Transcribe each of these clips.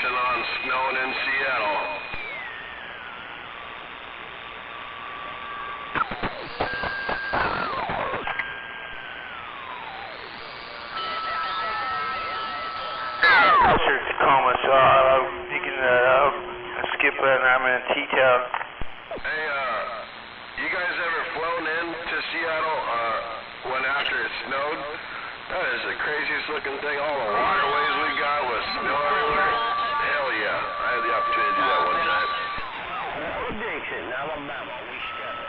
prediction on snowing in Seattle. Sir, Tacoma, so you can skip and I'm in T-Town. Hey, you guys ever flown into Seattle when after it snowed? That is the craziest looking thing. All the waterways we got with snow everywhere. Hell yeah. I had the opportunity to do that one time. Dixon, Alabama, we step.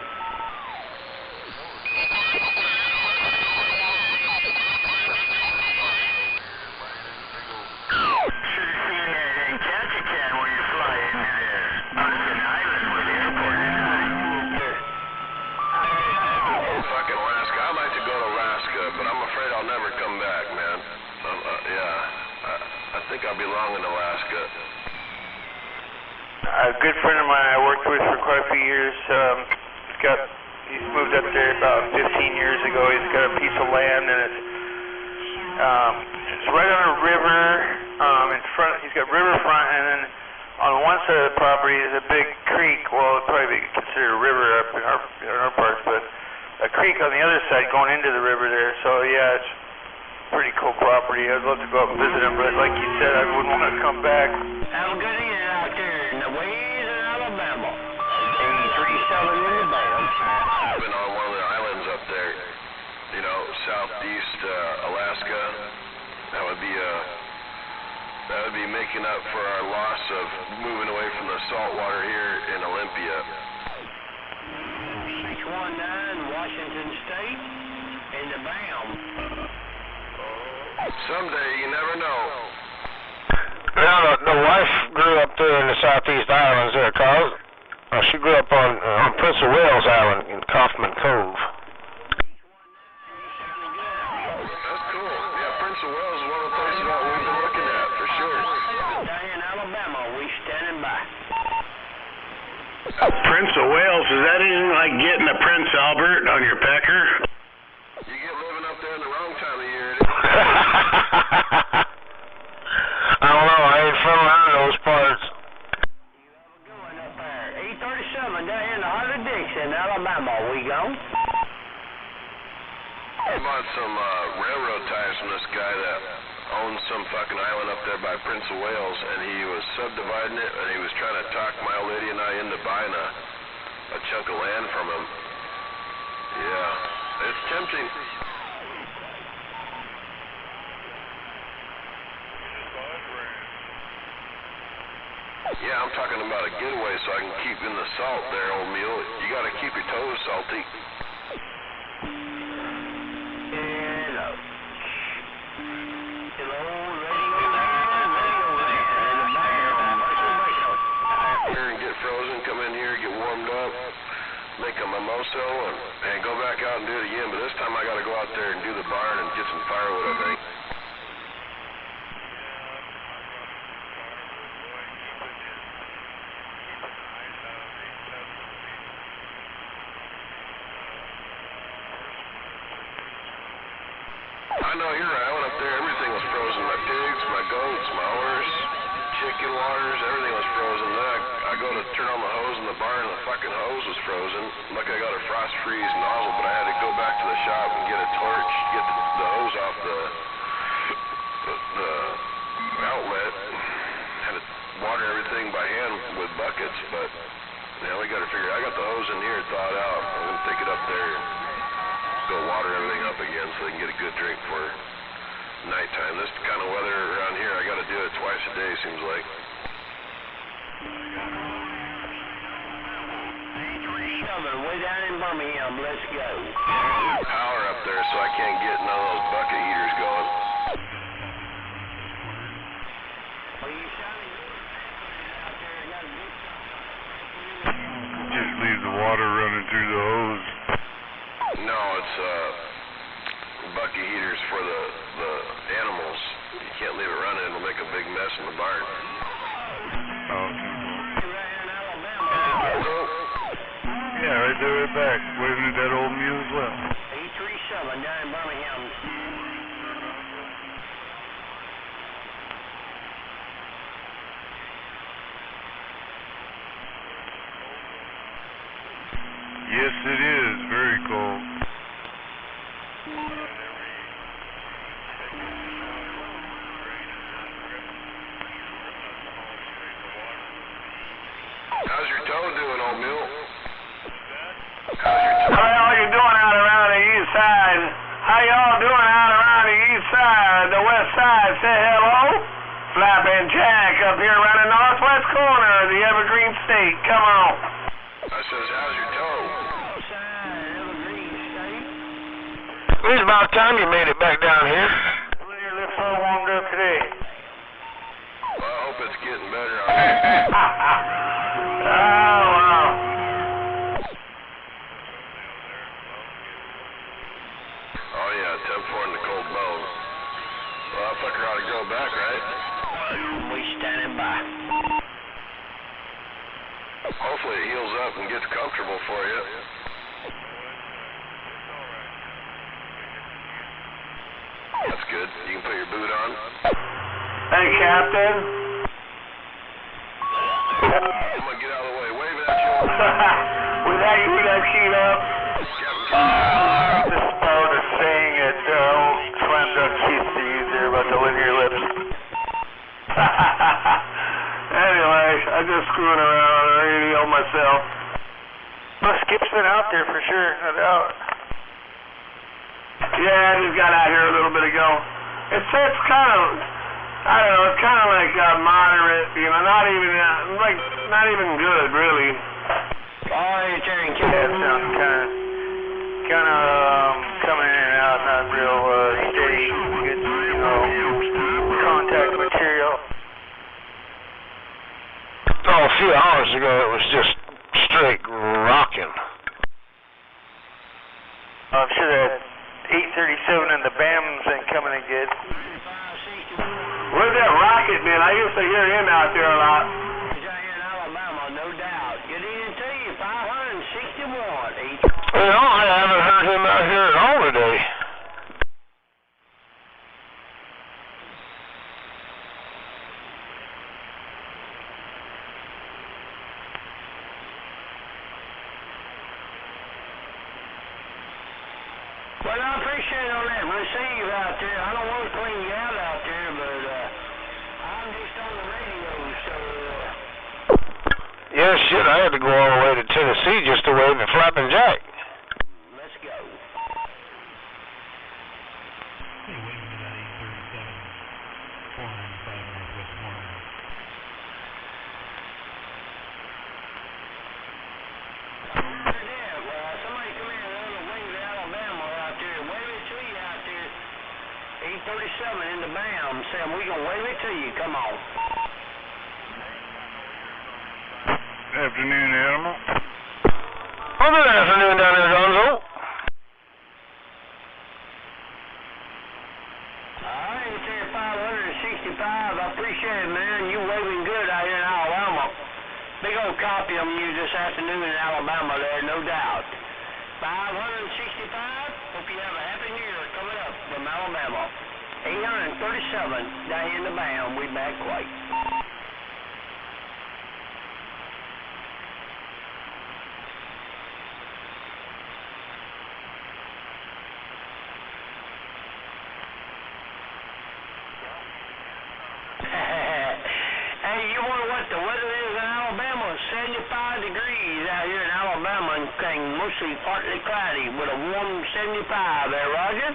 Fucking Alaska. I'd like to go to Alaska, but I'm afraid I'll never come back, man. I think I'll be long in Alaska. A good friend of mine I worked with for quite a few years, he's moved up there about 15 years ago. He's got a piece of land and it's right on a river, in front, he's got riverfront, and then on one side of the property is a big creek. Well, it'd probably be considered a river up in our parts, but a creek on the other side going into the river there. So yeah, it's pretty cool property. I'd love to go up and visit him, but like you said, I wouldn't want to come back. Have a good evening out there in the ways in Alabama. 83-7 in the band. I've been on one of the islands up there, you know, southeast Alaska. That would be making up for our loss of moving away from the salt water here in Olympia. 619 Washington State in the BAM. Someday, you never know. Yeah, the wife grew up there in the Southeast Islands there, Carl. She grew up on Prince of Wales Island in Kaufman Cove. That's cool. Yeah, Prince of Wales is one of the places that we've been looking at, for sure. Down in Alabama, we standing by. Prince of Wales, is that anything like getting a Prince Albert on your pecker? You get living up there in the wrong time of year. I don't know, I ain't from around those parts. Going up there. 837 down in the heart of Dixon, Alabama. We gone? I bought some railroad ties from this guy that owns some fucking island up there by Prince of Wales, and he was subdividing it, and he was trying to talk my old lady and I into buying a chunk of land from him. Yeah, it's tempting. Yeah, I'm talking about a getaway so I can keep in the salt there, old mule. You gotta keep your toes salty. Hello. Hello, Here and get frozen, come in here, get warmed up, make a mimosa, and go back out and do it again. But this time I gotta go out there and do the barn and get some firewood, I think. I know, you're right. I went up there, everything was frozen. My pigs, my goats, my horse, chicken waters, everything was frozen. Then I go to turn on the hose in the barn and the fucking hose was frozen. Look, I got a frost freeze nozzle, but I had to go back to the shop and get a torch, get the hose off the outlet. Had to water everything by hand with buckets, but yeah, we gotta figure it. I got the hose in here thawed out. I'm gonna take it up there and go water everything up again so they can get a good drink for nighttime. This kind of weather around here, I gotta do it twice a day, seems like. 837, way down in Birmingham, let's go. Power up there, so I can't get none of those bucket heaters going. Just leave the water running through the hose. No, it's bucket heaters for the animals. You can't leave it running, it'll make a big mess in the barn. Oh, Yeah, right there, right back, waving at that old mule as well. 837 down in Birmingham. old mule. How's your toe? How y'all you doing out around the east side? How y'all doing out around the east side, the west side? Say hello. Flapping Jack up here around the northwest corner of the Evergreen State. Come on. I says, how's your toe? It's about time you made it back down here. Your lips all warmed up today. Well, I hope it's getting better on you. Oh, wow. Oh yeah, temp for in the cold bone. Well, that fucker ought to grow back, right? We standing by. Hopefully it heals up and gets comfortable for you. That's good. You can put your boot on. Hey, Captain. I'm gonna get out of the way. Wave it at you. With that sheet up. Captain, This part is saying that old slam dunk chief to use there about the linear lips. Anyway, I'm just screwing around on the radio myself. Well, Skip's been out there for sure, no doubt. Yeah, I just got out here a little bit ago. It's kind of, I don't know, it's kind of like moderate, you know, not even good, really. Alright, Terry, Yeah, it sounds kind of coming in and out, not real steady, good, you know, contact material. Oh, a few hours ago it was just straight rocking. I'm sure that 837 and the BAMs ain't coming in good. Where's that Rocket been? I used to hear him out there a lot. He's out here in Alabama, no doubt. Good evening to you, 561. Well, I haven't heard him out here at all today. Well, I appreciate all that receive out there. I don't want to clean you out there, but I'm just on the radio, so Yeah, shit, I had to go all the way to Tennessee just to wave at Flapping Jack. let's go. Somebody come in and wave at Alabama out there. Wave it to you out there. 837 in the BAM. Sam, we gonna wave it to you. Come on. Afternoon, Animal. Well, good afternoon down there, Gonzo. Alright, it's there 565. I appreciate it, man. You waving good out here in Alabama. Big old copy of you this afternoon in Alabama there, no doubt. 565. Hope you have a happy new year coming up from Alabama. 837 down here in the BAM. We back quite. Hey, you wonder what the weather is in Alabama? 75 degrees out here in Alabama and mostly partly cloudy with a warm 75 there, Roger?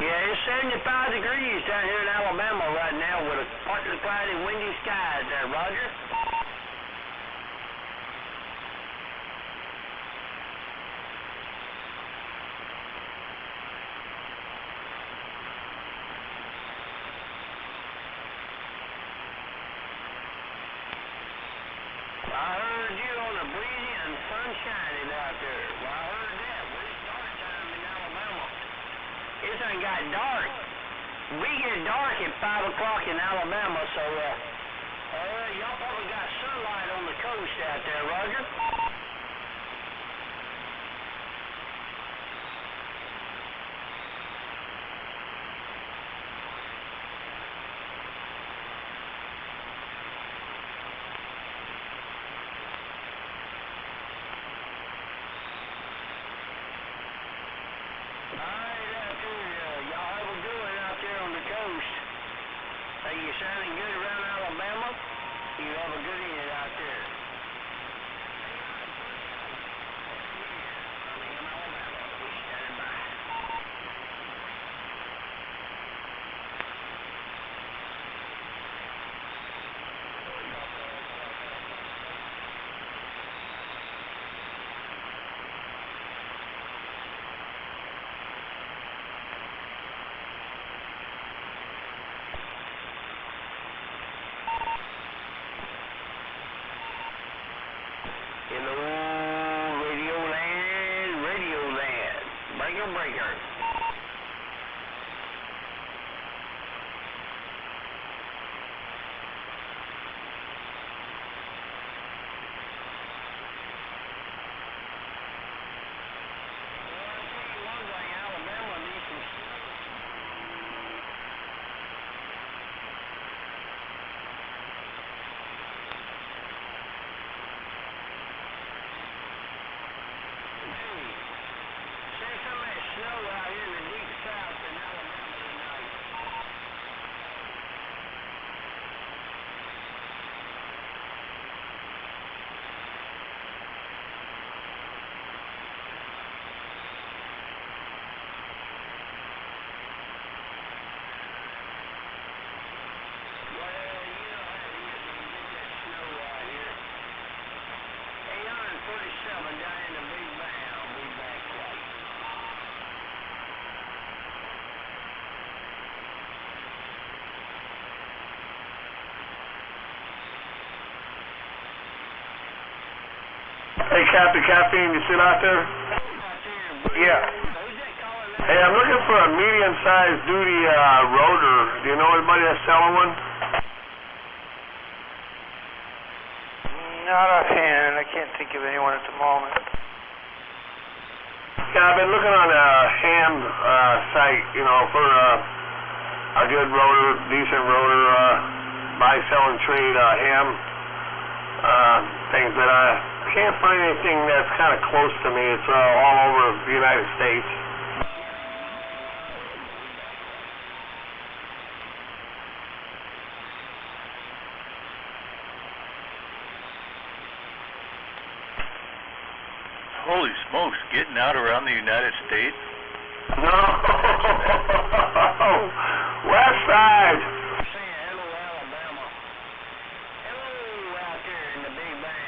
Yeah, it's 75 degrees down here in Alabama right now with a partly cloudy, windy skies there, Roger. I heard you on the breezy and sunshiny out there. Well, I heard that. Well, it's dark time in Alabama. It done got dark. We get dark at 5 o'clock in Alabama, so, y'all probably got sunlight on the coast out there, Roger. Alright, out there, y'all have a good one out there on the coast. sounding good around Alabama? You have a good evening out there. Hello, Radio Land. Breaker. Alabama needs some snow out here in the deep south in Alabama tonight. Well, you know how it is when you get that snow out here. 847 down in the Big Bend. I'll be back quick. Hey, Captain Caffeine, you still out there? Yeah. Hey, I'm looking for a medium-sized duty rotor. Do you know anybody that's selling one? Not offhand. I can't think of anyone at the moment. Yeah, I've been looking on a ham site, you know, for a good rotor, decent rotor, buy, sell, and trade ham things, but I can't find anything that's kind of close to me. It's all over the United States. Holy smokes, getting out around the United States? No! West Side! Saying hello, Alabama. Hello out there in the Big Bend.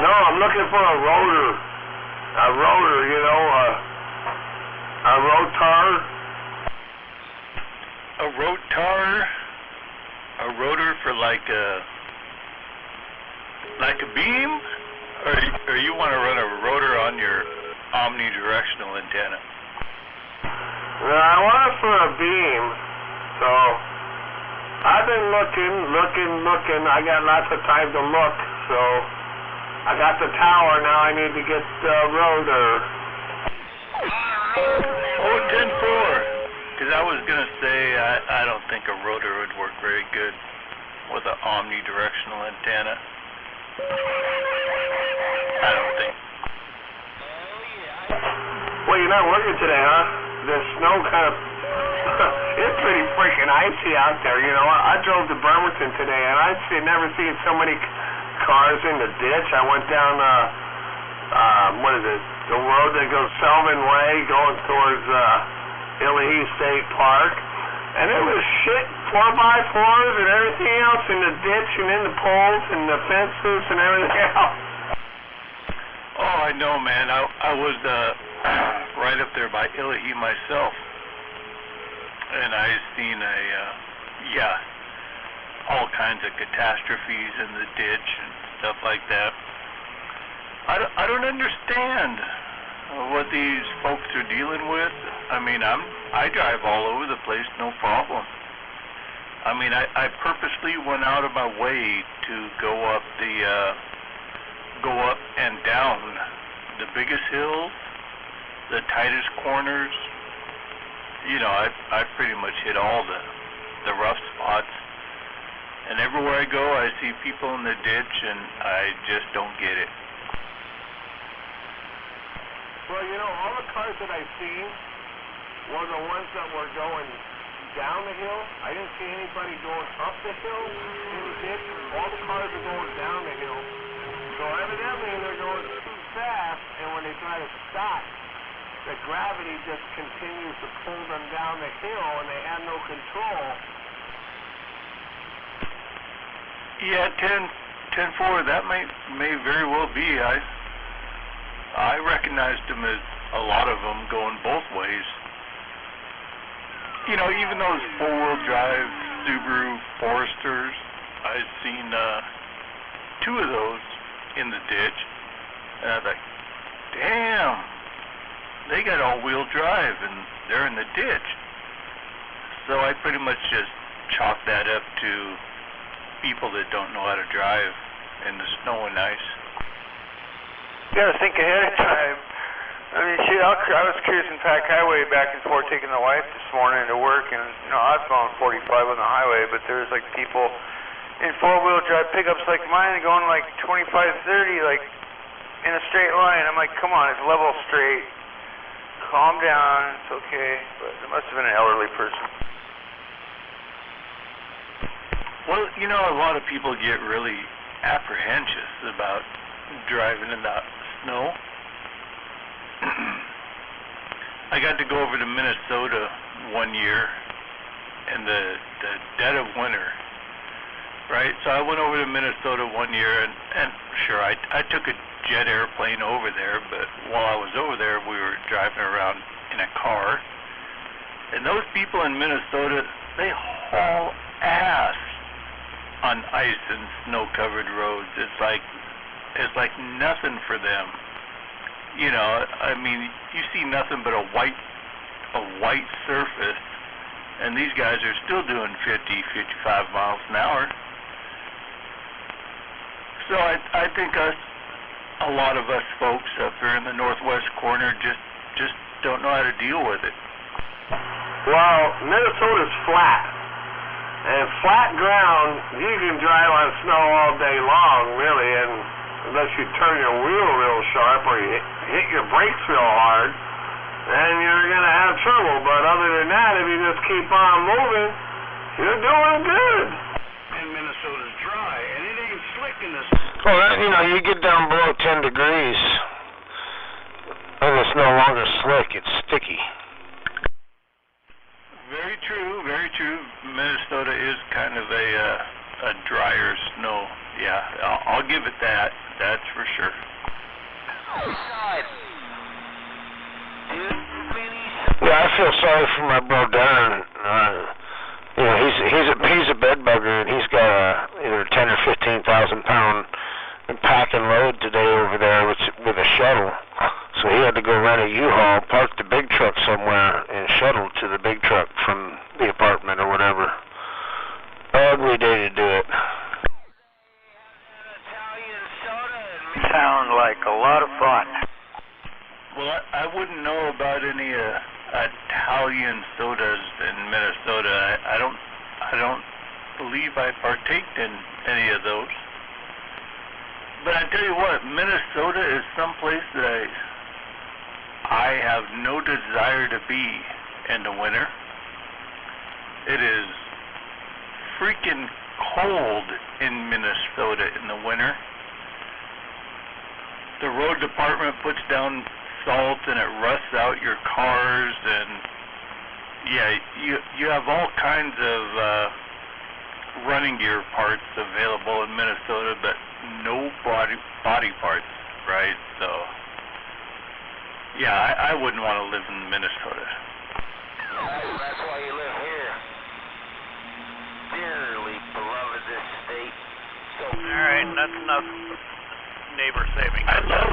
No, I'm looking for a rotor. A rotor, you know, a rotar. A rotar? A rotor for like a beam? Or you want to run a rotor on your omnidirectional antenna? No, I want it for a beam. So, I've been looking. I got lots of time to look, so I got the tower, now I need to get the rotor. Oh, 10-4. Because I was going to say, I don't think a rotor would work very good with an omnidirectional antenna. I don't think. Well, you're not working today, huh? The snow kind of... it's pretty freaking icy out there, you know. I drove to Bremerton today, and I've never seen so many cars in the ditch. I went down, what is it? The road that goes Selvin Way, going towards Illahee State Park. And there was shit, 4x4s and everything else in the ditch and in the poles and the fences and everything else. Oh, I know, man. I was right up there by Illahee myself, and I seen all kinds of catastrophes in the ditch and stuff like that. I don't understand what these folks are dealing with. I mean, I drive all over the place, no problem. I mean, I purposely went out of my way to go up and down the biggest hills, the tightest corners. You know, I pretty much hit all the rough spots. And everywhere I go, I see people in the ditch, and I just don't get it. Well, you know, all the cars that I've seen were the ones that were going down the hill. I didn't see anybody going up the hill in the ditch. All the cars are going down the hill. So evidently they're going too fast, and when they try to stop, the gravity just continues to pull them down the hill, and they have no control. Yeah, 10-4, that may very well be. I recognized them as a lot of them going both ways. You know, even those four-wheel drive Subaru Foresters, I've seen 2 of those in the ditch, and I was like, damn, they got all-wheel drive and they're in the ditch. So I pretty much just chalk that up to people that don't know how to drive in the snow and ice. You gotta think ahead of time. I mean, shit, I was cruising Pack Highway back and forth taking the wife this morning to work, and, you know, I was going 45 on the highway, but there was, like, people in four-wheel drive pickups like mine going, like, 25, 30, like, in a straight line. I'm like, come on, it's level straight. Calm down, it's okay. But it must have been an elderly person. Well, you know, a lot of people get really apprehensive about driving in the snow. I got to go over to Minnesota one year in the dead of winter, right? So I went over to Minnesota one year, and sure, I took a jet airplane over there, but while I was over there, we were driving around in a car, and those people in Minnesota, they haul ass on ice and snow-covered roads. It's like nothing for them. You know, I mean, you see nothing but a white surface, and these guys are still doing 50, 55 miles an hour. So I think a lot of us folks up here in the northwest corner just don't know how to deal with it. Well, Minnesota's flat. And flat ground, you can drive on snow all day long, really, and unless you turn your wheel real sharp or you hit your brakes real hard, then you're going to have trouble. But other than that, if you just keep on moving, you're doing good. And Minnesota's dry, and it ain't slick in this. Well, you know, you get down below 10 degrees, and it's no longer slick, it's sticky. Very true, very true. Minnesota is kind of a drier snow. Yeah, I'll give it that. That's for sure. Yeah, I feel sorry for my bro Darren. You know, he's a bed bugger, and he's got either 10 or 15,000 pound pack and load today over there with a shuttle. So he had to go rent a U-Haul, park the big truck somewhere, and shuttle to the big truck from the apartment or whatever. Ugly day to do it. Sound like a lot of fun. Well, I wouldn't know about any Italian sodas in Minnesota. I don't believe I partaked in any of those. But I tell you what, Minnesota is someplace that I have no desire to be in the winter. It is freaking cold in Minnesota in the winter. The road department puts down salt and it rusts out your cars, and yeah, you have all kinds of running gear parts available in Minnesota, but no body parts, right? So yeah, I wouldn't want to live in Minnesota. That's why you live here. Dearly beloved this state. So Alright, that's enough neighbor saving. I love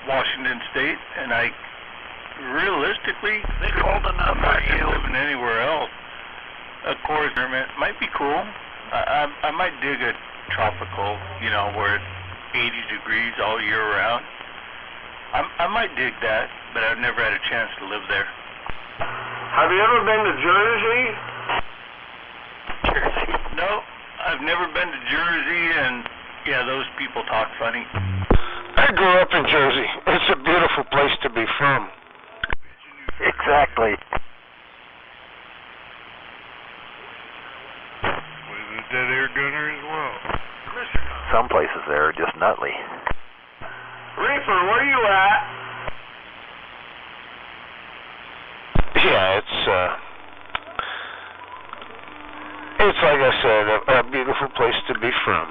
Washington State, and I realistically It's cold enough for imagine you. living anywhere else. Of course, it might be cool. I might dig a tropical, you know, where it's 80 degrees all year round. I might dig that, but I've never had a chance to live there. Have you ever been to Jersey? Jersey. No, I've never been to Jersey, and yeah, those people talk funny. I grew up in Jersey. It's a beautiful place to be from. Exactly. beautiful place to be from.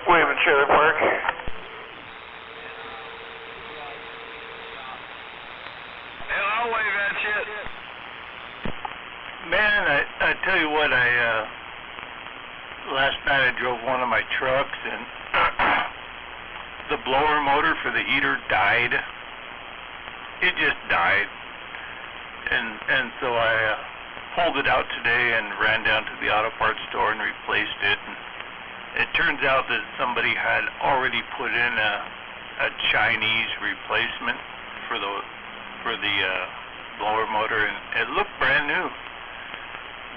William Trailer Park. Hell, I'll wave at you. Man, I tell you what, last night I drove one of my trucks and the blower motor for the heater died. It just died. And so I pulled it out today and ran down to the auto parts store and replaced it. And it turns out that somebody had already put in a Chinese replacement for the blower motor, and it looked brand new,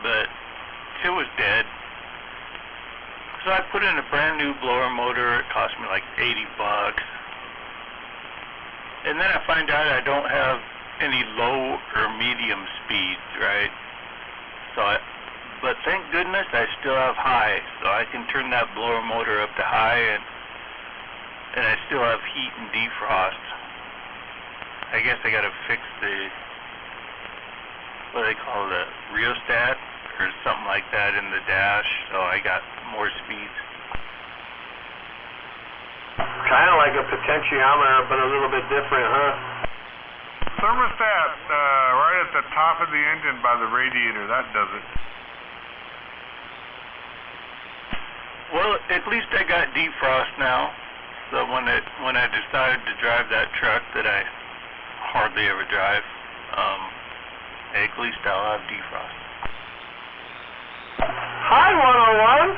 but it was dead. So I put in a brand new blower motor. It cost me like $80. And then I find out I don't have any low or medium speeds, right? But thank goodness I still have high, so I can turn that blower motor up to high, and I still have heat and defrost. I guess I gotta fix what they call the rheostat or something like that in the dash, so I got more speeds. Kind of like a potentiometer, but a little bit different, huh? Thermostat right at the top of the engine by the radiator, that does it. Well, at least I got defrost now. So when I decided to drive that truck that I hardly ever drive, at least I'll have defrost. Hi, 101.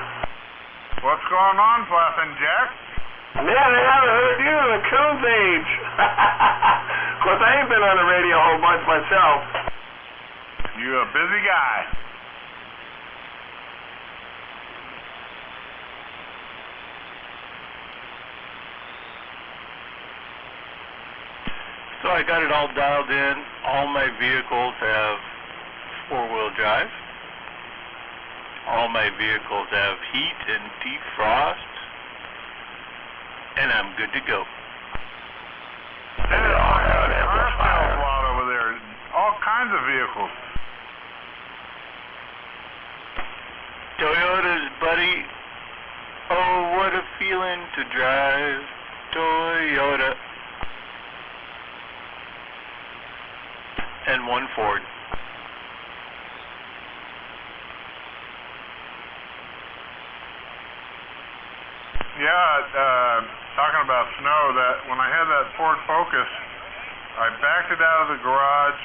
What's going on, Flappin' Jack? Man, I haven't heard you in a coon's age. Of course, I ain't been on the radio a whole bunch myself. You a busy guy. So I got it all dialed in. All my vehicles have four-wheel drive. All my vehicles have heat and defrost. And I'm good to go. There's a lot over there. All kinds of vehicles. Toyotas, buddy. Oh, what a feeling to drive Toyota. And one Ford. Yeah, talking about snow, that when I had that Ford Focus, I backed it out of the garage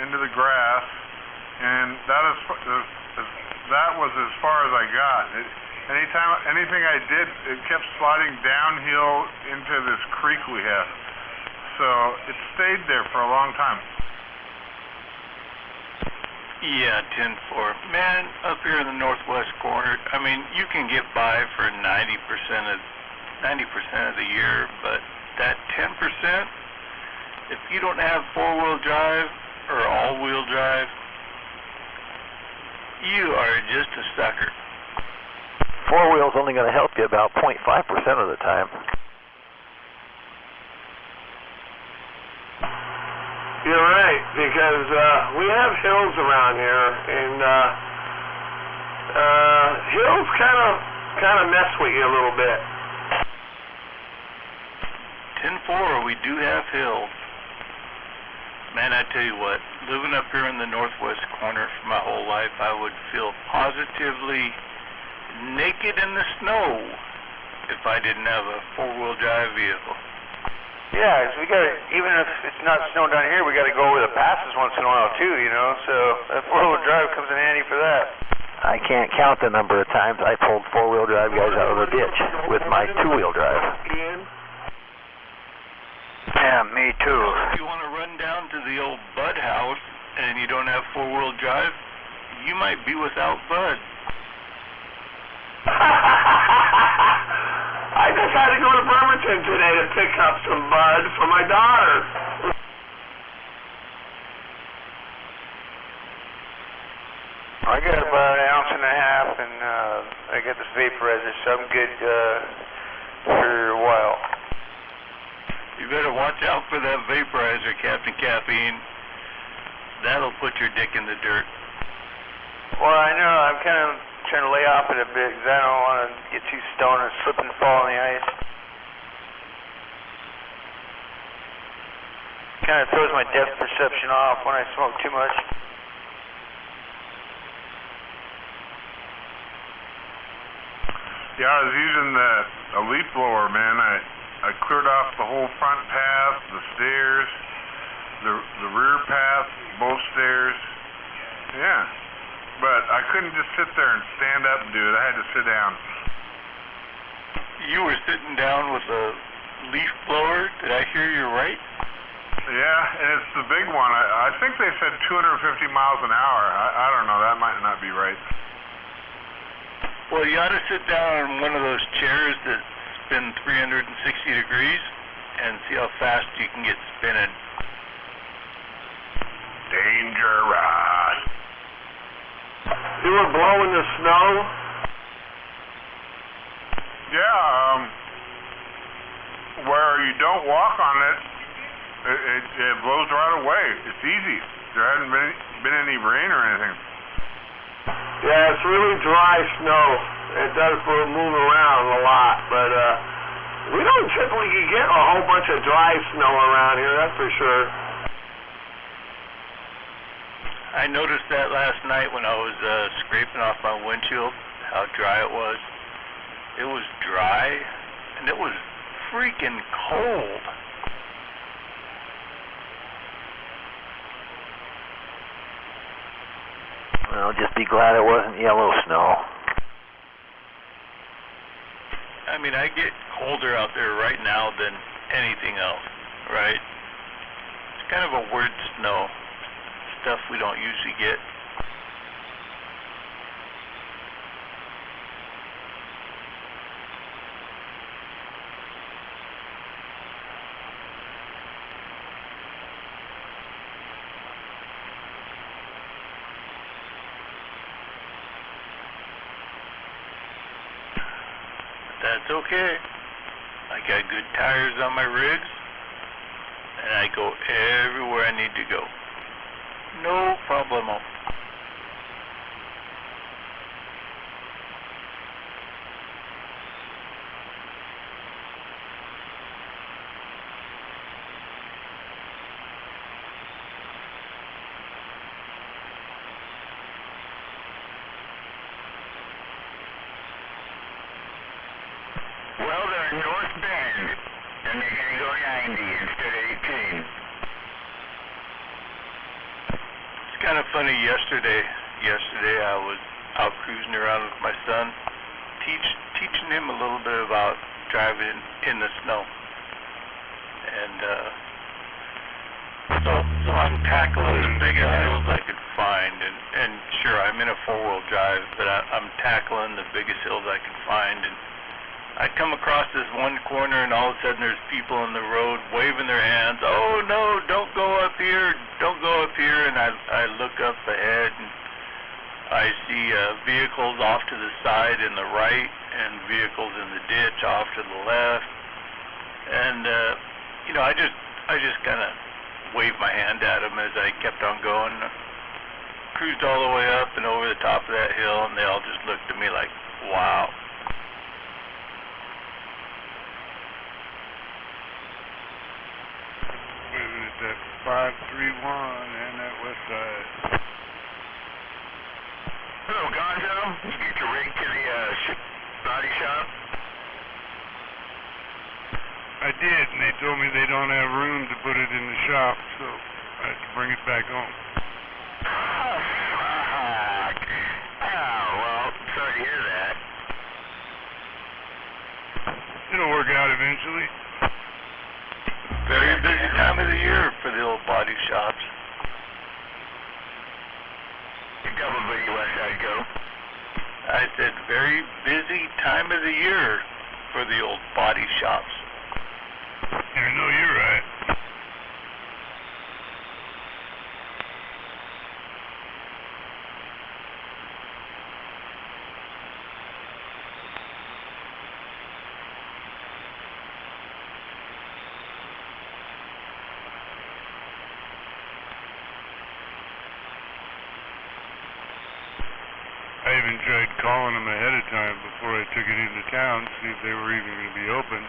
into the grass, and that was as far as I got. Anything I did, it kept sliding downhill into this creek we have. So it stayed there for a long time. Yeah, 10-4. Man, up here in the northwest corner, I mean, you can get by for 90% of the year, but that 10%, if you don't have four-wheel drive or all-wheel drive, you are just a sucker. Four-wheel's only going to help you about 0.5% of the time. You're right, because we have hills around here, and hills kind of mess with you a little bit. 10-4, we do have hills. Man, I tell you what, living up here in the northwest corner for my whole life, I would feel positively naked in the snow if I didn't have a four-wheel drive vehicle. Yeah, 'cause we got even if it's not snowing down here, we got to go over the passes once in a while too, you know. So that four-wheel drive comes in handy for that. I can't count the number of times I pulled four-wheel drive guys out of the ditch with my two-wheel drive. Yeah, me too. If you want to run down to the old Bud house and you don't have four-wheel drive, you might be without Bud. I just had to go to Bremerton today to pick up some bud for my daughter. I got about an ounce and a half, and I got this vaporizer, so I'm good for a while. You better watch out for that vaporizer, Captain Caffeine. That'll put your dick in the dirt. Well, I know. I'm kind of trying to lay off it a bit because I don't want to get too stoned and slip and fall in the ice. Kind of throws my depth perception off when I smoke too much. Yeah, I was using a leaf blower, man. I cleared off the whole front path, the stairs, the rear path, both stairs. Yeah, but I couldn't just sit there and stand up and do it. I had to sit down. You were sitting down with a leaf blower? Did I hear you right? Yeah, and it's the big one. I think they said 250 miles an hour. I don't know. That might not be right. Well, you ought to sit down on one of those chairs that spin 360 degrees and see how fast you can get spinning. Dangerous. You were blowing the snow? Yeah, where you don't walk on it, it blows right away. It's easy. There hasn't been any rain or anything. Yeah, it's really dry snow. It does move around a lot, but we don't typically get a whole bunch of dry snow around here, that's for sure. I noticed that last night when I was scraping off my windshield, how dry it was. It was dry, and it was freaking cold. Well, just be glad it wasn't yellow snow. I mean, I get colder out there right now than anything else, right? It's kind of a weird snow, stuff we don't usually get. That's okay. I got good tires on my rigs, and I go everywhere I need to go. No problemo. Well, they're North Bend, and they're going to go 90 instead of 18. It's kind of funny. Yesterday I was out cruising around with my son, teaching him a little bit about driving in the snow. And so I'm tackling as big a hill as I could find, and sure, I'm in a four-wheel drive, but I'm tackling the biggest hills I could find. And I come across this one corner, and all of a sudden there's people on the road waving their hands. Oh no, don't go up here, don't go up here. And I look up ahead, and I see vehicles off to the side in the right, and vehicles in the ditch off to the left. And you know, I just kind of waved my hand at them as I kept on going. Cruised all the way up and over the top of that hill, and they all just looked at me like, wow. That 531 and that west side. Hello, Gonzo. You get your rig to the body shop? I did, and they told me they don't have room to put it in the shop, so I had to bring it back home. Oh, fuck. Oh, well, sorry to hear that. It'll work out eventually. Very busy time of the year for the old body shops. Double B, West Side Go. I said very busy time of the year for the old body shops. I know you're right. tried calling them ahead of time before I took it into town, see if they were even going to be open,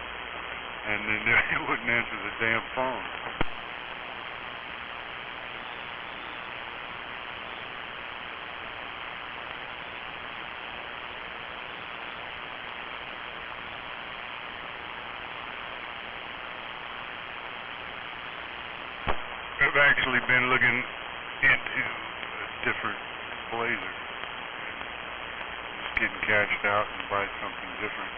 and then they wouldn't answer the damn phone. I've actually been looking into a different blazer. Just getting cashed out and buy something different.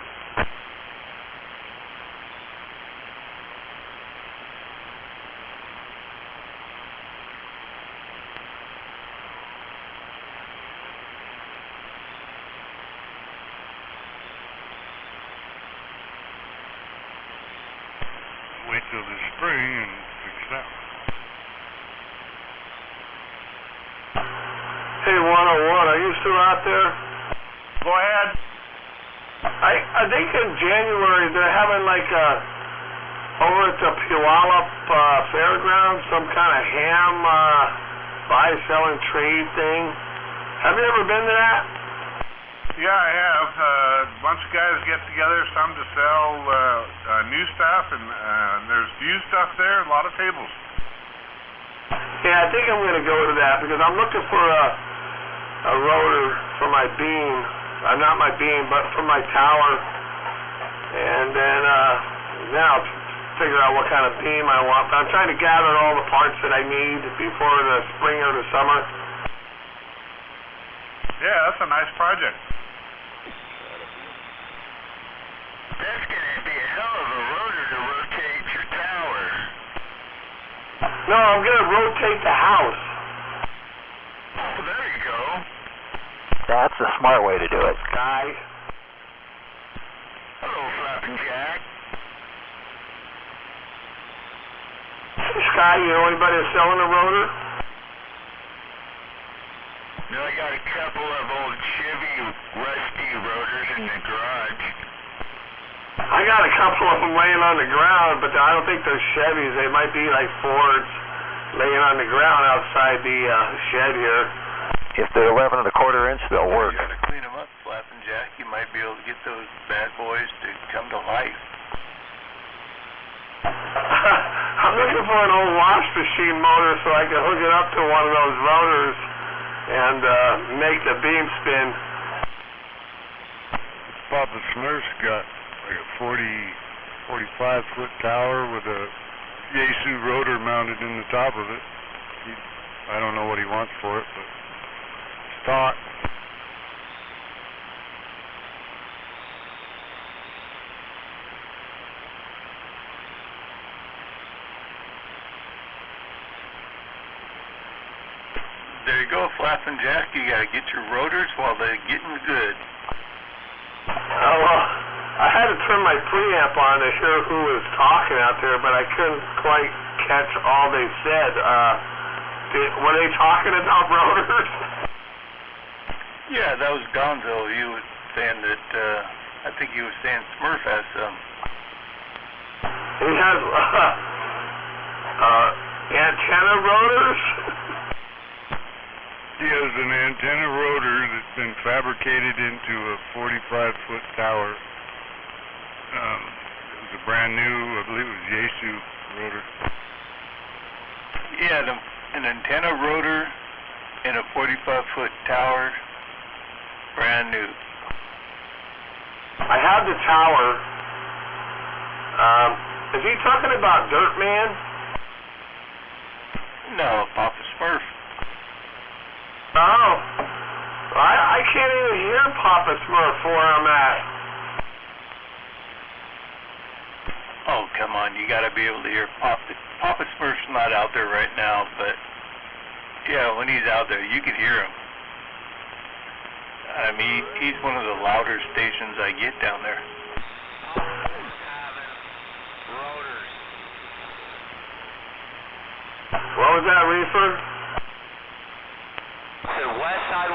Wait till the spring and fix that one. Hey, 101, are you still out there? Go ahead. I think in January they're having like over at the Puyallup Fairgrounds some kind of ham buy, sell, and trade thing. Have you ever been to that? Yeah, I have. A bunch of guys get together, some to sell new stuff, and there's used stuff there, a lot of tables. Yeah, I think I'm going to go to that because I'm looking for a rotor for my beam. Not my beam, but for my tower. And then I'll figure out what kind of beam I want. But I'm trying to gather all the parts that I need before the spring or the summer. Yeah, that's a nice project. That's gonna be a hell of a rotor to rotate your tower. No, I'm going to rotate the house. Oh, there you go. That's the smart way to do it. Guy. Hello, Flappin' Jack. Sky, you know anybody that's selling a rotor? No, I got a couple of old Chevy rusty rotors in the garage. I got a couple of them laying on the ground, but I don't think they're Chevys. They might be like Fords laying on the ground outside the shed here. If they're 11 1/4 inch, they'll work. You gotta clean them up, Flappin' Jack. You might be able to get those bad boys to come to life. I'm looking for an old wash machine motor so I can hook it up to one of those rotors and make the beam spin. Papa Smurf's got like a 45-foot tower with a Yaesu rotor mounted in the top of it. I don't know what he wants for it, but it's taut. There you go, Flappin' Jack. You gotta get your rotors while they're getting good. Well, I had to turn my preamp on to hear who was talking out there, but I couldn't quite catch all they said. Were they talking about rotors? Yeah, that was Gonzo. He was saying that, I think he was saying Smurf has some. He has antenna rotors? He has an antenna rotor that's been fabricated into a 45-foot tower. It was a brand new, I believe it was Yaesu rotor. Yeah, an antenna rotor in a 45-foot tower, brand new. I have the tower. Is he talking about Dirt Man? No, Papa Smurf. Oh. I can't even hear Papa Smurf where I'm at. Oh, come on, you gotta be able to hear Papa Smurf's not out there right now, but yeah, when he's out there, you can hear him. I mean, he's one of the louder stations I get down there. What was that, Reefer? So Westside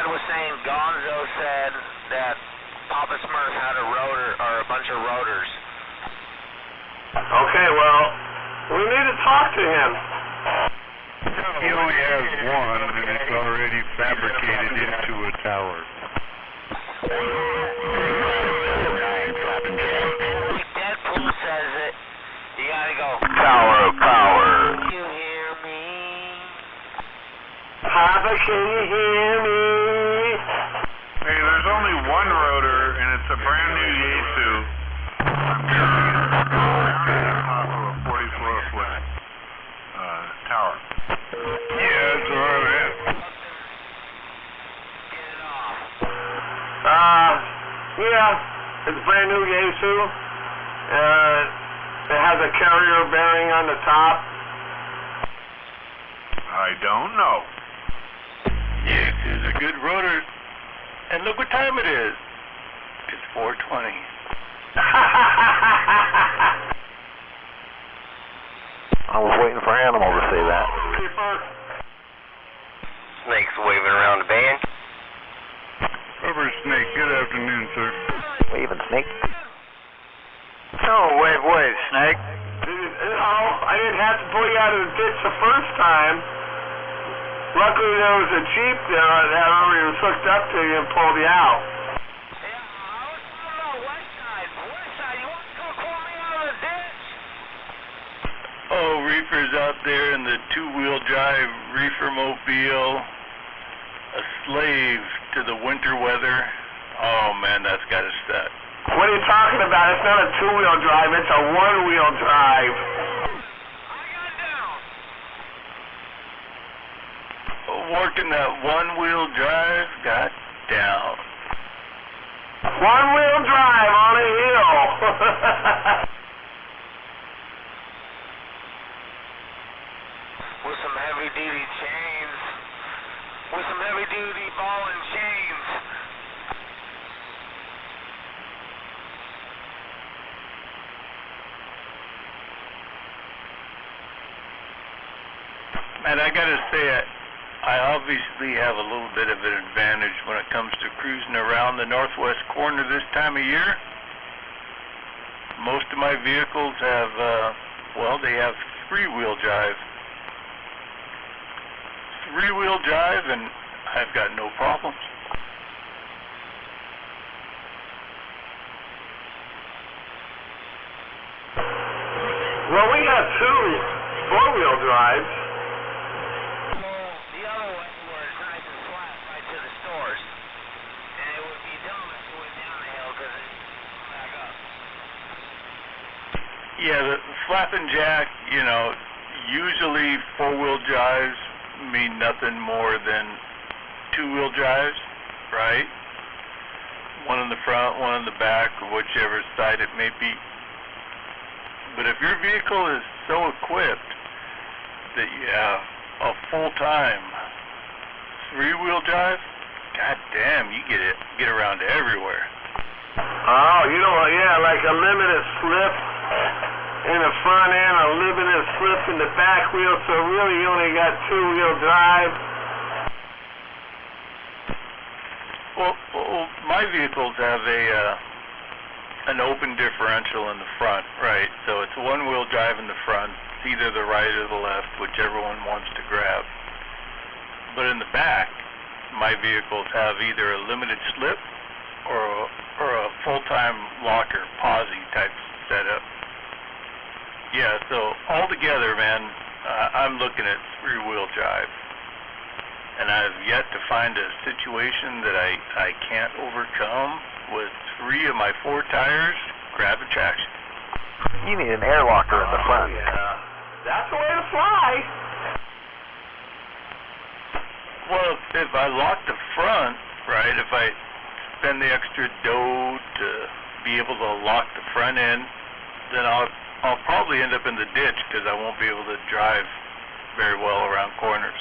was saying Gonzo said that Papa Smurf had a rotor or a bunch of rotors. Okay, well, we need to talk to him. He only has one, and it's already fabricated into a tower. Deadpool says it. You gotta go. Tower of power. You hear me? Papa, can you hear me? Hey, there's only one rotor, and it's a brand new Yaesu. I'm mounting it on top of a 44-foot tower. Yeah, that's where I'm at. Get it off. Yeah, it's a brand new Yaesu. It has a carrier bearing on the top. I don't know. Yes, it's a good rotor. And look what time it is. It's 4:20. I was waiting for Animal to say that. Snake's waving around the band. Rubber Snake, good afternoon, sir. Waving Snake. Oh, wave, Snake. I didn't have to pull you out of the ditch the first time. Luckily there was a Jeep there that already was hooked up to you and pulled you out. Yeah, I was talking about west side. West side, you want to come pull me out of the ditch? Oh, reefer's out there in the two-wheel drive reefer mobile. A slave to the winter weather. Oh man, that's gotta suck. What are you talking about? It's not a two-wheel drive, it's a one-wheel drive. I got down. Working that one-wheel drive, got down. One-wheel drive on a hill. With some heavy-duty chains. With some heavy-duty ball and chains. And I gotta say, I obviously have a little bit of an advantage when it comes to cruising around the northwest corner this time of year. Most of my vehicles have, they have three-wheel drive. Three-wheel drive, and I've got no problems. Well, we have two four-wheel drives. The other way where it's nice and flat right to the stores. And it would be dumb if it went down the hill because it's back up. Yeah, the flap and jack, usually four-wheel drives mean nothing more than two-wheel drives, right? One in the front, one in the back, or whichever side it may be. But if your vehicle is so equipped that you have a full-time three-wheel drive, goddamn, you get around everywhere. Oh, like a limited slip in the front end, a limited slip in the back wheel, so really you only got two-wheel drive. Well, my vehicles have an open differential in the front, right? So it's one-wheel drive in the front, either the right or the left, whichever one wants to grab. But in the back, my vehicles have either a limited slip or a full-time locker, posi type setup. Yeah, so altogether, man, I'm looking at three-wheel drive. And I've yet to find a situation that I can't overcome with three of my four tires grabbing traction. You need an air locker in the front. Yeah, that's the way to fly. Well, if I lock the front, right, if I spend the extra dough to be able to lock the front end, then I'll probably end up in the ditch because I won't be able to drive very well around corners.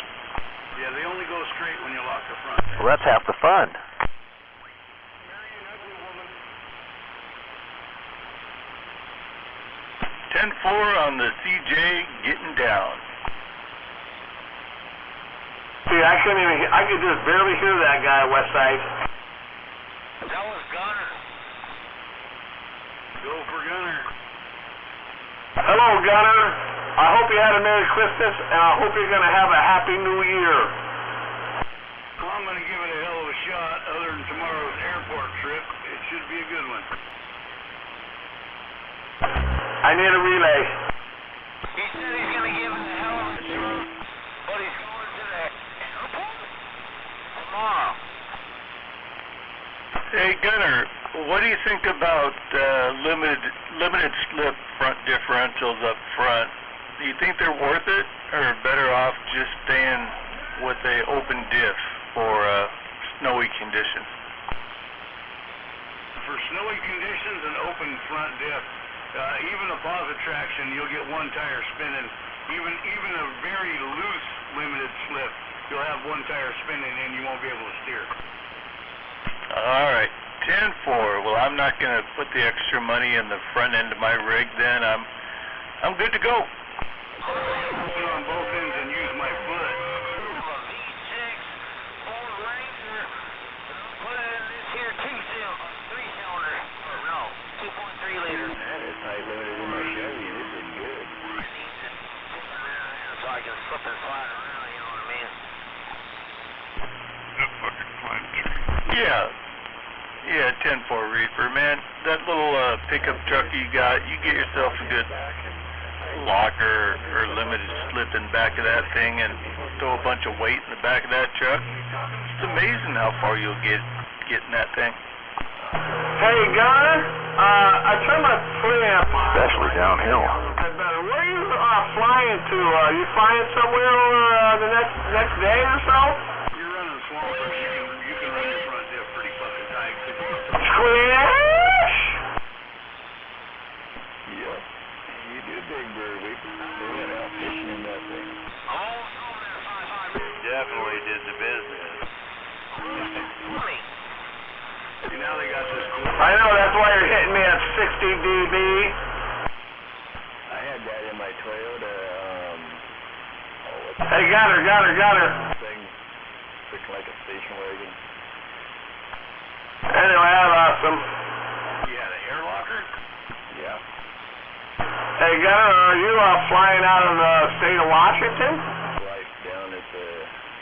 Yeah, they only go straight when you lock the front. Well, that's half the fun. 10-4 on the CJ, getting down. See, I could just barely hear that guy at West Side. That was Gunner. Go for Gunner. Hello, Gunner. I hope you had a Merry Christmas, and I hope you're going to have a Happy New Year. Well, I'm going to give it a hell of a shot. Other than tomorrow's airport trip, it should be a good one. I need a relay. He said he's going to give it a hell of a shot, but he's going to the airport tomorrow. Hey, Gunner, what do you think about limited slip front differentials up front? Do you think they're worth it, or better off just staying with a open diff for snowy conditions? For snowy conditions and open front diff, even a positive traction, you'll get one tire spinning. Even a very loose limited slip, you'll have one tire spinning and you won't be able to steer. All right, 10-4. Well, I'm not going to put the extra money in the front end of my rig then. I'm good to go. Put on both ends and use my foot. V6 Ford Ranger. Put it in this here 3-cylinder. Or no, 2.3 liter. That is tight loaded in my Chevy. This is good. I need to put it in so I can slip and slide around, you know what I mean? That fucking flying tree. Yeah, 10-4 reefer, man. That little pickup truck you got, you get yourself a good locker or limited slip in the back of that thing and throw a bunch of weight in the back of that truck. It's amazing how far you'll get in that thing. Hey, Gunner, I turned my preamp on. Especially downhill. Better. Where are you flying to? Are you flying somewhere over the next day or so? You're running swampers. You can run your front diff pretty fucking tight. Squish! Yep. You do, Big Bird. We went out fishing in that thing. Definitely did the business. Now they got this cool. I know, that's why you're hitting me at 60 dB. I had that in my Toyota, Hey, Gunner. thing, looking like a station wagon. Anyway, that's awesome. You had an air locker? Yeah. Hey, Gunner, are you flying out of the state of Washington? Life down at the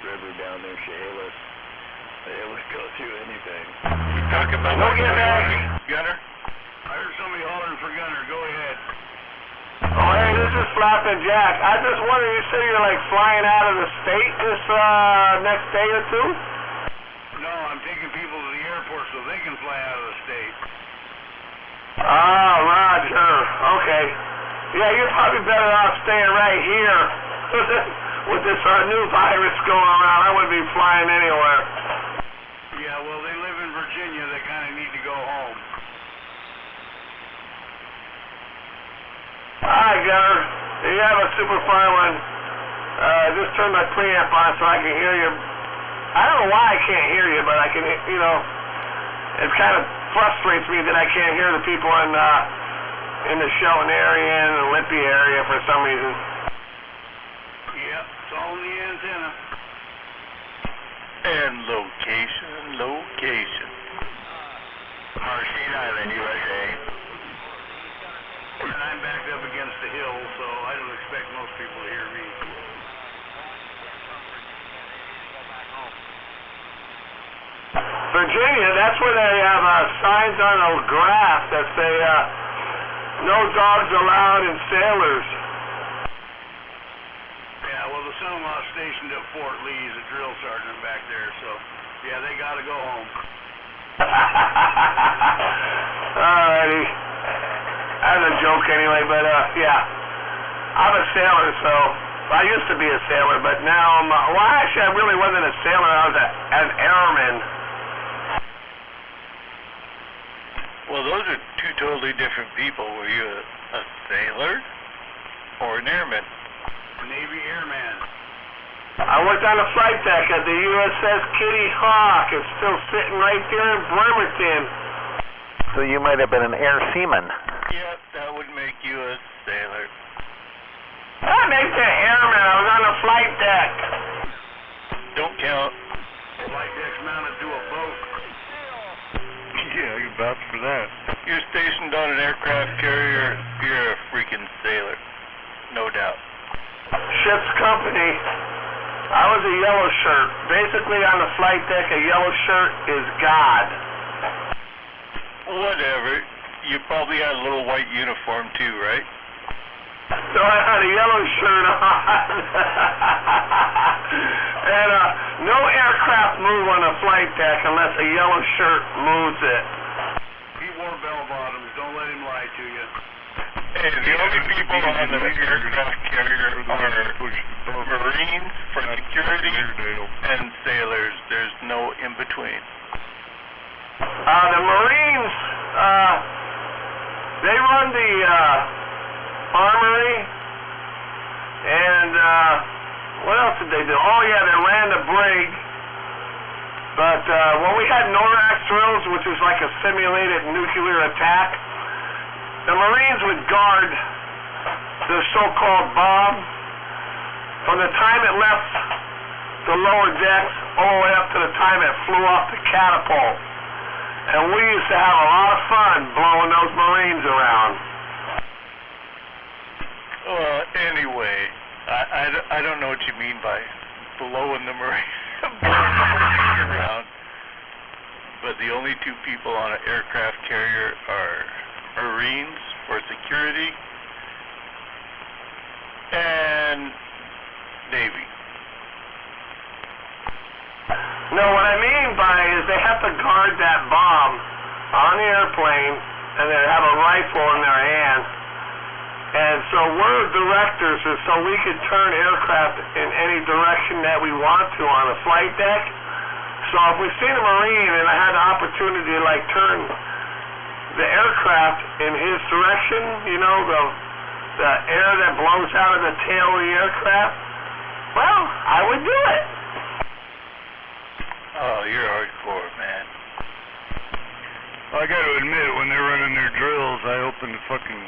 river down there, Chehalis. They able to go through anything. Talk about Go get back. Gunner. I heard somebody hollering for Gunner. Go ahead. Oh, hey, this is Flappin' Jack. I just wondered, you said you're like flying out of the state this next day or two? No, I'm taking people to the airport so they can fly out of the state. Oh, Roger. Okay. Yeah, you're probably better off staying right here with this new virus going around. I wouldn't be flying anywhere. Yeah, well, they live in Virginia. They kind of need to go home. Hi, Gunner. You have a super fine one. Just turn my preamp on so I can hear you. I don't know why I can't hear you, but I can, it kind of frustrates me that I can't hear the people in the Shelton area and the Olympia area for some reason. Yep, it's all in the antenna. And location. Marcine Island, USA. And I'm backed up against the hill, so I don't expect most people to hear me. Virginia, that's where they have signs on the grass that say no dogs allowed in sailors. Yeah, well, the son-in-law stationed at Fort Lee is a drill sergeant back there, so yeah, they gotta go home. Alrighty. That's a joke anyway, but yeah. I'm a sailor, so I used to be a sailor, but now actually I really wasn't a sailor, I was an airman. Well, those are two totally different people. Were you a sailor or an airman? Navy airman. I worked on the flight deck at the USS Kitty Hawk. It's still sitting right there in Bremerton. So you might have been an air seaman. Yep, that would make you a sailor. That makes an airman. I was on the flight deck. Don't count. Flight deck's mounted to a boat. Yeah, I can vouch for that. You're stationed on an aircraft carrier, you're a freaking sailor. No doubt. Ship's company. I was a yellow shirt. Basically, on the flight deck, a yellow shirt is God. Whatever. You probably had a little white uniform too, right? So I had a yellow shirt on. And no aircraft move on a flight deck unless a yellow shirt moves it. He wore bell bottoms. Don't let him lie to you. Hey, the only people on the aircraft carrier are Marines for security and sailors. There's no in between. The Marines, they run the armory, and what else did they do? Oh yeah, they ran the brig. But when we had NORAD drills, which is like a simulated nuclear attack, the Marines would guard the so-called bomb from the time it left the lower decks all the way up to the time it flew off the catapult. And we used to have a lot of fun blowing those Marines around. Well, anyway, I don't know what you mean by blowing the Marines around. But the only two people on an aircraft carrier are Marines for security and Navy. No, what I mean by is they have to guard that bomb on the airplane, and they have a rifle in their hand. And so we're directors, so we can turn aircraft in any direction that we want to on a flight deck. So if we seen a Marine and I had the opportunity to like turn the aircraft in his direction, you know, the air that blows out of the tail of the aircraft, well, I would do it. Oh, you're hardcore, man. Well, I got to admit, when they're running their drills, I open the fucking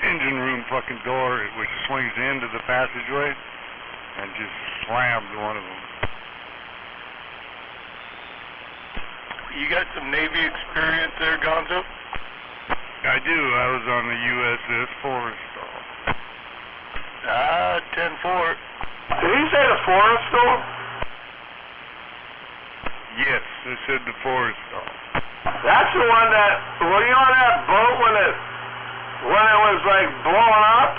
engine room fucking door, which swings into the passageway, and just slammed one of them. You got some Navy experience there, Gonzo? I do. I was on the USS Forrestal. 10-4. Did he say the Forrestal? Yes, I said the Forrestal. That's the one that, were you on that boat when it was like blowing up?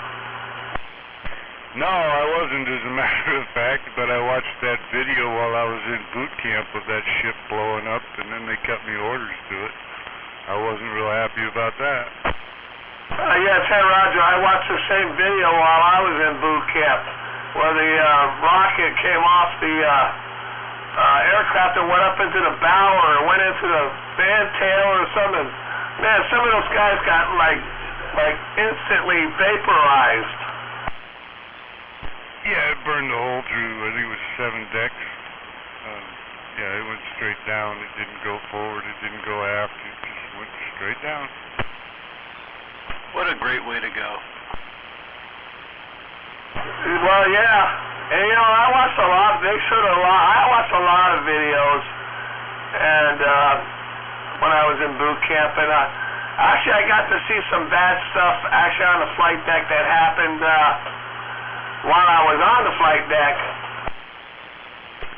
No, I wasn't, as a matter of fact, but I watched that video while I was in boot camp of that ship blowing up, and then they cut me orders to it. I wasn't real happy about that. Yes, hey Roger, I watched the same video while I was in boot camp, where the rocket came off the aircraft and went up into the bow or went into the fantail or something. Man, some of those guys got like instantly vaporized. Yeah, it burned the hole through, I think it was 7 decks. Yeah, it went straight down. It didn't go forward, it didn't go aft, it just went straight down. What a great way to go. Well, yeah. And, you know, I watched a lot of videos, and when I was in boot camp, and actually I got to see some bad stuff actually on the flight deck that happened while I was on the flight deck.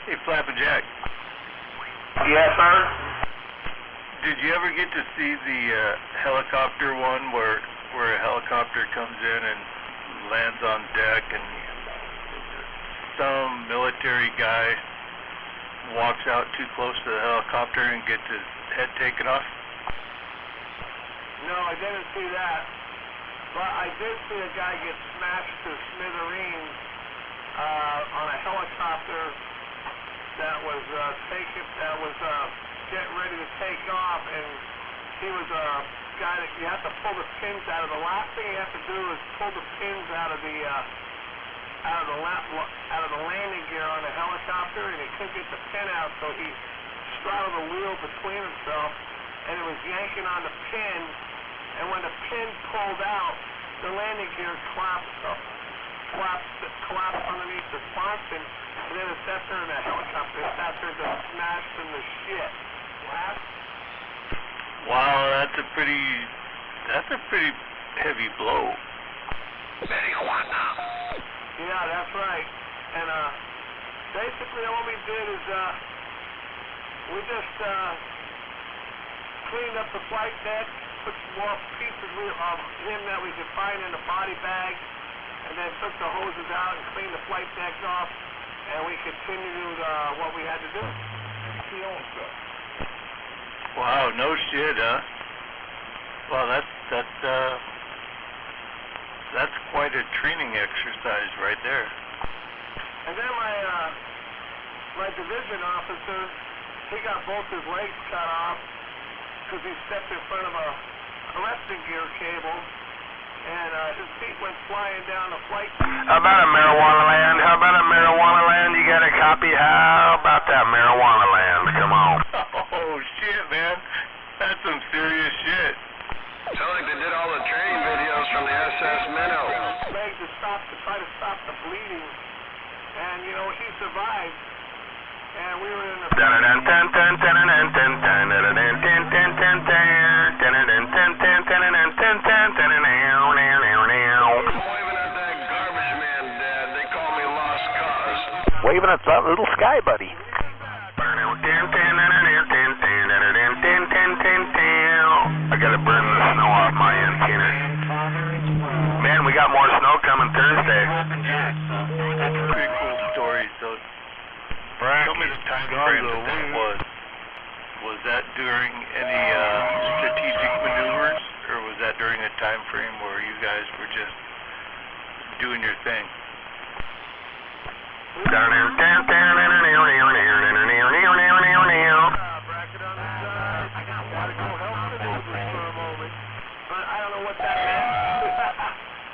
Hey, Flappin' Jack. Yes, sir? Did you ever get to see the helicopter one where a helicopter comes in and lands on deck and some military guy walks out too close to the helicopter and gets his head taken off? No, I didn't see that. But I did see a guy get smashed to smithereens on a helicopter that was getting ready to take off, and he was a guy that you have to pull the pins out of. The last thing you have to do is pull the pins out of the landing gear on the helicopter, and he couldn't get the pin out, so he straddled the wheel between himself, and it was yanking on the pin, and when the pin pulled out, the landing gear collapsed underneath the sponson, and then it sat there in the helicopter, it sat there just smashed in the shit. Wow, that's a pretty heavy blow. Yeah, that's right. And basically all we did is we just cleaned up the flight deck, put some more pieces of him that we could find in the body bag, and then took the hoses out and cleaned the flight deck off, and we continued what we had to do. He owns stuff. Wow, no shit, huh? Well, that's quite a training exercise right there. And then my division officer, he got both his legs cut off because he stepped in front of a arresting gear cable, and his feet went flying down the flight. How about a marijuana land? How about a marijuana land? You got a copy? How about that marijuana land? Come on. Oh, shit, man. That's some serious shit. Sounds like they did all the training videos from the SS Minnow. Legs to try to stop the bleeding, and you know he survived, and we were in the. Waving at that little sky buddy. I gotta burn the snow off my end, Keener. Man, we got more snow coming Thursday. That's a pretty cool story. So, tell me the time frame that was. Was that during any strategic maneuvers, or was that during a time frame where you guys were just doing your thing?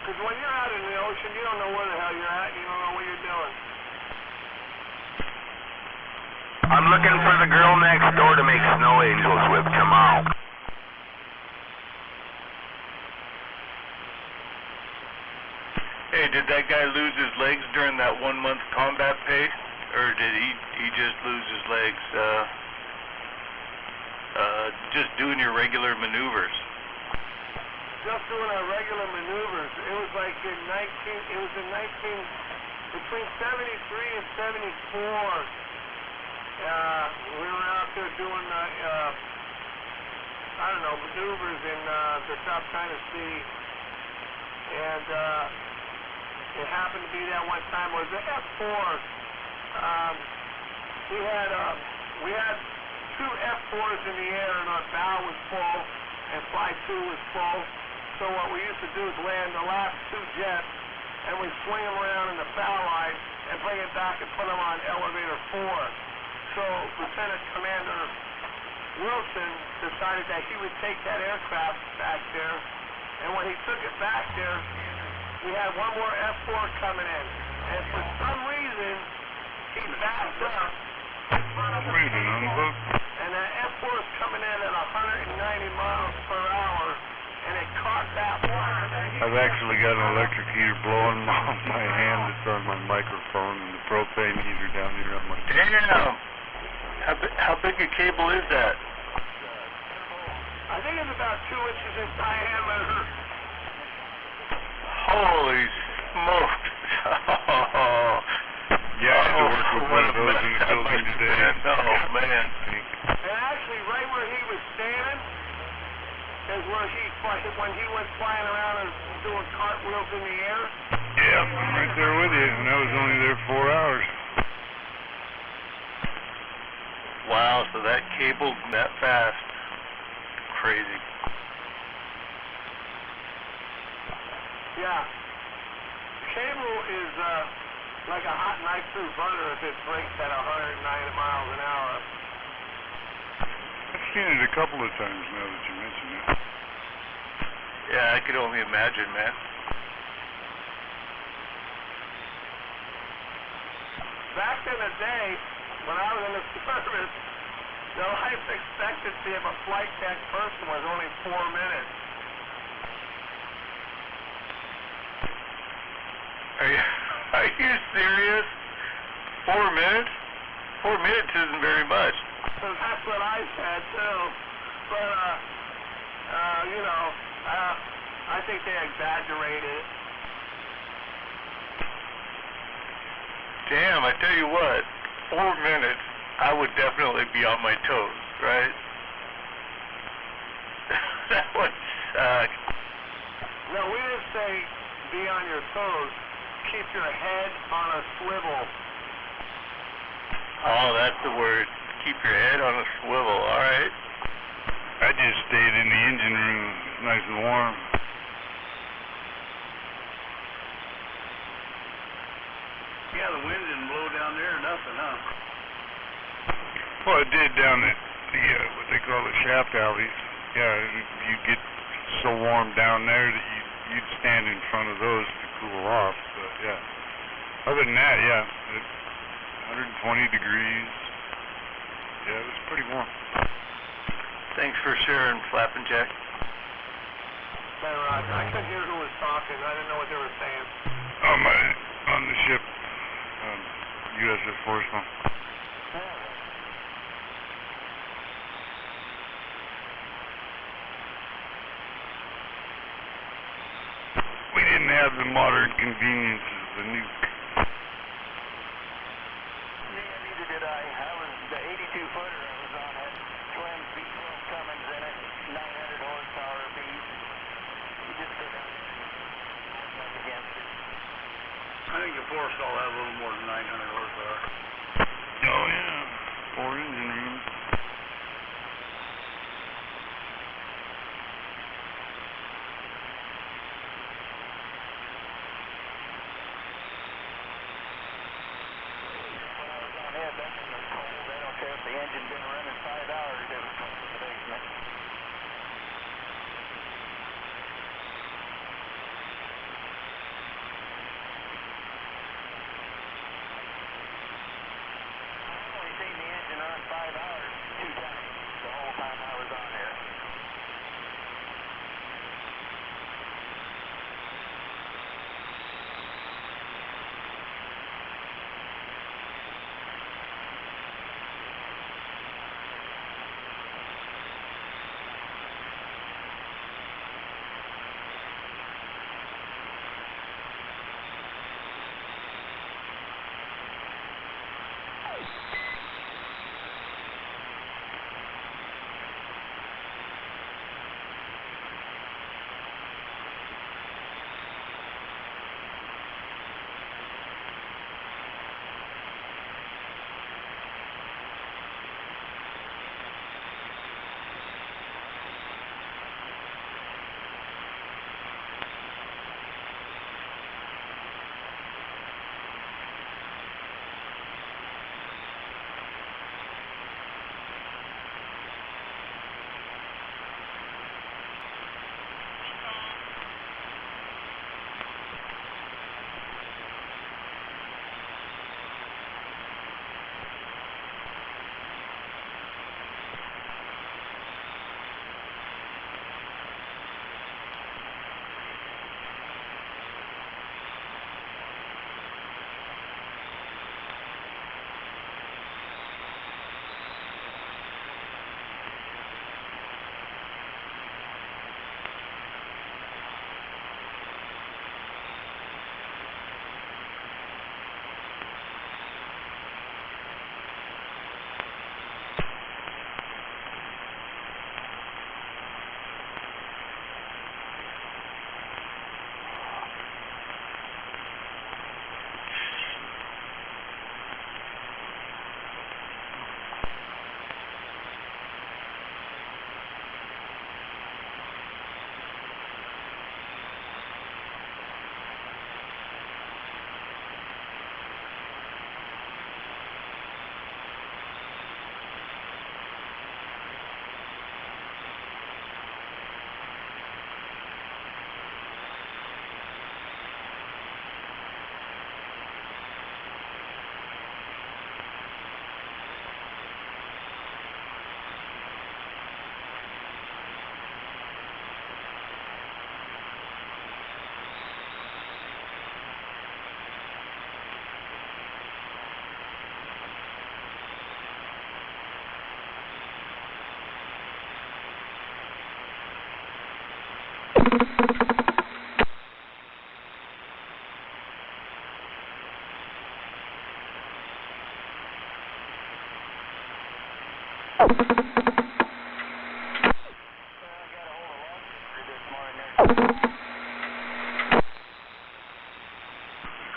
Because when you're out in the ocean, you don't know where the hell you're at, you don't know what you're doing. I'm looking for the girl next door to make snow angels with. Come on. Hey, did that guy lose his legs during that 1 month combat pay? Or did he just lose his legs just doing your regular maneuvers? Just doing our regular maneuvers. It was like between 73 and 74. We were out there doing, maneuvers in the South China Sea. And it happened to be that one time was the F4. We had two F4s in the air, and our bow was full, and Fly 2 was full. So what we used to do is land the last two jets, and we swing them around in the foul line and bring it back and put them on elevator 4. So Lieutenant Commander Wilson decided that he would take that aircraft back there, and when he took it back there, we had one more F4 coming in, and for some reason, he backed up in front of the and that F4 is coming in at 190 miles per hour, and it caught that one. I've actually got an electric heater blowing off my hand that's on my microphone, and the propane heater down here on my... Damn! How big a cable is that? I think it's about 2 inches in diameter. Holy smokes! Yeah, I had to work with one of those in the building today. Oh, man. And actually, right where he was standing is where when he went flying around and doing cartwheels in the air. Yeah, I'm right there with you, and I was only there 4 hours. Wow, so that cable's that fast. Crazy. Yeah. The cable is like a hot knife through butter if it breaks at 190 miles an hour. I've seen it a couple of times now that you mention it. Yeah, I could only imagine, man. Back in the day, when I was in the service, the life expectancy of a flight deck person was only 4 minutes. Are you serious? 4 minutes? 4 minutes isn't very much. So that's what I said too. But I think they exaggerated it. Damn, I tell you what, 4 minutes, I would definitely be on my toes, right? That would suck. No, we didn't say be on your toes. Keep your head on a swivel. Oh, that's the word. Keep your head on a swivel, alright? I just stayed in the engine room, nice and warm. Yeah, the wind didn't blow down there or nothing, huh? Well, it did down at the, what they call the shaft alleys. Yeah, you get so warm down there that you'd stand in front of those to cool off. But yeah, other than that, yeah, 120 degrees. Yeah, it was pretty warm. Thanks for sharing, Flappin' Jack. Hey, Rod, I couldn't hear who was talking. I didn't know what they were saying. On the ship, USS Forrestal. We didn't have the modern conveniences of the nuke. Yeah, neither did I. I was the 82-footer I was on had twin V12 Cummins in it, 900 horsepower apiece. You just go down there and up against it. I think the Forrestal will have a little more than 900 horsepower. Oh yeah, 4 engine rooms. When I was on that, that thing was cold. I don't care if the engine been running 5 hours, it was cold in the basement. I've only seen the engine run 5 hours 2 times the whole time I was on there.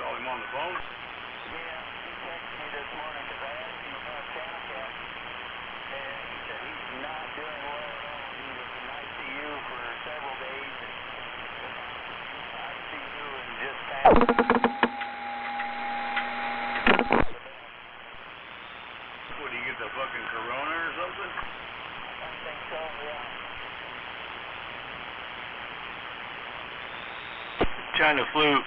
call him on the phone? Yeah, he texted me this morning because I asked him about Channel Cat, and he said he's not doing well at all. He was in ICU for several days, and ICU and just passed. What, do you get the fucking corona or something? I think so, yeah. China flu.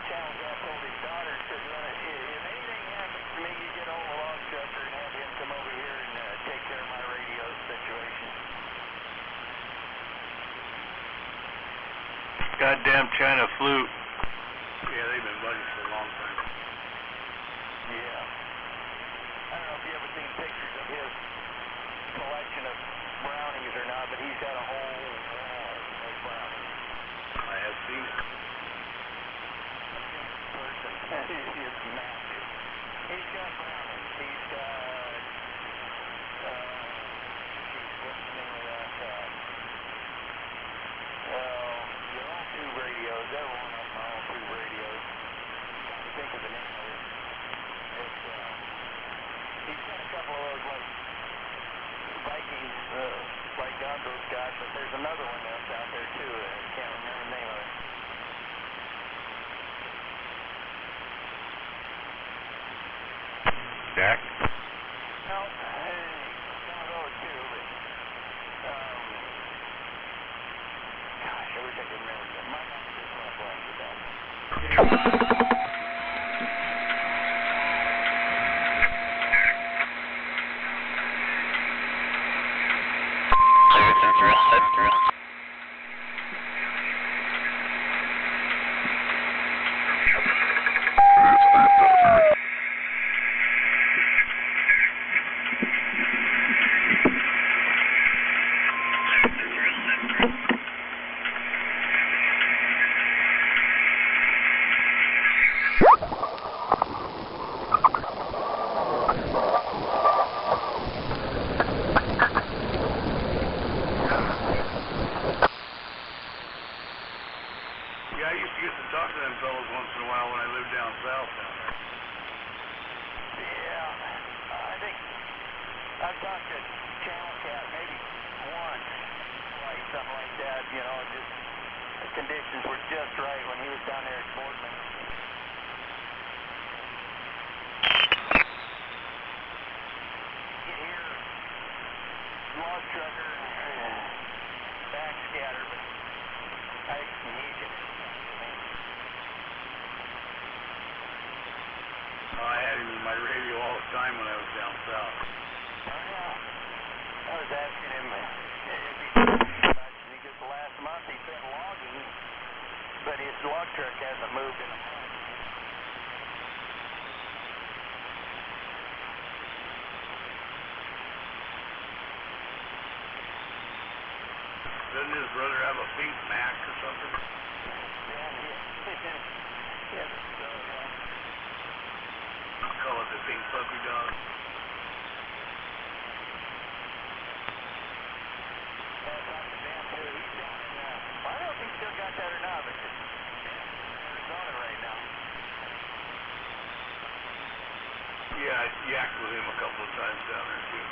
Channel Cat told his daughter, said, if anything happens to me, you get hold of Log Trucker and have him come over here and take care of my radio situation. Goddamn China flu. Yeah, they've been buddies for a long time. Yeah. I don't know if you ever seen pictures of his collection of brownies or not, but he's got a whole wall of brownies. I have seen it. It's massive. He's got brownies. He's got, what's the name of that? Well, they're all tube radios. Every one of them are all tube radios. I think of the name of it. He's got a couple of those, like, Vikings, like Gonzo's got, but there's another one that's out there, too. I can't remember the name of it. Jack? No, some of those too, but, gosh, I wish I could remember that. My mom just went blank with that. Yeah, I used to get to talk to them fellows once in a while when I lived down south down there. Yeah, I think I've talked to Channel Cat maybe once, like something like that, you know, just the conditions were just right when he was down there at Boardman. You can hear Log Trucker backscatter, but he can. I had him in my radio all the time when I was down south. Oh, yeah. I was asking him if he much, because the last month he's been logging, but his log truck hasn't moved in a month. Doesn't his brother have a pink Mac or something? Yeah, so, Call it the pink puppy dog. I don't know if he's still got that or not, but he's in Arizona right now. Yeah, I yacked with him a couple of times down there too.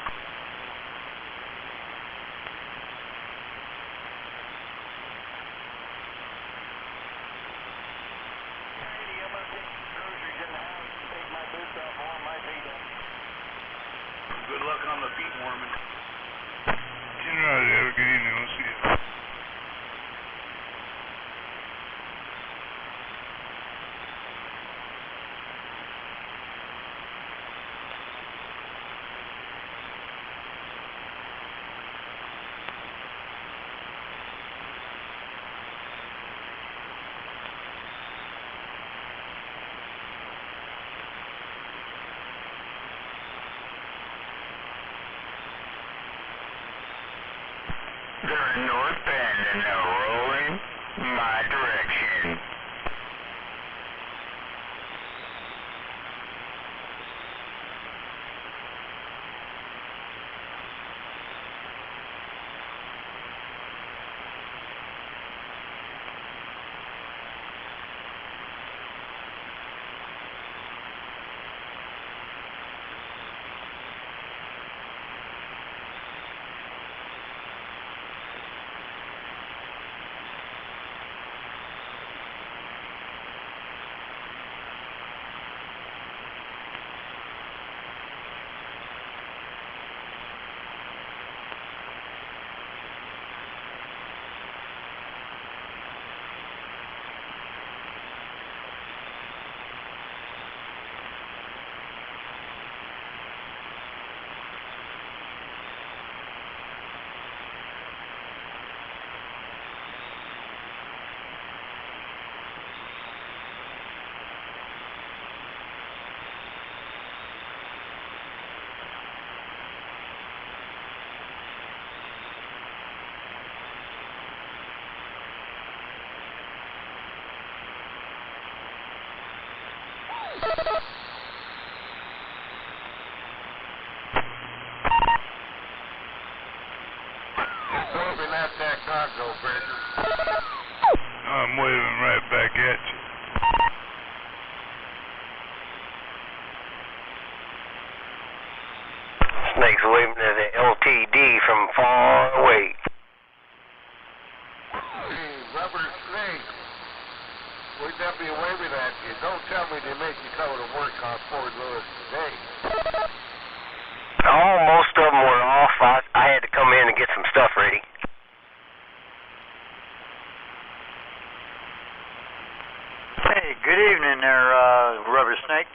Alrighty, I'm gonna take some groceries in the house and take my boots off and warm my feet up. Good luck on the feet warming. Alright, have a good evening. We'll see you. They're north bend and they're rolling my direction. Snakes waving at the LTD from far away. Hey, Rubber Snake. Would that be waving at you? Don't tell me they make you come to work on Fort Lewis today. Oh, most of them were off. I had to come in and get some stuff ready. Hey, good evening there, Rubber Snake.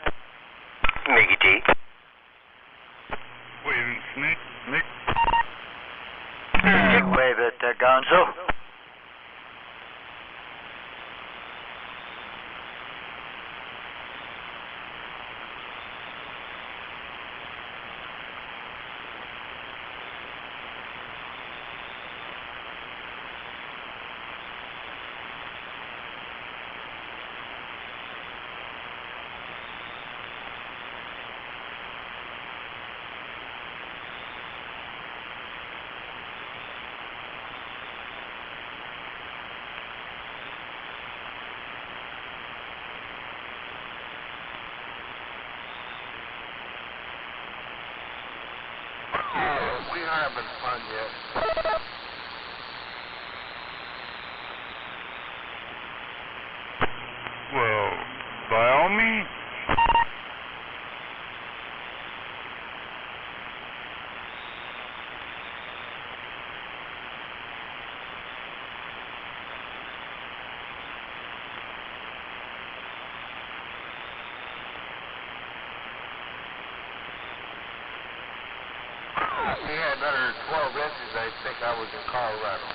Mickey T. Waving snake, Nick. Wave at Gonzo. We aren't having fun yet. Well, by all means. We had another 12 inches, I think I was in Colorado.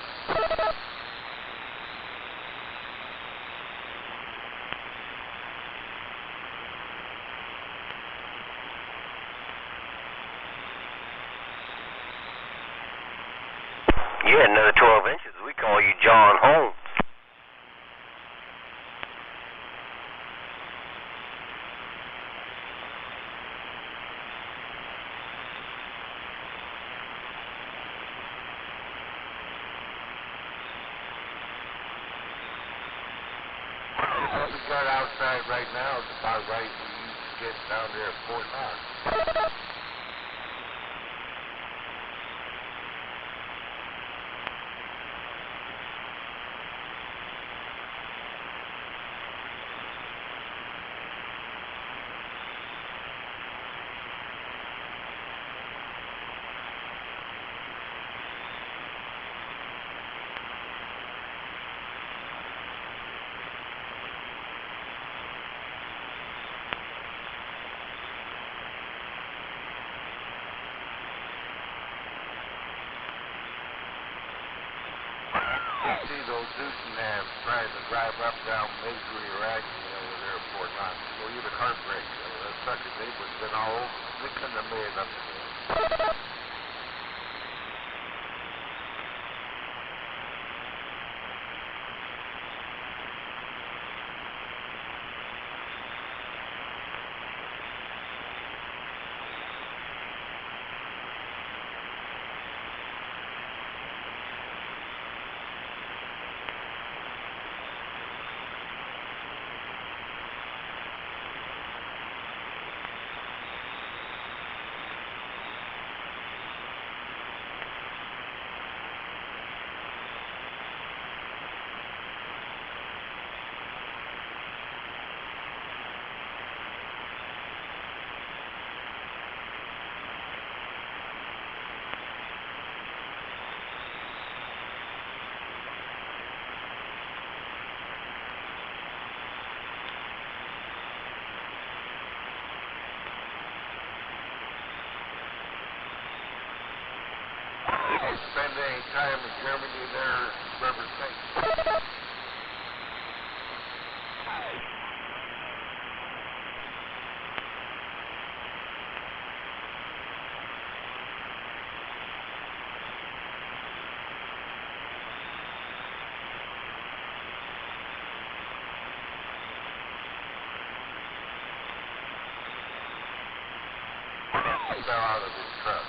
You had another 12 inches. We call you John Holmes. What we got outside right now is about right we used to get down there at Fort Knox. See those Doosanabs trying to drive up down Misery or Agnew over there at Fort Knox. Go you the cart break. That sucker neighbor's been all over. They couldn't have made it up today. Spend any time in Germany there, Rubber Snake? Fell out of his truck.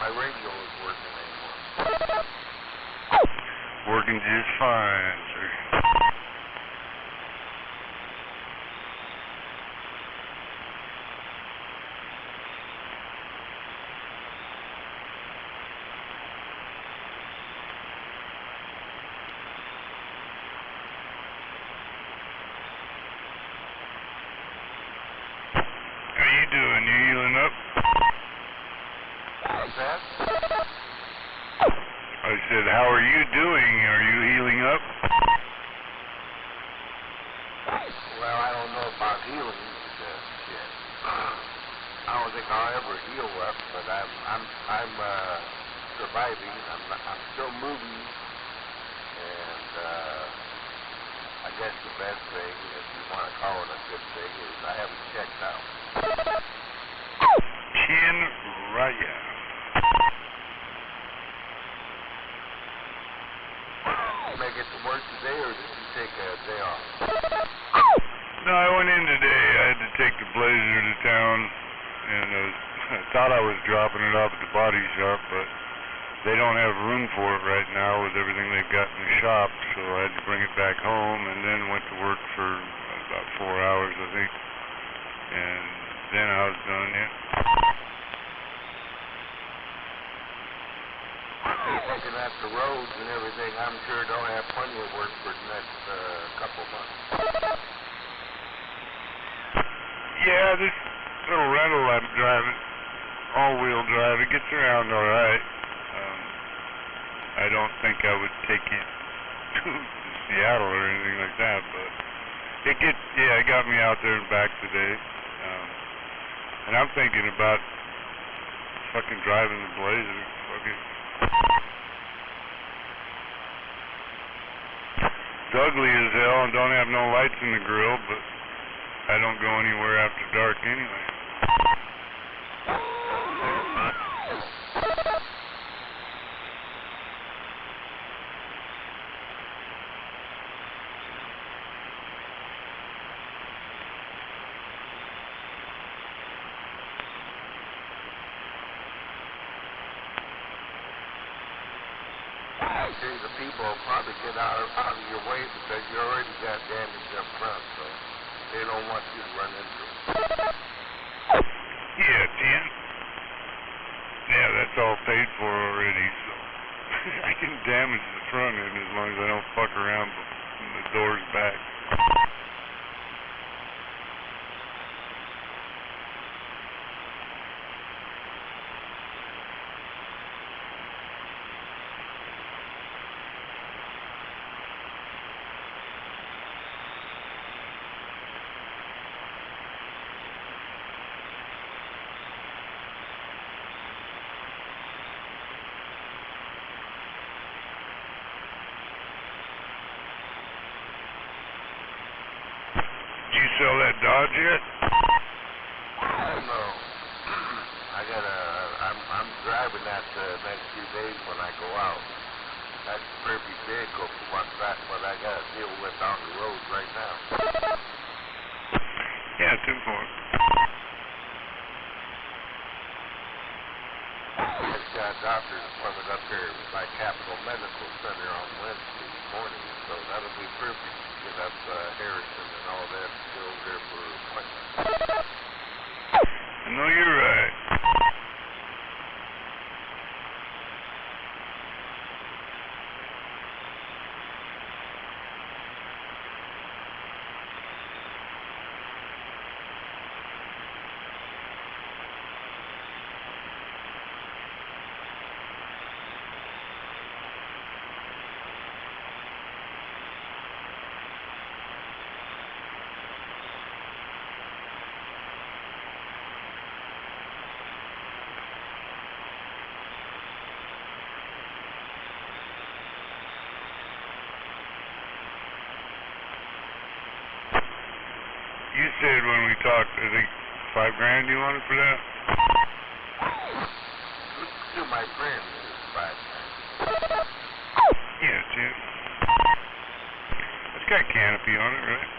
my radio is working anymore. Working just fine, sir. How you doing? You healing up? What's that? I said, how are you doing? Are you healing up? Well, I don't know about healing. Shit. I don't think I'll ever heal up, but I'm surviving. I'm still moving, and I guess the best thing, if you want to call it a good thing, is I haven't checked out. Chin Raya. Make it to work today, or did you take a day off? No, I went in today. I had to take the Blazer to town, and I thought I was dropping it off at the body shop, but they don't have room for it right now with everything they've got in the shop, so I had to bring it back home, and then went to work for about 4 hours, I think, and then I was done, yeah. Looking at the roads and everything, I'm sure don't have plenty of work for the next couple months. Yeah, this little rental I'm driving, all-wheel drive, it gets around all right. I don't think I would take it to Seattle or anything like that, but it got me out there and back today. And I'm thinking about fucking driving the Blazer. Fucking. It's ugly as hell and don't have no lights in the grill, but I don't go anywhere after dark anyway. See, the people will probably get out of your way because you already got damage up front, so they don't want you to run into them. Yeah, Tim. Yeah, that's all paid for already, so I can damage the front end as long as I don't fuck around the doors back. Did you sell that Dodge yet? No. I'm driving that the next few days when I go out. That's the perfect vehicle for what I got to deal with on the road right now. Yeah, 10-4. I just got a doctor's appointment up here by Capital Medical Center on Wednesday morning, so that'll be perfect to get up Harrison and all that to go over there for an appointment. I know you're right. You said when we talked, I think $5,000 you wanted for that? To my friends, it's $5,000. Yeah, Tim. It's got canopy on it, right?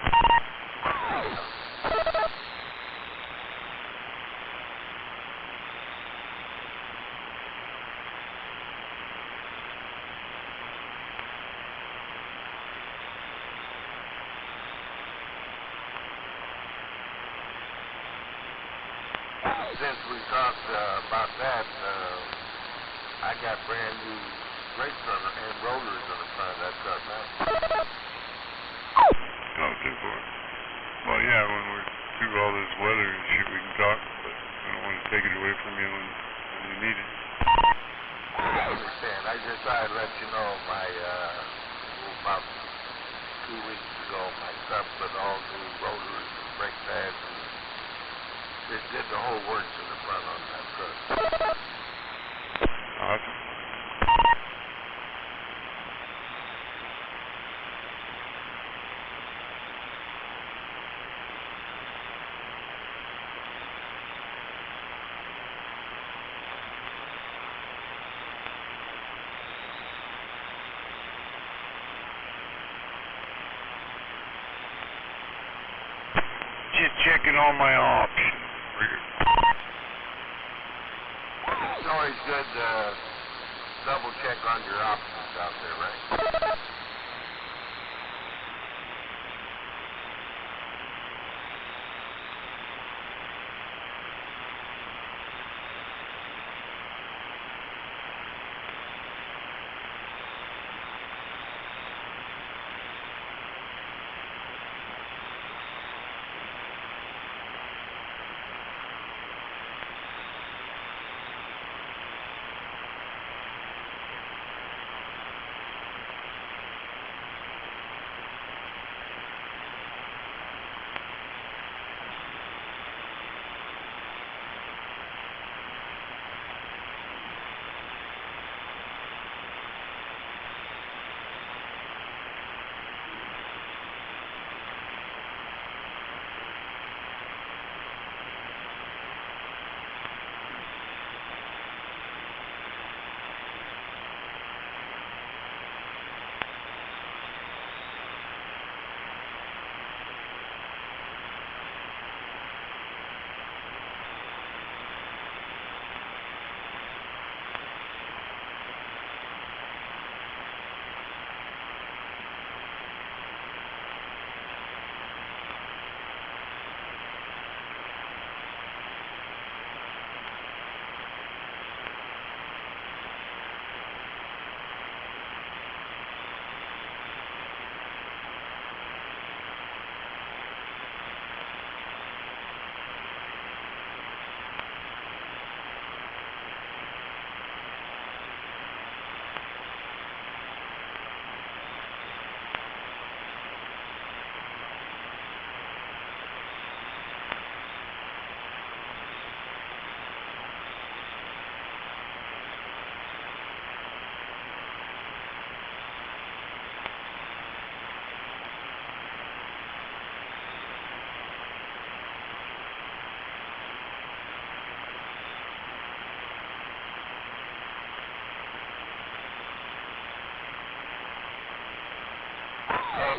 since we talked about that, I got brand new brakes on and rotors on the front of that truck now. Oh, good for it. Well, yeah, when we're through all this weather and shit, we can talk, but I don't want to take it away from you when you need it. I understand. I just thought I'd let you know my, about 2 weeks ago, my son put all new rotors and brake pads and it did the whole works in the front on that truck. Awesome. Just checking all my options. It's always good to double check on your options out there, right?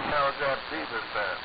How's that Beavis at?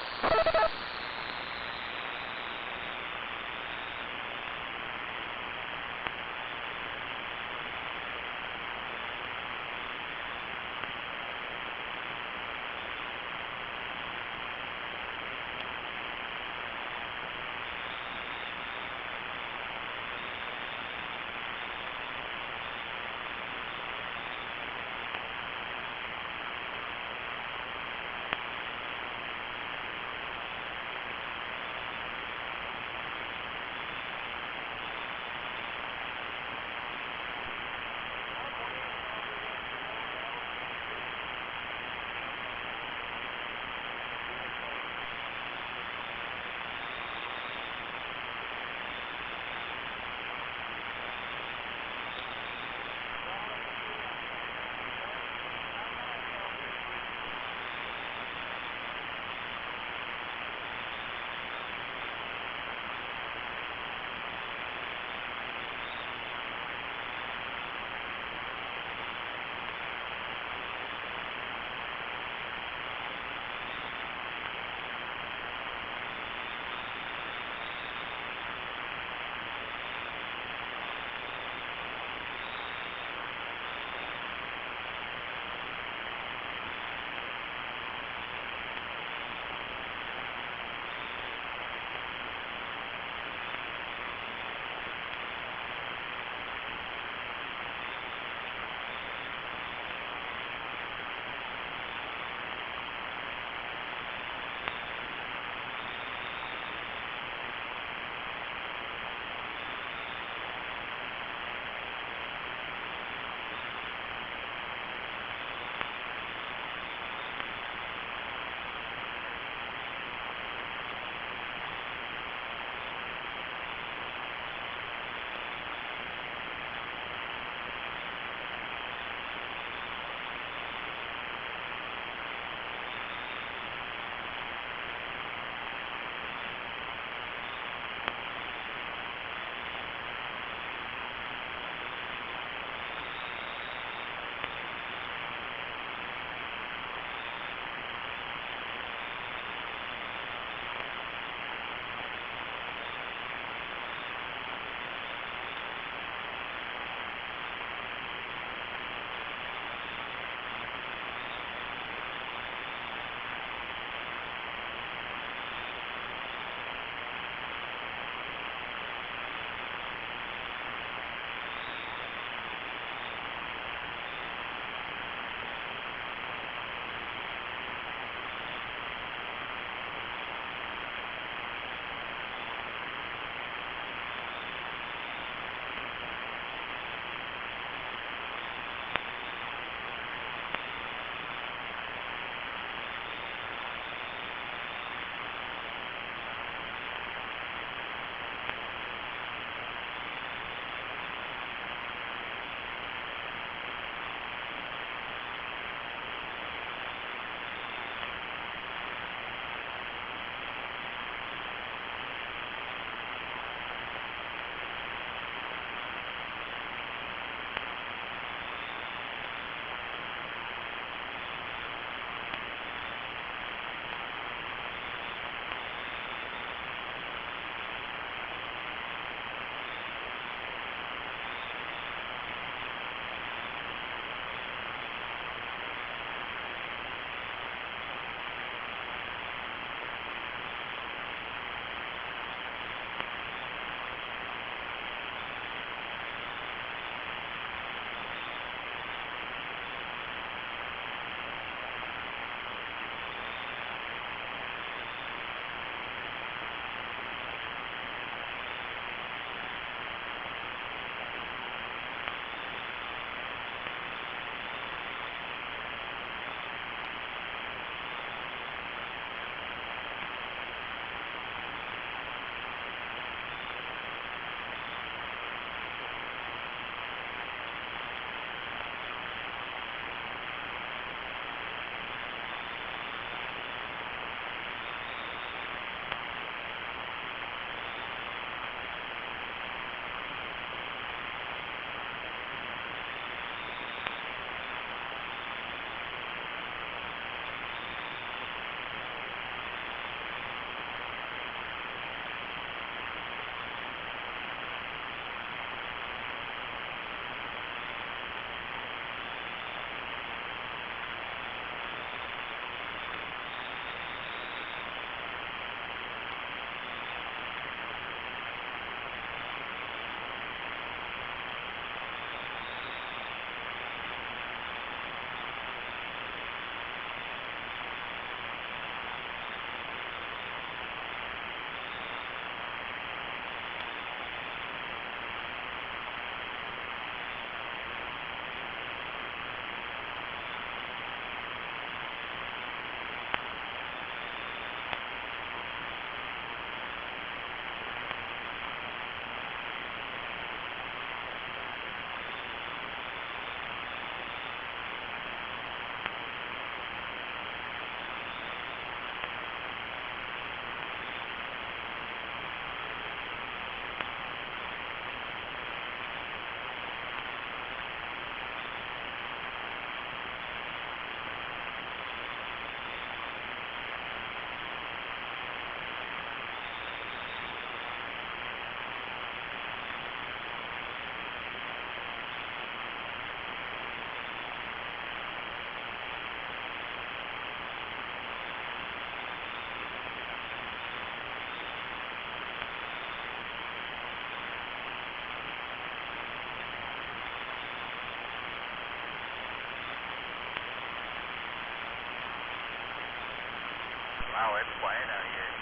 Wow, it's quiet out here.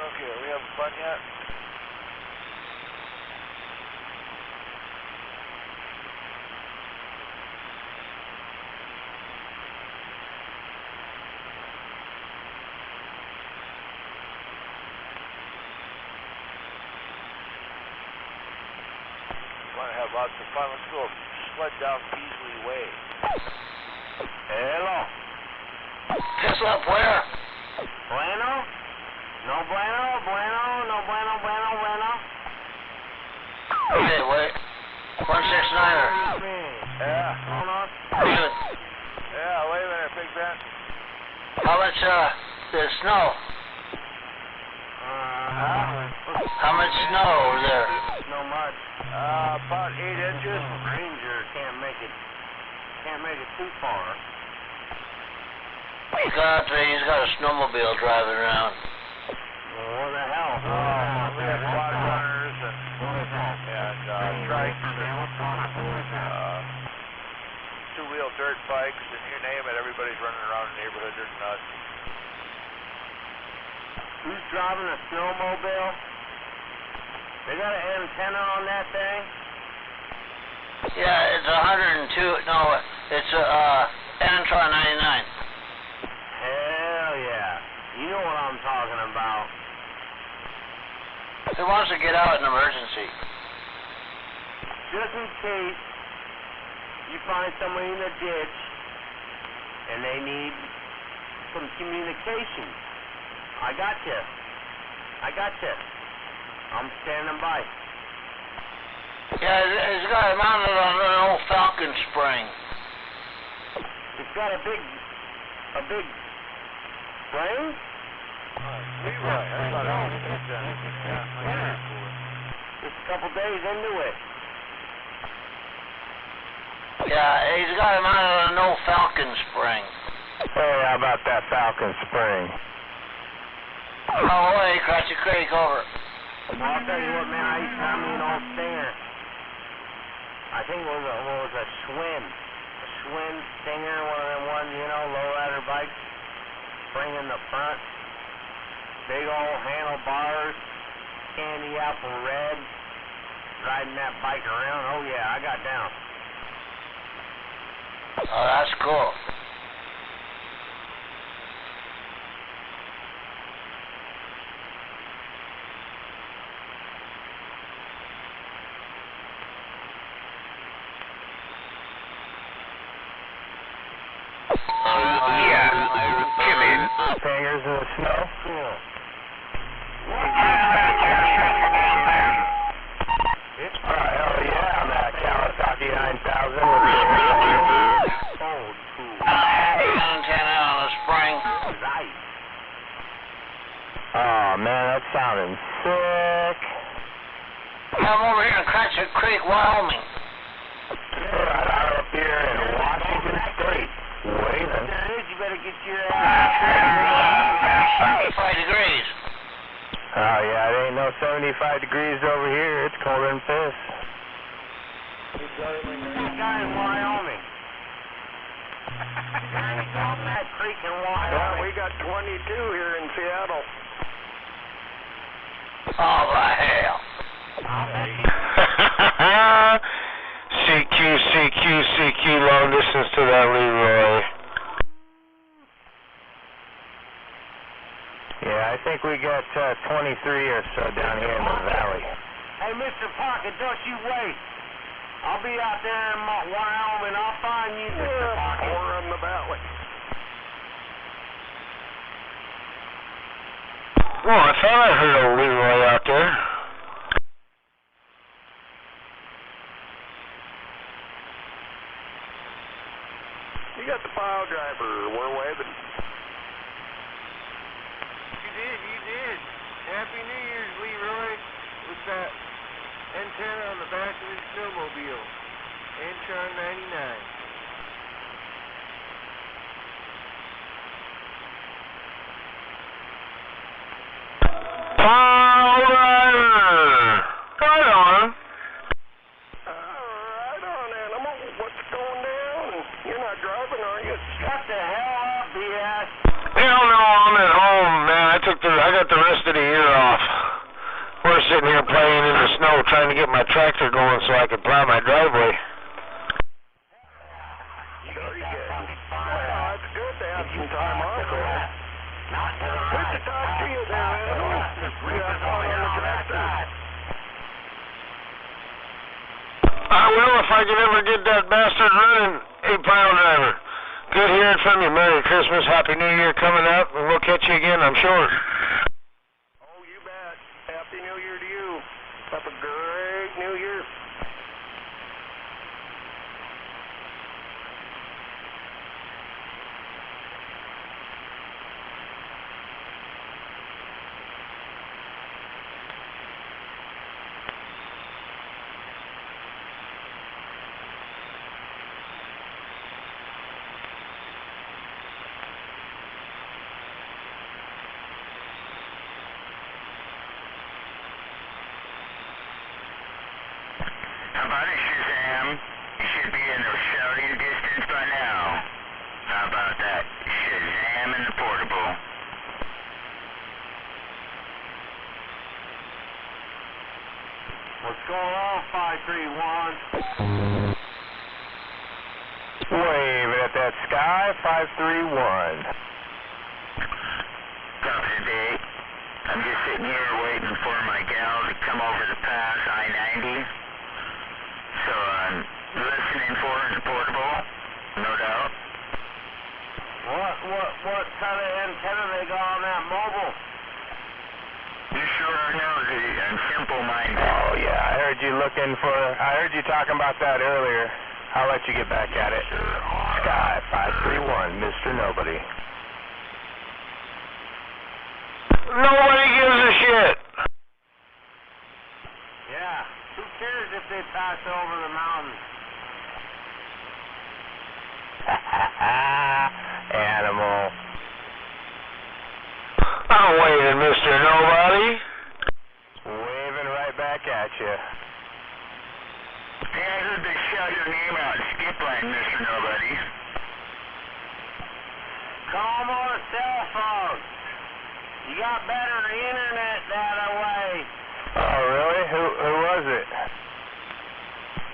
Okay, are we having fun yet? Want to have lots of fun? Let's go sled down Peasley Way. Hello. Tesla, where? Bueno? No bueno, bueno, no bueno, bueno, bueno. Okay, wait. 169er. Yeah. Hold on. Good. Yeah, wait a minute, Big Ben. How much, the snow? How much snow over there? No much. About 8 inches. Ranger can't make it too far. He's got a snowmobile driving around. Well, what the hell? We have quad runners and trikes and two-wheel dirt bikes and you name it. Everybody's running around the neighborhood. They're nuts. Who's driving a snowmobile? They got an antenna on that thing? Yeah, it's 110 It's Antron 99. Hell yeah. You know what I'm talking about. Who wants to get out in emergency? Just in case you find somebody in the ditch and they need some communication. I got you. I'm standing by. Yeah, it's got it mounted on an old Falcon spring. It's got a big spring? Leroy, I thought it was Just a couple days into it. Yeah, he's got it mounted on an old Falcon spring. Hey, how about that Falcon spring? Oh, hey, Cratchy Creek, over. Well, I'll tell you what, man, I used to have me an old Stinger. I think it was a Schwinn. A Schwinn Stinger, one of them ones, you know, lowrider bikes. Spring in the front. Big old handlebars. Candy apple red. Riding that bike around. Oh, yeah, I got down. Oh, that's cool. Fingers in the snow. Cool. It's hell yeah, I'm at Kawasaki 9000 with the old school. Antenna on the spring. Nice. Oh man, that's sounding sick. I'm over here in Cratchit Creek, Wyoming. Right out up here in Washington State. Waving. You better get your ass. 75 degrees. Oh yeah, it ain't no 75 degrees over here. It's colder than piss. This guy in Wyoming. He's on that creek in Wyoming. Yeah, we got 22 here in Seattle. Oh, the hell. CQ, long distance to that Leroy. Yeah, I think we got 23 or so down here in the valley. Hey, Mr. Pocket, don't you wait. I'll be out there in Wyoming. I'll find you, Mr. Pocket. Or in the valley. Oh, I thought I heard old Leroy out there. You got the pile driver. We're waving. You did. Happy New Year's, Leroy, with that antenna on the back of his snowmobile. Antron 99. Pile driver! Right on. Right on, animal. What's going down? You're not driving, are you? Shut the hell up, BS. Hell no, I'm at home, man. I got the rest of the year off. We're sitting here playing in the snow, trying to get my tractor going so I can plow my driveway. Sure you can. Well, it's good to have some time off there. Good to talk to you there, animal. You got fun on the tractor. I will if I can ever get that bastard running, a pile driver. Good hearing from you. Merry Christmas, Happy New Year coming up, and we'll catch you again, I'm sure. Oh, you bet. Happy New Year to you. Have a great New Year. How about it, Shazam? You should be in the shouting distance by now. How about that? Shazam in the portable. What's going on, 531? Way at Sky 531. Top of the day. I'm just sitting here waiting for my gal to come over the pass, I-90. So I'm listening for her in the portable, no doubt. What kind of antenna they got on that mobile? You sure are nosy and simple-minded. Oh yeah, I heard you talking about that earlier. I'll let you get back at it. Sky 531, Mr. Nobody. Nobody gives a shit. Yeah, who cares if they pass over the mountain? Animal. I'm waving, Mr. Nobody. Waving right back at you. Hey, I heard they shout your name out, skip line, Mr. Nobody. Call them on a cell phone. You got better internet that way. Oh, really? Who was it?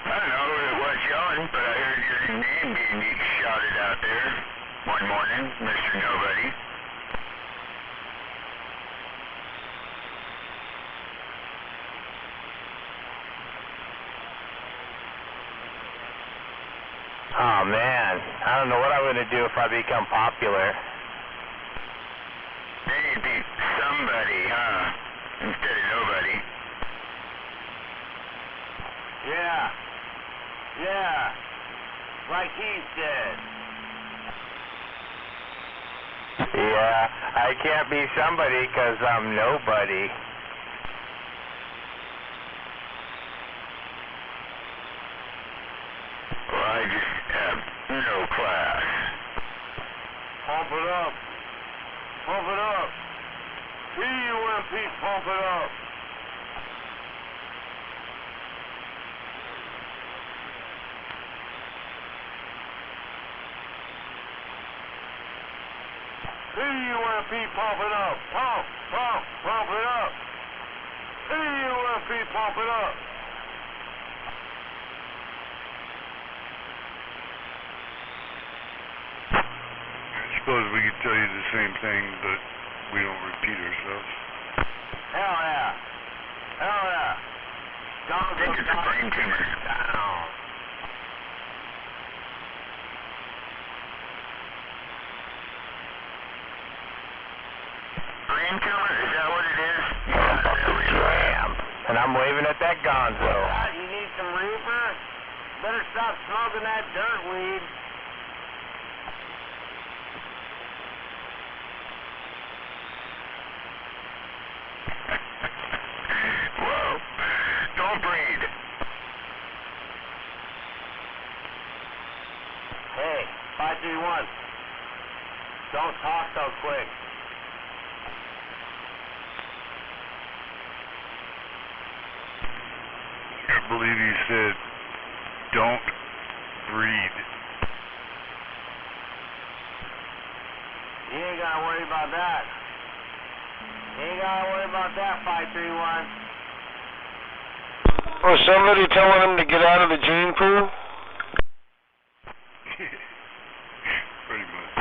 I don't know who it was yelling, but I heard your name being shouted out there one morning, Mr. Nobody. Oh, man. I don't know what I'm going to do if I become popular. Then you'd be somebody, huh? Instead of nobody. Yeah. Like he said. Yeah, I can't be somebody because I'm nobody. Well, I just have no class. Pump it up. Pump it up. PUMP, pump it up. PUMP, pump it up. Pump it up. PUMP, pump it up. I suppose we could tell you the same thing, but we don't repeat ourselves. Hell yeah. I think it's a brain tumor. Down. Brain tumor? Is that what it is? Damn. And I'm waving at that gonzo. You need some reefer? Better stop smoking that dirt weed. Whoa. Don't breathe. Hey, 531. Don't talk so quick. I believe he said, don't breathe. You ain't gotta worry about that. You ain't gotta worry about that, 531. Was somebody telling him to get out of the gene pool? Pretty much.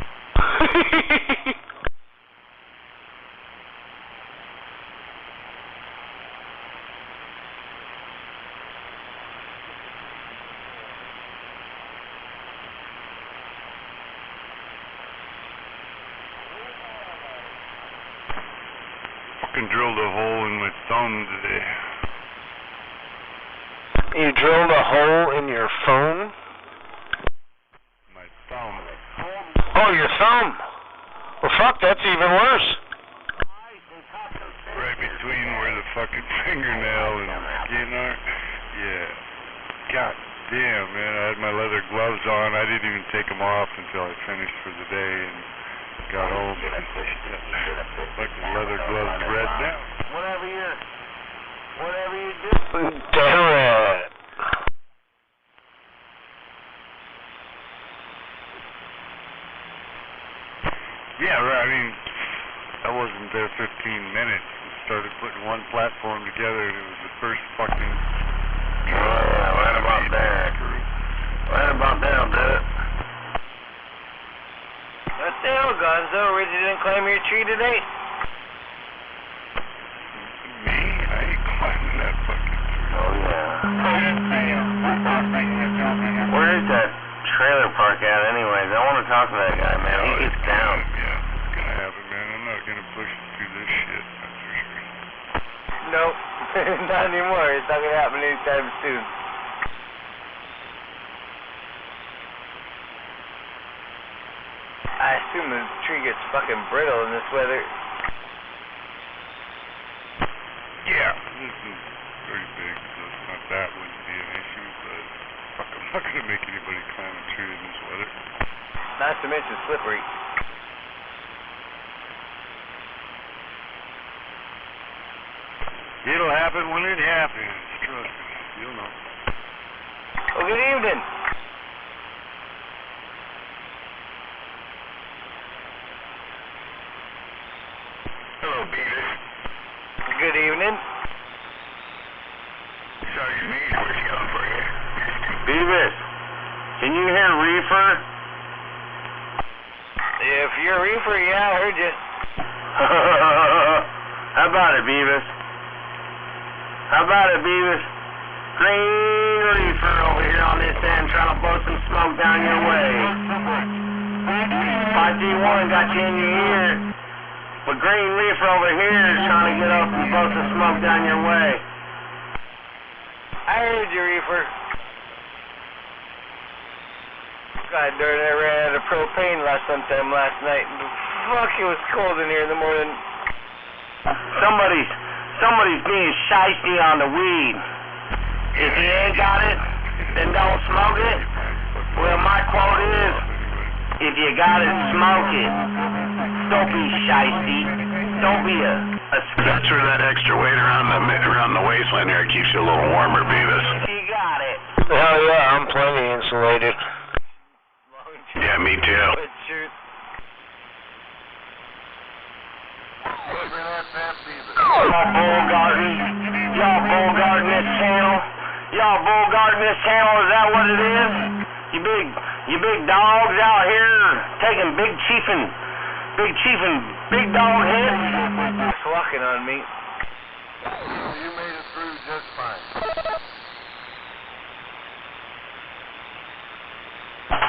Fucking drilled a hole in my thumb today. You drilled a hole in your phone? My thumb. Oh, your thumb. Well, fuck, that's even worse. Right between where the fucking fingernail and skin are. Yeah. God damn, man. I had my leather gloves on. I didn't even take them off until I finished for the day and got home. Fucking leather gloves red now. Whatever you do. Damn it. Yeah, right. I mean, I wasn't there 15 minutes. We started putting one platform together, and it was the first fucking... Right about there, dude. So, Reggie didn't climb your tree today? Me? I ain't climbing that fucking tree. Oh, yeah. Where is that trailer park at anyways? I want to talk to that guy, man. He gets down. Yeah, it's gonna happen, man. I'm not gonna push through this shit, that's for sure. Nope. Not anymore. It's not gonna happen anytime soon. I assume the tree gets fucking brittle in this weather. Yeah. This is pretty big, so it's not that wouldn't be an issue, but fuck, I'm not gonna make anybody climb a tree in this weather. Not to mention slippery. It'll happen when it happens, trust me. You'll know. Well, good evening. Hello, Beavis. Good evening. Sergeant Major's coming for you. Beavis, can you hear Reefer? If you're a reefer, yeah, I heard you. How about it, Beavis? How about it, Beavis? Green Reefer over here on this end trying to blow some smoke down your way. 5G1 got you in your ear. But Green Reefer over here is trying to get up and blow some smoke down your way. I heard you, reefer. God darn it, I ran out of propane sometime last night. Fuck, it was cold in here in the morning. Somebody's being shiesty on the weed. If you ain't got it, then don't smoke it. Well, my quote is, if you got it, smoke it. Don't be shiesty. Don't be a That's where that extra weight around the waistline there keeps you a little warmer, Beavis. You got it. Hell yeah, I'm plenty insulated. Yeah, me too. Sweatshirt. Y'all bullguarding this channel. Y'all bullguarding this channel, is that what it is? You big dogs out here taking big dog hits? Walking on me. You made it through just fine.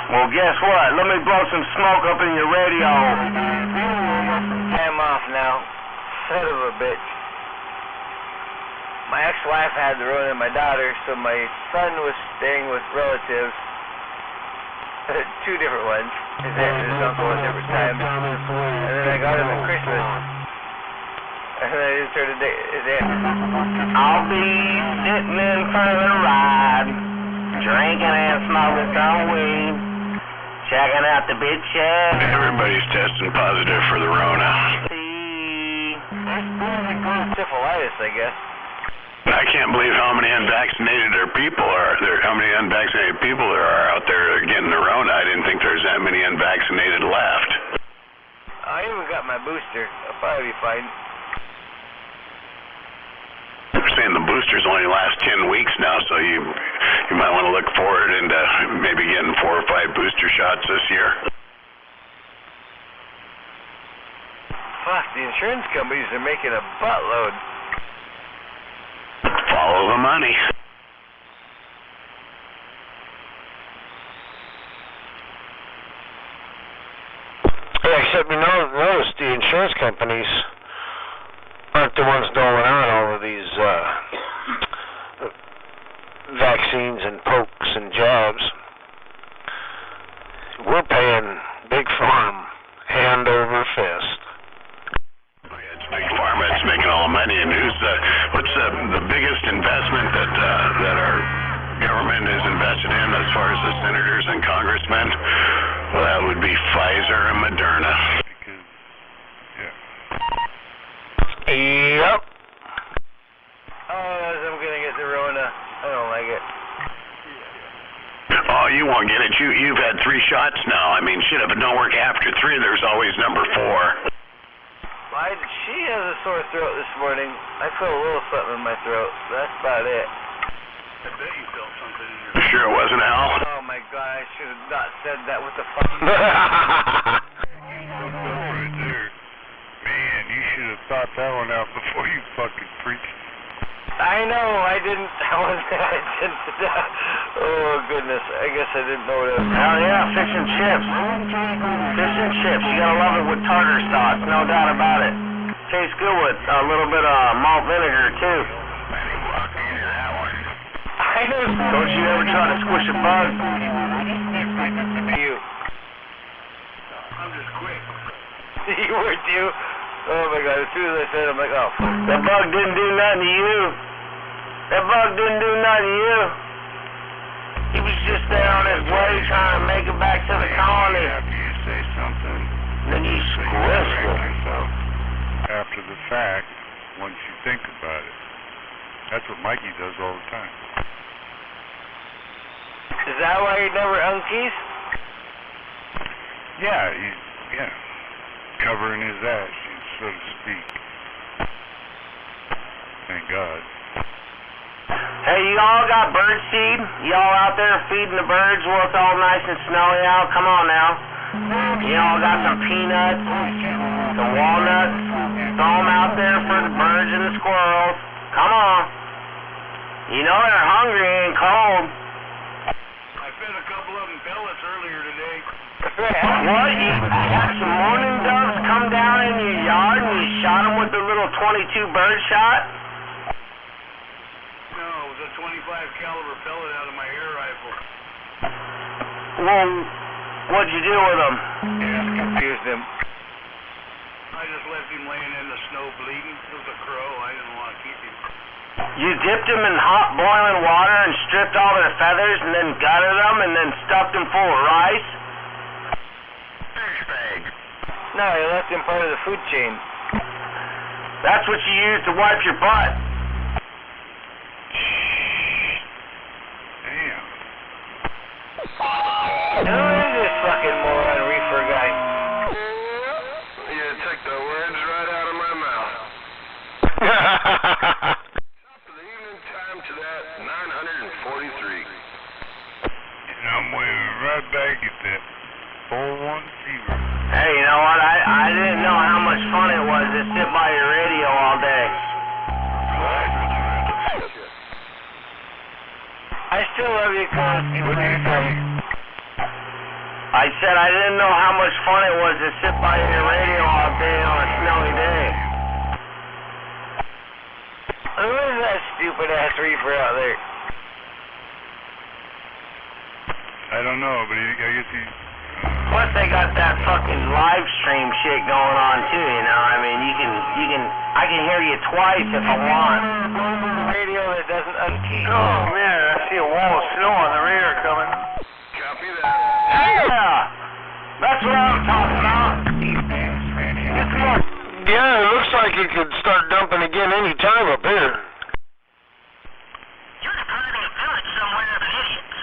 Well, guess what? Let me blow some smoke up in your radio. I'm off now. Son of a bitch. My ex-wife had the Rona and my daughter, so my son was staying with relatives. Two different ones. His aunt and his uncle at different times. And then I got him at Christmas. And then I just started his aunt. I'll be sitting in front of the ride, drinking and smoking some weed, checking out the bitches. Everybody's testing positive for the Rona. Syphilitis, I guess. I can't believe how many unvaccinated people there are out there getting the Rona. I didn't think there's that many unvaccinated left. I even got my booster. I'll probably be fine. They're saying the boosters only last 10 weeks now, so you might want to look forward into maybe getting 4 or 5 booster shots this year. Fuck, the insurance companies are making a buttload. Follow the money. Yeah, except notice the insurance companies aren't the ones doling out all of these vaccines and pokes and jabs. We're paying Big Farm hand over fist. It's Big Pharma. It's making all the money. And what's the biggest investment that our government is invested in as far as the senators and congressmen? Well, that would be Pfizer and Moderna. Yep. Oh, I'm gonna get the Rona. I don't like it. Oh, you won't get it. You've had 3 shots now. I mean, shit, if it don't work after 3, there's always number 4. She has a sore throat this morning. I feel a little something in my throat. That's about it. I bet you felt something in your Sure it wasn't Al? Oh my god, I should have not said that. What the fuck? thought that one out before you fucking preached. I know, I didn't. Oh, goodness. I guess I didn't know that. Hell yeah, fish and chips. Fish and chips. You gotta love it with tartar sauce, no doubt about it. Tastes good with a little bit of malt vinegar, too. I know. Don't you ever try to squish a bug? You. I'm just quick. You were too? Oh, my God. As soon as I said it, I'm like, oh, fuck. That bug didn't do nothing to you. That bug didn't do nothing to you. He was just there on his way trying to make it back to the colony. After you say something, Then you squished it. after the fact, once you think about it. That's what Mikey does all the time. Is that why he never unkeys? Yeah, covering his ass, so to speak. Thank God. Hey, you all got bird seed? Y'all out there feeding the birds while it's all nice and snowy out? Come on now. You all got some peanuts, some walnuts. Throw them out there for the birds and the squirrels. Come on. You know they're hungry and cold. I fed a couple of them pellets earlier today. What? You had some mourning doves come down in your yard and you shot them with the little .22 bird shot? No, it was a 25 caliber pellet out of my air rifle. Well, what'd you do with them? Yeah, confused him. I just left him laying in the snow bleeding. It was a crow. I didn't want to keep him. You dipped them in hot boiling water and stripped all their feathers and then gutted them and then stuffed them full of rice? No, you left him part of the food chain. That's what you use to wipe your butt. Damn. Who is this fucking moron reefer guy? You took the words right out of my mouth. Top of the evening time to that 943. And I'm waving right back at that 410. Hey, you know what? I didn't know how much fun it was to sit by your radio all day. I still love you, cuz. What do you say? I said I didn't know how much fun it was to sit by your radio all day on a snowy day. Who is that stupid ass reefer out there? I don't know, but I guess he... Plus they got that fucking live stream shit going on too, you know. I mean, I can hear you twice if I want. Radio that doesn't unkey. Oh man, I see a wall of snow on the radar coming. Copy that. Yeah, that's what I'm talking about. It's more. Yeah, it looks like it could start dumping again any time up here. You're driving a village somewhere of idiots.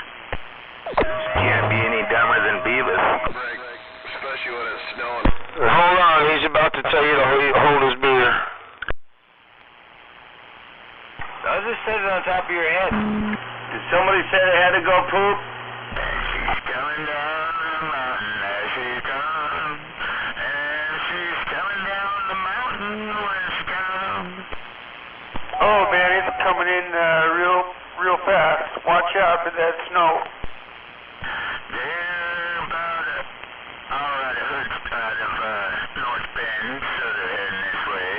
Can't be any dumber than Beavis. Right. Especially when it's snowing. Hold on, he's about to tell you to hold his beer. I'll just set it on top of your head. Did somebody say they had to go poop? She's coming down the mountain as she comes, and she's coming down the mountain when she comes. Oh man, it's coming in real fast. Watch out for that snow. They're about alright, I heard out of North Bend, so they're heading this way.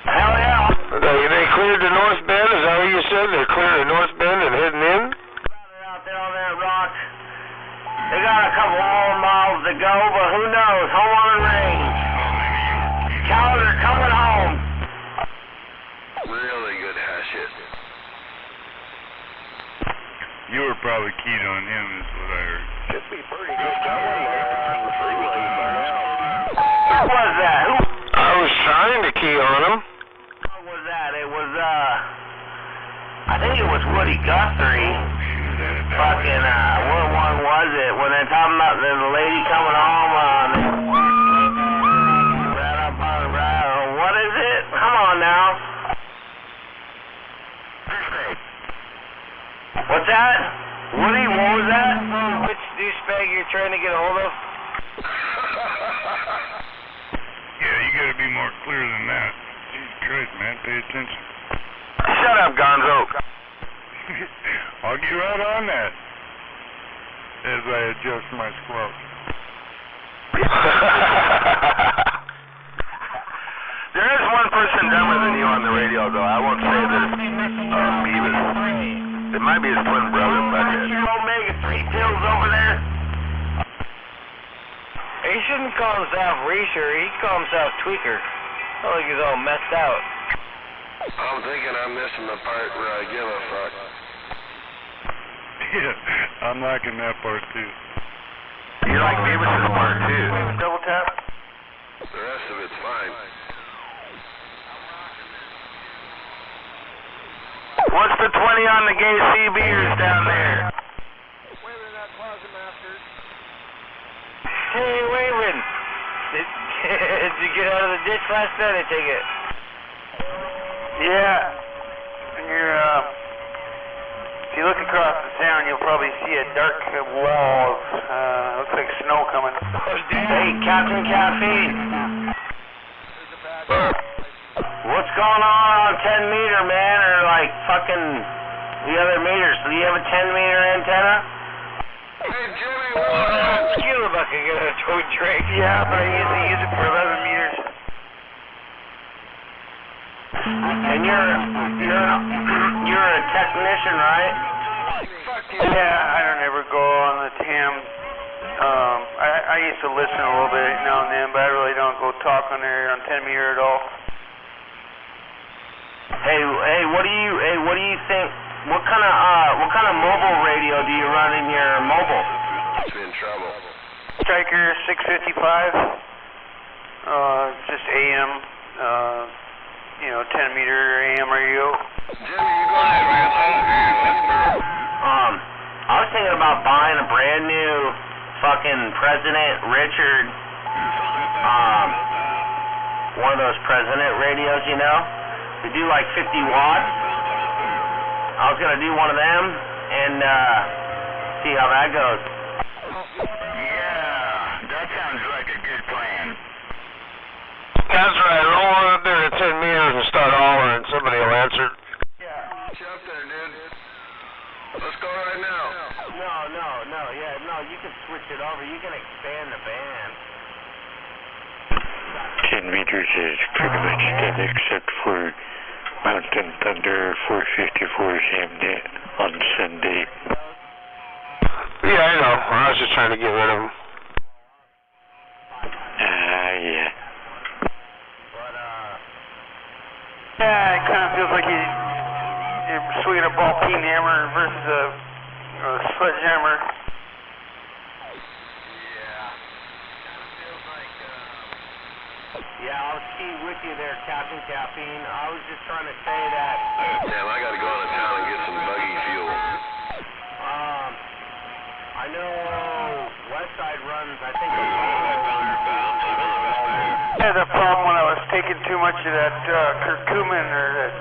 Hell yeah. They cleared the North Bend, is that what you said? They cleared the North Bend and heading in? They're out there on that rock. They got a couple more miles to go, but who knows? Home on the range. Cows are coming home. Really good hash it. You were probably keyed on him, is what I heard. Should be pretty good going there on the freeway by now. Who was that? Who I was trying to key on him. was that? It was, I think it was Woody Guthrie. Fucking, what one was it? When they're talking about the lady coming home, right up on the right, what is it? Come on now. What's that? Woody, what was that? Which douchebag you're trying to get a hold of? Yeah, you gotta be more clear than that. Jesus Christ, man, pay attention. Shut up, Gonzo. I'll get right on that as I adjust my squelch. There is one person dumber than you on the radio, though. I won't say that it's Beavis. It might be his twin brother, Butthead. Omega-3 pills over there. He shouldn't call himself Reacher, he'd call himself Tweaker. I think he's all messed out. I'm thinking I'm missing the part where I give a fuck. Yeah, I'm liking that part too. You like Beavis' part too. Double tap. The rest of it's fine. What's the 20 on the gay sea beers down there? Waving that Plaza Masters. Hey, Waylon, did you get out of the ditch last night, I take it? Yeah. And you're, if you look across the sound, you'll probably see a dark wall of, looks like snow coming. Hey, Captain Caffeine. What's going on 10 meter, man, or like fucking the other meters? Do you have a 10 meter antenna? Hey, Jimmy, what? Skilla bucket get a tow drink. Yeah, but I usually use it for 11 meters. And you're a technician, right? Yeah, I don't ever go on the TAM. I used to listen a little bit now and then, but I really don't go talk on there on 10 meter at all. Hey, what do you think? What kind of mobile radio do you run in your mobile? It's in trouble. Striker 655. Just AM. 10 meter AM radio. Jimmy, you go ahead, man. I was thinking about buying a brand new fucking President Richard, one of those President radios, you know? They do like 50 watts. I was gonna do one of them and see how that goes. Yeah, that sounds like a good plan. That's right. Roll up there at 10 meters and start hollering. Somebody will answer. Yeah. Jump there, dude. Let's go right now. No, you can switch it over. You can expand the band. 10 meters is pretty much dead except for Mountain Thunder 454 jammed in on Sunday. Yeah, I know. I was just trying to get rid of them. Yeah. Yeah, it kind of feels like you're swinging a ball peen hammer versus a sledgehammer. Yeah, I'll key with you there, Captain Caffeine. I was just trying to say that. Damn, I gotta go into town and get some buggy fuel. I know Westside runs, I think, Yeah, the problem when I was taking too much of that curcumin or that,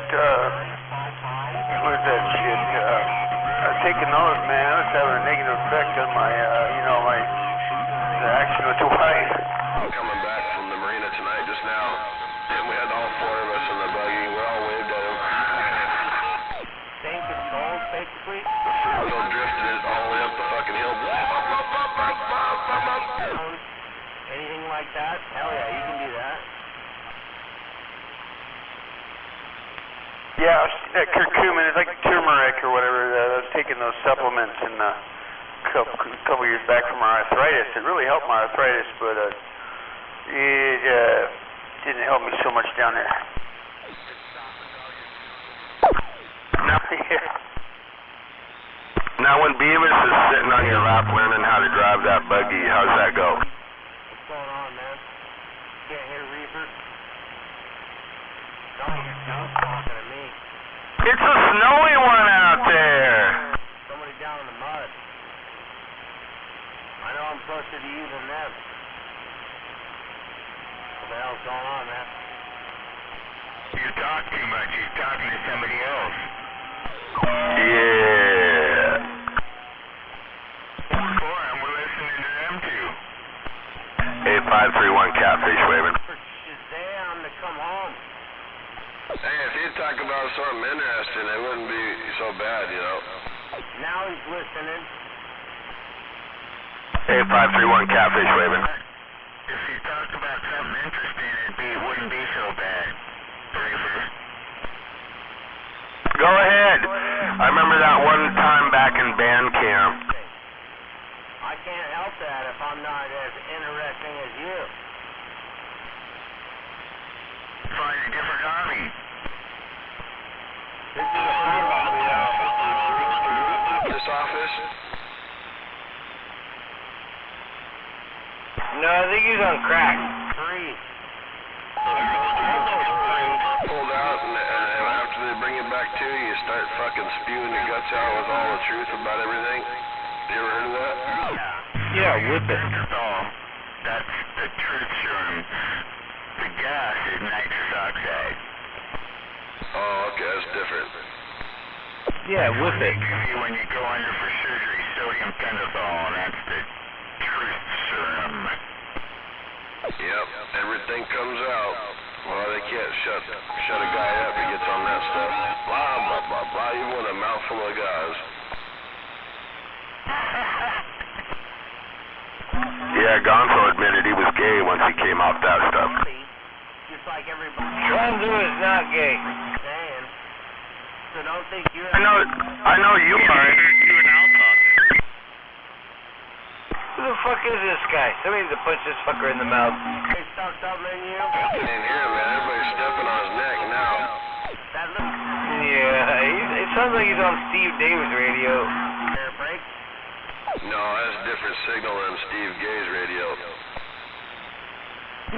what is that shit? I was taking those, man. I was having a negative effect on my, the action with the wife. Coming back from the marina tonight just now, and we had all four of us in the buggy. We all waved at him. Same controls, basically. We all drifted it all the way up the fucking hill. Anything like that? Hell yeah, you can do that. Yeah, that curcumin is like turmeric or whatever. I was taking those supplements in a couple years back from my arthritis. It really helped my arthritis, but it didn't help me so much down there. Now, when Beavis is sitting on your lap learning how to drive that buggy, how's that go? What's going on, man? Can't hear Reaper? Don't talking to me. It's a snowy one out there. Somebody down in the mud. I know I'm closer to you than them. What the hell's going on, man? You talk too much. He's talking to somebody else. Yeah. We're listening to them too. 8531 Catfish waving. Shazam the Hey, if he'd talk about something interesting, it wouldn't be so bad, you know. Now he's listening. Hey, 531 Catfish waving. If you talked about something interesting, it wouldn't be so bad. Go ahead. I remember that one time back in band camp. I can't help that if I'm not as interesting as you. Find a different army. This is a friend of This office? No, I think he's on crack. Three. Pulled out, and after they bring it back to you, you start fucking spewing your guts out with all the truth about everything. You ever heard of that? Yeah, whip it. Oh, that's the truth serum. The gas is nitrous oxide. Oh, okay, that's different. Yeah, whip it. When you go under for surgery, sodium pentothal, that's the truth serum. Yep, everything comes out. Well, they can't shut a guy up. He gets on that stuff. Blah, blah, blah, blah. Even with a mouthful of guys. Yeah, Gonzo admitted he was gay once he came off that stuff. Just like everybody. Gonzo is not gay. Saying. So don't think you're. I know you are. You and Al talking. Who the fuck is this guy? Somebody needs to punch this fucker in the mouth. They stuck something in you? Ain't here, man. Everybody's stepping on his neck now. That looks. Yeah, it sounds like he's on Steve Davis radio. Air break? No, that's a different signal than Steve Gay's radio.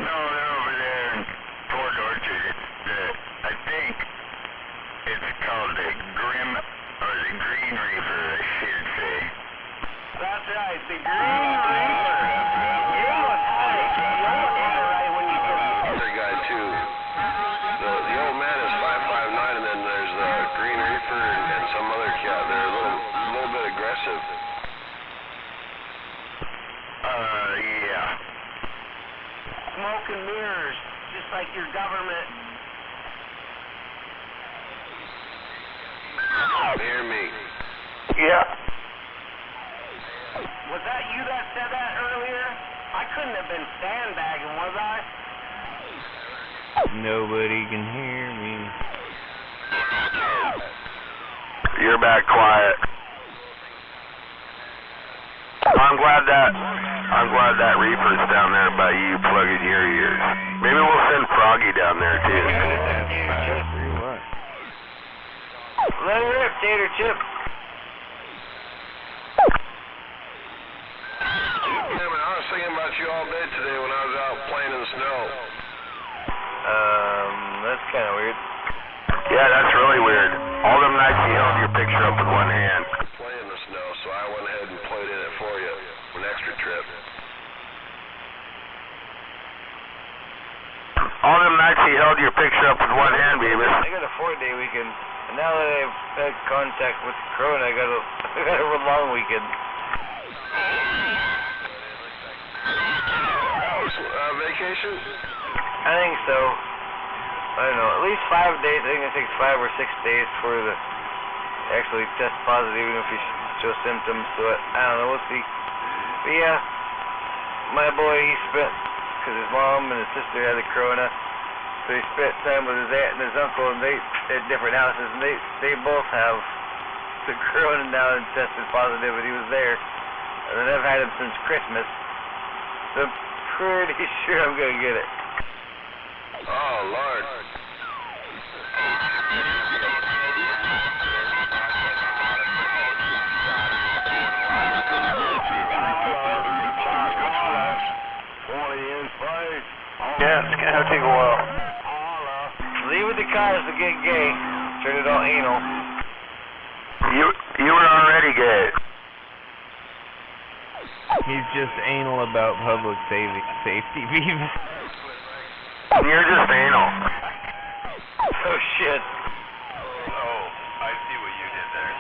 No, they're over there in Port Orchard. It's I think it's called the Grim, or the Green Reaper, I should say. That's right, the Green Reaper. You look right. You look right when you get Other guy, too. The old man is 559, and then there's the Green Reaper and some other cat. They're a little bit aggressive. Yeah. smoke and mirrors, just like your government. Hear me. Yeah. Was that you that said that earlier? I couldn't have been sandbagging, was I? Nobody can hear me. You're back quiet. I'm glad that Reaper's down there by you plugging your ears. Maybe we'll send Froggy down there too. Let it rip, Tater Chip. Yeah, man, I was thinking about you all day today when I was out playing in the snow. That's kind of weird. Yeah, that's really weird. All them nights you held your picture up with one hand. Play in the snow, so I went ahead and played in it for you. An extra trip. All them nights he held your picture up with one hand, Beavis. I got a 4-day weekend, and now that I've had contact with Corona, I got a long weekend. Vacation? I think so. I don't know, at least 5 days. I think it takes 5 or 6 days for the actually test positive, even if you show symptoms to it. I don't know, we'll see. But yeah, my boy, he spent, because his mom and his sister had the corona, so he spent time with his aunt and his uncle, and they at different houses, and they both have the corona now and tested positive, and he was there. And then I've had him since Christmas, so I'm pretty sure I'm going to get it. Oh, Lord. Yeah, it's gonna take a while. Leave it to Kyle to get gay. Turn it all anal. You were already gay. He's just anal about public safety, Beavis. You're just anal. Oh, shit. Oh, I see what you did there.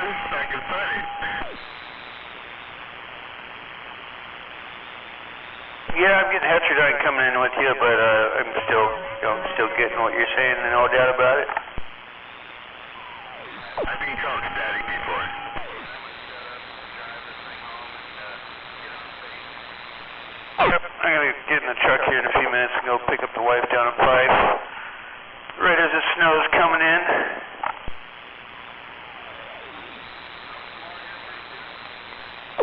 It's fucking funny. Yeah, I'm getting heterodyne coming in with you, but I'm still I'm still getting what you're saying, no doubt about it. I've been called static before. Yep, I'm gonna get in the truck here in a few minutes and go pick up the wife down in Fife. Right as the snow's coming in.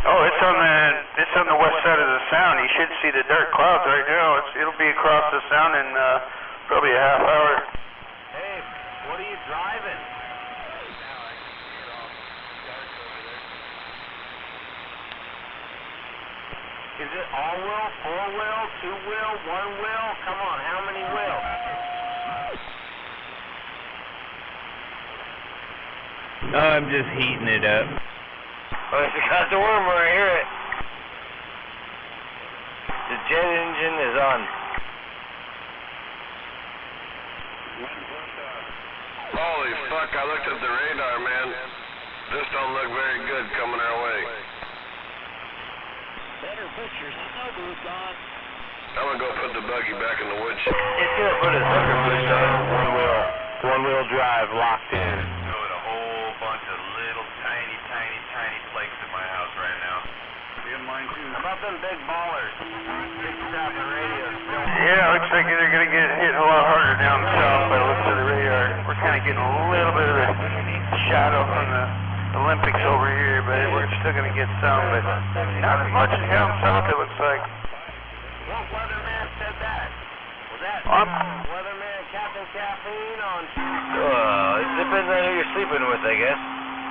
Oh, it's on the west side of the sound. You should see the dark clouds right now. It'll be across the sound in probably a half hour. Hey, what are you driving? Is it all-wheel, four-wheel, two-wheel, one-wheel? Come on, how many wheels? No, I'm just heating it up. Oh, it's got the warmer, I hear it. The jet engine is on. Holy fuck, I looked at the radar, man. This don't look very good coming our way. Better put your snow boots on. I'm gonna go put the buggy back in the woodshed. It's gonna put a sucker boost on. One-wheel drive locked in. Doing a whole bunch of little tiny flakes in my house right now. In mine too. How about them big ballers? Big stuff and radios. Yeah, looks like they're gonna get hit a lot harder down south by the looks of the radar. We're kind of getting a little bit of a shadow from the Olympics over here, but we're still gonna get some, but not as much down south it looks like. What weatherman said that? Was that weatherman Captain Caffeine on It depends on who you're sleeping with, I guess.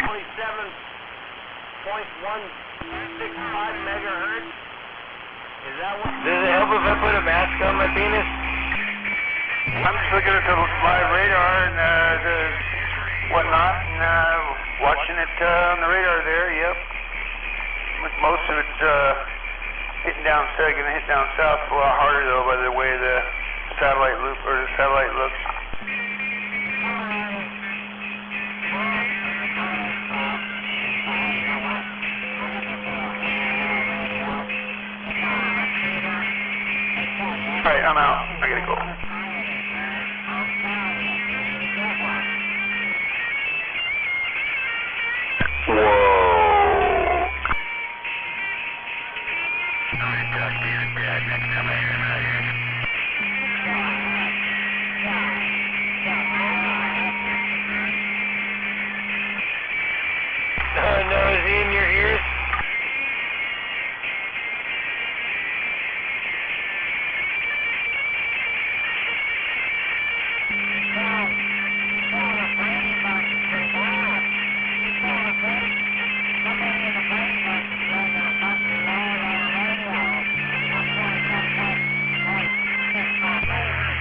27.165 megahertz? Is that what? Does it help if I put a mask on my penis? I'm just looking at the live radar and the whatnot, and watching it on the radar there. Yep. Most of it's hitting down south, gonna hit down south a lot harder though by the way the satellite loop or the satellite looks. Alright, I'm out. I gotta go. Oh no, is he in your ears?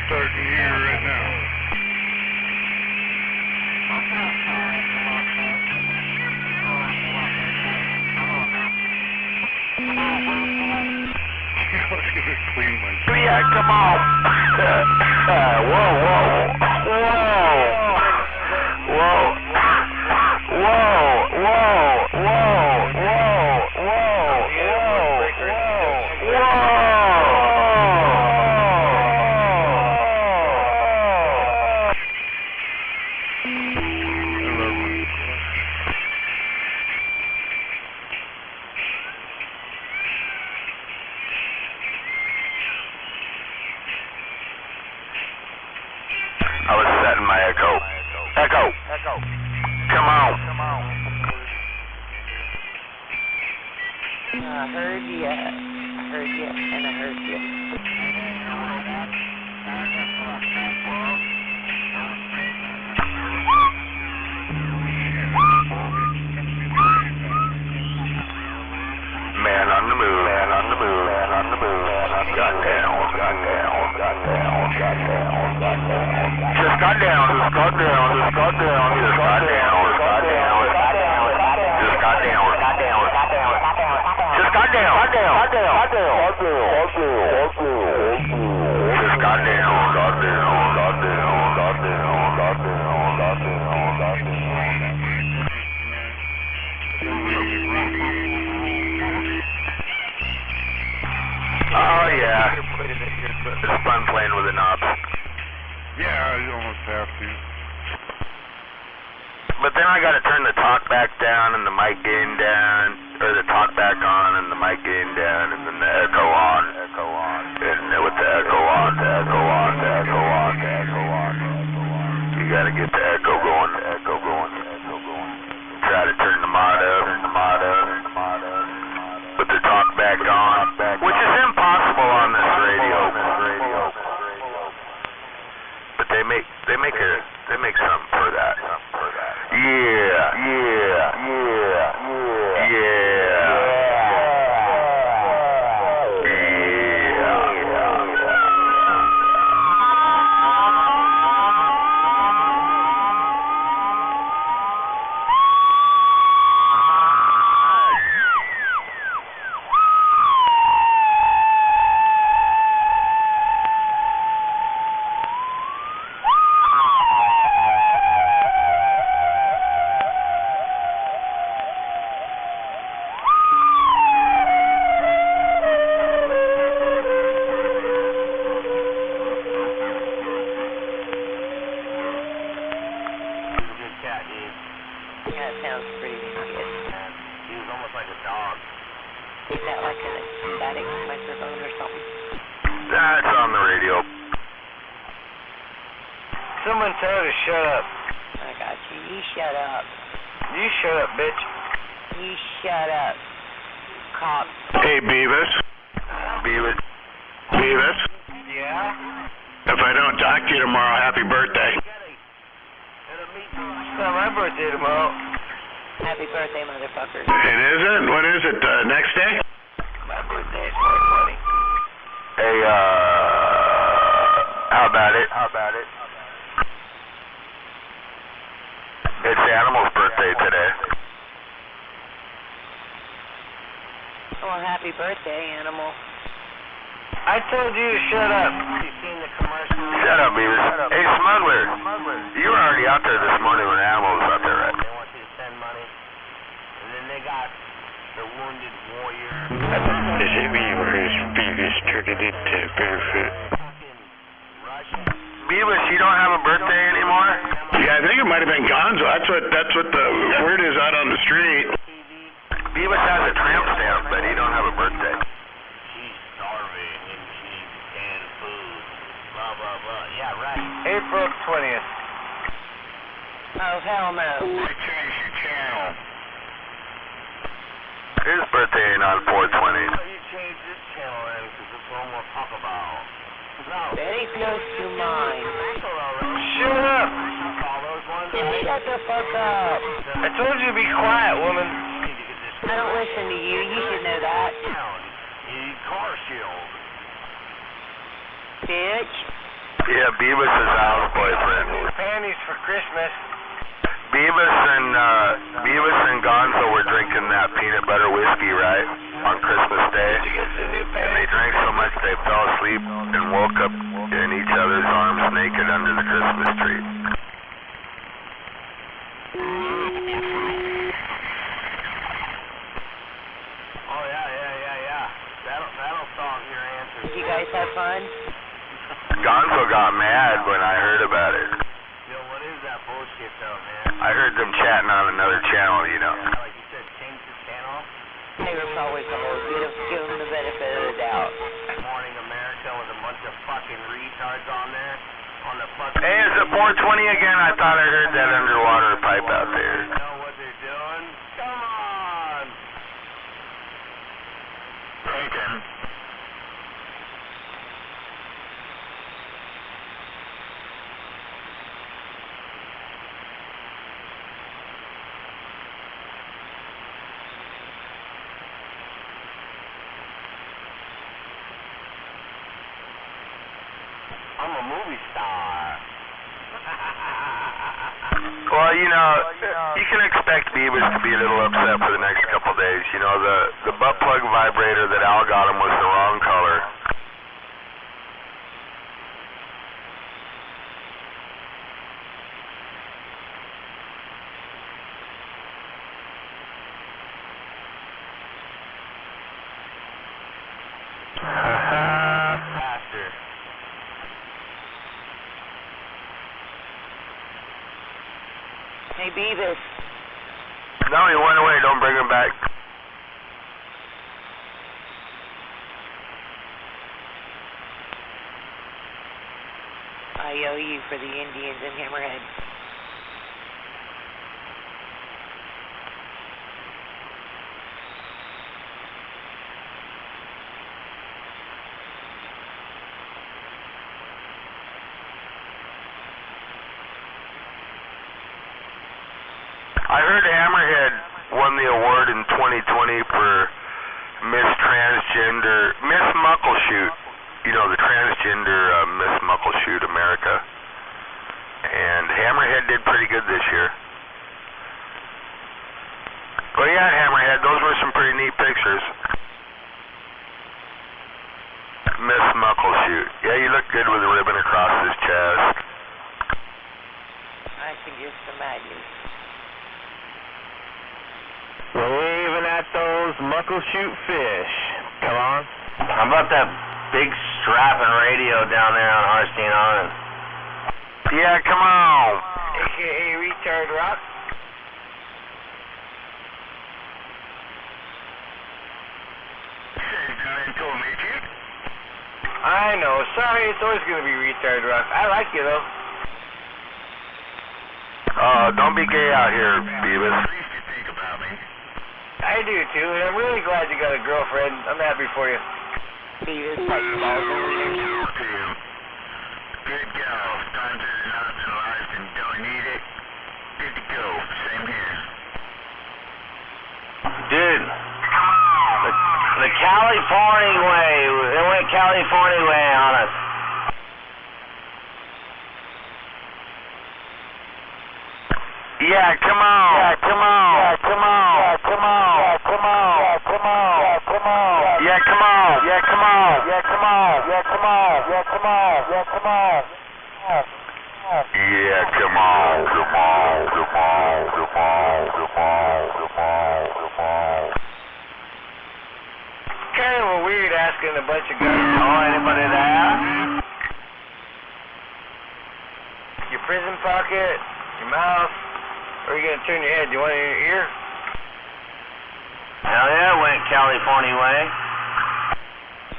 Starting here right now. I was gonna clean myself. Yeah, come on. I was setting my echo. Echo. Come on. I heard ya, and I heard ya. Man on the move, man on the move, man on the move, man on the move. Got down. Just got down. Oh yeah, it's fun playing with the knobs. Yeah, you almost have to. But then I gotta turn the talk back down and the mic gain down, or the talk back on and the mic gain down, and then the echo on, and then with the echo on, the echo on, the echo on, the echo on. You gotta get the echo going, the echo going, the echo going. Try to turn the mod up, put the talk back on, which is impossible on this radio. But they make something for that. That's on the radio. Someone tell her to shut up. I got you. You shut up. You shut up, bitch. You shut up. Cop. Hey, Beavis. Beavis. Beavis. Yeah? If I don't talk to you tomorrow, happy birthday. It's not my birthday tomorrow. Happy birthday, motherfucker. It isn't? What is it, next day? My birthday is 420. Hey, how about it? It's Animal's birthday today. Well, happy birthday, Animal. I told you to shut up. You seen the commercial? Shut up, Beavis. Hey, Smuggler. You were already out there this morning when Animal was out there, right? They want you to send money. And then they got the Wounded Warrior. Does it mean where's Beavis turned it into Barefoot? Beavis, you don't have a birthday anymore? Yeah, I think it might have been Gonzo. That's what the word is out on the street. Beavis has a tramp stamp, but he don't have a birthday. She's starving and she's canned food. Blah, blah, blah. Yeah, right. April 20th. Oh, hell no. I changed your channel. His birthday ain't on 420. You changed this channel then, because it's what we'll talk about. No. Very close to mine. Shut up! Shut the fuck up. I told you to be quiet, woman. I don't listen to you. You should know that. Car shield. Bitch. Yeah, Beavis is Al's boyfriend. Panties for Christmas. Beavis and Gonzo were drinking that peanut butter whiskey, right, on Christmas Day. And they drank so much they fell asleep and woke up in each other's arms naked under the Christmas tree. Oh, yeah. That'll solve your answer. Did you guys have fun? Gonzo got mad when I heard about it. Yo, what is that bullshit though, man? I heard them chatting on another channel, you know. Yeah, like you said, change the channel. They were probably supposed to give them the benefit of the doubt. Morning America with a bunch of fucking retards on there. On the fucking... Hey, is it 420 again? I thought I heard that underwater pipe out there. You know what they're doing? Come on! Taken. I'm a movie star. Well, you know, you can expect Beavis to be a little upset for the next couple of days. You know, the butt plug vibrator that Al got him was the wrong color. Beavis. No, he went away. Don't bring him back. I owe you for the Indians in Hammerhead. I heard Hammerhead won the award in 2020 for Miss Muckleshoot. You know, the transgender Miss Muckleshoot America. And Hammerhead did pretty good this year. Well, yeah, Hammerhead, those were some pretty neat pictures. Miss Muckleshoot. Yeah, you look good with a ribbon across his chest. I can just imagine. Waving at those Muckleshoot fish. Come on. How about that big strapping radio down there on Harstein Island? Yeah, come on. AKA Retard Rock. I know. Sorry, it's always going to be Retard Rock. I like you, though. Don't be gay out here, Beavis. I do, too, and I'm really glad you got a girlfriend. I'm happy for you. Beavis, like balls over there. Good gal. Sponsors and nuts in life and don't need it. Good to go. Same here. Dude. The California way. They went California way on us. Yeah, come on. Yeah, come on. Yeah, come on. Yeah, come on. Yeah, come on. Yeah, come on. Yeah, come on. Yeah, come on. Yeah, come on. Yeah, come on. Yeah, come on. Yeah, come on. Yeah, come on. Yeah, come on. Come on. Come on. Come on. Come on. Come on. Come on. Kind of weird asking a bunch of guys, oh, anybody there? Your prison pocket, your mouth, or are you going to turn your head? Do you want it in your ear? Hell yeah, went California way.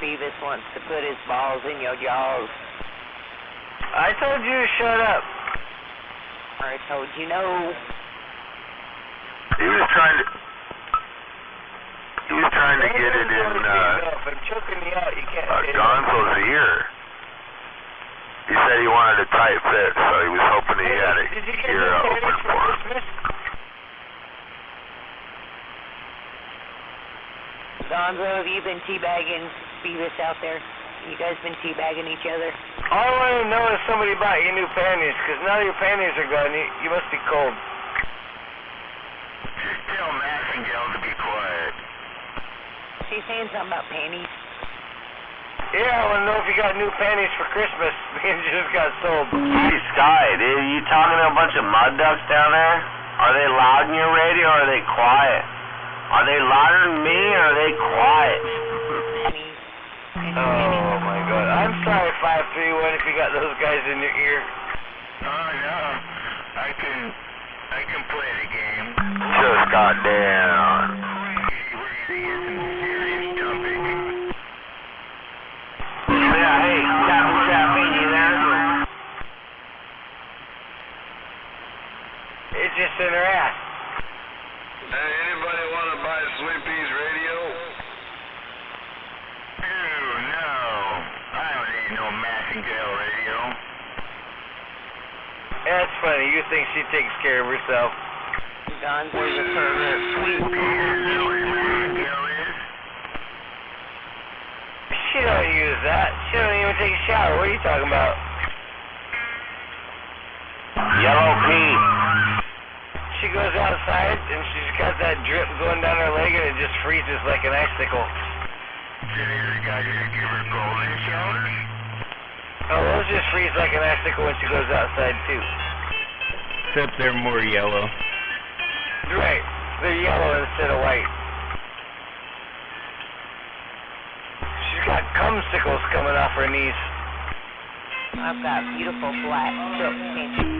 Beavis wants to put his balls in your jaws. I told you to shut up. I told you no. He was trying to get it in If I'm choking you out, you can't Gonzo's ear. He said he wanted a tight fit, so he was hoping he had it ear open for him. Gonzo, have you been teabagging Beavis out there? You guys been teabagging each other? All I want to know is somebody bought you new panties, because now your panties are gone. You must be cold. Just tell Massengale to be quiet. She's saying something about panties. Yeah, I want to know if you got new panties for Christmas. Me and just got sold. Hey, Sky, dude, you talking to a bunch of mud ducks down there? Are they loud in your radio or are they quiet? Are they louder than me or are they quiet? Oh my god. I'm sorry, 531, if you got those guys in your ear. Oh no. I can play the game. Just got down. Yeah, hey, Captain Chappie, you there? It's just in her ass. Hey, anybody want to buy Sweepy's radio? Ew, no. I don't need no Massengale radio. That's funny. You think she takes care of herself. Gonzo's a pervert. She don't use that. She don't even take a shower. What are you talking about? Yellow pea. She goes outside and she's got that drip going down her leg and it just freezes like an icicle. The guy didn't give her golden showers? Oh, those just freeze like an icicle when she goes outside too. Except they're more yellow. Right. They're yellow instead of white. She's got cumsicles coming off her knees. I've got beautiful black silk panties.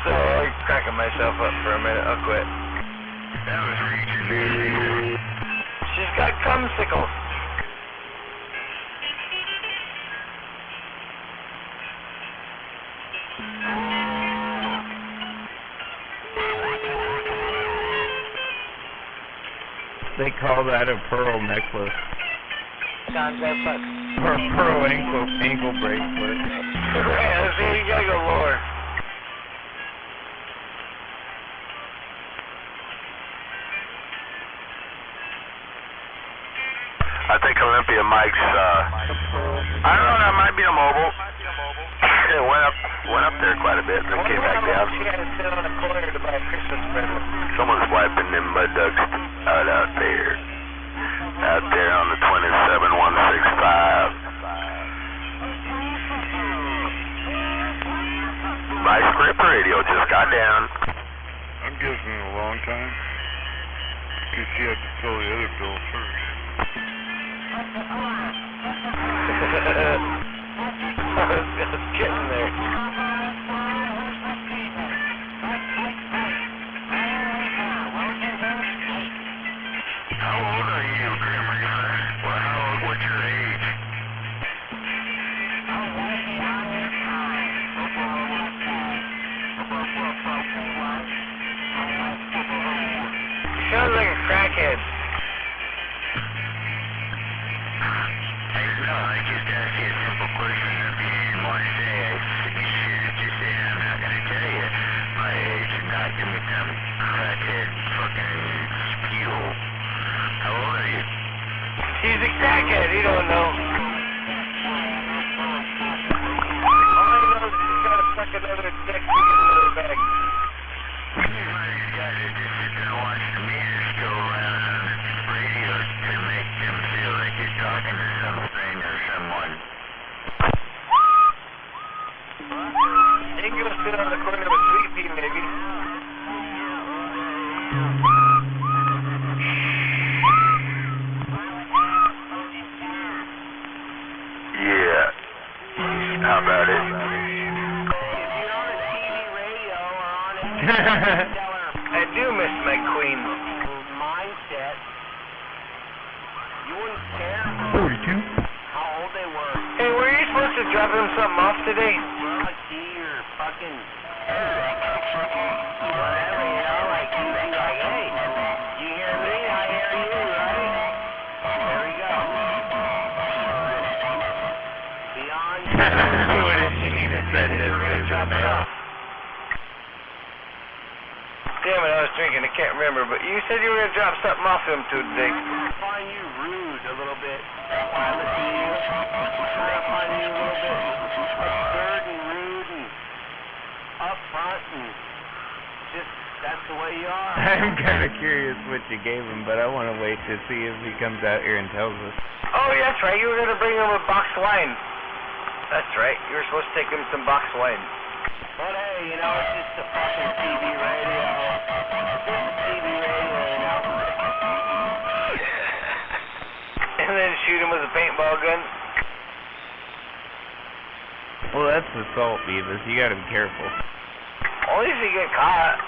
So I'm cracking myself up for a minute. I'll quit. That was reaching. She's got cumsicles. They call that a pearl necklace. Gonzo fuck. Or pearl ankle bracelet. Yeah, see, you gotta go lower. I think Olympia Mike's, I don't know, that might be a mobile. It went up there quite a bit, then came back down. She had to sit on a corner to buy a Christmas present. Someone's wiping them mud ducks out there. Out there on the 27165. My script radio just got down. I'm guessing a long time. Because she had to fill the other bill first. I was getting there. How old are you, Grim Reaper? Well, what's your age? You sound like a crackhead. No, I just asked you a simple question. If you didn't want to say it, you should have just said, I'm not going to tell you my age and not give me some crackhead fucking spiel. How old are you? He's a crackhead, he don't know. All I know is he's got to suck another dick to get another bag. These guys are just sitting there watching the meters go around on the radio to make them feel like you're talking to something or someone. He can go sit on the corner with Sweet Pea, maybe. Yeah. How about it? I do miss my queen. Mindset. You wouldn't care 42. how old they were. Hey, were you supposed to drop him something off today? Well, see your fucking whatever, you know, like you be like, hey, you hear me? I hear you, right? There we go. Beyond. What did she need to say? Drop it off. Damn it, I was drinking, I can't remember, but you said you were going to drop something off to him today. I find you rude a little bit. When I listen to you, I find you a little bit absurd and rude and upfront and just, that's the way you are. I'm kind of curious what you gave him, but I want to wait to see if he comes out here and tells us. Oh, yeah, that's right, you were going to bring him a box of wine. That's right, you were supposed to take him some box wine. But hey, you know, it's just a fucking TV radio. It's just a TV radio, you know. And then shoot him with a paintball gun. Well, that's assault, Beavis. You gotta be careful. Only if you get caught.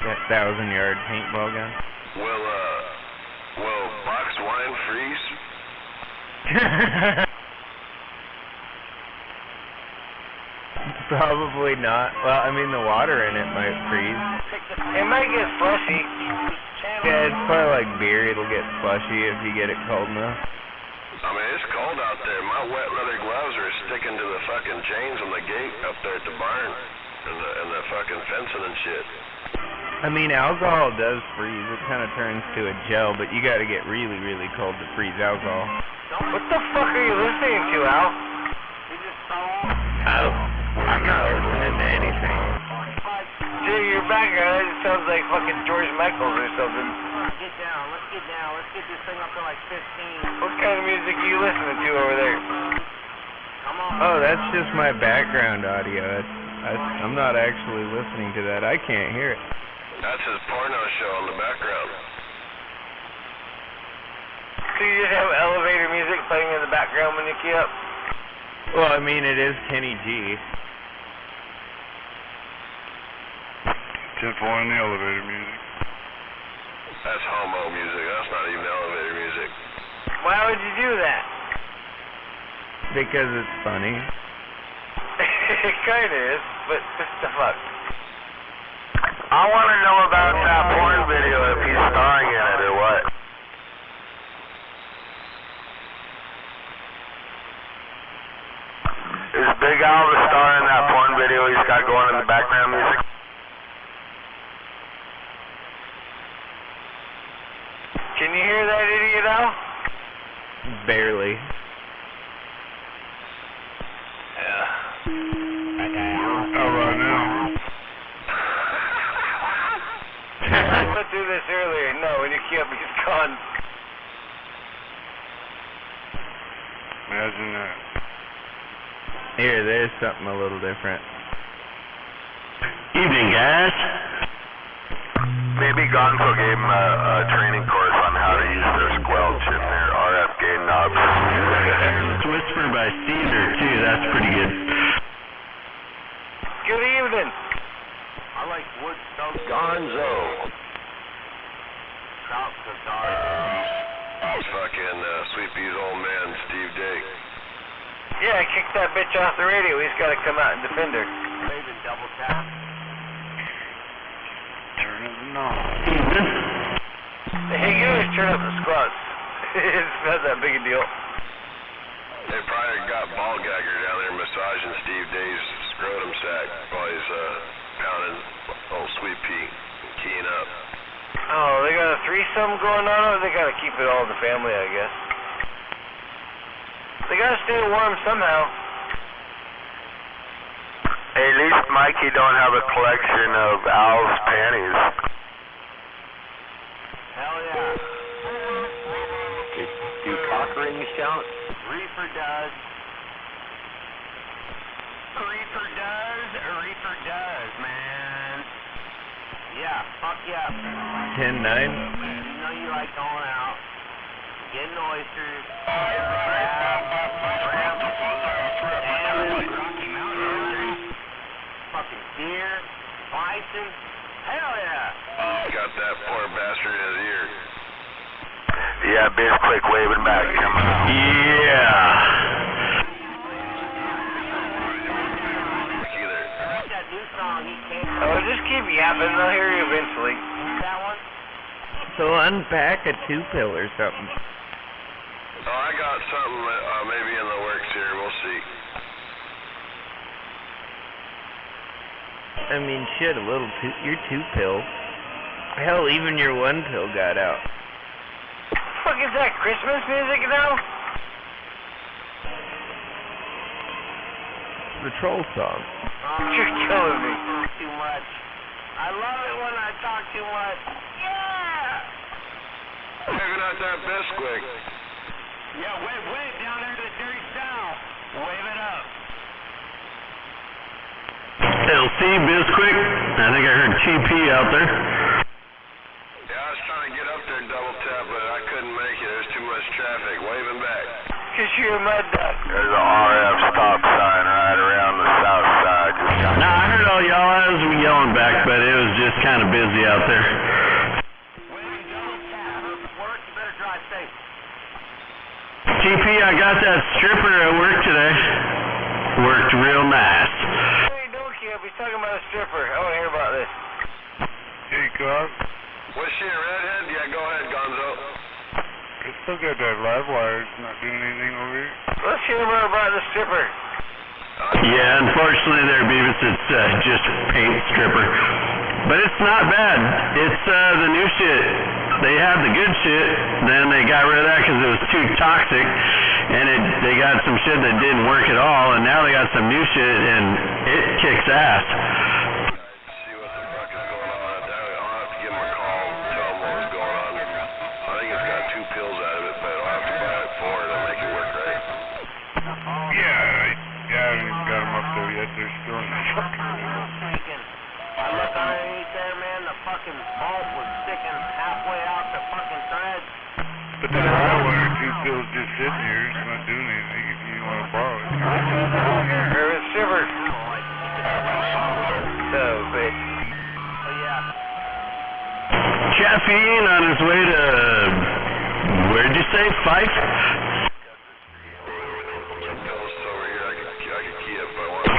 That 1,000-yard paintball gun. Will boxed wine freeze? Probably not. Well, I mean, the water in it might freeze. It might get slushy. Yeah, it's probably like beer. It'll get slushy if you get it cold enough. I mean, it's cold out there. My wet leather gloves are sticking to the fucking chains on the gate up there at the barn and the fucking fencing and shit. I mean, alcohol does freeze. It kind of turns to a gel, but you got to get really, really cold to freeze alcohol. What the fuck are you listening to, Al? I'm not listening to anything. Dude, your background, it sounds like fucking George Michael or something. Get down, let's get down. Let's get this thing up to like 15. What kind of music are you listening to over there? Come on. Oh, that's just my background audio. I'm not actually listening to that. I can't hear it. That's his porno show in the background. So you just have elevator music playing in the background when you key up? Well, I mean, it is Kenny G. 10-4 in the elevator music. That's homo music. That's not even elevator music. Why would you do that? Because it's funny. It kinda is, but what the fuck? I want to know about that porn video, if he's starring in it or what. Is Big Al the star in that porn video he's got going in the background music? Can you hear that idiot Al? Barely. Yeah. How about now? I went through this earlier. No, when you key up, he's gone. Imagine that. Here, there's something a little different. Evening, guys. Maybe Gonzo gave him a training course on how to use their squelch and their RF gain knobs. It's whispered by Caesar, too. That's pretty good. Good evening. I like Woodstock. Gonzo. Trout Cigar. Fucking Sweet Pea's old man, Steve Dake. Yeah, I kicked that bitch off the radio. He's got to come out and defend her. Raven double tap. Turn it on. Hey, you always turn up the squats. It's not that big a deal. They probably got ball gagger down there massaging Steve Dake's scrotum sack while he's pounding old Sweet Pea and keying up. Oh, they got a threesome going on, or they got to keep it all in the family, I guess. They got to stay warm somehow. Hey, at least Mikey don't have a collection of Al's panties. Hell yeah. Do cock rings count? Reefer does. Reefer does, man. Yeah, fuck yeah. 10-9. You know you like going out, getting oysters, fucking deer, bison. Hell yeah. Got that poor bastard in his ear. Yeah, Biz Quick waving back. Come on. Yeah. That new song he came Oh, just keep yapping. They'll hear you eventually. that one. So unpack a 2-pill or something. Oh, I got something maybe in the works here. We'll see. I mean, shit, your 2-pill. Hell, even your 1-pill got out. Fuck is that, Christmas music now? The troll song. You're killing me. Too much. I love it when I talk too much. Yeah. Maybe not that Bisquick. Yeah, wave down there to the Dirty South. Wave it up. LC, Bisquick. I think I heard TP out there. Yeah, I was trying to get up there and double tap, but I couldn't make it. There's too much traffic. Waving back. Cause you're a mud duck. There's a RF stop sign right around the south side. Just Nah, I heard all y'all. I was yelling back, but it was just kind of busy out there. Waving double tap. Work, you better drive safe. TP, I got that stripper at work today. Worked real nice. Hey, don't keep up. He's talking about a stripper. I want to hear about this. Hey, Cobb. Was she a redhead? Yeah, go ahead, Gonzo. I still got that live wire. It's not doing anything over here. Let's hear more about the stripper. Yeah, unfortunately there, Beavis, it's just paint stripper. But it's not bad. It's the new shit. They had the good shit, then they got rid of that because it was too toxic, and they got some shit that didn't work at all, and now they got some new shit, and it kicks ass. See what the fuck is going on. I'll have to give him a call and tell him what was going on. I think it's got 2 pills out of it, but I'll have to buy it 4 to make it work right. Yeah, I haven't even got them up there yet. They're still in the truck. I looked underneath there, man. The fucking bolt was sticking halfway out the fucking thread. But that high wire 2 pills just sitting here. It's not Urban Stripper. So, bitch. Caffeine on his way to, where'd you say, Fife?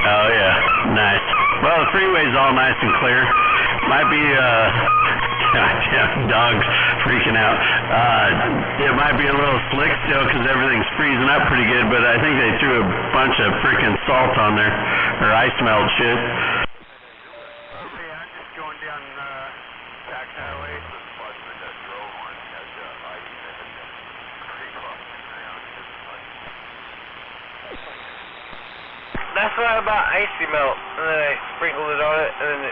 Oh yeah, nice. Well, the freeway's all nice and clear. Might be, goddamn dogs freaking out. It might be a little slick still because everything's freezing up pretty good, but I think they threw a bunch of freaking salt on there, or ice melt shit. That's why I bought icy melt, and then I sprinkled it on it, and then a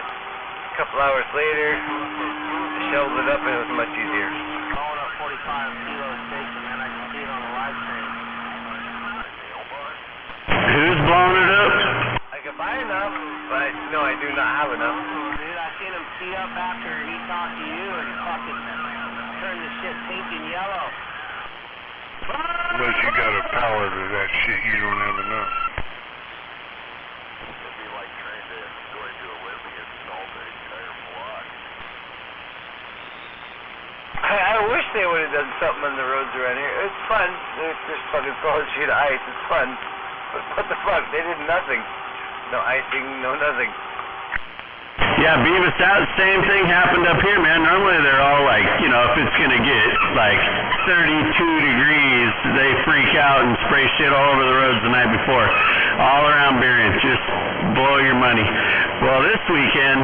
couple hours later, I shoveled it up, and it was much easier. Blowing up 45 kilo station, man. I can see it on the live stream. Who's blowing it up? I could buy enough, but no, I do not have enough. Dude, I seen him tee up after he talked to you and fucking turned the shit pink and yellow. Unless you got a pallet of that shit, you don't have enough. I wish they would have done something on the roads around here. It's fun. It's just fucking throwing shit of ice. It's fun. But what the fuck? They did nothing. No icing, no nothing. Yeah, Beavis, that same thing happened up here, man. Normally they're all like, you know, if it's gonna get like 32 degrees, they freak out and spray shit all over the roads the night before. All around Berrien, just blow your money. Well, this weekend,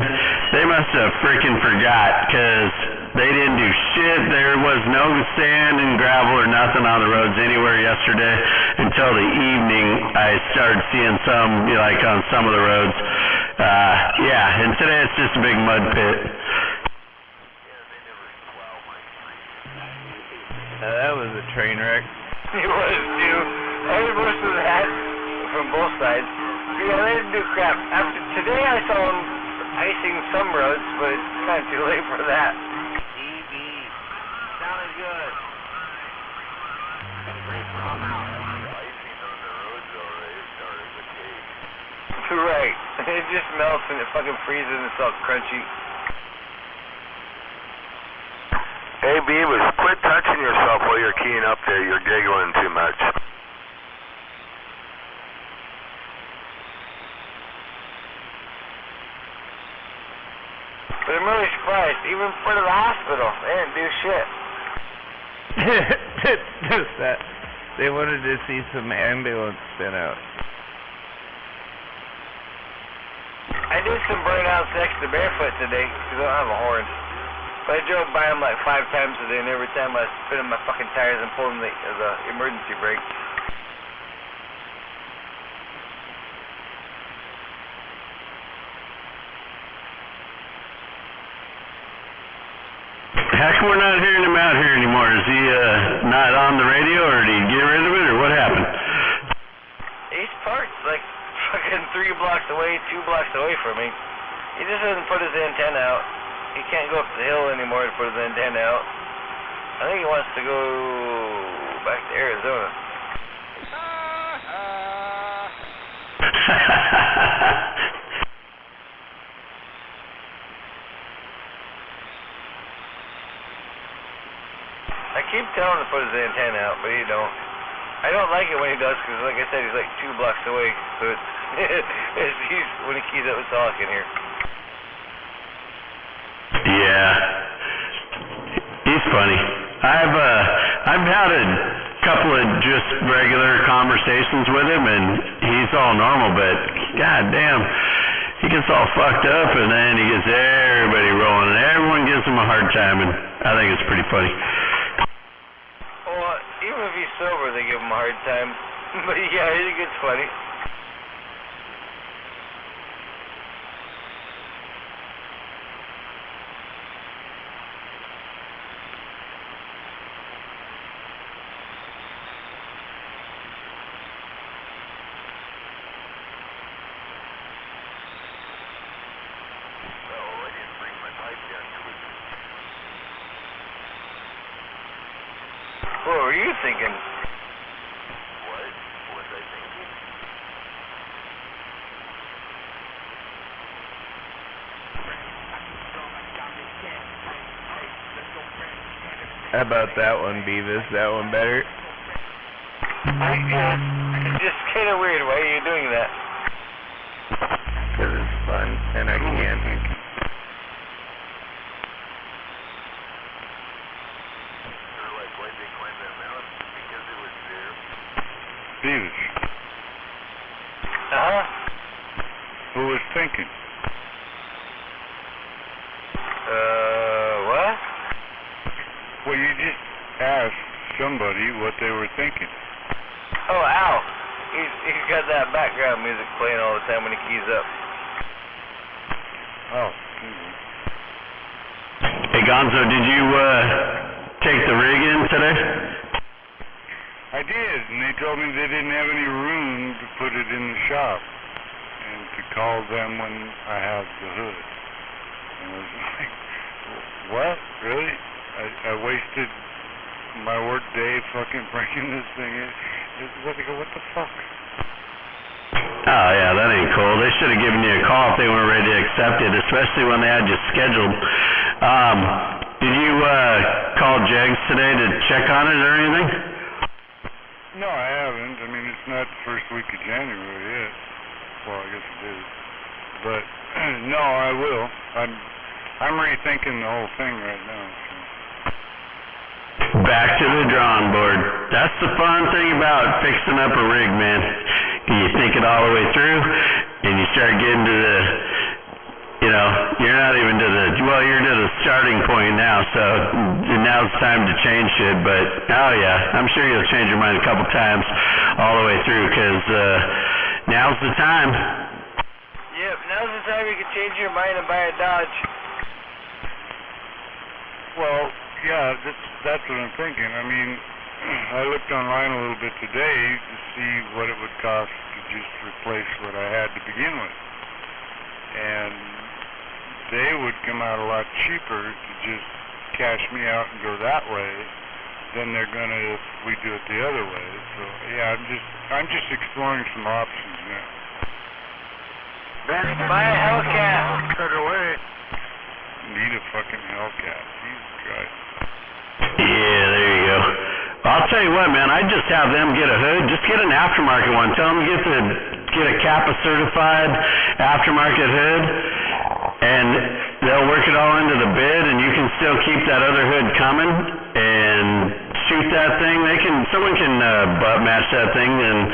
they must have freaking forgot, because they didn't do shit. There was no sand and gravel or nothing on the roads anywhere yesterday until the evening. I started seeing some, you know, like on some of the roads. Yeah, and today it's just a big mud pit. That was a train wreck. It was, too. I heard most of that from both sides. Yeah, they didn't do crap. After today, I saw them icing some roads, but it's kind of too late for that. Sounded good. Right. It just melts and it fucking freezes and it's all crunchy. Hey, Beavis, quit touching yourself while you're keying up there. You're giggling too much. But I'm really surprised. Even for the hospital, they didn't do shit. Just that. They wanted to see some ambulance sent out. I did some burnouts next to Barefoot today because I don't have a horn. But I drove by them like 5 times a day, and every time I was spinning my fucking tires and pulling the emergency brake. How come we're not hearing him out here anymore? Is he not on the radio, or did he get rid of it, or what happened? He's parked like fucking 3 blocks away, 2 blocks away from me. He just doesn't put his antenna out. He can't go up the hill anymore to put his antenna out. I think he wants to go back to Arizona. I keep telling him to put his antenna out, but he don't. I don't like it when he does, because like I said, he's like 2 blocks away, so it's, he's, when he keys up, it's all I can hear. Yeah, he's funny. I've had a couple of just regular conversations with him, and he's all normal, but goddamn, he gets all fucked up, and then he gets everybody rolling, and everyone gives him a hard time, and I think it's pretty funny. Well, even if he's sober, they give him a hard time. But yeah, he gets funny. What were you thinking? What was I thinking? How about that one, Beavis? That one better? It's just kind of weird. Why are you doing that? Because it's fun, and I can't. Beavis, Uh-huh. who was thinking? What? Well, you just asked somebody what they were thinking. Oh, Al. He's got that background music playing all the time when he keys up. Oh. Hey, Gonzo, did you take the rig in today? I did, and they told me they didn't have any room to put it in the shop, and to call them when I have the hood. And I was like, what? Really? I wasted my work day fucking breaking this thing in. What the fuck? Oh, yeah, that ain't cool. They should have given you a call if they weren't ready to accept it, especially when they had you scheduled. Did you call Jegs today to check on it or anything? No, I haven't. I mean, it's not the first week of January yet. Well, I guess it is. But, no, I will. I'm rethinking the whole thing right now. So. Back to the drawing board. That's the fun thing about fixing up a rig, man. You think it all the way through, and you start getting to the, you know, you're not even to the, well, you're to the starting point now, so now's the time to change shit, but, oh yeah, I'm sure you'll change your mind a couple times all the way through, because now's the time. Yep, now's the time you can change your mind and buy a Dodge. Well, yeah, that's what I'm thinking. I mean, I looked online a little bit today to see what it would cost to just replace what I had to begin with. And they would come out a lot cheaper to just cash me out and go that way than they're gonna if we do it the other way. So yeah, I'm just exploring some options now. Buy a Hellcat. Cut away. Need a fucking Hellcat. Jesus Christ. Yeah, there you go. I'll tell you what, man, I'd just have them get a hood. Just get an aftermarket one. Tell them to get a CAPA certified aftermarket hood, and they'll work it all into the bid, and you can still keep that other hood coming and shoot that thing. Someone can butt match that thing, and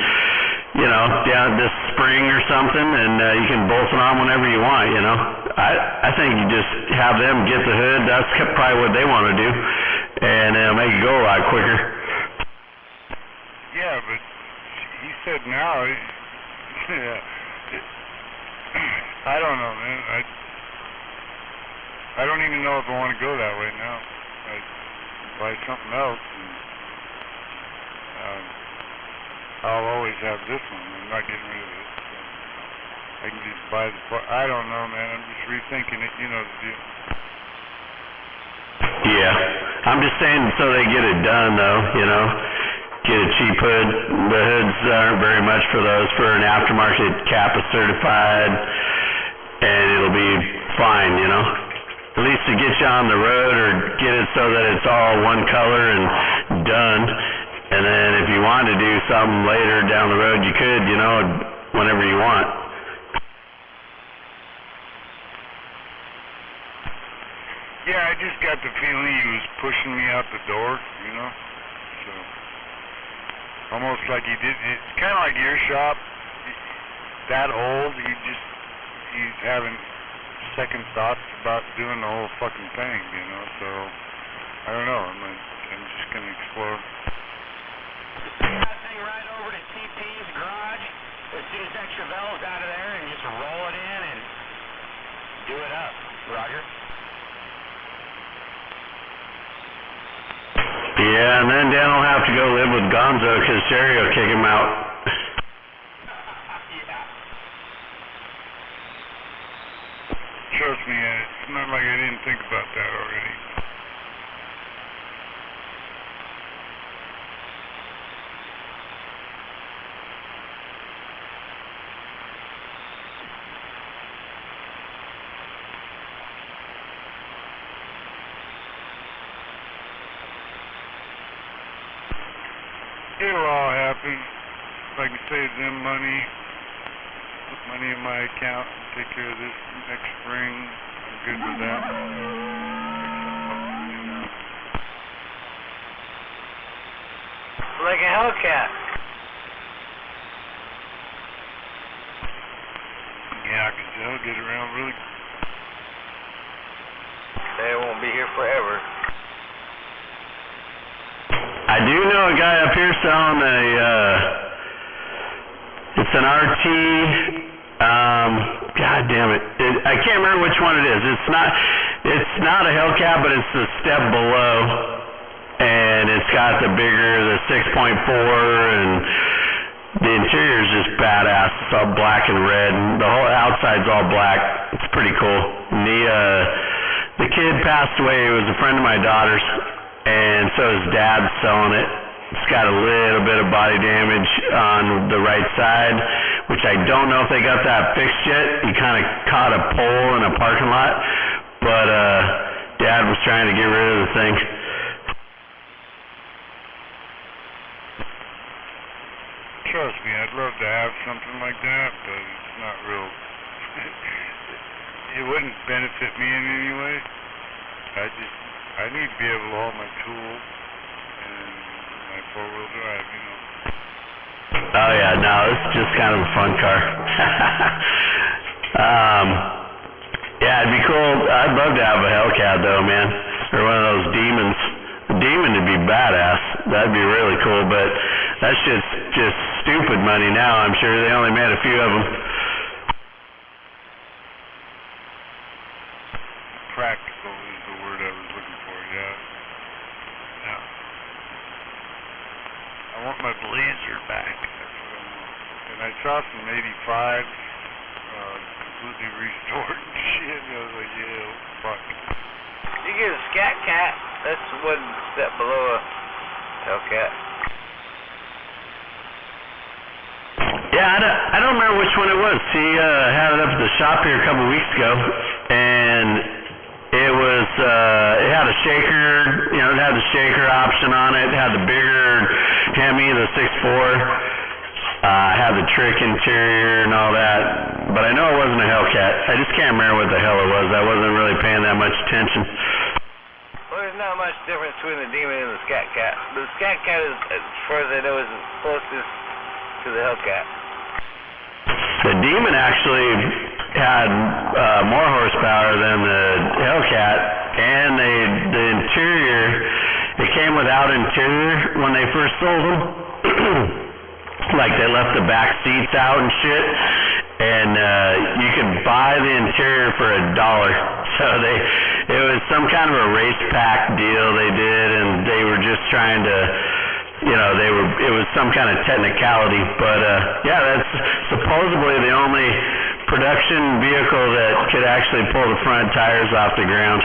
you know, down this spring or something, and you can bolt it on whenever you want. You know, I think you just have them get the hood. That's probably what they want to do, and it'll make it go a lot quicker. Yeah, but he said now. Yeah, I don't know, man. I don't even know if I want to go that way now. I buy something else, and I'll always have this one. I'm not getting rid of it. So I can just buy the part. I don't know, man. I'm just rethinking it. You know the deal. Yeah, I'm just saying so they get it done, though. You know. Get a cheap hood. The hoods aren't very much for those. For an aftermarket CAPA certified, and it'll be fine, you know. At least to get you on the road, or get it so that it's all one color and done. And then if you want to do something later down the road, you could, you know, whenever you want. Yeah, I just got the feeling he was pushing me out the door, you know. So. Almost like he did. It's kind of like your shop. That old, he's having second thoughts about doing the whole fucking thing, you know. So I don't know. I'm just gonna explore. That thing right over to TP's garage. As soon as that Chevelle's out of there, and just roll it in and do it up. Roger. Yeah, and then Dan will have to go live with Gonzo because Jerry will kick him out. Trust me, it's not like I didn't think about that already. it'll all happen. If I can save them money, put money in my account, and take care of this next spring, I'm good with that. Like a Hellcat. Yeah, I can tell. Get around really. They won't be here forever. I do know a guy up here selling it's an RT, god damn it. I can't remember which one it is. It's not a Hellcat, but it's the step below, and it's got the 6.4, and the interior is just badass. It's all black and red, and the whole outside's all black. It's pretty cool. And the kid passed away. He was a friend of my daughter's, and so his dad's selling it. It's got a little bit of body damage on the right side, which I don't know if they got that fixed yet. He kind of caught a pole in a parking lot, but Dad was trying to get rid of the thing. Trust me, I'd love to have something like that, but it's not real. It wouldn't benefit me in any way. I need to be able to haul my tools and my four-wheel drive, you know. Oh yeah, no, it's just kind of a fun car. Yeah, it'd be cool. I'd love to have a Hellcat though, man, or one of those Demons. A Demon would be badass. That'd be really cool, but that's just stupid money now. I'm sure they only made a few of them. Practical is the word I was looking for, yeah. Yeah. I want my Blazer back. That's what I want. And I saw some 85s completely restored and shit. And I was like, yeah, fuck. You get a Scat Cat. That's one step below a Hellcat. Yeah, I don't remember which one it was. He had it up at the shop here a couple of weeks ago, and it was it had a shaker, you know, it had the shaker option on it. It had the bigger Hemi, the 6.4. Had the trick interior and all that, but I know it wasn't a Hellcat. I just can't remember what the hell it was. I wasn't really paying that much attention. Well, there's not much difference between the Demon and the Scat Cat. The Scat Cat is, as far as I know, is closest to the Hellcat. The Demon actually had more horsepower than the Hellcat, and the interior, it came without interior when they first sold them. Like they left the back seats out and shit, and you could buy the interior for $1. So it was some kind of a race pack deal they did, and they were just trying to, you know, it was some kind of technicality. But yeah, that's supposedly the only production vehicle that could actually pull the front tires off the ground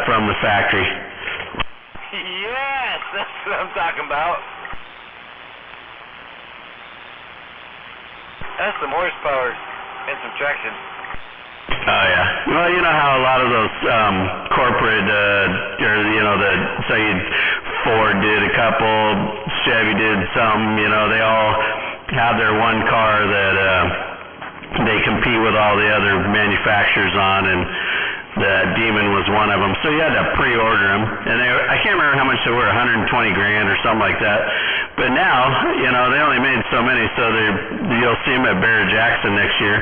from the factory. Yes, that's what I'm talking about. That's some horsepower and some traction. Oh yeah. Well, you know how a lot of those corporate, or you know, say Ford did a couple, Chevy did some. You know, they all have their one car that they compete with all the other manufacturers on, and the Demon was one of them. So you had to pre-order them, and I can't remember how much they were, $120,000 or something like that. But now, you know, they only made so many, so you'll see them at Barrett-Jackson next year,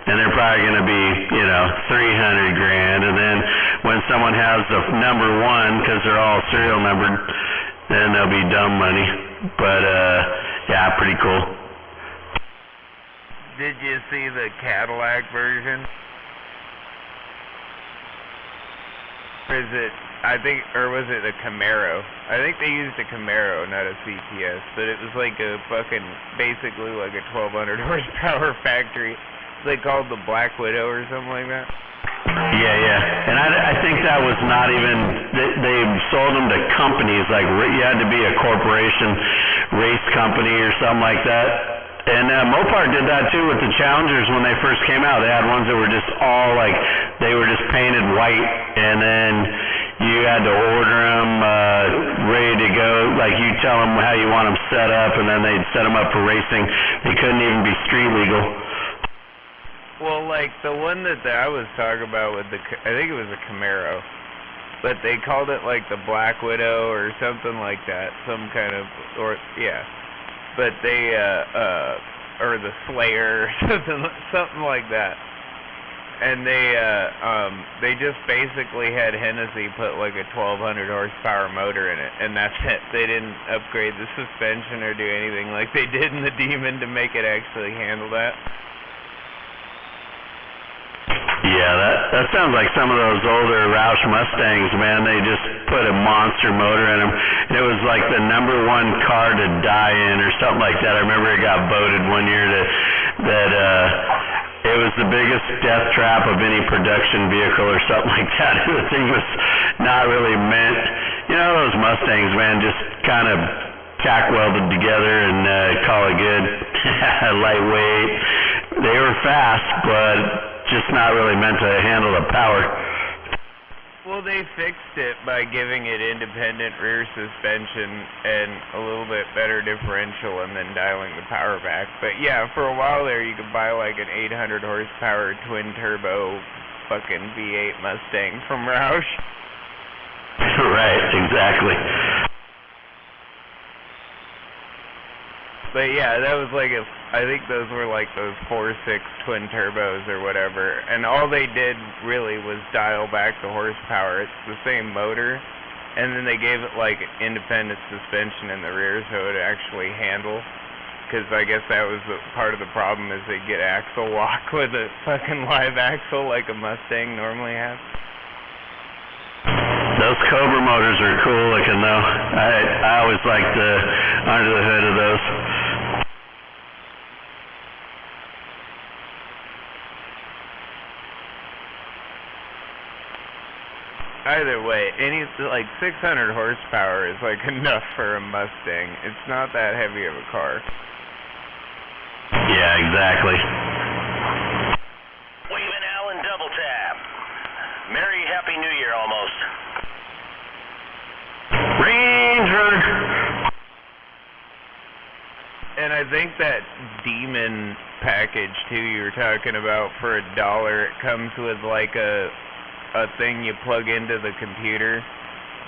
and they're probably going to be, you know, $300,000. And then when someone has the number one, because they're all serial numbered, then they'll be dumb money. But yeah, pretty cool. Did you see the Cadillac version? Is it, or was it a Camaro? I think they used a Camaro, not a CTS, but it was like a fucking, basically like a 1,200 horsepower factory. They called the Black Widow or something like that. Yeah, and I think that was not even, they sold them to companies, like you had to be a corporation, race company or something like that. And Mopar did that too with the Challengers when they first came out. They had ones that were just all like, they were just painted white, and then you had to order them ready to go. Like you tell them how you want them set up, and then they'd set them up for racing. They couldn't even be street legal. Well, like the one that I was talking about with I think it was a Camaro, but they called it like the Black Widow or something like that, some kind of, but they, or the Slayer or something like that. And they just basically had Hennessy put like a 1200 horsepower motor in it, and that's it. They didn't upgrade the suspension or do anything like they did in the Demon to make it actually handle that. Yeah, that sounds like some of those older Roush Mustangs, man. They just put a monster motor in them, and it was like the #1 car to die in or something like that. I remember it got voted one year that it was the biggest death trap of any production vehicle or something like that. The thing was not really meant, you know, those Mustangs, man, just kind of tack welded together and call it good. Lightweight. They were fast, but just not really meant to handle the power. Well, they fixed it by giving it independent rear suspension and a little bit better differential and then dialing the power back. But yeah, for a while there you could buy like an 800 horsepower twin turbo fucking V8 Mustang from Roush. Right, exactly. But yeah, that was like I think those were like those 4.6 twin turbos or whatever, and all they did really was dial back the horsepower. It's the same motor, and then they gave it like independent suspension in the rear so it would actually handle, because I guess that was part of the problem is they get axle lock with a fucking live axle like a Mustang normally has. Those Cobra motors are cool looking though. I always liked the under the hood of those. Either way, like 600 horsepower is like enough for a Mustang. It's not that heavy of a car. Yeah, exactly. Waving Allen double tap. Merry Happy New Year almost. Ranger. And I think that Demon package too you were talking about for $1, it comes with like a thing you plug into the computer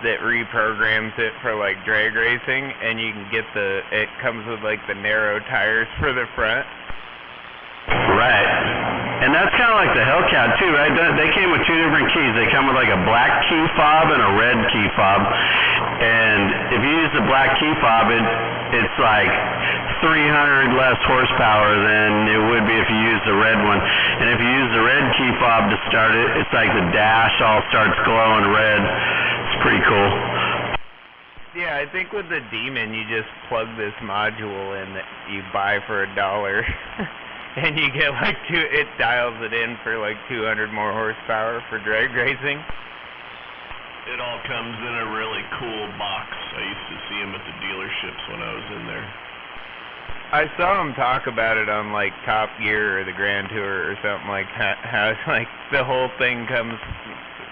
that reprograms it for like drag racing, and you can get it comes with like the narrow tires for the front. Right. And that's kind of like the Hellcat too, right? They came with two different keys. They come with like a black key fob and a red key fob. And if you use the black key fob, it's like 300 less horsepower than it would be if you use the red one. And if you use the red key fob to start it, it's like the dash all starts glowing red. It's pretty cool. Yeah, I think with the Demon, you just plug this module in that you buy for $1. And you get like it dials it in for like 200 more horsepower for drag racing. It all comes in a really cool box. I used to see them at the dealerships when I was in there. I saw him talk about it on like Top Gear or the Grand Tour or something like that. How it's like the whole thing comes,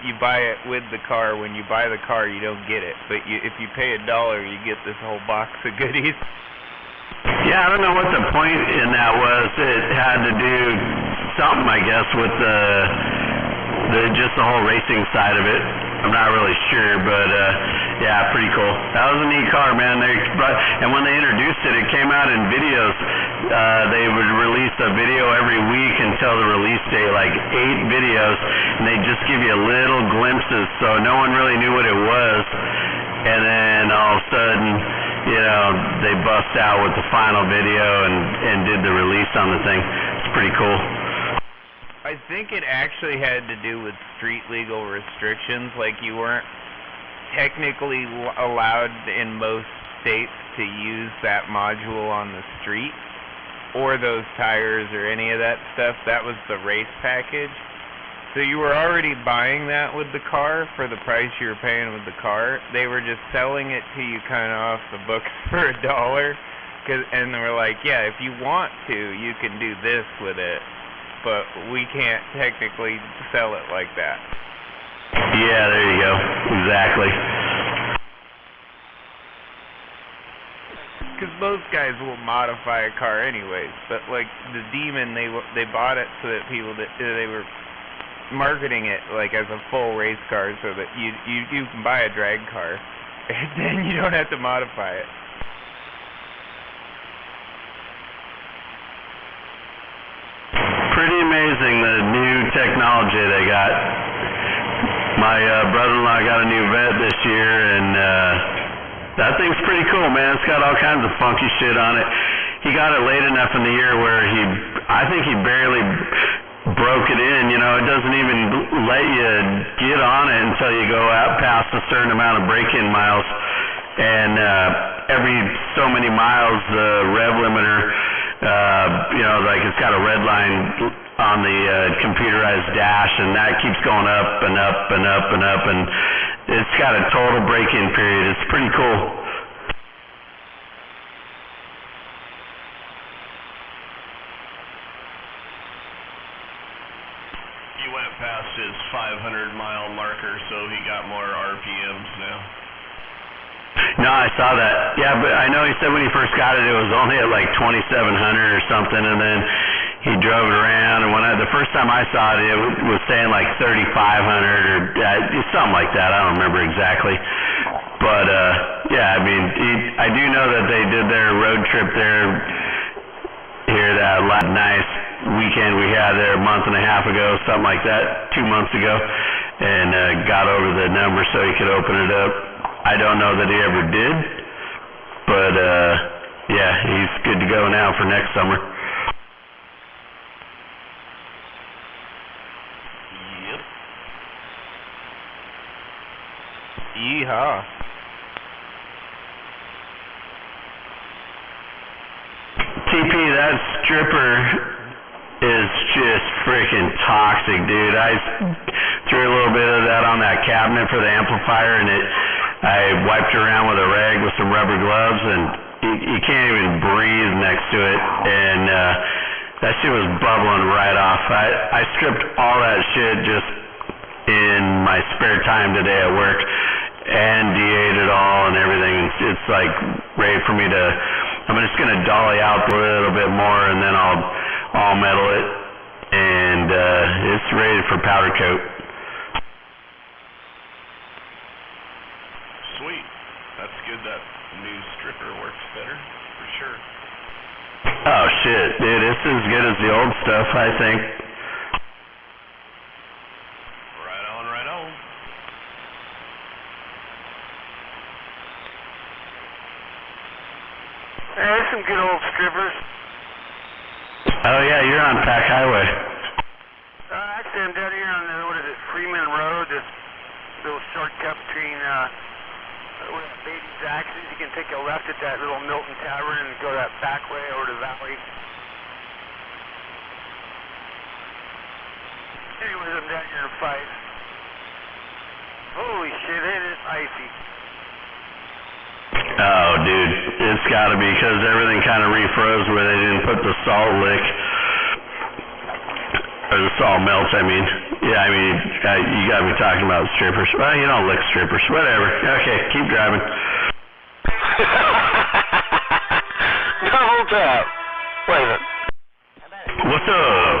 you buy it with the car. When you buy the car, you don't get it, but if you pay $1, you get this whole box of goodies. Yeah, I don't know what the point in that was. It had to do something, I guess, with just the whole racing side of it. I'm not really sure, but yeah, pretty cool. That was a neat car, man. And when they introduced it, it came out in videos. They would release a video every week until the release day, like 8 videos, and they'd just give you little glimpses, so no one really knew what it was. And then all of a sudden, you know, they bust out with the final video and did the release on the thing. It's pretty cool. I think it actually had to do with street legal restrictions, like you weren't technically allowed in most states to use that module on the street, or those tires or any of that stuff. That was the race package. So you were already buying that with the car for the price you were paying with the car. They were just selling it to you kind of off the books for $1. And they were like, yeah, if you want to, you can do this with it, but we can't technically sell it like that. Yeah, there you go. Exactly. Because most guys will modify a car anyways, but like the Demon, they bought it so that people they were marketing it like as a full race car, so that you can buy a drag car, and then you don't have to modify it. Pretty amazing the new technology they got. My brother-in-law got a new vet this year, and that thing's pretty cool, man. It's got all kinds of funky shit on it. He got it late enough in the year where I think he barely broke it in. You know, it doesn't even let you get on it until you go out past a certain amount of break-in miles. And every so many miles, the rev limiter, you know, like it's got a red line on the computerized dash, and that keeps going up and up and up and up, and it's got a total break-in period. It's pretty cool. He went past his 500-mile marker, so he got more RPMs now. No, I saw that. Yeah, but I know he said when he first got it, it was only at like 2,700 or something, and then he drove it around, and the first time I saw it, it was saying like 3,500 or something like that. I don't remember exactly. But, yeah, I mean, I do know that they did their road trip there here that last nice weekend we had there a month and a half ago, something like that, 2 months ago, and got over the number so he could open it up. I don't know that he ever did, but yeah, he's good to go now for next summer. Yep. Yeehaw. TP, that stripper is just freaking toxic, dude. I threw a little bit of that on that cabinet for the amplifier, and I wiped it around with a rag with some rubber gloves, and you can't even breathe next to it, and that shit was bubbling right off. I stripped all that shit just in my spare time today at work, and de-ate it all and everything. It's like ready for me to, I'm just going to dolly out a little bit more, and then I'll metal it, and it's ready for powder coat. Sweet. That's good that new stripper works better, for sure. Oh shit, dude, it's as good as the old stuff, I think. Right on, right on. Hey, there's some good old strippers. Oh yeah, you're on Pack Highway. Actually, I'm down here on Freeman Road, this little shortcut between Baby Zaxby's. You can take a left at that little Milton Tavern and go that back way over to Valley. Anyways, I'm down here in Fife. Holy shit, it is icy. Oh, dude, it's got to be because everything kind of refroze where they didn't put the salt lick, or the salt melt, I mean. Yeah, I mean, you got to be talking about strippers. Well, you don't lick strippers, whatever. Okay, keep driving. Double tap. Wait a minute. What's up?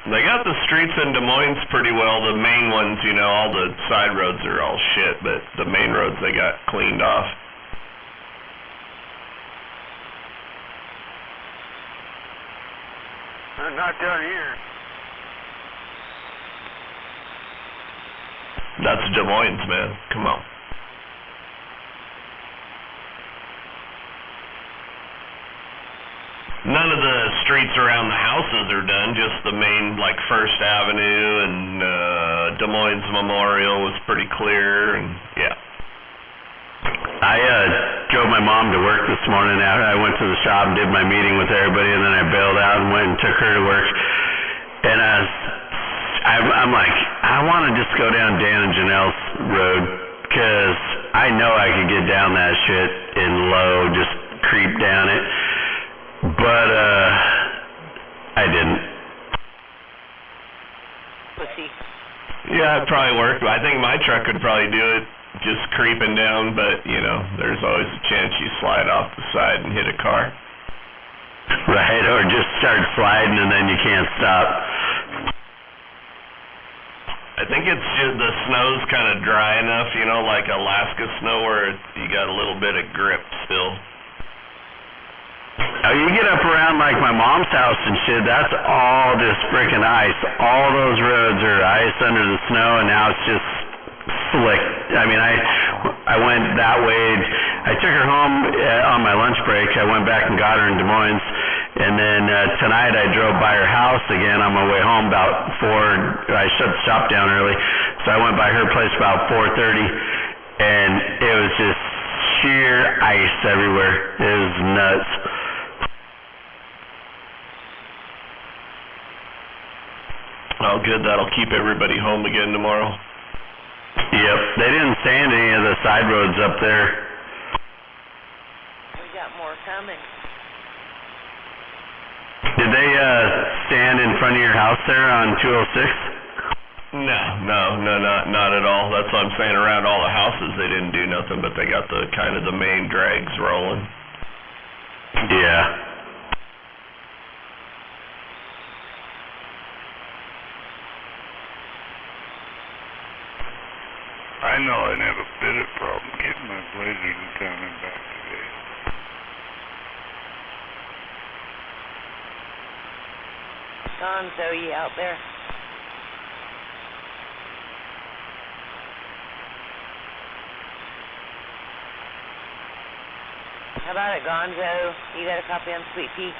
They got the streets in Des Moines pretty well. The main ones, you know, all the side roads are all shit, but the main roads they got cleaned off. Not down here. That's Des Moines, man. Come on. None of the streets around the houses are done, just the main, like First Avenue and Des Moines Memorial was pretty clear, and yeah. I drove my mom to work this morning. I went to the shop and did my meeting with everybody, and then I bailed out and went and took her to work. And I'm like, I want to just go down Dan and Janelle's road, because I know I could get down that shit in low, just creep down it. But I didn't. Let's Yeah, it'd probably work. I think my truck could probably do it just creeping down, but, you know, there's always a chance you slide off the side and hit a car. Right, or just start sliding and then you can't stop. I think it's just the snow's kind of dry enough, you know, like Alaska snow where you got a little bit of grip still. Oh, you get up around like my mom's house and shit, that's all just frickin' ice. All those roads are ice under the snow, and now it's just slick. I mean, I went that way. I took her home on my lunch break. I went back and got her in Des Moines. And then tonight I drove by her house again on my way home about 4. I shut the shop down early, so I went by her place about 4:30, and it was just sheer ice everywhere. It was nuts. Oh, good. That'll keep everybody home again tomorrow. Yep. They didn't sand any of the side roads up there. We got more coming. Did they stand in front of your house there on 206? No, not at all. That's what I'm saying. Around all the houses, they didn't do nothing, but they got the kind of the main drags rolling. Yeah. I know I didn't have a bit of problem getting my blazers in town and back today. Gonzo, you out there? How about it, Gonzo? You got a copy on Sweet Pea?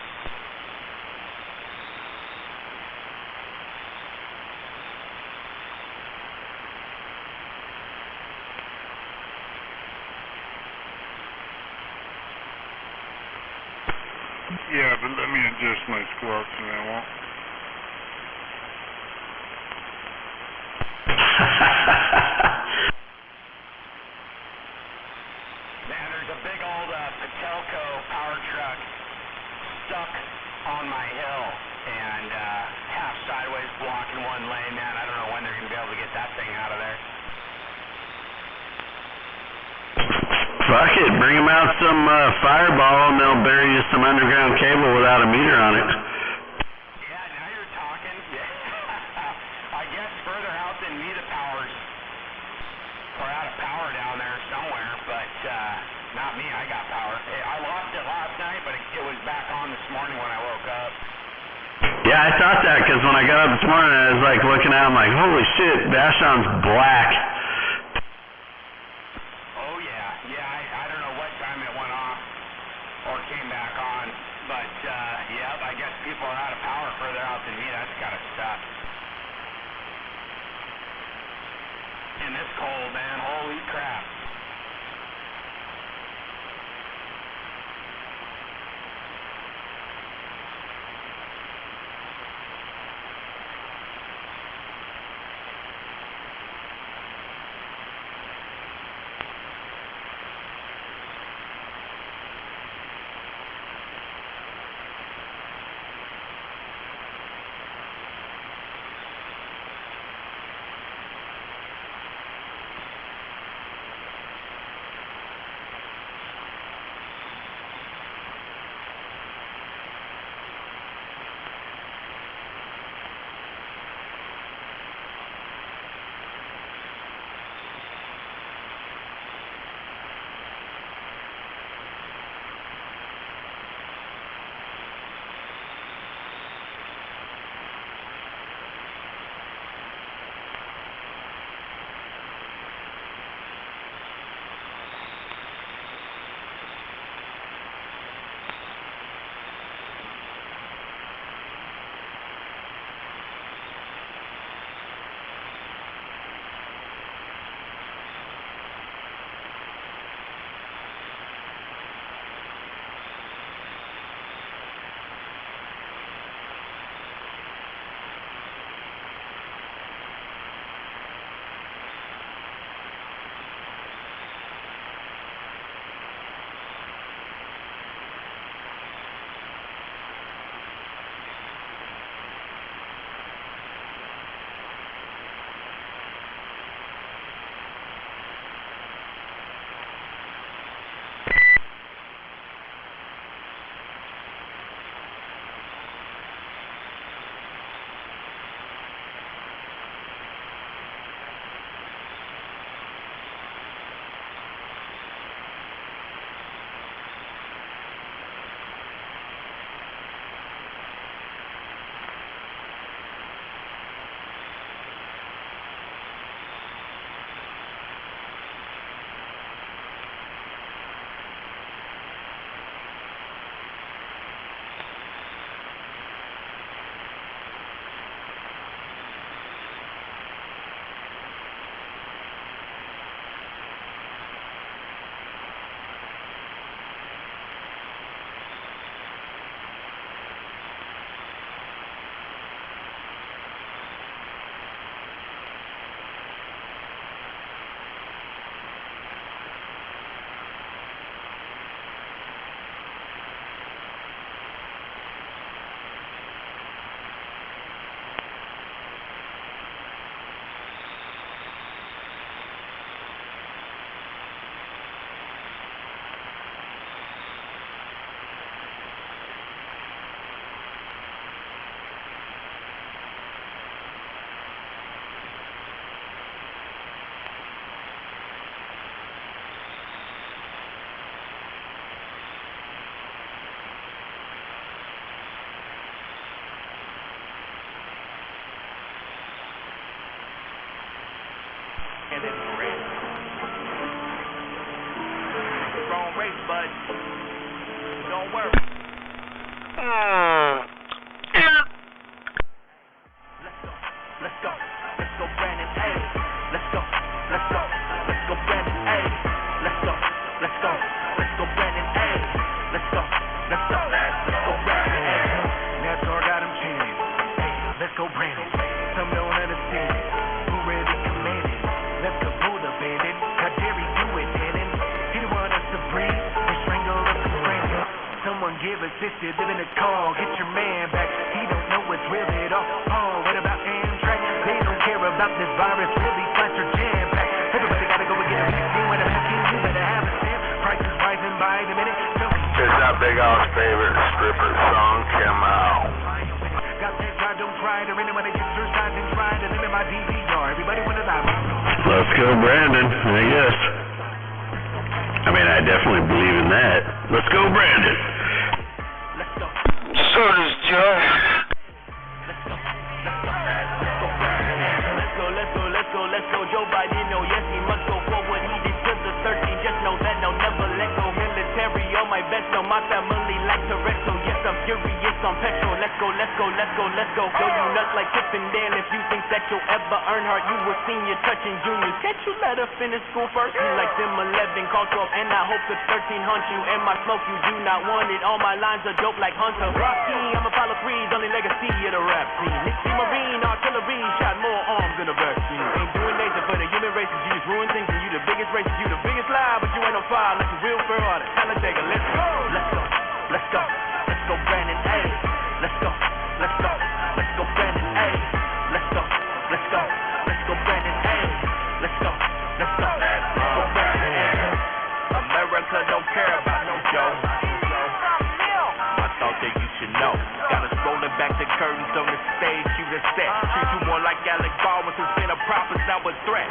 Yeah, but let me adjust my squawks and I won't. Man, there's a big old Patelco power truck stuck on my hill and half sideways blocking one lane, man. I don't know when they're going to be able to get that thing out of there. Fuck it, bring them out some fireball and they'll bury you some underground cable without a meter on it. Yeah, now you're talking. I guess further out than me, the power's we're out of power down there somewhere, but not me, I got power. I lost it last night, but it was back on this morning when I woke up. Yeah, I thought that because when I got up this morning, I was like looking out, I'm like, holy shit, Vashon's black. Oh yeah, I don't know what time it went off or came back on, but yeah, I guess people are out of power further out than me. That's gotta suck. In this cold, man, holy crap. assisted, live in a car, get your man back. He don't know what's real at all. Oh, what about Amtrak? They don't care about this virus, really flat your jam pack. Everybody gotta go and get a vaccine. When a vaccine, you better have a stamp. Prices rising by the minute. It's that Big House favorite stripper song came out. Got that try, don't try to anyone to exercise and try to limit my DVR. Everybody wanna die. Let's go, Brandon, I guess. I mean, I definitely believe in that. Let's go, Brandon. So does Joe. Let's go, Joe Biden, oh yes, he must go forward, he did to the 13, just know that I'll never let go, military on my best, no, my family like to rest, so yes, I'm furious on petrol, let's go, go you nuts like Tip and Dan, if you think that you'll ever earn heart, you were senior touching juniors, can't you let her finish school first, you like them 11, call 12, and I hope the 13 hunt you, and my smoke you do not want it, all my lines are dope like Hunter, Rocky, I'm Apollo 3's only legacy of the rap scene, Nixie Marine, artillery, shot more arms than a vaccine, ain't doing nature for the human races, you just ruin things, and you the biggest racist, you the biggest lie, but you ain't on fire like a real fair artist, Talladega, let's go, Brandon, hey, let's go, Brandon, hey, let's go, Brandon, hey, let's go, Brandon, hey. America don't care about no Joe. I thought that you should know. Got us rolling back the curtains on the stage, you the set. Treat you more like Alec Baldwin, who's been a prophet, now a threat.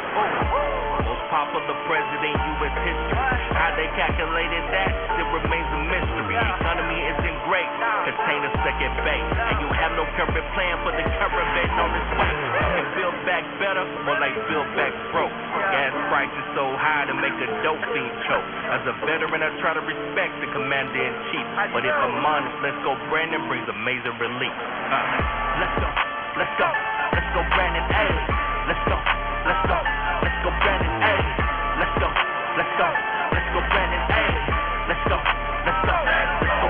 Most popular president, U.S. history. How they calculated that still remains a mystery. Economy isn't great, contain a second base, and you have no current plan for the caravan on its way. Can build back better, or like build back broke. Gas prices so high to make a dope fiend choke. As a veteran, I try to respect the commander-in-chief, but if I'm honest, let's go Brandon brings amazing relief. Let's go Brandon, hey, let's go Brandon, hey, let's go Brandon, hey, let's go Brandon, hey, let's go Brandon, hey, let's go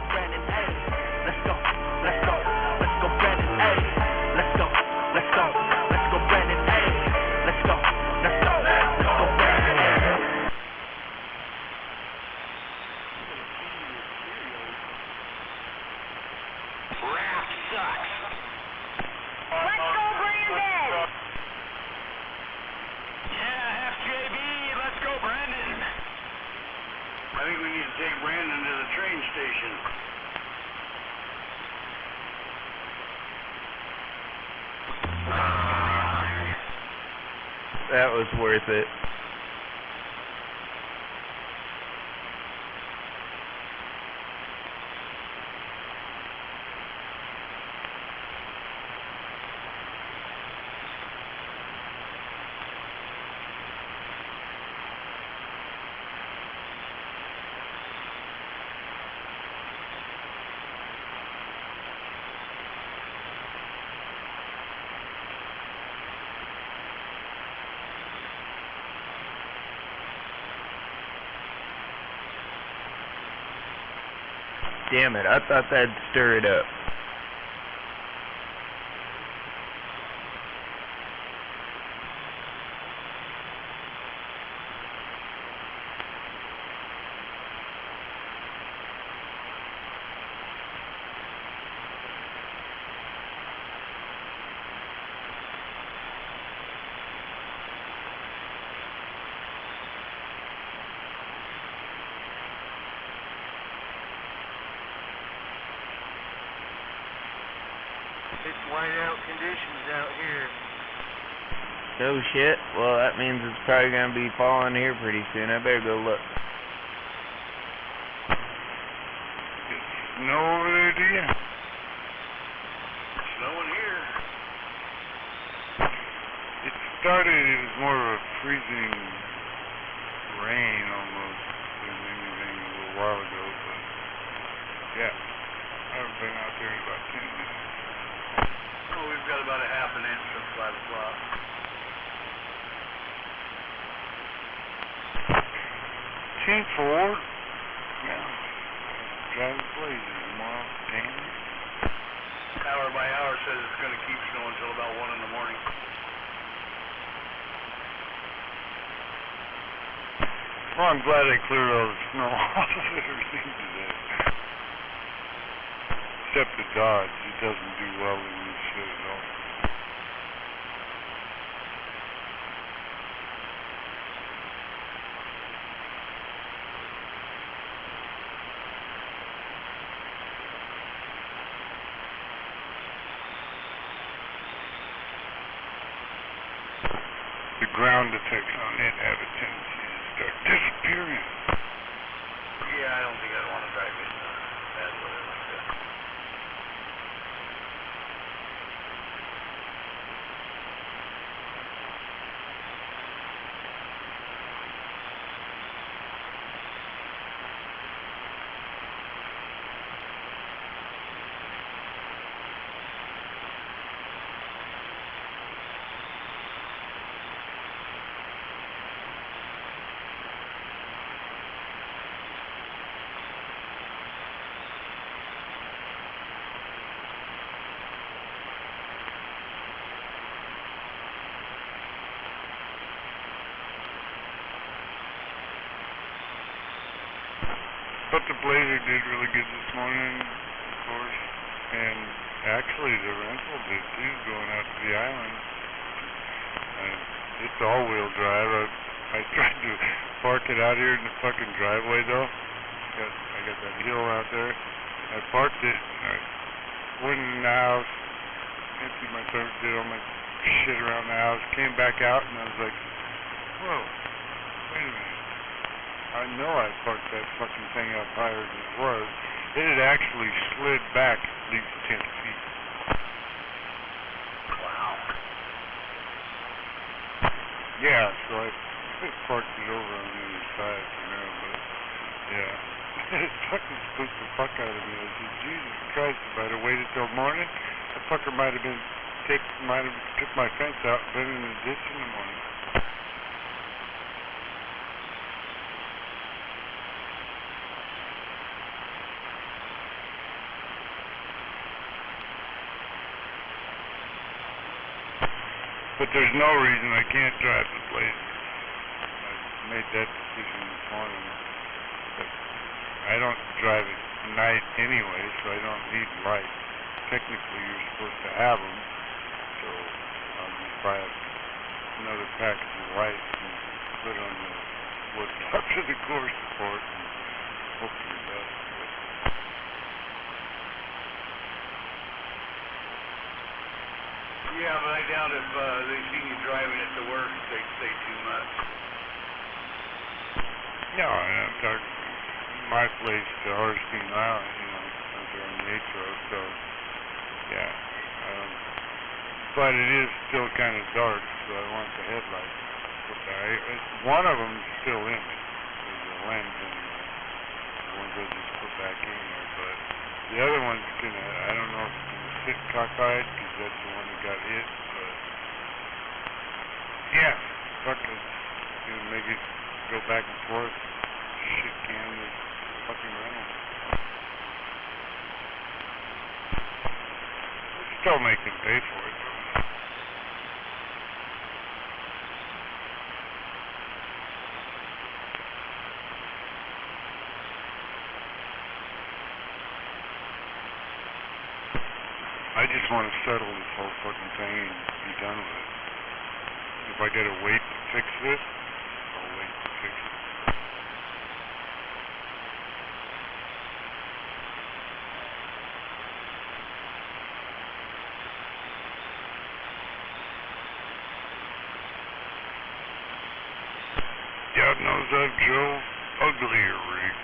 Brandon, hey, let's go Brandon, hey, let's go Brandon, hey. Rap sucks. Let's go, Brandon! Yeah, FJB, let's go, Brandon. I think we need to take Brandon to the train station. That was worth it. Damn it, I thought that'd stir it up. It's whiteout conditions out here. Oh shit, well that means it's probably gonna be falling here pretty soon. I better go look. Snow over there, do you? Snowing here. It started, it was more of a freezing rain almost than anything a little while ago, but yeah, I haven't been out there in about 10 minutes. Oh, we've got about a half an inch since 5 o'clock. 10-4. Yeah. Driving blazing tomorrow. Damn it. Hour by hour says it's going to keep snowing until about 1 in the morning. Well, I'm glad I cleared all the snow off of everything today. Except the Dodge. It doesn't do well in this shit at all. The ground effects on it have a tendency to start disappearing. Yeah, I don't think I'd want to drive in bad weather like that. But the Blazer did really good this morning, of course, and actually the rental did too, going out to the island. It's all-wheel drive. I tried to park it out here in the fucking driveway though. I got that hill out there. I parked it, and I went in the house, emptied my truck, did all my shit around the house, came back out, and I was like, whoa, wait a minute. I know I parked that fucking thing up higher than it was. It had actually slid back at least 10 feet. Wow. Yeah, so I parked it over on the other side for now, but yeah. It fucking spooked the fuck out of me. I said, Jesus Christ, if I'd have waited till morning, that fucker might have took my fence out and been in the ditch in the morning. But there's no reason I can't drive the Blazer. I made that decision this morning. But I don't drive it at night anyway, so I don't need lights. Technically, you're supposed to have them, so I'll just buy another package of lights and put on the wood box of the core support and hope for the best. Yeah, but I doubt if they see you driving it to work, they'd say too much. No, I'm talking my place to Harstein Island, you know, out there on the H Road, so, yeah. But it is still kind of dark, so I want the headlights put back. One of them's still in it. There's a lens in there. The ones I just put back in there, but the other one's gonna, I don't know if it's gonna sit cockeyed, because that's the one that got hit, but yeah, fuck it. Gonna make it go back and forth. Shit can with fucking rental. Still make them pay for it though. I just want to settle this whole fucking thing and be done with it. If I gotta wait to fix this, I'll wait to fix it. God knows I've drove uglier rigs.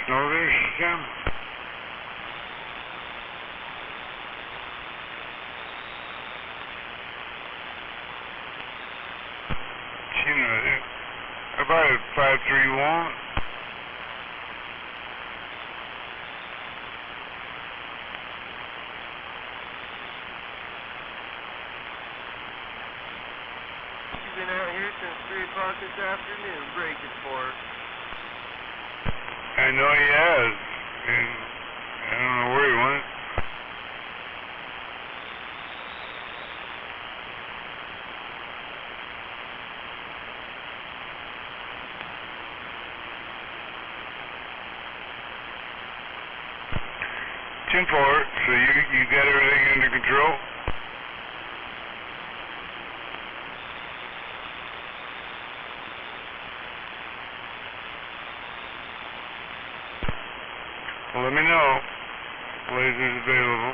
No, there she comes. She knows it. About a 531. She's been out here since 3 o'clock this afternoon, breaking for her. I know he has. And I don't know where he went. Ten four. So you got everything under control? Well, let me know. Lasers available.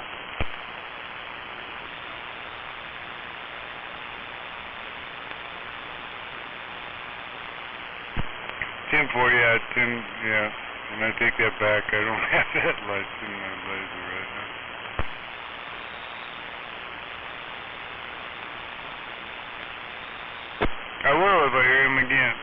Ten four. Yeah. 10. Yeah. And I take that back. I don't have that light in my laser right now. I will if I hear him again.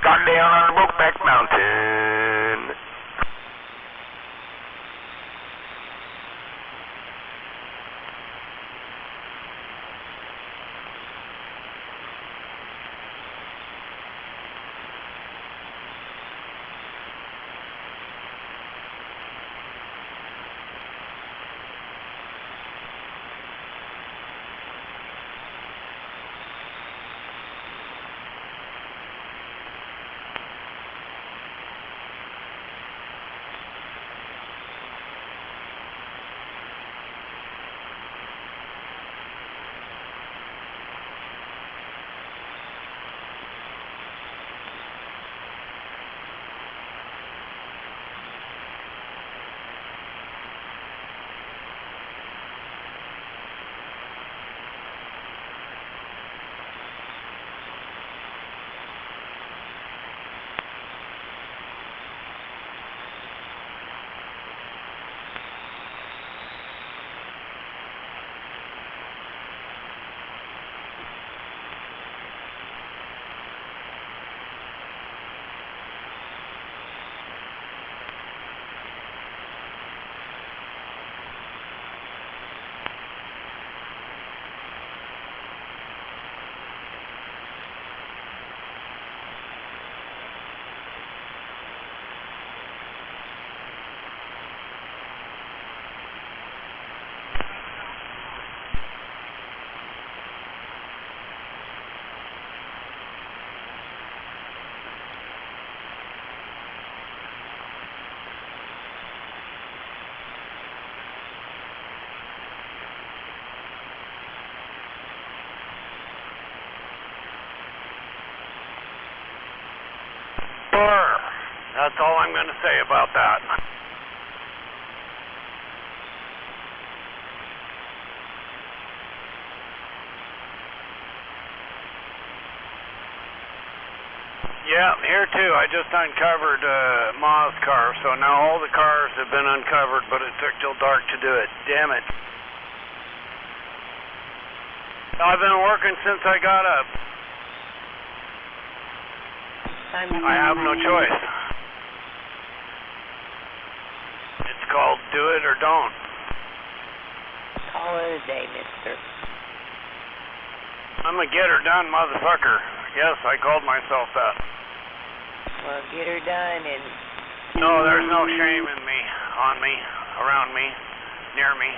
got down on Brokeback Mountain. That's all I'm going to say about that. Yeah, here too. I just uncovered Ma's car, so now all the cars have been uncovered, but it took till dark to do it. Damn it. I've been working since I got up. I have no choice. It's called do it or don't. Call it a day, mister. I'm a get her done motherfucker. Yes, I called myself that. Well, get her done and... No, there's no shame in me, on me, around me, near me.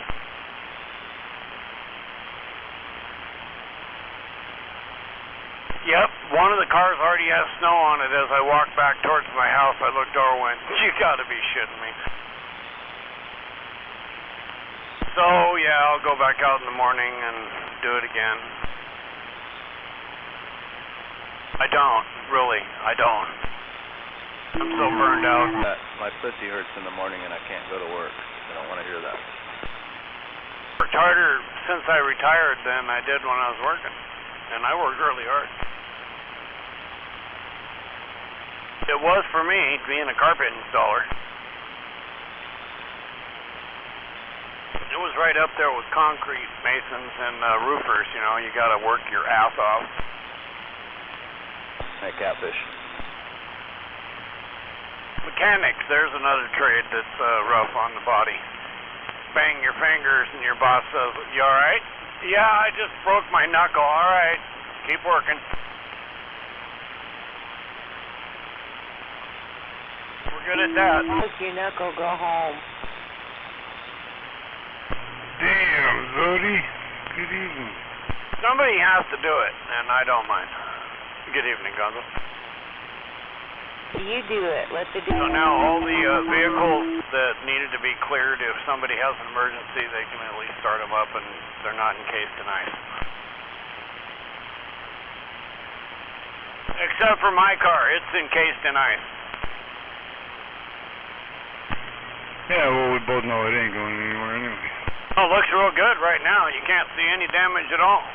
Yep, one of the cars already has snow on it. As I walked back towards my house, I looked over and went, you gotta be shitting me. So, yeah, I'll go back out in the morning and do it again. I don't, really, I don't. I'm so burned out. My pussy hurts in the morning and I can't go to work. I don't want to hear that. Worked harder since I retired than I did when I was working. And I worked really hard. It was for me, being a carpet installer. It was right up there with concrete masons and roofers, you know, you gotta work your ass off. Hey, catfish. Mechanics, there's another trade that's rough on the body. Bang your fingers and your boss says, you alright? Yeah, I just broke my knuckle, alright. Keep working. We're good at that. Break your knuckle, go home. Damn, Zodi. Good evening. Somebody has to do it, and I don't mind. Good evening, Gonzo. You do it. Let the So now all the vehicles that needed to be cleared, if somebody has an emergency, they can at least start them up and they're not encased in ice. Except for my car, it's encased in ice. Yeah, well, we both know it ain't going anywhere anyway. Oh, it looks real good right now. You can't see any damage at all.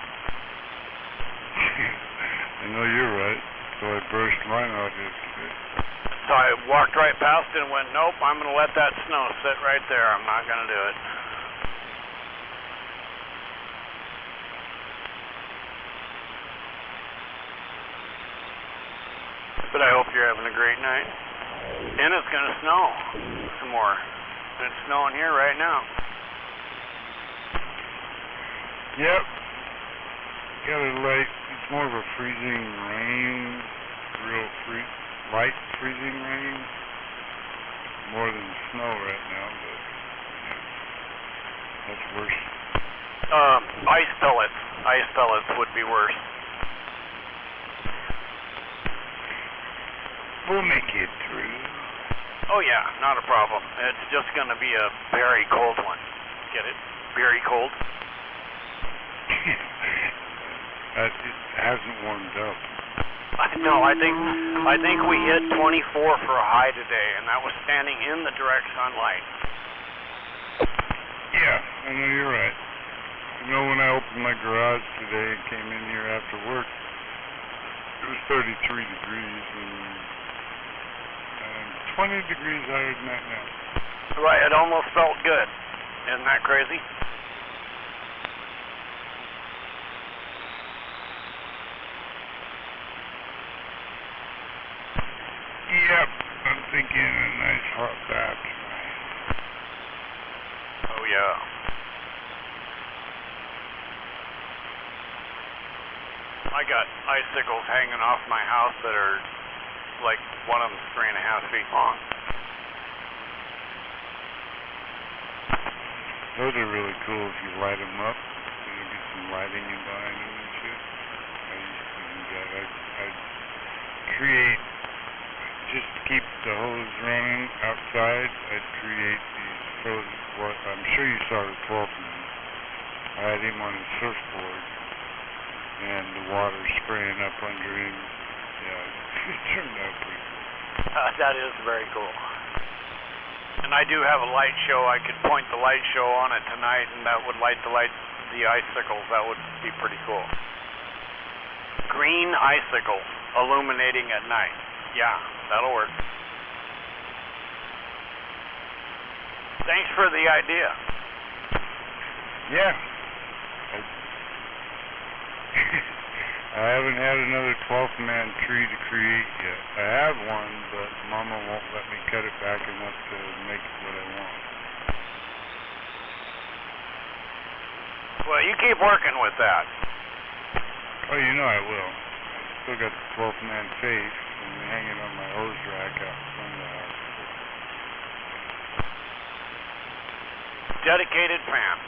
I know you're right, so I burst mine out yesterday. So I walked right past it and went, nope, I'm going to let that snow sit right there. I'm not going to do it. But I hope you're having a great night. And it's going to snow some more. And it's snowing here right now. Yep. Got a light, it's more of a freezing rain, light freezing rain. More than snow right now, but yeah, that's worse. Ice pellets. Ice pellets would be worse. We'll make it through. Oh yeah, not a problem. It's just going to be a very cold one. Get it? Very cold. It hasn't warmed up. No, I think we hit 24 for a high today, and that was standing in the direct sunlight. Yeah, I know you're right. You know, when I opened my garage today and came in here after work, it was 33 degrees and 20 degrees higher than that now. Right, it almost felt good. Isn't that crazy? Yep, I'm thinking a nice hot bath tonight. Oh yeah. I got icicles hanging off my house that are like one of them's 3.5 feet long. Those are really cool if you light them up. You get some lighting in behind them and shit. I used to do that. I'd create, just to keep the hose running outside, I'd create these frozen, what I'm sure you saw the 12th man. I had him on his surfboard and the water spraying up under him. Yeah, it turned out pretty cool. That is very cool. And I do have a light show. I could point the light show on it tonight, and that would light the icicles. That would be pretty cool. Green icicles illuminating at night. Yeah, that'll work. Thanks for the idea. Yeah. I haven't had another 12th man tree to create yet. I have one, but Mama won't let me cut it back enough to make it what I want. Well, you keep working with that. Oh, you know I will. I still got the 12th man face and hanging on my hose rack out in front of the house. Dedicated fan.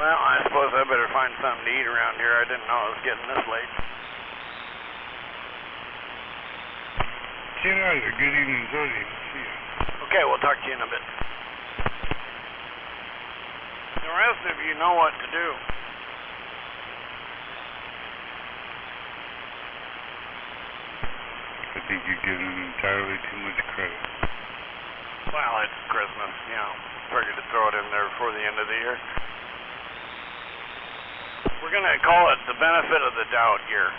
Well, I suppose I better find something to eat around here. I didn't know it was getting this late. Tina, good evening, Zodi. See ya. Okay, we'll talk to you in a bit. The rest of you know what to do. I think you're giving entirely too much credit. Well, it's Christmas, you know. Figured to throw it in there before the end of the year. We're going to call it the benefit of the doubt year.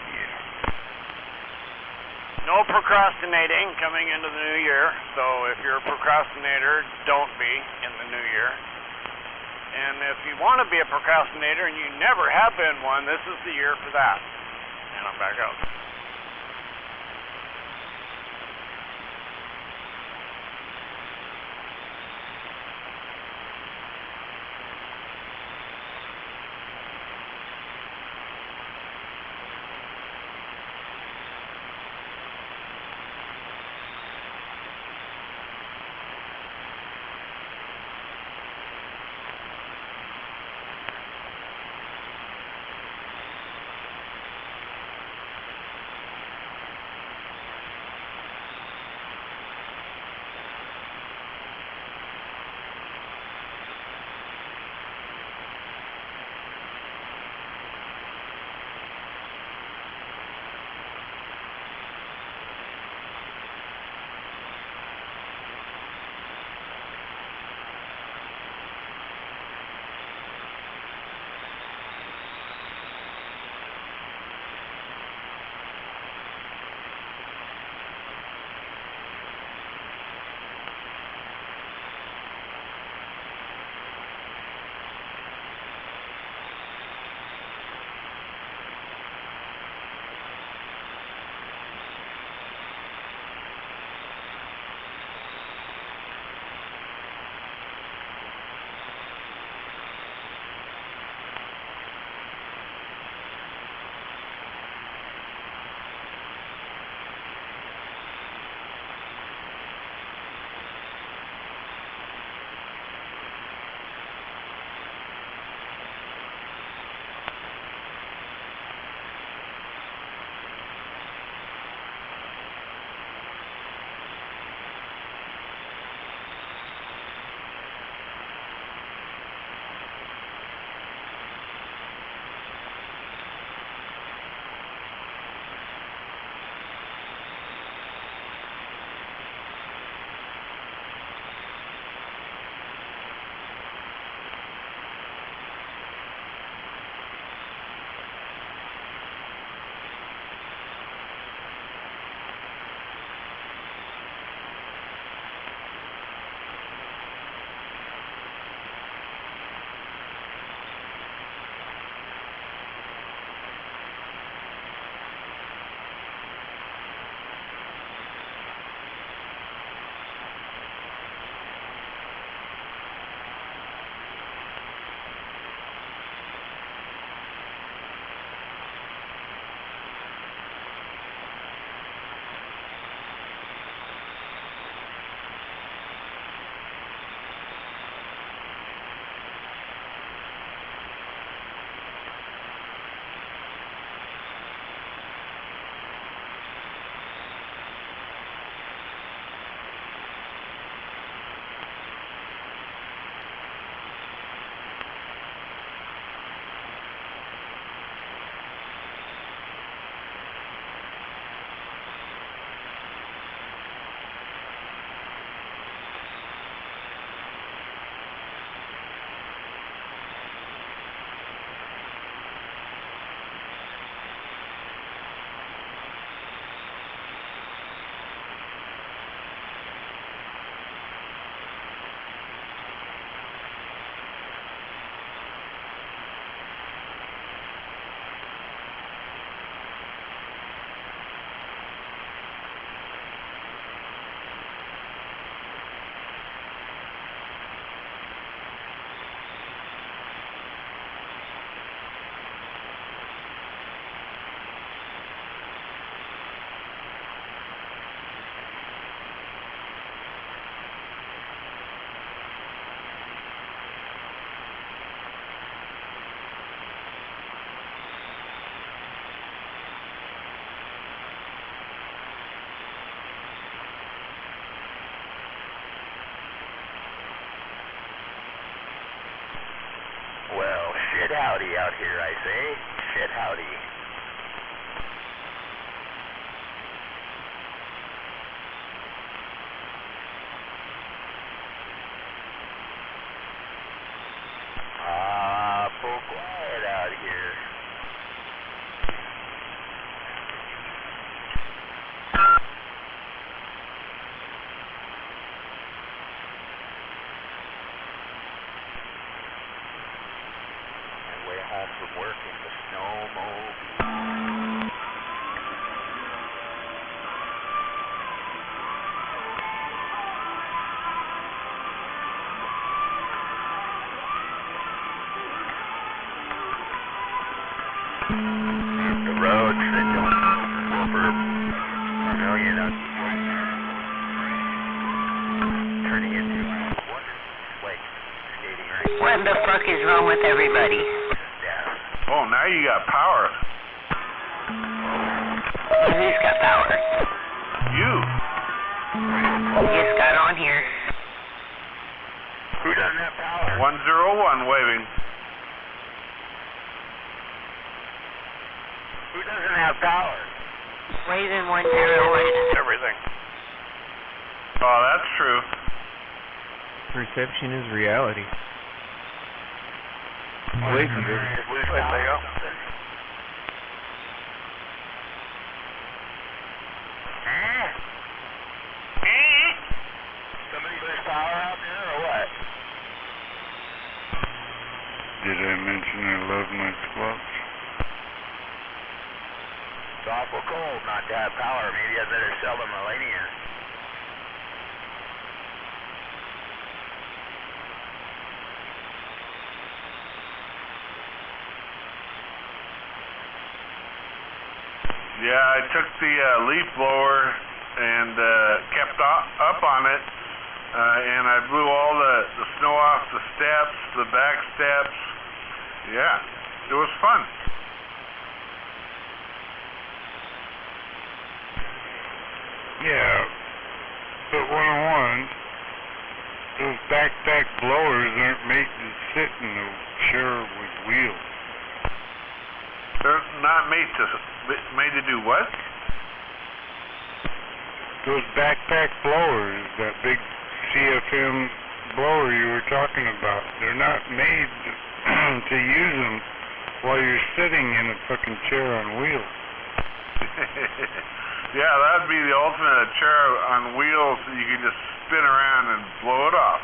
Yeah. No procrastinating coming into the new year. So if you're a procrastinator, don't be in the new year. And if you want to be a procrastinator and you never have been one, this is the year for that. And I'm back out. eh? Shit, howdy. Full quiet out here. My way home from work in the snowmobile. The roads that don't go for a million turning into one like skating rink. What the fuck is wrong with everybody? Oh, now you got power. Who's got power? You. You just got on here. Who doesn't have power? 101 waving. Who doesn't have power? Waving 101. Everything. Oh, that's true. Perception is reality. Wait a minute. Somebody lose power out there or what? Did I mention I love my squats? It's awful cold not to have power. Maybe I better sell the Millennia. Yeah, I took the leaf blower and kept up on it, and I blew all the snow off the steps, the back steps. Yeah, it was fun. Yeah, but 101, those backpack blowers aren't made to sit in a chair with wheels. They're not made to do what? Those backpack blowers, that big CFM blower you were talking about, they're not made to use them while you're sitting in a fucking chair on wheels. Yeah, that'd be the ultimate chair on wheels that you can just spin around and blow it off.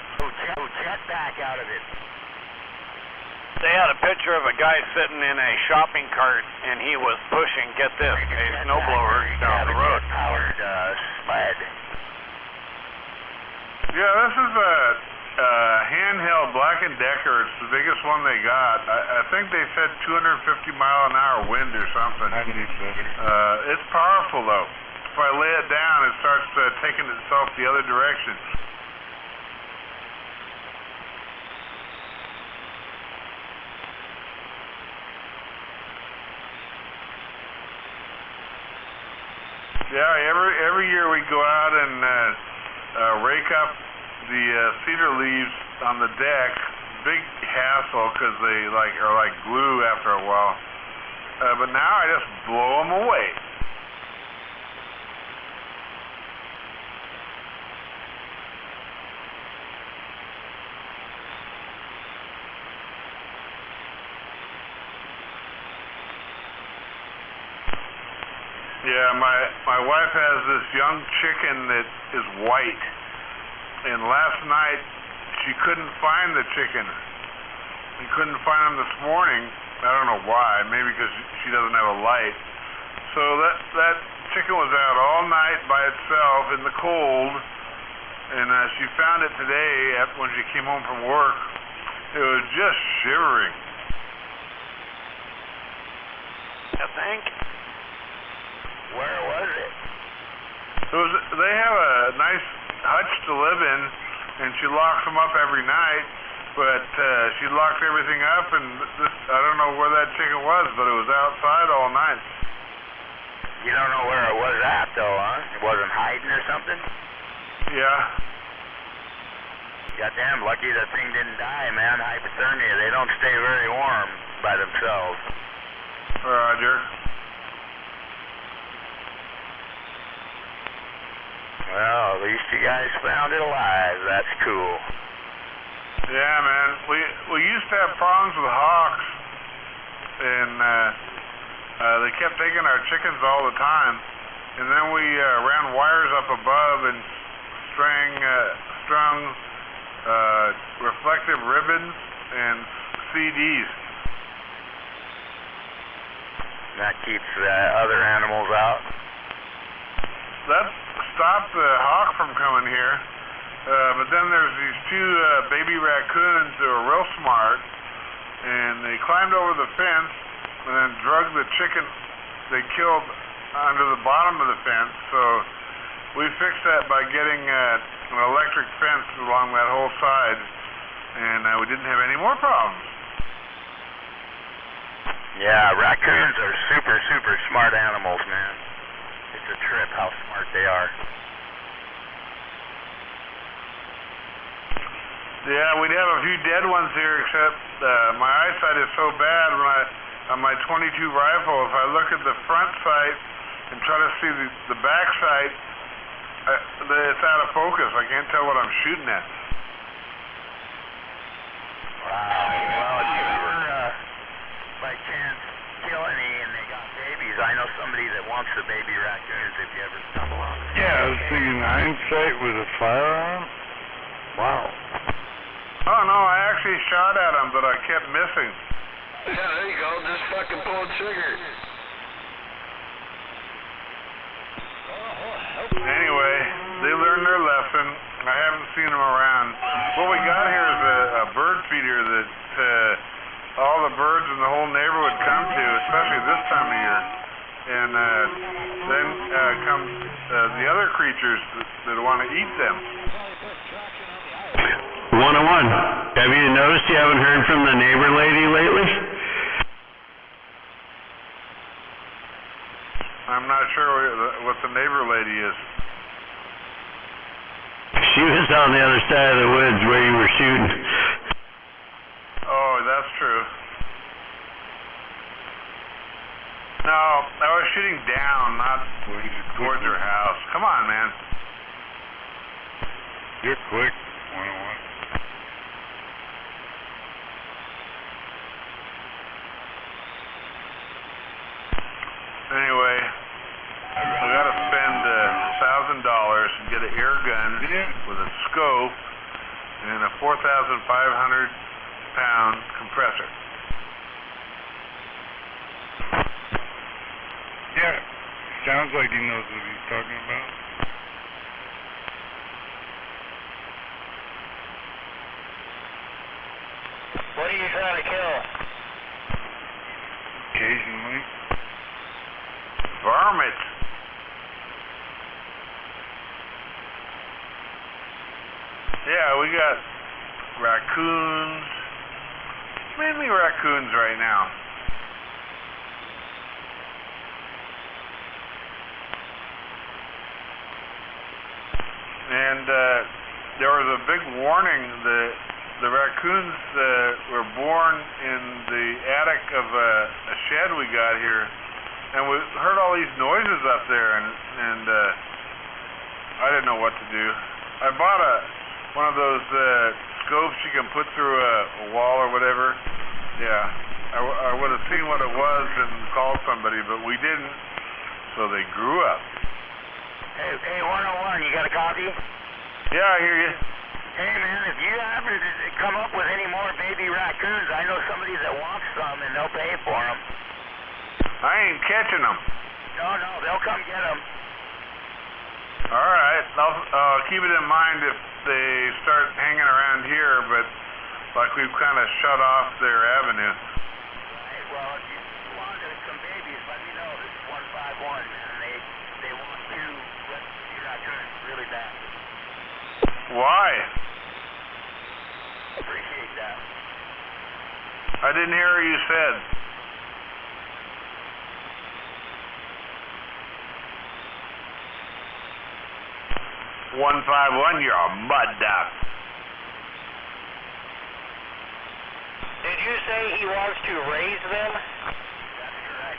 Jet back out of it. They had a picture of a guy sitting in a shopping cart, and he was pushing, get this, a snowblower down the road. Powered sled. Yeah, this is a handheld Black & Decker. It's the biggest one they got. I think they said 250-mile-an-hour wind or something. It's powerful, though. If I lay it down, it starts taking itself the other direction. Yeah, every year we go out and rake up the cedar leaves on the deck. Big hassle because they are like glue after a while. But now I just blow them away. Yeah, my wife has this young chicken that is white, and last night she couldn't find the chicken. We couldn't find him this morning. I don't know why. Maybe because she doesn't have a light. So that chicken was out all night by itself in the cold, and she found it today when she came home from work. It was just shivering. I think. Where was it? They have a nice hutch to live in, and she locks them up every night. But she locked everything up, and I don't know where that chicken was, but it was outside all night. You don't know where it was at, though, huh? It wasn't hiding or something? Yeah. Goddamn lucky that thing didn't die, man. Hypothermia. They don't stay very warm by themselves. Roger. Well, at least you guys found it alive. That's cool. Yeah, man. We used to have problems with hawks, and they kept taking our chickens all the time. And then we ran wires up above and strung reflective ribbons and CDs. That keeps other animals out. That stopped the hawk from coming here. But then there's these two baby raccoons that were real smart, and they climbed over the fence and then drug the chicken they killed under the bottom of the fence. So we fixed that by getting an electric fence along that whole side, and we didn't have any more problems. Yeah, raccoons are super, super smart animals, man. It's a trip how smart they are. Yeah, we'd have a few dead ones here, except my eyesight is so bad on my .22 rifle, if I look at the front sight and try to see the back sight, it's out of focus. I can't tell what I'm shooting at. Wow. Well, if you ever, by chance, kill any and they got babies, I know somebody that wants the baby raccoons if you ever stumble on them. Yeah, I was thinking hindsight with a firearm. Wow. Oh, no, I actually shot at them, but I kept missing. Yeah, there you go. Just fucking pull the trigger. Anyway, they learned their lesson. I haven't seen them around. What we got here is a bird feeder that all the birds in the whole neighborhood come to, especially this time of year. And then come the other creatures that want to eat them. 101. Have you noticed you haven't heard from the neighbor lady lately? I'm not sure what the neighbor lady is. She was on the other side of the woods where you were shooting. Oh, that's true. No, I was shooting down, not towards her house. Come on, man. You're quick, 101. Anyway, I gotta spend $1,000 and get an air gun with a scope and a 4,500-pound compressor. Yeah, sounds like he knows what he's talking about. What are you trying to kill? Occasionally. Varmint. Yeah, we got raccoons. Mainly raccoons right now. And there was a big warning that the raccoons were born in the attic of a shed we got here. And we heard all these noises up there, and I didn't know what to do. I bought one of those scopes you can put through a wall or whatever. Yeah, I would have seen what it was and called somebody, but we didn't, so they grew up. Hey, 101, you got a copy? Yeah, I hear you. Hey, man, if you ever come up with any more baby raccoons, I know somebody that wants some, and they'll pay for them. I ain't catching them. No, they'll come get them. All right, I'll keep it in mind if they start hanging around here, but like we've kind of shut off their avenue. Right, well, if you want some babies, let me know. This is 151, man. They want two baby raccoons really bad. Why? Appreciate that. I didn't hear what you said. .151, you're a mud duck. Did you say he wants to raise them? That's correct.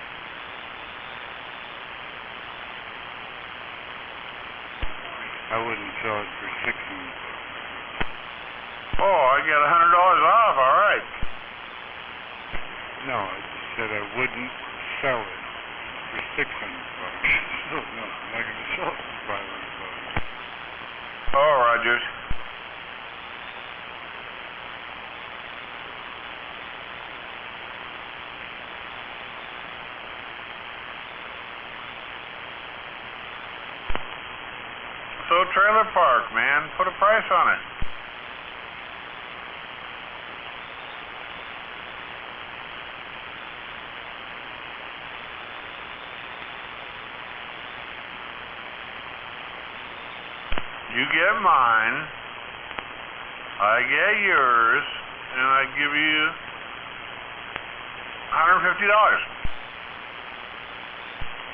I wouldn't sell it for $600. Oh, I get $100 off. All right. No, I just said I wouldn't sell it for $600. So no, I'm not going to sell it for $500. Oh, Rogers. So trailer park, man, put a price on it. You get mine, I get yours, and I give you $150.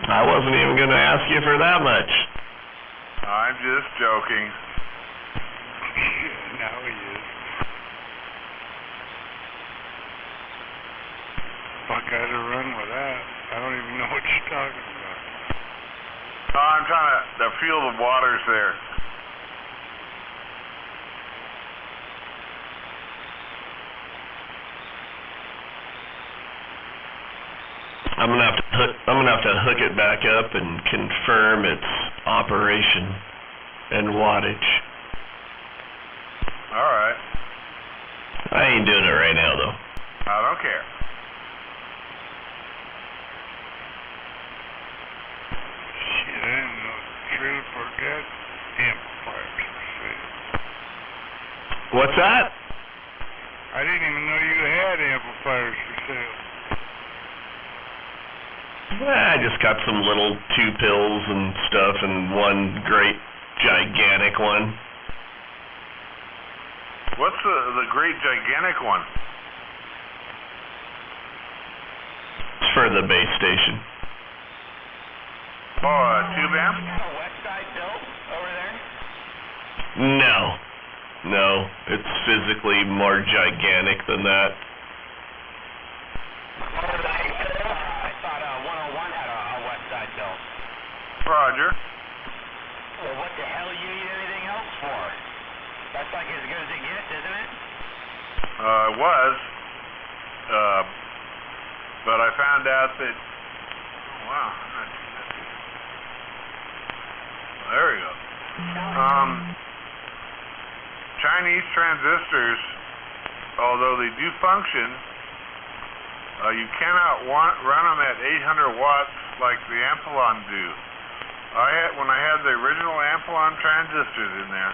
I wasn't even going to ask you for that much. I'm just joking. Now he is. Fuck, I had to run with that. I don't even know what you're talking about. No, I'm trying to feel the waters there. I'm gonna have to hook it back up and confirm its operation and wattage. All right. I ain't doing it right now though. I don't care. Shit, I didn't know trailer park had amplifiers for sale. What's that? I didn't even know you had amplifiers for sale. I just got some little 2 pills and stuff and one great gigantic one. What's the great gigantic one? It's for the base station. Oh, tube amp? West side built over there? No, it's physically more gigantic than that. I thought 101 had a west side built. Roger. Well, what the hell you need anything else for? That's like as good as it gets, isn't it? It was. But I found out that, wow. There we go. Chinese transistors, although they do function, you cannot run them at 800 watts like the Ampelon do. When I had the original Ampelon transistors in there,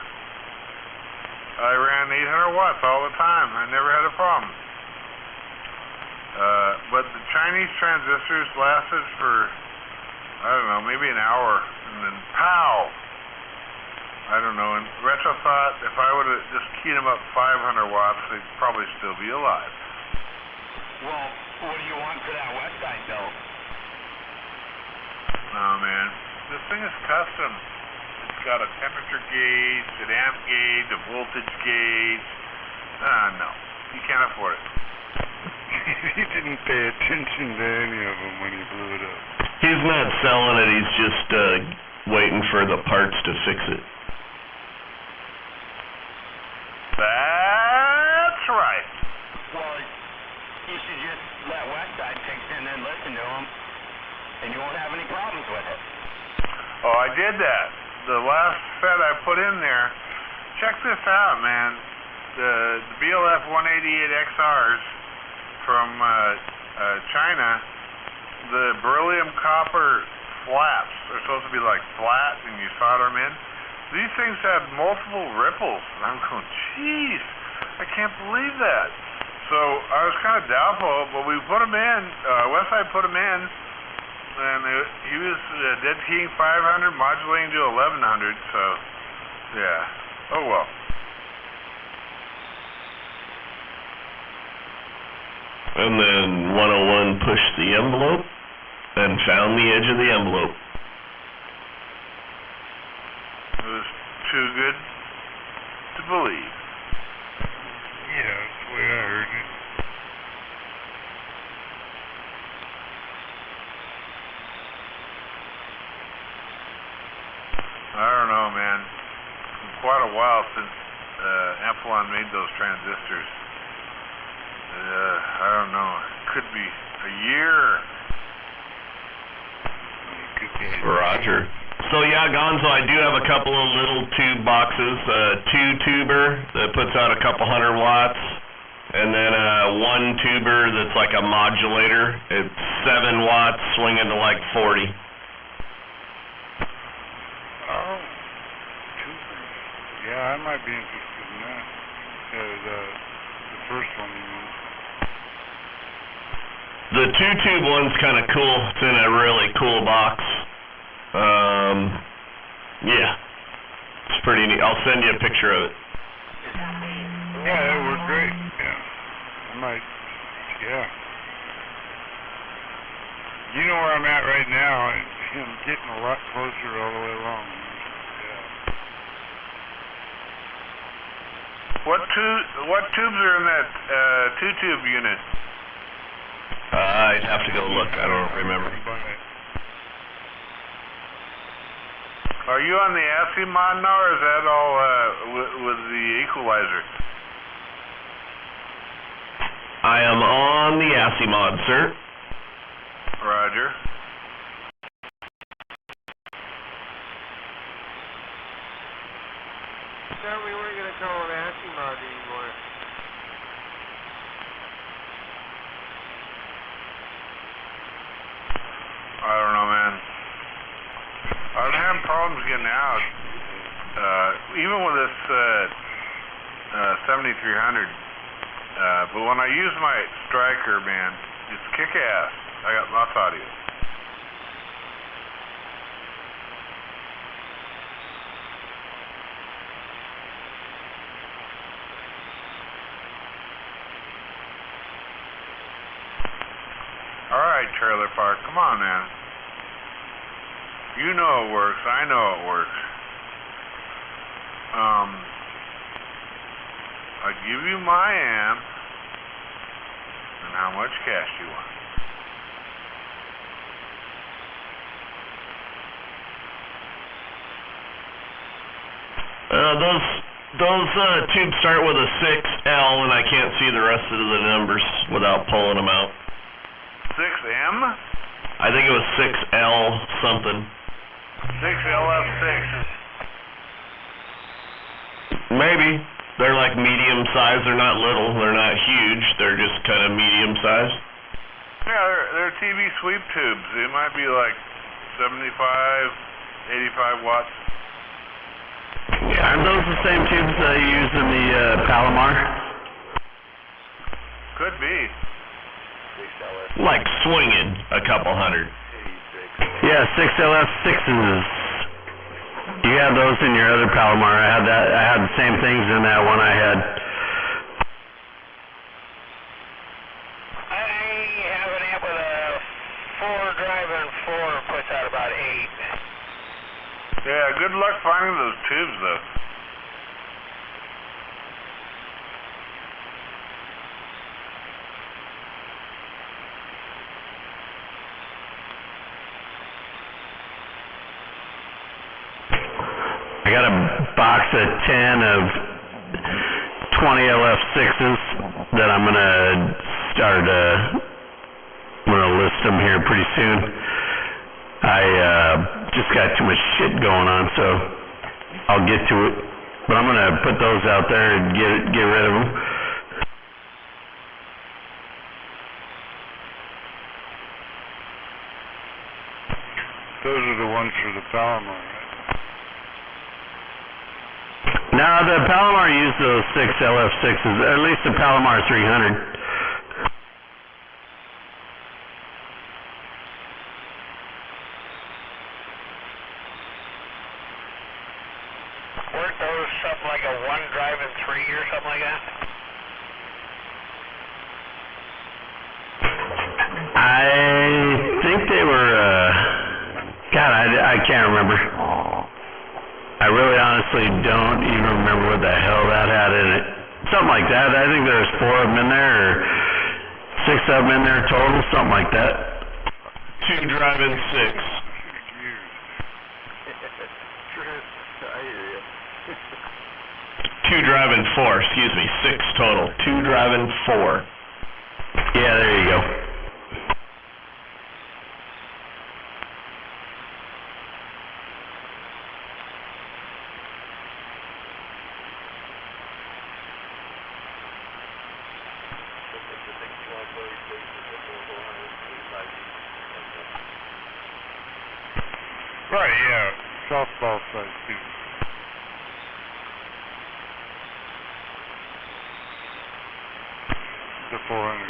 I ran 800 watts all the time. I never had a problem. But the Chinese transistors lasted for, I don't know, maybe an hour, and then pow! I don't know. In retro thought, if I would have just keyed them up 500 watts, they'd probably still be alive. Well, what do you want for that west side built? Oh man, this thing is custom. It's got a temperature gauge, an amp gauge, a voltage gauge. No, you can't afford it. He didn't pay attention to any of them when he blew it up. He's not selling it, he's just waiting for the parts to fix it. That's right. Well, you should just let Westside fix it and then listen to them, and you won't have any problems with it. Oh, I did that. The last set I put in there, check this out, man. The BLF 188XRs from China, the beryllium copper flaps are supposed to be like flat and you solder them in. These things have multiple ripples. And I'm going, jeez, I can't believe that. So I was kind of doubtful, but we put them in, Westside put them in, and he was dead keying 500, modulating to 1100, so yeah. Oh well. And then 101 pushed the envelope and found the edge of the envelope. It was too good to believe. Yeah, that's the way I heard it. I don't know, man. those transistors. I don't know. It could be a year. Roger. So yeah, Gonzo, I do have a couple of little tube boxes, a 2-tuber that puts out a couple 100 watts, and then a 1-tuber that's like a modulator. It's 7 watts swinging to like 40. Oh, tubers. Yeah, I might be interested in that. The first one you mean. The 2-tube one's kind of cool. It's in a really cool box. Yeah, it's pretty neat. I'll send you a picture of it. Yeah, that worked great. Yeah, I might. Yeah. You know where I'm at right now. I'm getting a lot closer all the way along. Yeah. What tubes are in that 2-tube unit? I'd have to go look. I don't remember. Are you on the ASCII mod now, or is that all with the equalizer? I am on the ASCII mod, sir. Roger. Thought we weren't going to call it ASCII mod anymore. I don't know, man. I'm having problems getting out. Even with this 7300. But when I use my striker, man, it's kick-ass. I got lots of audio. Alright, Trailer Park, come on, man. You know it works, I know it works. I give you my amp, and how much cash do you want? Those tubes start with a 6L, and I can't see the rest of the numbers without pulling them out. 6M? I think it was 6L something. 6LF6. Maybe. They're like medium size. They're not little. They're not huge. They're just kind of medium size. Yeah, they're TV sweep tubes. They might be like 75, 85 watts. Yeah, aren't those the same tubes I use in the Palomar? Could be. Like swinging a couple 100. Yeah, 6LF6s. You have those in your other Palomar. I had the same things in that one I had. I have an amp with a 4 drive and 4 puts out about 8. Yeah, good luck finding those tubes, though. I got a box of 10 of 20 LF6s that I'm going to start, I'm going to list them here pretty soon. I just got too much shit going on, so I'll get to it. But I'm going to put those out there and get rid of them. Those are the ones for the Palomar, right? Now, the Palomar used those 6 LF6s, or at least the Palomar 300. Weren't those something like a 1 drive and 3 or something like that? I think they were, God, I can't remember. I really honestly don't even remember what the hell that had in it. Something like that. I think there's 4 of them in there, or 6 of them in there total, something like that. 2 drive and 6. 2 driving 4, excuse me, 6 total. 2 driving 4. Yeah, there you go. Right, yeah. Softball size too. The 400.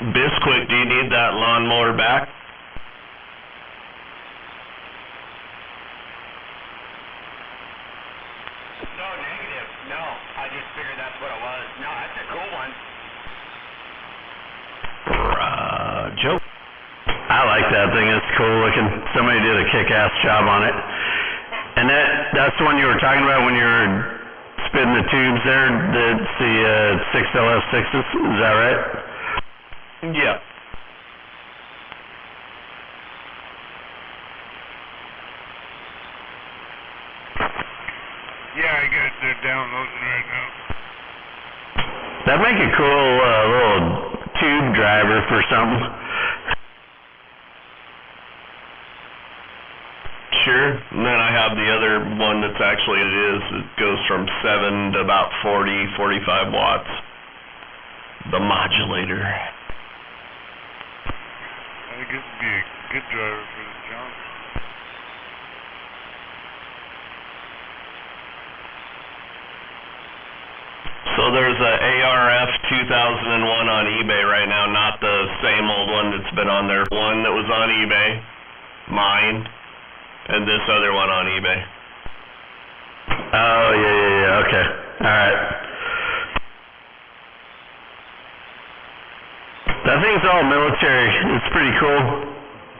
Bisquick, do you need that lawnmower back? No, negative. No, I just figured that's what it was. No, that's a cool one. Joe. I like that thing. It's cool looking. Somebody did a kick-ass job on it. And that's the one you were talking about when you were spitting the tubes there. That's the 6LF6s. Is that right? Yeah. Yeah, I got they're downloading right now. That'd make a cool little tube driver for something. Sure. And then I have the other one that's actually it goes from 7 to about 40, 45 watts. The modulator. I think it'd be a good driver for the Johnson. So there's a ARF 2001 on eBay right now, not the same old one that's been on there. One that was on eBay, mine, and this other one on eBay. Oh, yeah, okay. Alright. That thing's all military. It's pretty cool.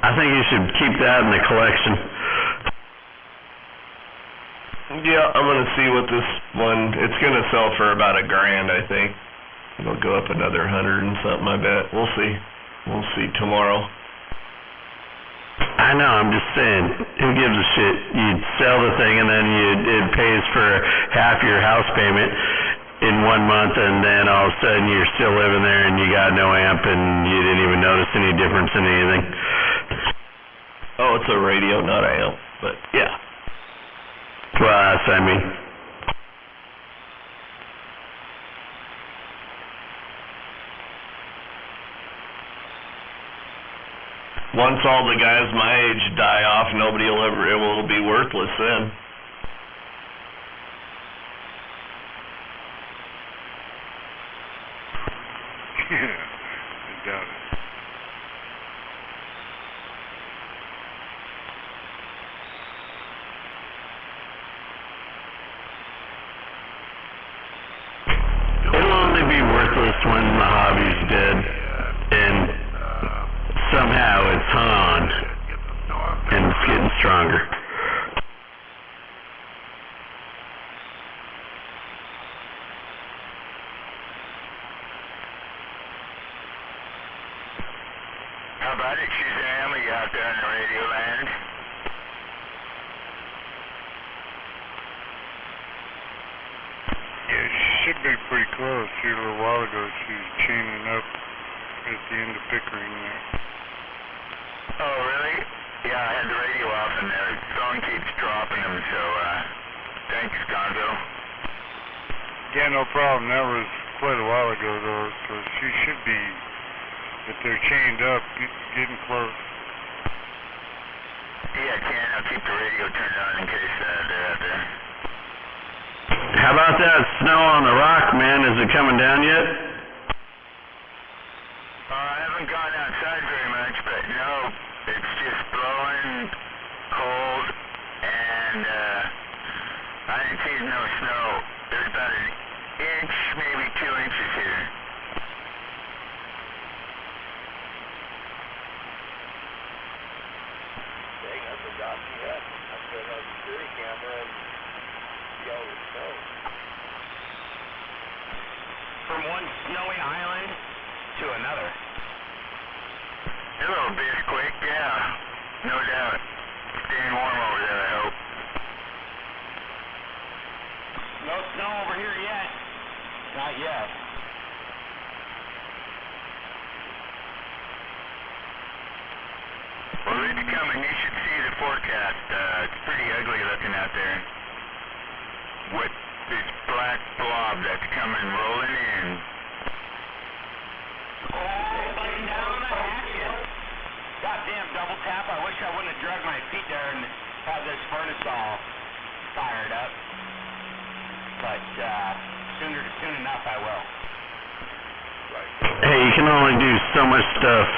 I think you should keep that in the collection. Yeah, I'm gonna see what this one, it's gonna sell for about $1,000, I think. It'll go up another 100 and something, I bet. We'll see. We'll see tomorrow. I know, I'm just saying, who gives a shit? You'd sell the thing and then it pays for half your house payment in 1 month, and then all of a sudden you're still living there and you got no amp and you didn't even notice any difference in anything. Oh, it's a radio, not an amp, but yeah. Well, that's what I mean. Once all the guys my age die off, it will be worthless then. Yeah, I doubt it. It'll only be worthless when the hobby's dead, and somehow it's hung on, and it's getting stronger. How about it, Shazam? Are you out there in the radio land? Yeah, she should be pretty close. Here a little while ago, she was chaining up at the end of Pickering there. Oh, really? Yeah, I had the radio off and the phone keeps dropping them, so, thanks, Gonzo. Yeah, no problem. That was quite a while ago, though, so she should be, if they're chained up, getting close. Yeah, Ken, I'll keep the radio turned on in case they're out there. How about that snow on the rock, man? Is it coming down yet? I haven't gone outside very much, but no, it's just blowing cold, and I didn't see no snow. There's about an inch, maybe 2 inches here. Dang, I forgot you had. I put on the security camera and see all the snow. From one snowy island to another. A little bit quick, yeah, no doubt. Staying warm over there, I hope. No snow over here yet. Not yet. Well, it's coming. You should see the forecast. It's pretty ugly looking out there. What this black blob that's coming rolling in. Biting down on that action. Goddamn double tap. I wish I wouldn't have dragged my feet there and had this furnace all fired up. But soon enough I will. Hey, you can only do so much stuff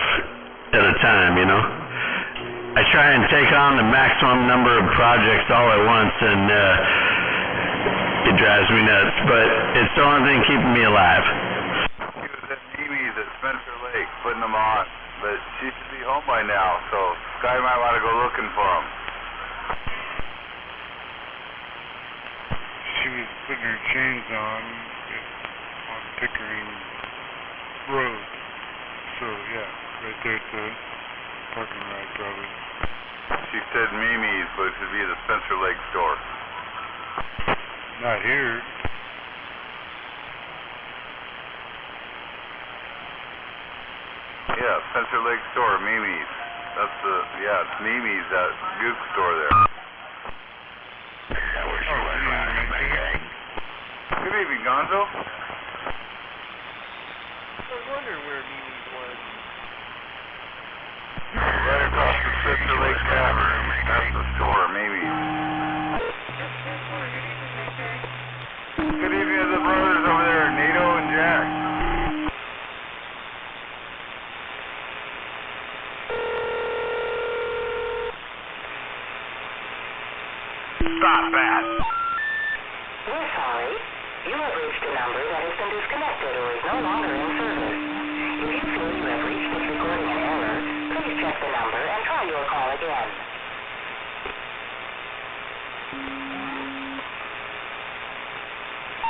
at a time, you know? I try and take on the maximum number of projects all at once, and it drives me nuts, but it's the only thing keeping me alive. He was at Mimi's at Spencer Lake putting them on, but she should be home by now, so Sky might want to go looking for him. She was putting her chains on Pickering Road. So, yeah, right there at the parking lot, probably. She said Mimi's, but it should be the Spencer Lake store. Not here. Yeah, Spencer Lake store, Mimi's. That's the, yeah, it's Mimi's, that gook store there. Good evening, Gonzo. I was wondering where Mimi's was. Right across the Spencer Lake Tavern. That's the store, Mimi's. Good evening to the brothers over there, Nato and Jack. Stop that. We're sorry. You have reached a number that has been disconnected or is no longer in service. If you feel you have reached this recording in error, please check the number and try your call again.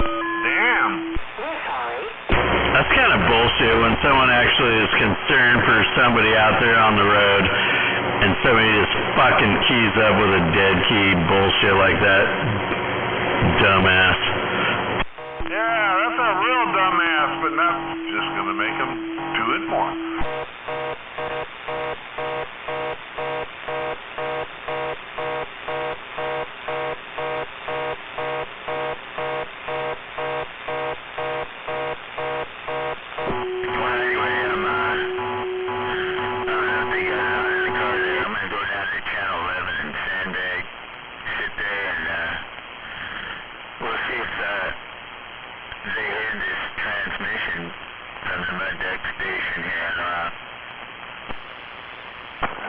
Damn. We're sorry. That's kind of bullshit when someone actually is concerned for somebody out there on the road, and somebody just fucking keys up with a dead key bullshit like that. Dumbass. Yeah, that's a real dumbass, but that's just gonna make him do it more.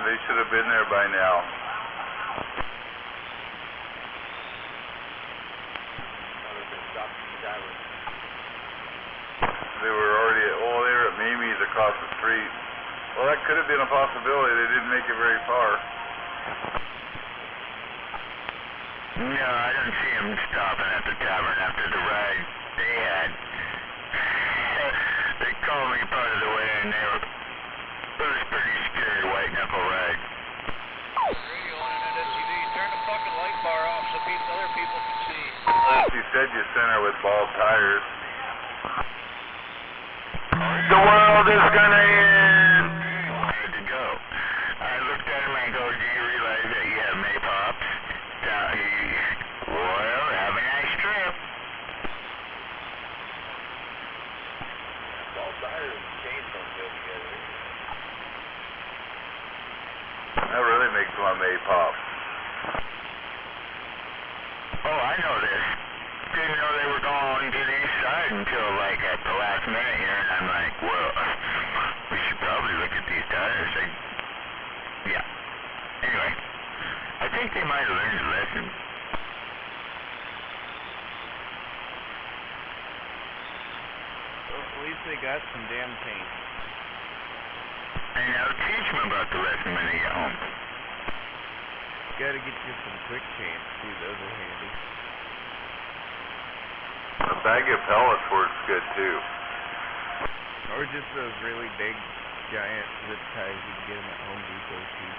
They should have been there by now. They were already at, they were at Mimi's across the street. Well, that could have been a possibility. They didn't make it very far. No, I didn't see him stopping at the tavern after the ride they had. They called me part of the way, and it was pretty scary white knuckle ride. Radio internet STD, turn the fucking light bar off so other people can see. You said you sent her with bald tires. The world is gonna end. Good to go. I looked at him and go, do you realize that you have Maypops? Well, have a nice trip. Bald tires and chains don't go together. That really makes my Maypop. Oh, I know this. Didn't know until like at the last minute here, and I'm like, well, we should probably look at these tires. Yeah. Anyway, I think they might have learned a lesson. Well, at least they got some damn paint. And I'll teach them about the lesson when they get home. Gotta get you some quick chains too, those are handy. A bag of pellets works good too. Or just those really big, giant zip ties you can get them at Home Depot too.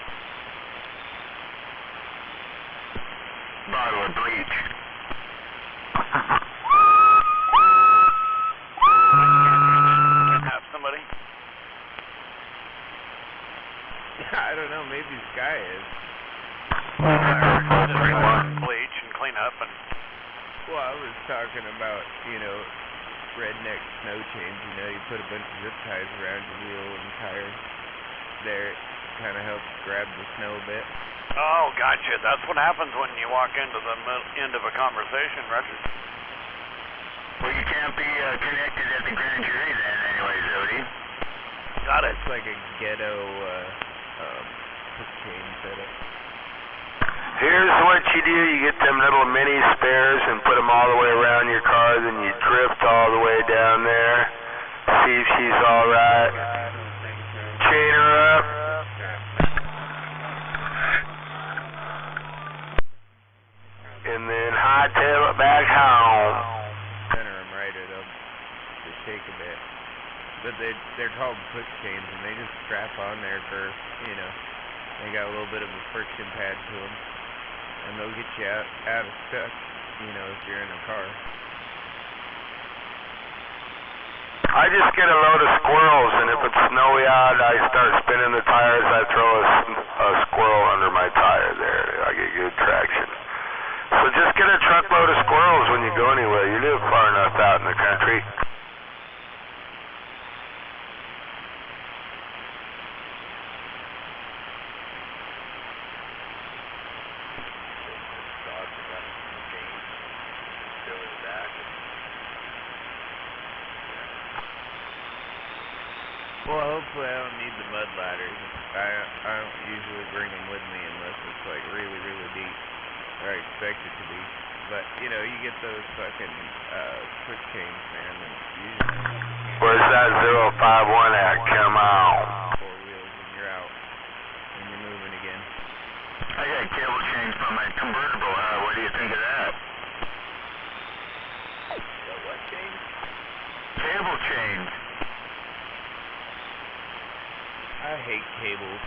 Bottle of bleach. Have somebody? I don't know, maybe Sky is. Bleach and clean up and... Well, I was talking about, redneck snow chains. You put a bunch of zip ties around your wheel and tire there. Kind of helps grab the snow a bit. Oh, gotcha. That's what happens when you walk into the end of a conversation, Roger. Well, you can't be connected at the grand jury then anyway, Zodi. Got it. It's like a ghetto hook chain setup. Here's what you do. You get them little mini spares and put them all the way around your car, then you drift all the way down there. See if she's all right. Chain her up. And then hightail it back home. Center them right, it'll just take a bit. But they're called quick chains, and they just strap on there for, they got a little bit of a friction pad to them. And they'll get you out of stuck, if you're in a car. I just get a load of squirrels, and if it's snowy out, I start spinning the tires. I throw a squirrel under my tire there. I get good traction. So just get a truckload of squirrels when you go anywhere. You live far enough out in the country. Well, hopefully I don't need the mud ladders. I don't usually bring them with me unless it's like really, really deep, or I expect it to be. But you get those fucking quick chains, man, and usually. Where's that 051 at? Come on. 4 wheels and you're out, and you're moving again. I got cable chains for my convertible. What do you think of that? What chains? Cable chains. I hate cables.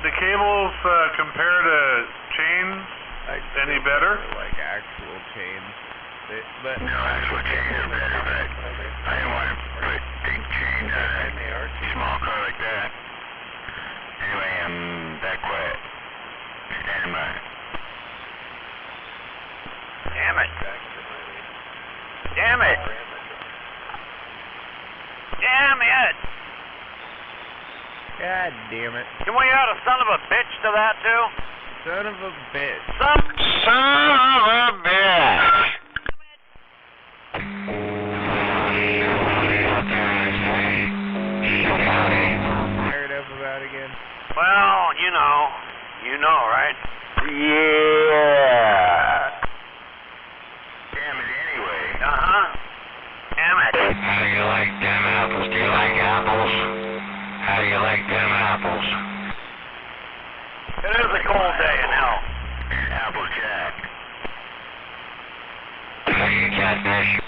The cables compare to chains any better? Like actual chains. But no, actual chains are better, but I didn't want to put big chains on a small car like that. Anyway, I'm back quiet. Standing by. Damn it. Damn it. Damn it. God damn it. Can we add a son of a bitch to that too? Son of a bitch. Son of a bitch. Fired up about again? Well, you know, right? Yeah. Damn it anyway. Damn it. How do you like them apples? Do you like apples? How do you like them apples? It is a cold day in hell. Applejack. How do you catfish?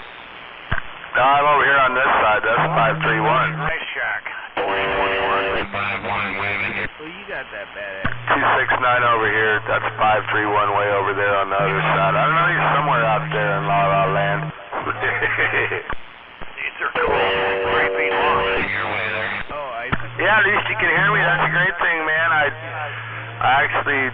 No, I'm over here on this side. That's 531. Race Shack. 2021. 5-1, waving. Well, you got that badass. 269 over here. That's 531 way over there on the other side. I don't know. He's somewhere out there in La La Land. These are cool. 3 feet long. Yeah, at least you can hear me. That's a great thing, man. I actually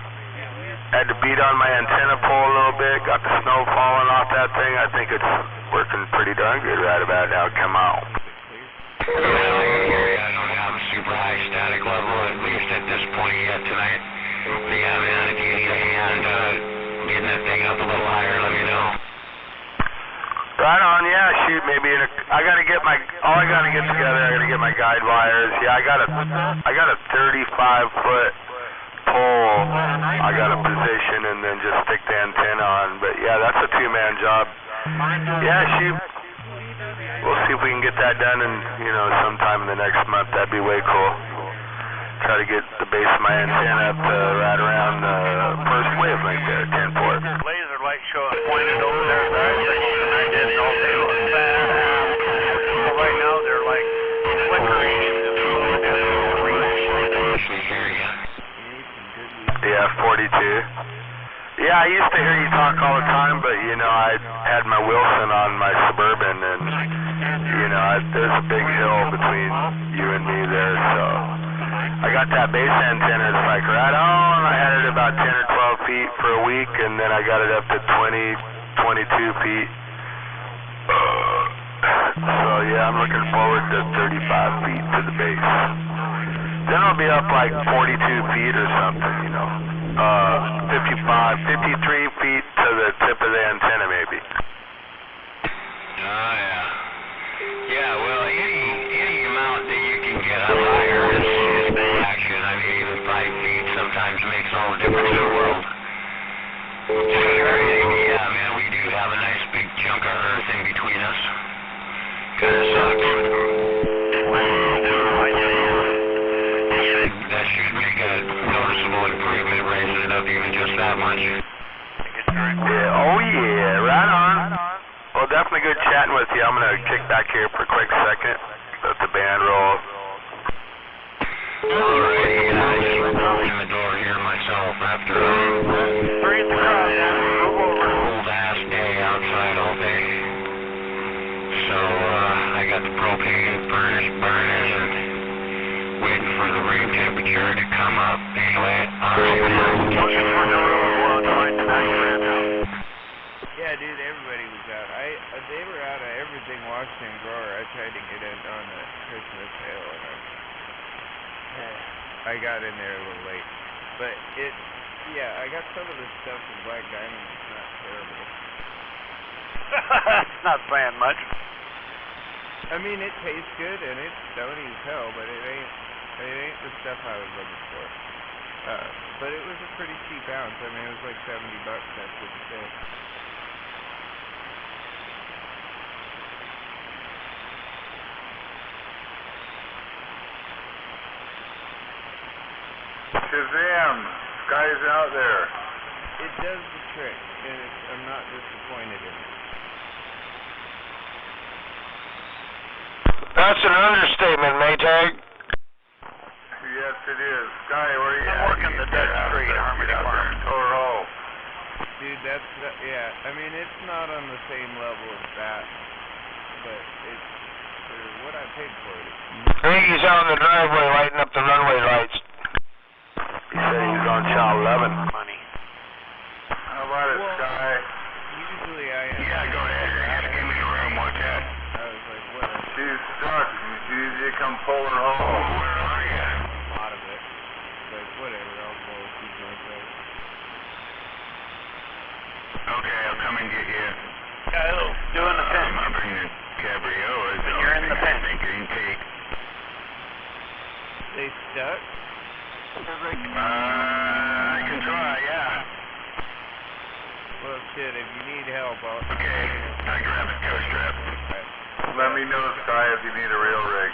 had to beat on my antenna pole a little bit. Got the snow falling off that thing. I think it's working pretty darn good right about now. Come on. I don't have a super high static level, at least at this point yet tonight. But yeah, man, if you need a hand getting that thing up a little higher, let me know. Right on, yeah, shoot, maybe I gotta get my, all I gotta get together, I gotta get my guide wires. Yeah, I got a 35-foot pole I gotta position and then just stick the antenna on. But yeah, that's a two-man job. Yeah, shoot, we'll see if we can get that done in, sometime in the next month. That'd be way cool. Try to get the base of my antenna up to right around the first wavelength there, 10-4. Laser light showing pointed over there. I didn't know they were fast. So right now they're like flickering into the Yeah, 42. Yeah, I used to hear you talk all the time, but I had my Wilson on my Suburban, and there's a big hill between you and me there, so I got that base antenna. It's like right on. I had it about 10 or 12 feet for a week, and then I got it up to 20, 22 feet. So yeah, I'm looking forward to 35 feet to the base. Then I'll be up like 42 feet or something, 53 feet to the tip of the antenna maybe. Oh yeah. Yeah, well, any amount that you can get up higher is the action. I mean, even 5 feet sometimes makes all the difference in the world. Yeah, man, we do have a nice big chunk of earth in between us. Kinda sucks. That should make a noticeable improvement, raising it up even just that much. Yeah, oh yeah, right on. Well, definitely good chatting with you. I'm going to kick back here for a quick second. Let the band roll. Alrighty, I just opened the door here myself after a cold-ass day outside all day. So, I got the propane furnace burning and waiting for the room temperature to come up. Anyway, looking for the room while trying to back around. Yeah, dude, everybody was out. They were out of everything washed and grower. I tried to get in on the Christmas sale, and I got in there a little late. But I got some of the stuff from Black Diamond. It's not terrible. It's not saying much. I mean, it tastes good and it's stony as hell, but it ain't the stuff I was looking for. But it was a pretty cheap ounce. I mean, it was like $70. That's what it said. Shazam! Sky's out there. It does the trick, and I'm not disappointed in it. That's an understatement, Maytag. Yes, it is. Sky, where are you at? I'm working the Dutch Street, Harmony Farm. Toro. Dude, I mean, it's not on the same level as that, but it's for what I paid for it. I think he's out in the driveway lighting up the runway lights. He said he was on channel 11. Money. How about it, Sky? Usually I am. Yeah, go ahead. You gotta give me a room, watch that. I was like, whatever. She's stuck. You need to come pull her home. Where are you? A lot of it. But whatever, I'll blow a few joints out. Okay, I'll come and get you. Hello. Doing the pen. I'll bring the Cabrio. You're in the pen. Green cake. They stuck? I can try, yeah. Well, shit, if you need help, I'll... Okay, I grab a tow strap. Let me know, Sky, if you need a real rig.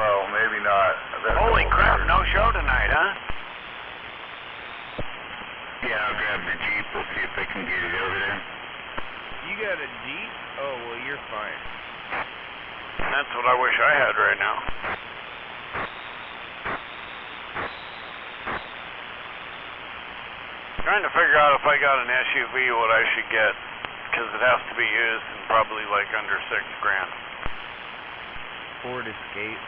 Well, maybe not. Holy crap, no show tonight, huh? Yeah, I'll grab the Jeep. We'll see if I can get it over there. You got a Jeep? Oh, well, you're fine. That's what I wish I had right now. Trying to figure out if I got an SUV what I should get, because it has to be used and probably like under $6,000. Ford Escape.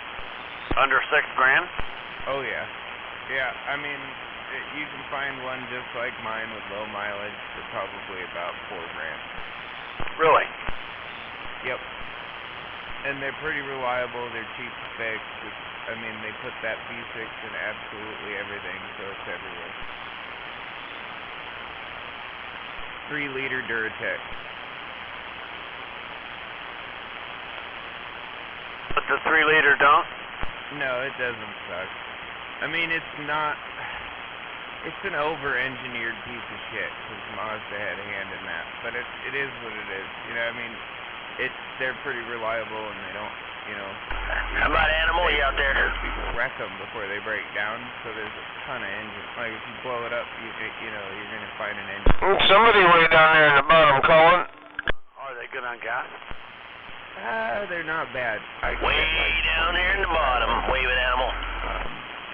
Under $6,000? Oh yeah. Yeah, I mean, you can find one just like mine with low mileage for probably about $4,000. Really? Yep. And they're pretty reliable, they're cheap to fix. I mean, they put that V6 in absolutely everything, so it's everywhere. 3-liter Duratec. But the 3-liter don't? No, it doesn't suck. I mean, it's not... It's an over-engineered piece of shit, because Mazda had a hand in that. But it is what it is. You know, I mean, they're pretty reliable, and they don't, you know... How about Animal? You out there? People wreck them before they break down, so there's a ton of engine. Like, if you blow it up, you know, you're going to find an engine. Somebody way down there in the bottom calling. Are they good on gas? They're not bad. Way down here in the bottom, waving Animal.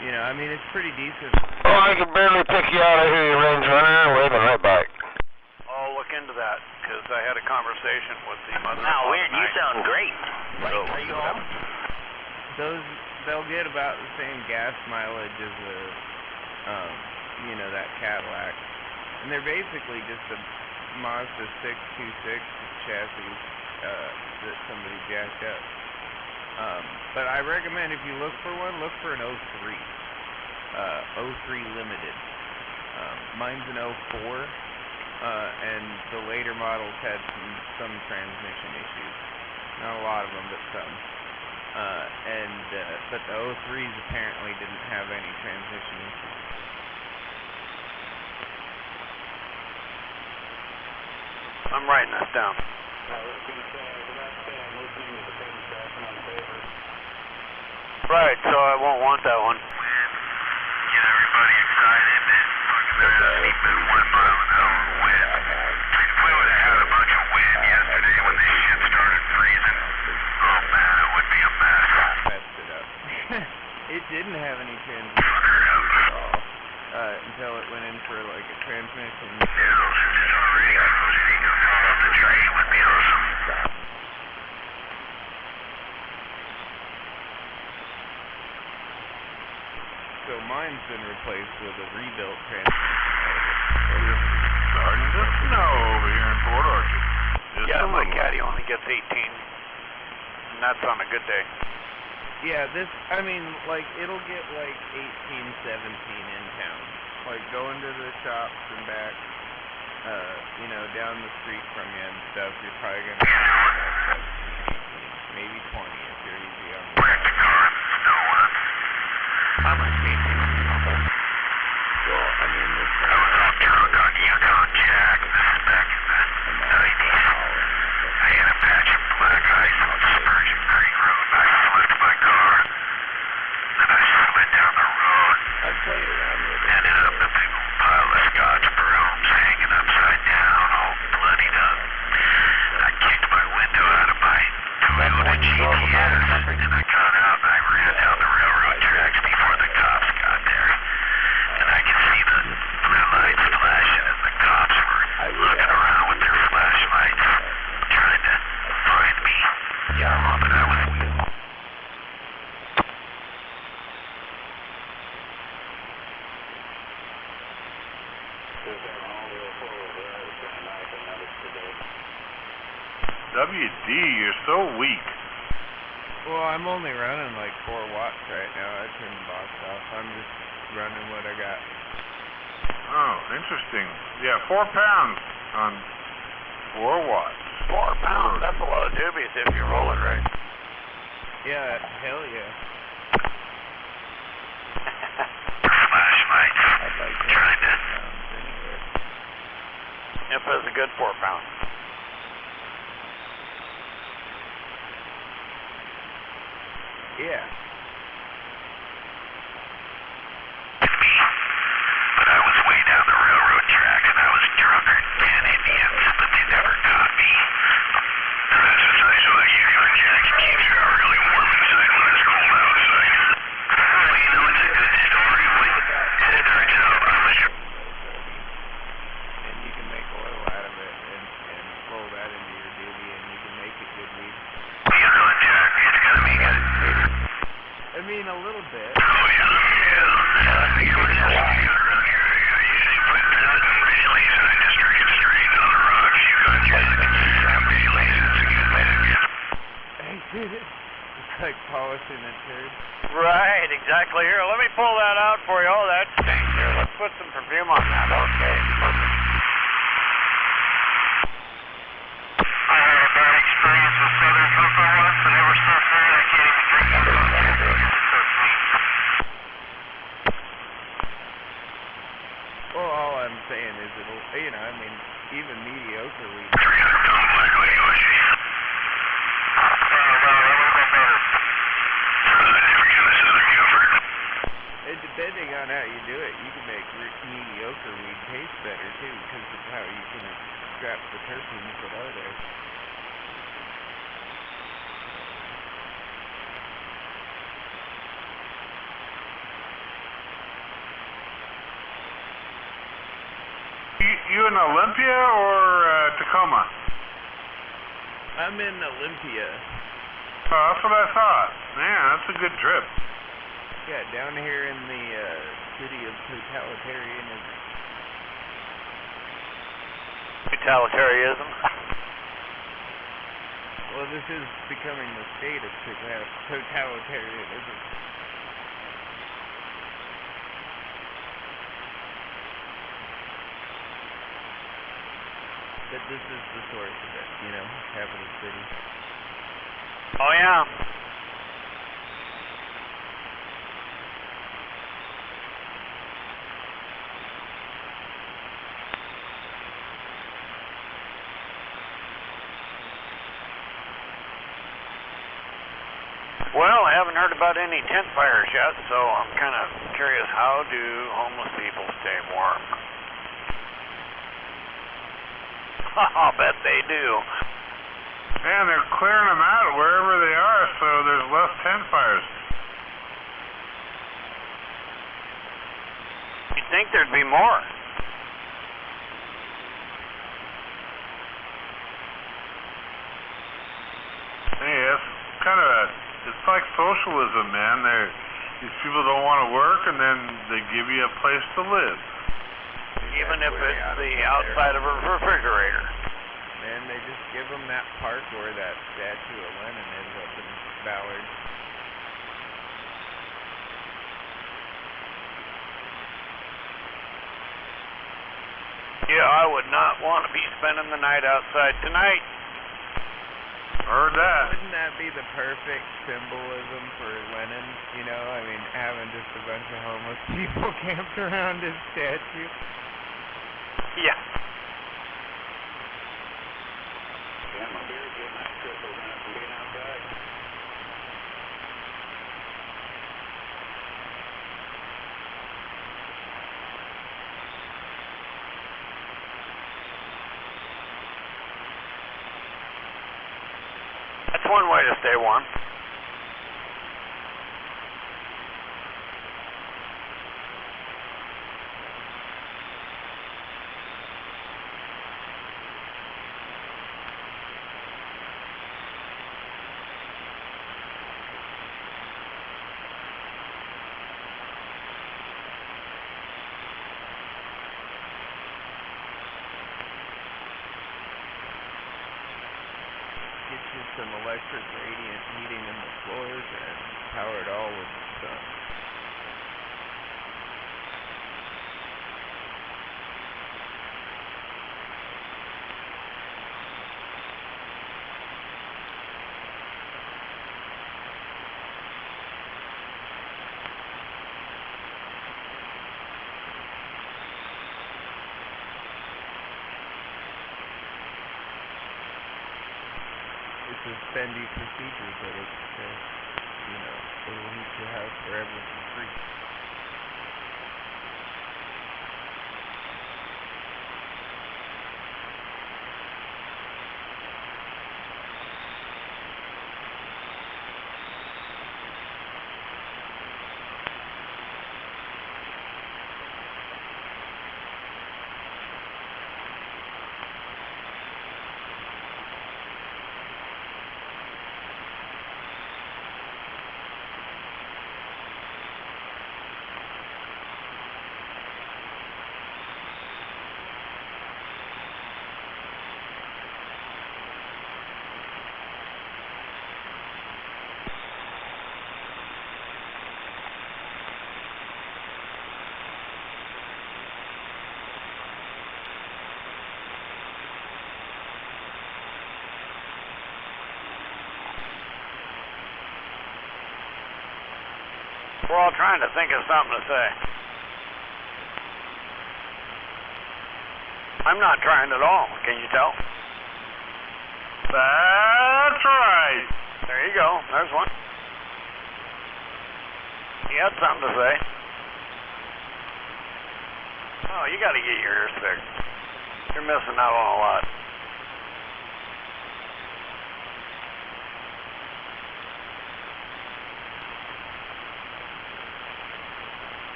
You know, I mean, it's pretty decent. Oh, I can barely pick you out of here, you range runner. Waving right back. I'll look into that, because I had a conversation with the mother. Wow, weird. You sound great. So, Are you home? They'll get about the same gas mileage as you know, that Cadillac. And they're basically just a Mazda 626 chassis that somebody jacked up. But I recommend if you look for one, look for an 03. 03 Limited. Mine's an 04. And the later models had some transmission issues. Not a lot of them, but some. But the 03s apparently didn't have any transmission issues. I'm writing this down. Right, so I won't want that one. Get everybody excited and fucking it's been 1 mile an hour wind. If we would have had a bunch of wind yesterday when this shit started freezing, oh man, it would be a mess. Messed it up. It didn't have any transmission at all until it went in for like a transmission. Yeah, those are just already got those vehicles all off the track. It would be awesome. So mine's been replaced with a rebuilt transmission. It's starting to snow over here in Port Orchard. Yeah, my caddy only gets 18. And that's on a good day. Yeah, I mean, like, it'll get like 18, 17 in town. Like, going to the shops and back, you know, down the street from you and stuff, you're probably gonna have maybe 20 if you're easy on the Where's the car? No one. I'm a safety. So, I mean, this I was off drunk on Yukon Jack. This is back in the 90s. I had a patch of black ice on Spurgeon Creek Road and I flipped my car. Then I slid down the road. I played around with it. Ended up in a big old pile of Scotch brooms hanging upside down, all bloodied up. I kicked my window out of my Toyota GTS and I got out and I ran down the railroad tracks before the cops got there. And I could see the blue lights flashing and the cops were looking around with their flashlights trying to find me. Yeah, but I was... WD, you're so weak. Well, I'm only running like 4 watts right now. I turned the box off. I'm just running what I got. Oh, interesting. Yeah, 4 pounds on 4 watts. 4 pounds? That's a lot of doobies if you roll it right. Yeah, hell yeah. Flashlights. I'd like to Trying to... anyway. If it's a good 4 pounds. Yeah. But I was way down the railroad tracks and I was drunker than 10 Indians, but they never caught me. That's just I saw Yukon Jack. It keeps me really warm inside when it's cold outside. Well, you know, it's a good story. It turns out I was... And you can make oil out of it and roll that into your doobie and you can make it good weed. Yukon Jack, it's gonna be good. I mean, a little bit. Oh, yeah. I think it was just good around here. I usually put Baileys and I just drink it straight on the rocks. Yukon Jack. Baileys is a good mix. Hey, dude, it's like polishing a turd. Right, exactly. Here, let me pull that out for you. Oh, that stinks. Here, let's put some perfume on that. Okay, perfect. I had a bad experience with Southern Sulfur once, and ever since then I can't even it'll, you know, I mean, even mediocre weed. And depending on how you do it, you can make mediocre weed taste better too, because of how you can extract the terpenes that are there. You in Olympia or Tacoma? I'm in Olympia. Oh, that's what I thought. Man, that's a good trip. Yeah, down here in the city of totalitarianism. Totalitarianism? Well, this is becoming the state of totalitarianism. But this is the source of it, you know, capital city. Oh, yeah. Well, I haven't heard about any tent fires yet, so I'm kind of curious, how do homeless people stay warm? I'll bet they do. Man, they're clearing them out wherever they are, so there's less tent fires. You'd think there'd be more. Hey, it's like socialism, man. These people don't want to work, and then they give you a place to live. Even if it's the outside of a refrigerator. And they just give them that park where that statue of Lenin is up in Ballard. Yeah, I would not want to be spending the night outside tonight. Heard that. Wouldn't that be the perfect symbolism for Lenin? You know, I mean, having just a bunch of homeless people camped around his statue. Yeah. That's one way to stay warm. Get you some electric radiant heating in the floors and power it all with the sun. It's a spendy procedure, but it's, you know, it'll heat your house forever for free. We're all trying to think of something to say. I'm not trying at all. Can you tell? That's right. There you go. There's one. He had something to say. Oh, you got to get your ears fixed. You're missing out on a lot.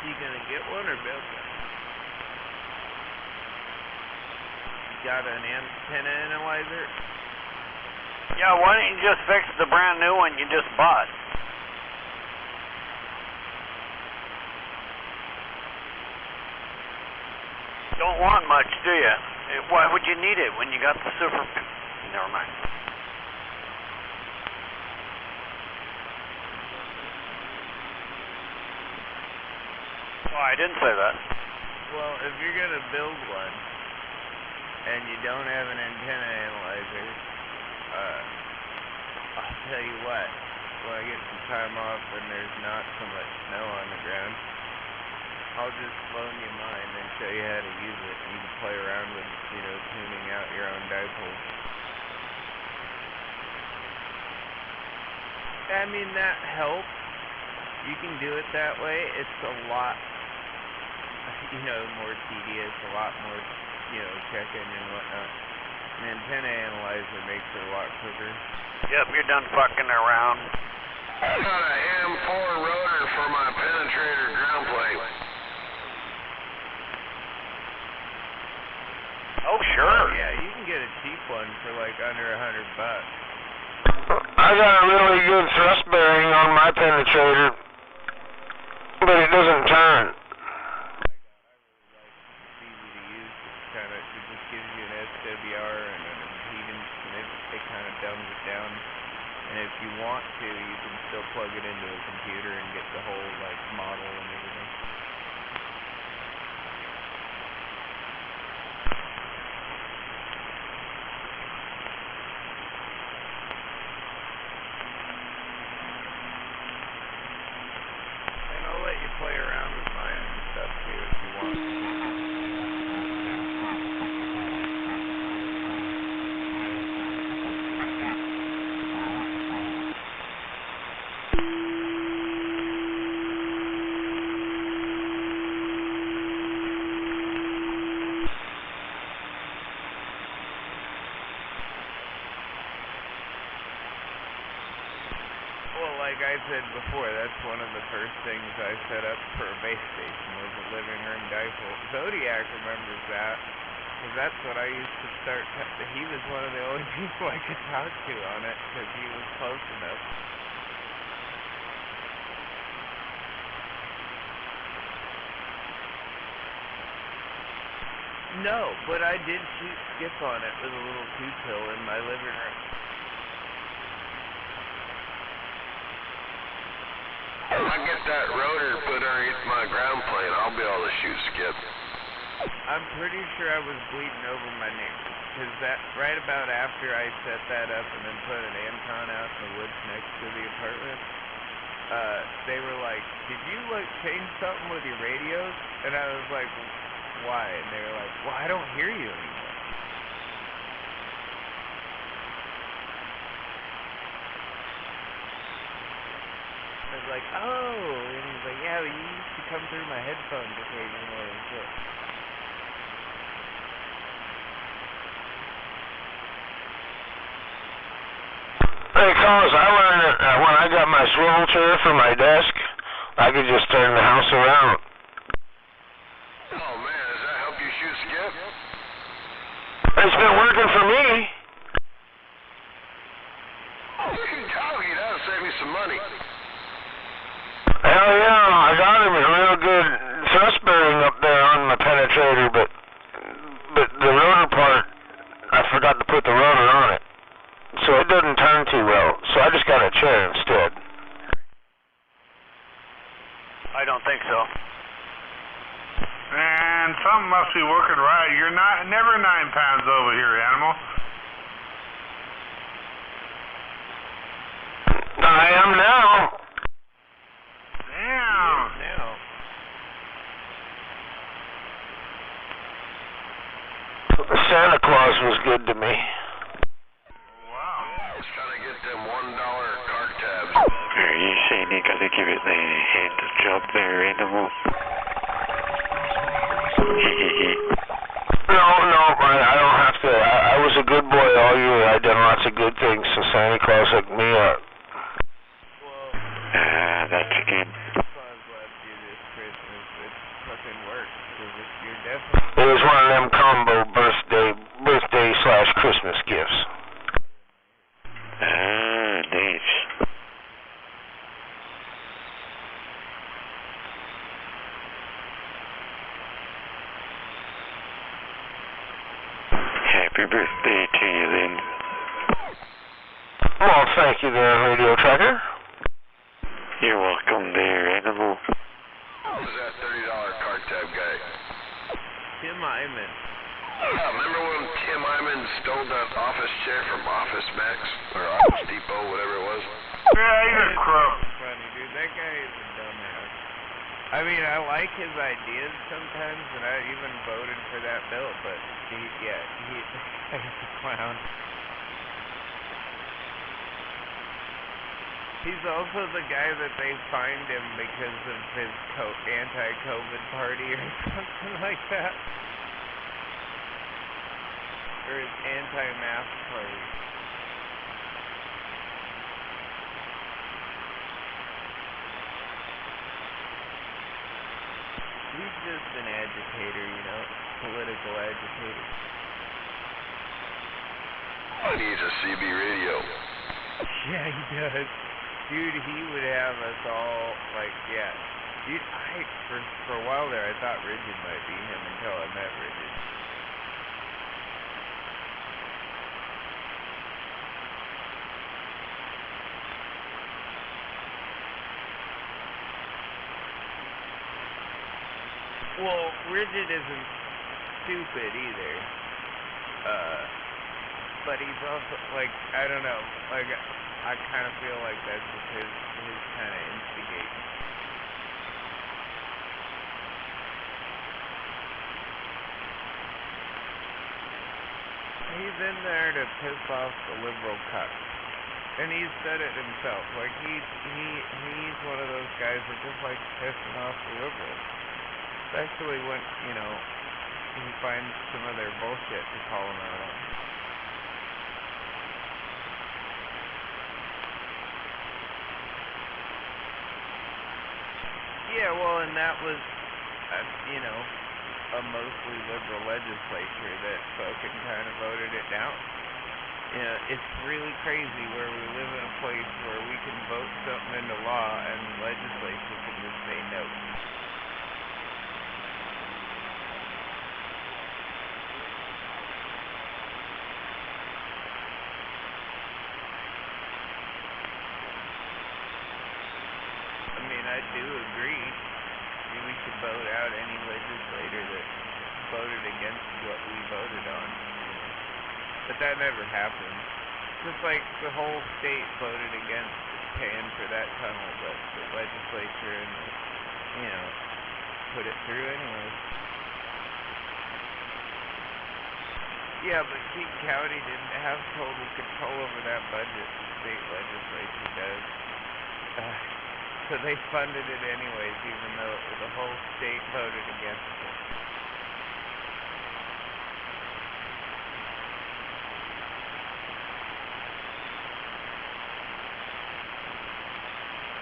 You gonna get one or build one? You got an antenna analyzer? Yeah, why don't you just fix the brand new one you just bought? Don't want much, do you? Why would you need it when you got the super... Never mind. Oh, I didn't say that. Well, if you're gonna build one and you don't have an antenna analyzer, I'll tell you what, when I get some time off and there's not so much snow on the ground, I'll just loan you mine and show you how to use it. You can play around with, tuning out your own dipoles. I mean, that helps. You can do it that way. It's a lot, more tedious, a lot more, checking and whatnot. An antenna analyzer makes it a lot quicker. Yep, you're done fucking around. I got a M4 rotor for my penetrator ground plate. Oh, sure. Yeah, you can get a cheap one for like under $100. I got a really good thrust bearing on my penetrator, but it doesn't turn. It's easy to use. It just gives you an SWR and an impedance, and it kind of dumbs it down. And if you want to, you can still plug it into a computer and get the whole model and everything. And I'll let you play around with mine and stuff too if you want. Well, like I said before, that's one of the first things I set up for a base station was a living room dipole. Zodiac remembers that, because that's what I used to start. He was one of the only people I could talk to on it, because he was close enough. No, but I did shoot skip on it with a little two-pill in my living room. If I get that rotor put underneath my ground plane, I'll be able to shoot skip. I'm pretty sure I was bleeding over my neighbors, because right about after I set that up and then put an Anton out in the woods next to the apartment, they were like, did you change something with your radios? And I was like, why? And they were like, well, I don't hear you anymore. I was like, oh, and he's like, yeah, you used to come through my headphones occasionally and shit. Hey, Carlos, I learned that when I got my swivel chair for my desk, I could just turn the house around. Oh man, does that help you shoot skip? It's been working for me. Oh, you can tell me that'll save me some money. Hell yeah, I got him a real good thrust bearing up there on my penetrator, but the rotor part, I forgot to put the rotor on it. So it doesn't turn too well. So I just got a chair instead. I don't think so. And something must be working right. You're never 9 pounds over here, animal. I am now. Damn. Now. Santa Claus was good to me. Wow. Just gotta get them $1 card tabs. Are you saying you gotta give it the hand job there, animal? No, I don't have to. I was a good boy all year. I done lots of good things, so Santa Claus hooked me up. That's again. It was one of them combo birthday/Christmas gifts. Nice. Happy birthday to you then. Well, thank you there, Radio Tracker. You're welcome there, animal. Who's that $30 card tab guy? Tim Iman. Remember when Tim Iman stole that office chair from Office Max? Or Office Depot, whatever it was? Yeah, he's a crook. Funny, dude. That guy is a dumbass. I mean, I like his ideas sometimes, and I even voted for that bill, but he's a clown. He's also the guy that they fined him because of his anti-COVID party or something like that. Or his anti-mask party. He's just an agitator, you know, political agitator. He needs a CB radio. Yeah, he does. Dude, he would have us all, like, yeah. Dude, for a while there, I thought Rigid might be him until I met Rigid. Well, Rigid isn't stupid either. But he's also, like, I don't know, like, I kind of feel like that's just his kind of instigating. He's in there to piss off the liberal cucks. And he's said it himself. Like, he's one of those guys that just likes pissing off the liberals. Especially when, you know, he finds some of their bullshit to call him out on. Yeah, well, and that was, you know, a mostly liberal legislature that fucking kind of voted it down. You know, it's really crazy where we live in a place where we can vote something into law and the legislature can just say no. I do agree. We should vote out any legislator that voted against what we voted on. You know. But that never happened. Just like the whole state voted against paying for that tunnel, but the legislature and the, you know, put it through anyways. Yeah, but King County didn't have total control over that budget. The state legislature does. So they funded it anyways, even though the whole state voted against it.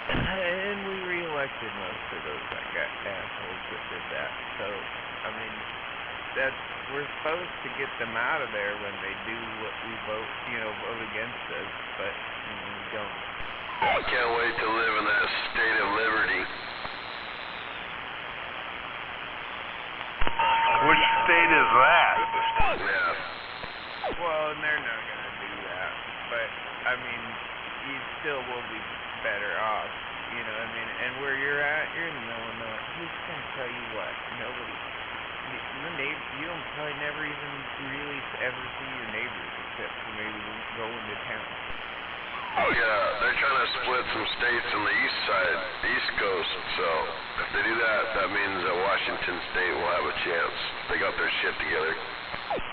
And we re-elected most of those assholes that did that. So, I mean, we're supposed to get them out of there when they do what we vote against us, but we don't. I can't wait to live in that state of liberty. Which state is that? Yeah. Well, and they're not going to do that. But, I mean, you still will be better off. You know, I mean, and where you're at, you're in Illinois. Who's going to tell you what? Nobody. You don't probably never even really ever see your neighbors except for maybe going to town. Yeah, they're trying to split some states on the east side, the east coast. So if they do that, that means that Washington State will have a chance. They got their shit together.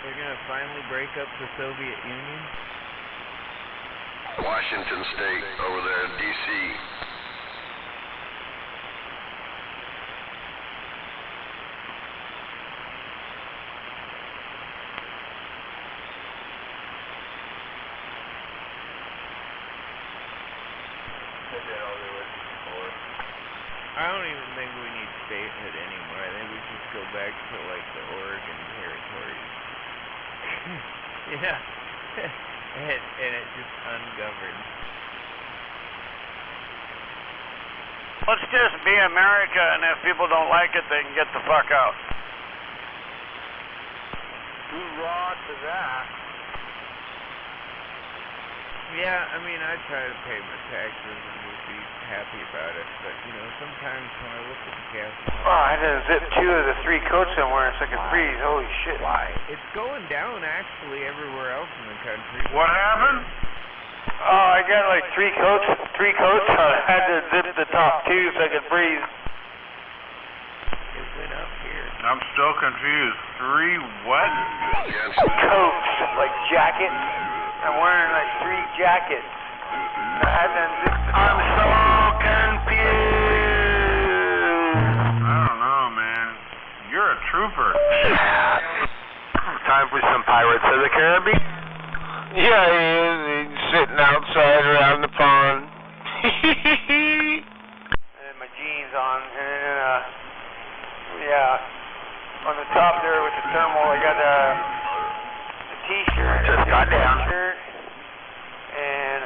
They're gonna finally break up the Soviet Union? Washington State over there in D.C. I don't even think we need statehood anymore. I think we just go back to like the Oregon territories. Yeah. and it's just ungoverned. Let's just be America, and if people don't like it, they can get the fuck out. Hoorah to that. Yeah, I mean, I try to pay my taxes and would be happy about it, but, you know, sometimes when I look at the gas... Oh, I had to zip 2 of the 3 coats somewhere so I could freeze. Holy shit. Why? It's going down, actually, everywhere else in the country. What happened? Oh, I got like 3 coats, so I had to zip the top 2 so I could freeze. It went up here. I'm still confused. 3 what? Coats, like jackets. I'm wearing like 3 jackets. I had to zip the I'm so confused. I don't know, man. You're a trooper. Time for some Pirates of the Caribbean. Yeah, he is. He's sitting outside around the pond. And my jeans on, and then, yeah, on the top there with the thermal, I got the t-shirt. Just got down. Shirt, and,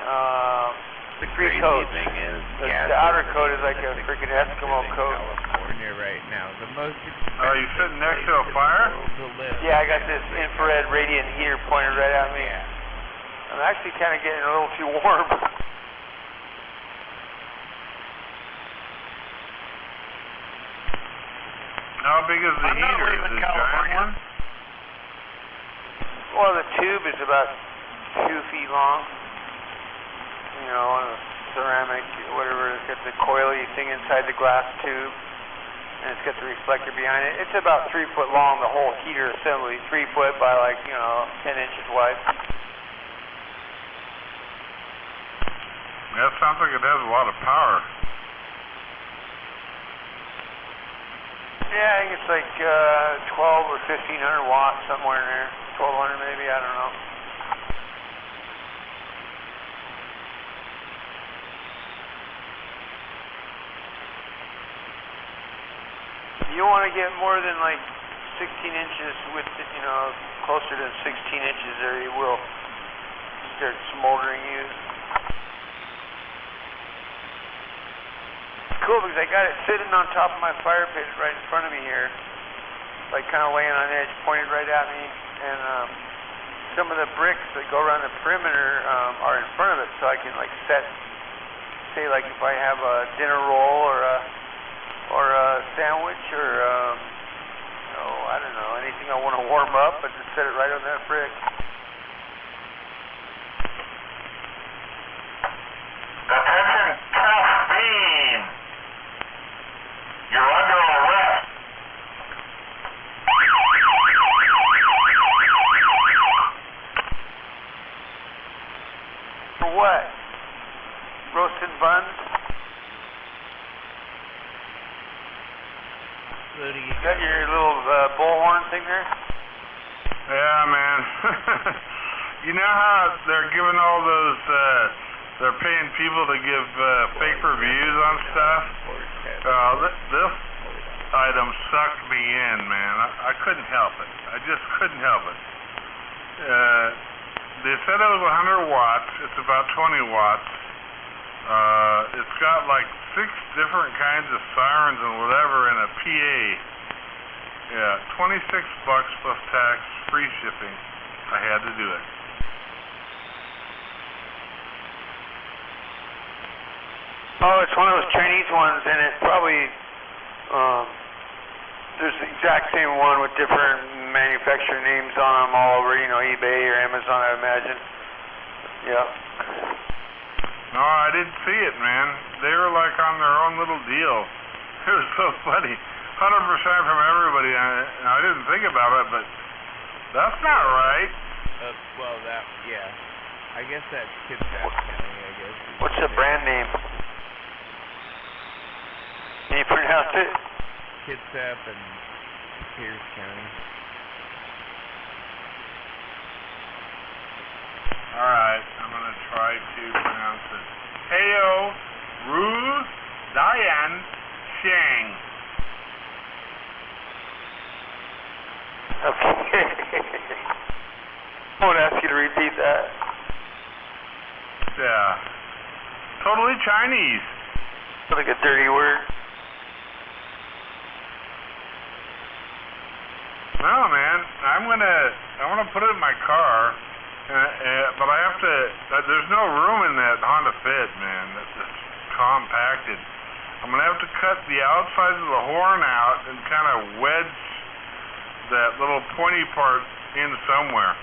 the 3 coats. The outer coat is like a freaking Eskimo coat. California right now, the most Are you sitting next to a fire? to live. Yeah, I got this infrared radiant heater pointed right at me. I'm actually kind of getting a little too warm. How big is the heater? Is it a giant one? Well, the tube is about 2 feet long. You know, on a ceramic, whatever. It's got the coily thing inside the glass tube, and it's got the reflector behind it. It's about 3 foot long, the whole heater assembly. 3 foot by like, 10 inches wide. That sounds like it has a lot of power. Yeah, I think it's like 12 or 1500 watts, somewhere in there. 1200 maybe, I don't know. You want to get more than like 16 inches with, closer to 16 inches there, you will start smoldering you. Cool, because I got it sitting on top of my fire pit right in front of me here, like kind of laying on edge, pointed right at me, and some of the bricks that go around the perimeter are in front of it, so I can like set, say like if I have a dinner roll or a sandwich or I don't know, anything I want to warm up, I just set it right on that brick. Attention, Task Beam. You're under arrest. For what? Roasting buns? So do you got your little bullhorn thing there? Yeah, man. You know how they're giving all those, they're paying people to give fake reviews on stuff? This item sucked me in, man. I couldn't help it. I just couldn't help it. They said it was 100 watts. It's about 20 watts. It's got like 6 different kinds of sirens and whatever and a PA. Yeah, $26 plus tax, free shipping. I had to do it. Oh, it's one of those Chinese ones, and it probably, there's the exact same one with different manufacturer names on them all over, eBay or Amazon, I imagine. Yeah. No, I didn't see it, man. They were like on their own little deal. It was so funny. 100% from everybody. I didn't think about it, but that's not right. Well, yeah. I guess that's Kitsap County, I guess. What's the brand name? Can you pronounce it? Kitsap and Pierce County. Alright, I'm going to try to pronounce it. Heo Ru Dian Shang. Okay. I won't ask you to repeat that. Yeah. Totally Chinese. Like a dirty word. No, man. I'm gonna put it in my car, but I have to. There's no room in that Honda Fit, man. That's just compacted. I'm gonna have to cut the outside of the horn out and kind of wedge that little pointy part in somewhere.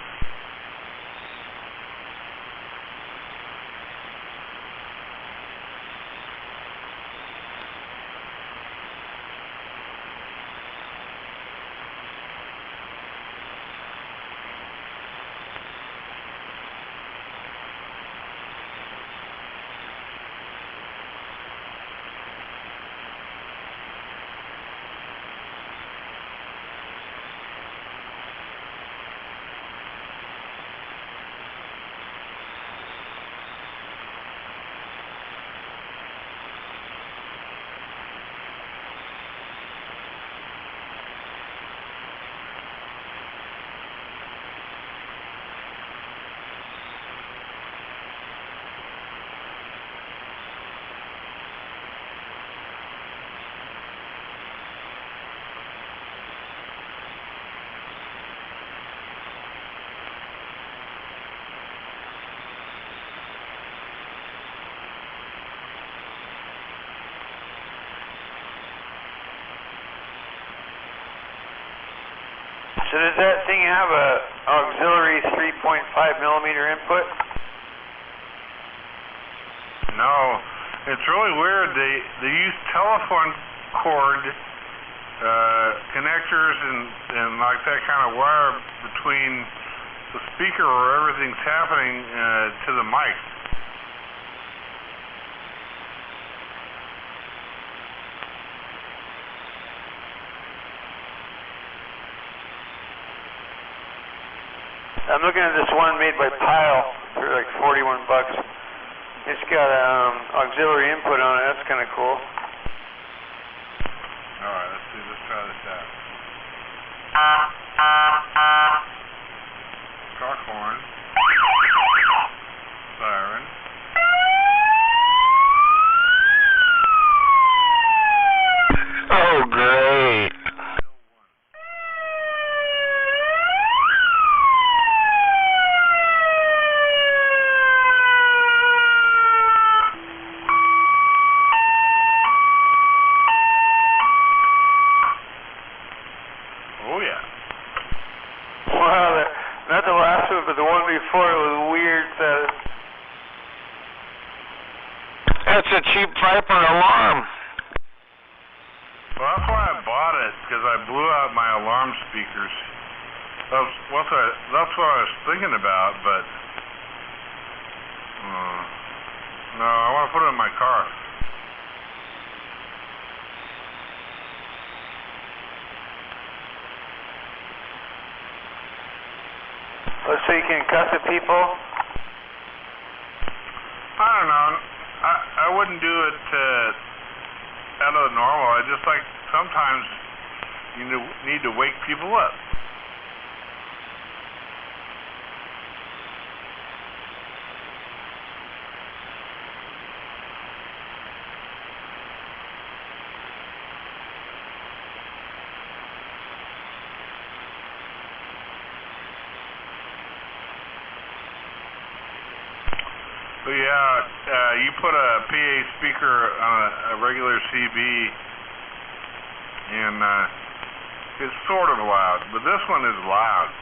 So does that thing have a auxiliary 3.5 millimeter input? No, it's really weird. They use telephone cord connectors and like that kind of wire between the speaker where everything's happening to the mic. I'm looking at this one made by Pyle for like $41. It's got auxiliary input on it. That's kind of cool. Alright, let's try this out. Stock horn. Siren. Oh, great. Oh yeah. Wow, not the last one, but the one before it was weird. That's a cheap Viper alarm. Well, that's why I bought it, because I blew out my alarm speakers. That's what I was thinking about, but no, I want to put it in my car. So you can cuss at people? I don't know. I wouldn't do it out of the normal. I just like sometimes you need to wake people up. So yeah, you put a PA speaker on a regular CB, and it's sort of loud, but this one is loud.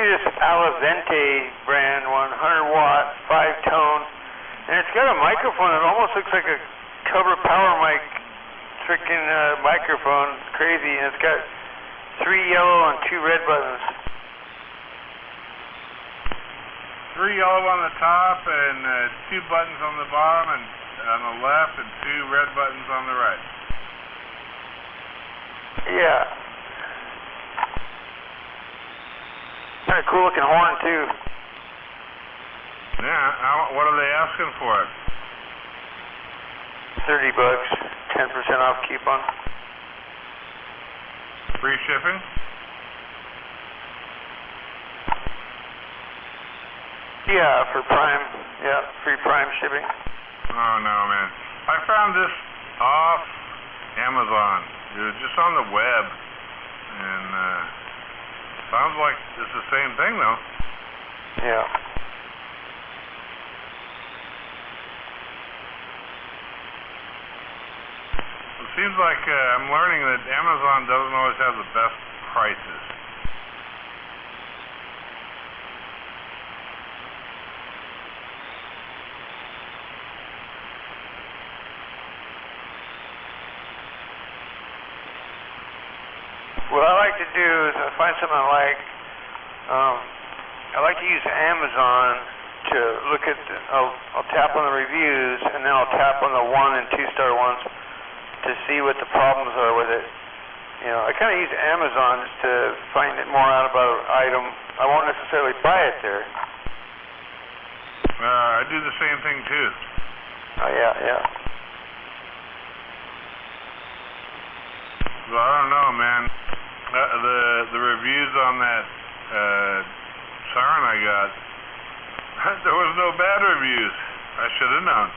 this Alavente brand one, 100 watt, 5-tone, and it's got a microphone that almost looks like a cover power mic freaking microphone. It's crazy, and it's got 3 yellow and 2 red buttons. 3 yellow on the top and 2 buttons on the bottom and on the left and 2 red buttons on the right. Yeah. Kind of cool looking horn too. Yeah, what are they asking for it? $30, 10% off coupon. Free shipping? Yeah, for Prime. Yeah, free Prime shipping. Oh no, man. I found this off Amazon. It was just on the web, and sounds like it's the same thing though. Yeah. It seems like I'm learning that Amazon doesn't always have the best prices. What I like to do is I find something I like. I like to use Amazon to look at. I'll tap on the reviews, and then I'll tap on the 1 and 2-star ones to see what the problems are with it. You know, I kind of use Amazon just to find more out about an item. I won't necessarily buy it there. I do the same thing too. Oh yeah. Well, I don't know, man. The reviews on that siren I got, there was no bad reviews. I should have known.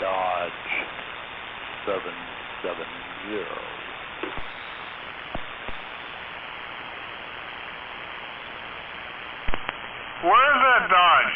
Dodge 770. Where's that Dodge?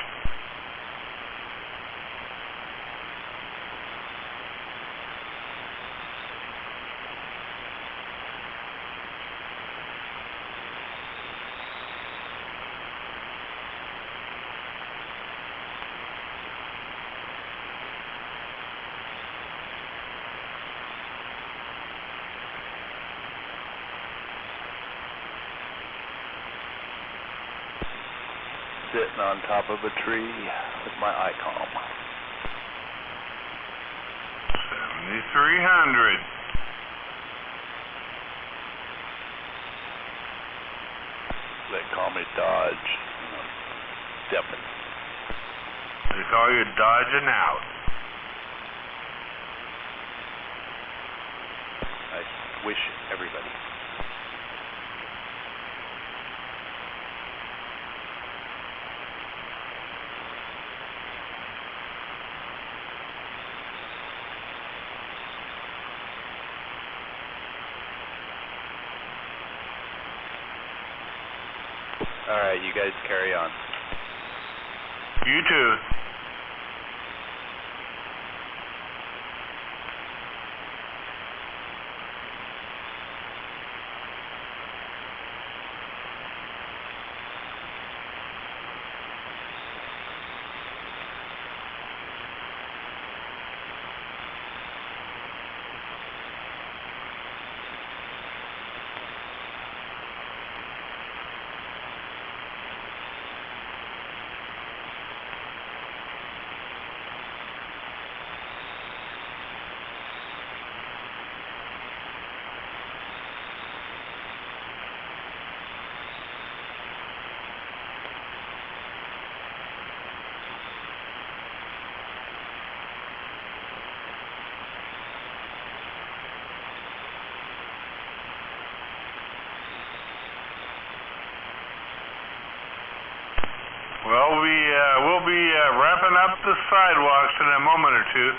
Sitting on top of a tree with my ICOM. 7,300. They call me Dodge. Stepping. They call you dodging out. I wish everybody. All right, you guys carry on. You too. Well, we'll be wrapping up the sidewalks in a moment or two.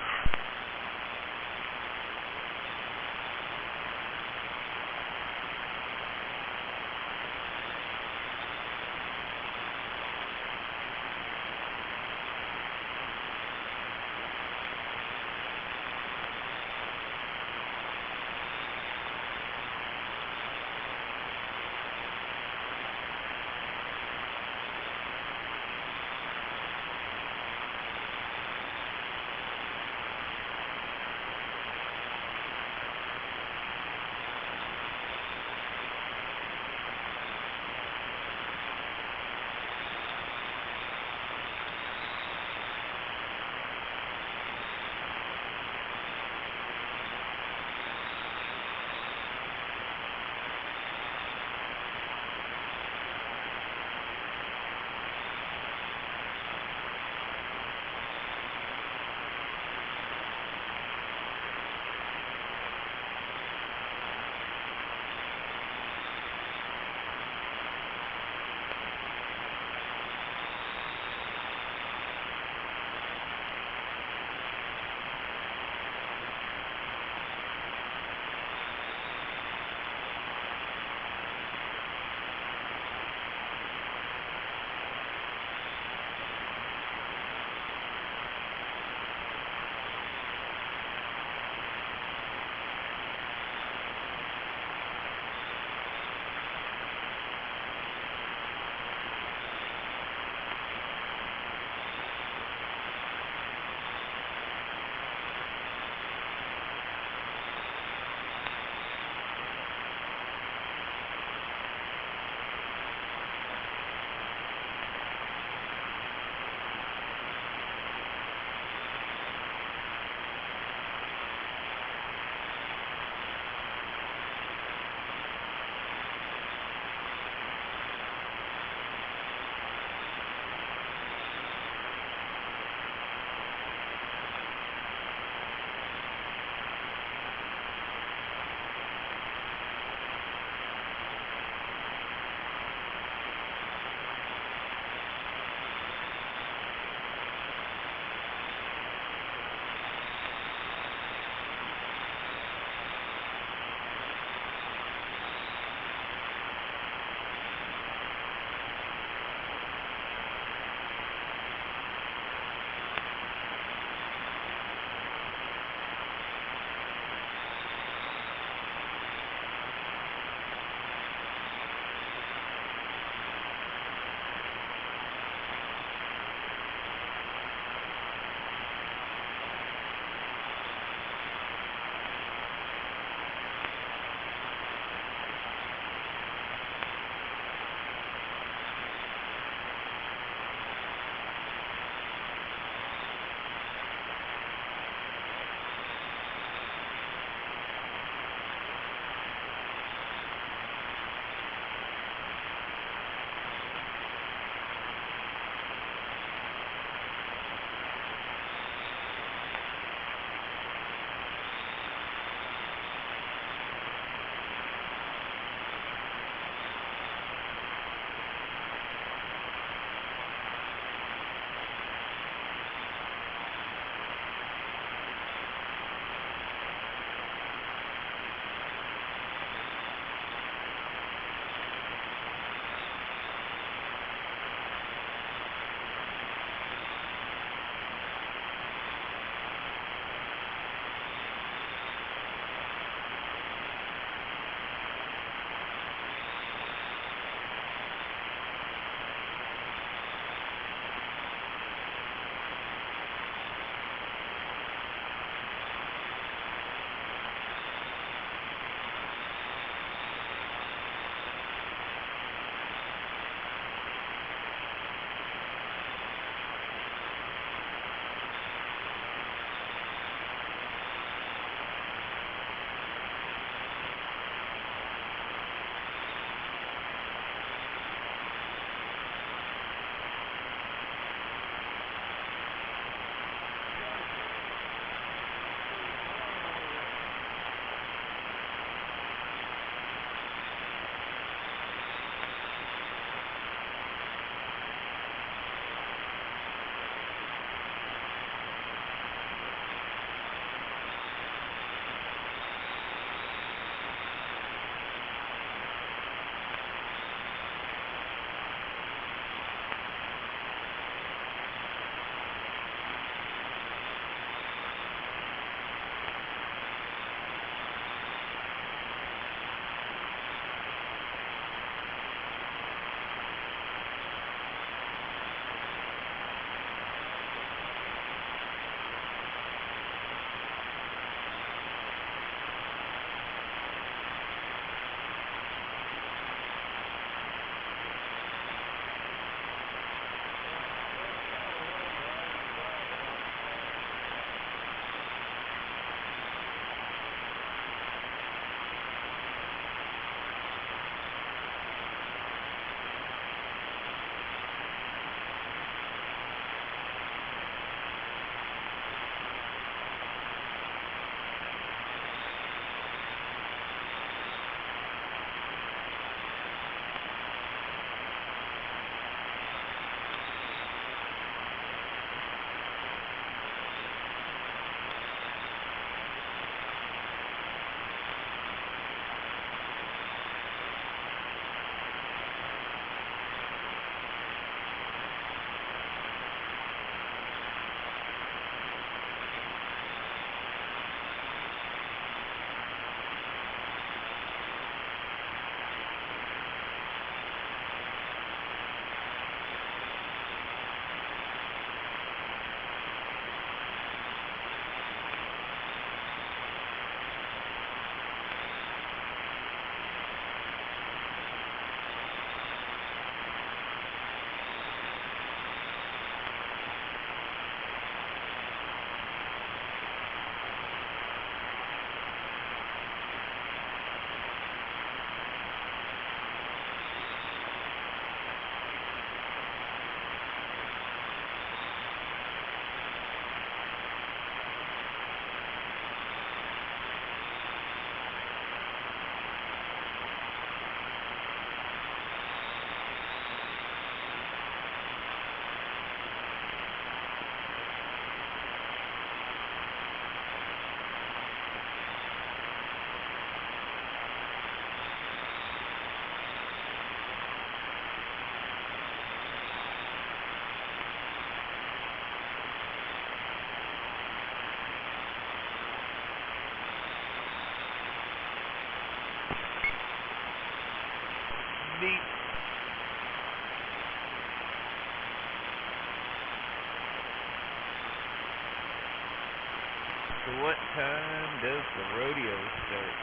What time does the rodeo start?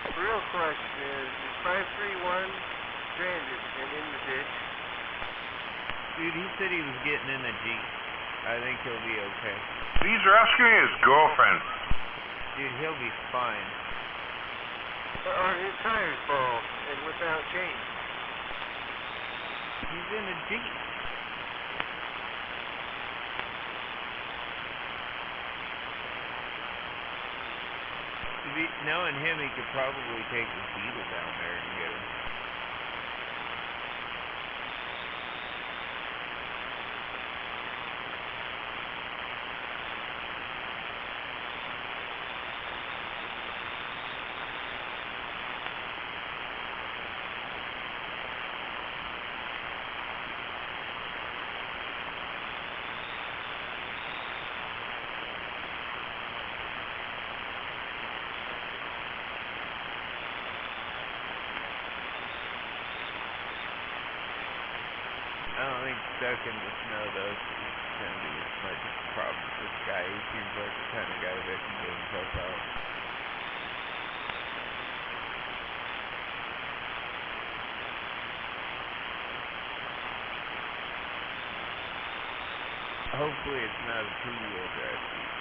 The real question is 531 stranded and in the ditch? Dude, he said he was getting in a Jeep. I think he'll be okay. He's rescuing his girlfriend. Dude, he'll be fine. Are his tires bald and without chains? He's in a Jeep. Knowing him, he could probably take the Beetle down there and get him. I don't think stuck in the snow though is going to be as much of a problem with this guy. He seems like the kind of guy that can get himself out. Hopefully it's not a two-wheel drive Jeep.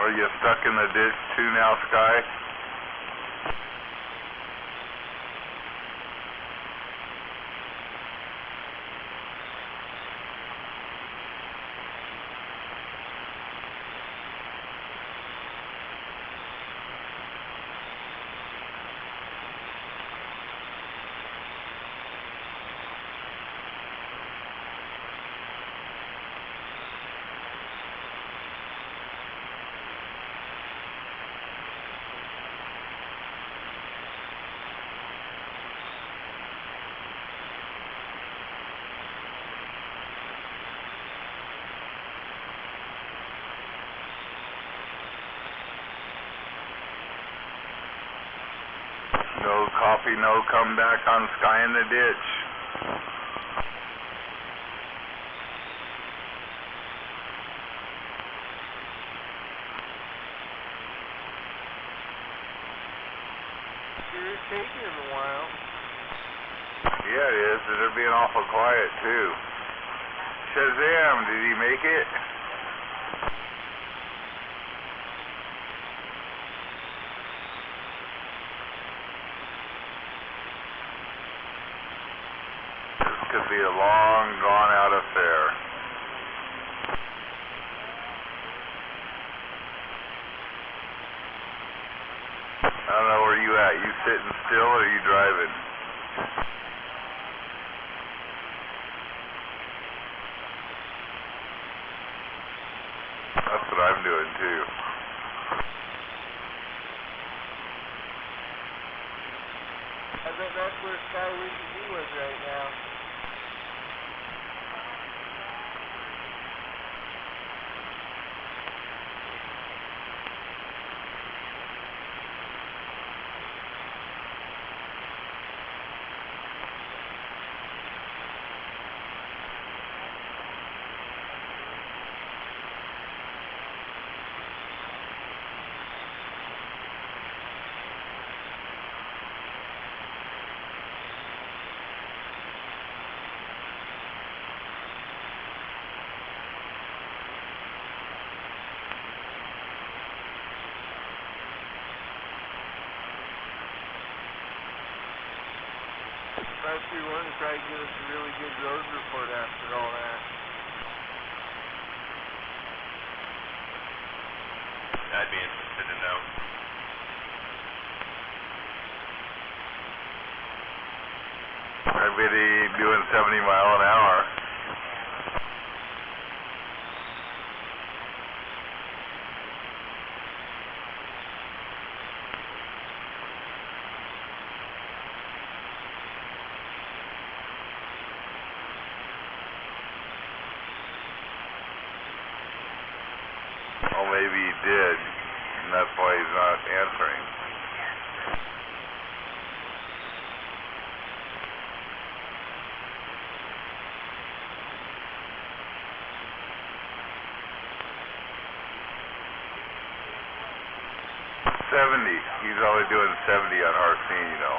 Are you stuck in the ditch too now, Sky? No copy, no come back on Sky in the ditch. Sure is taking him a while. Yeah, it is. They're being awful quiet, too. Shazam, did he make it? This could be a long, drawn-out affair. I don't know where you at. You sitting still or are you driving? That's what I'm doing too. I bet that's where Sky wishes he was right now. Last 3-1 will probably give us a really good road report after all that. I'd be interested to know. I bet he's doing 70 miles an hour. Well, maybe he did, and that's why he's not answering. He's only doing 70 on Harcine, you know.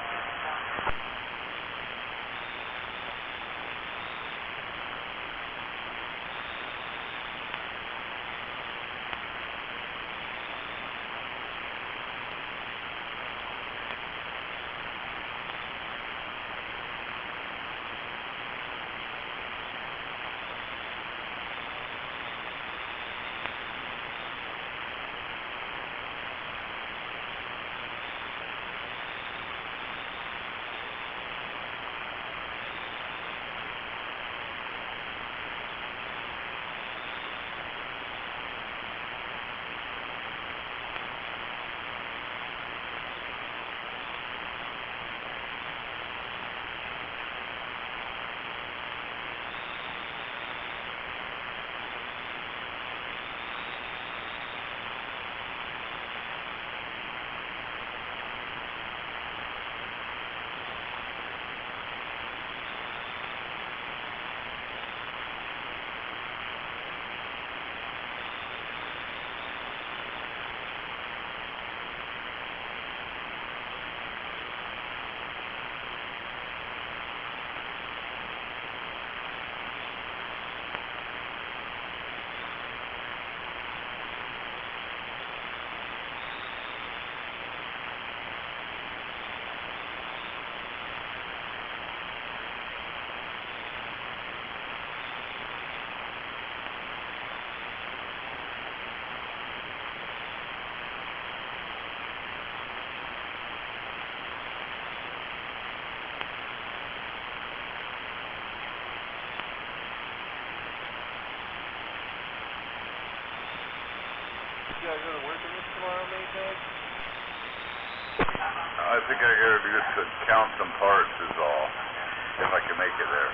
I think I gotta just count some parts is all, if I can make it there.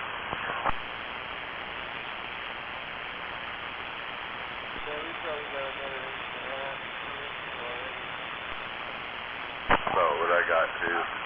About what I got too.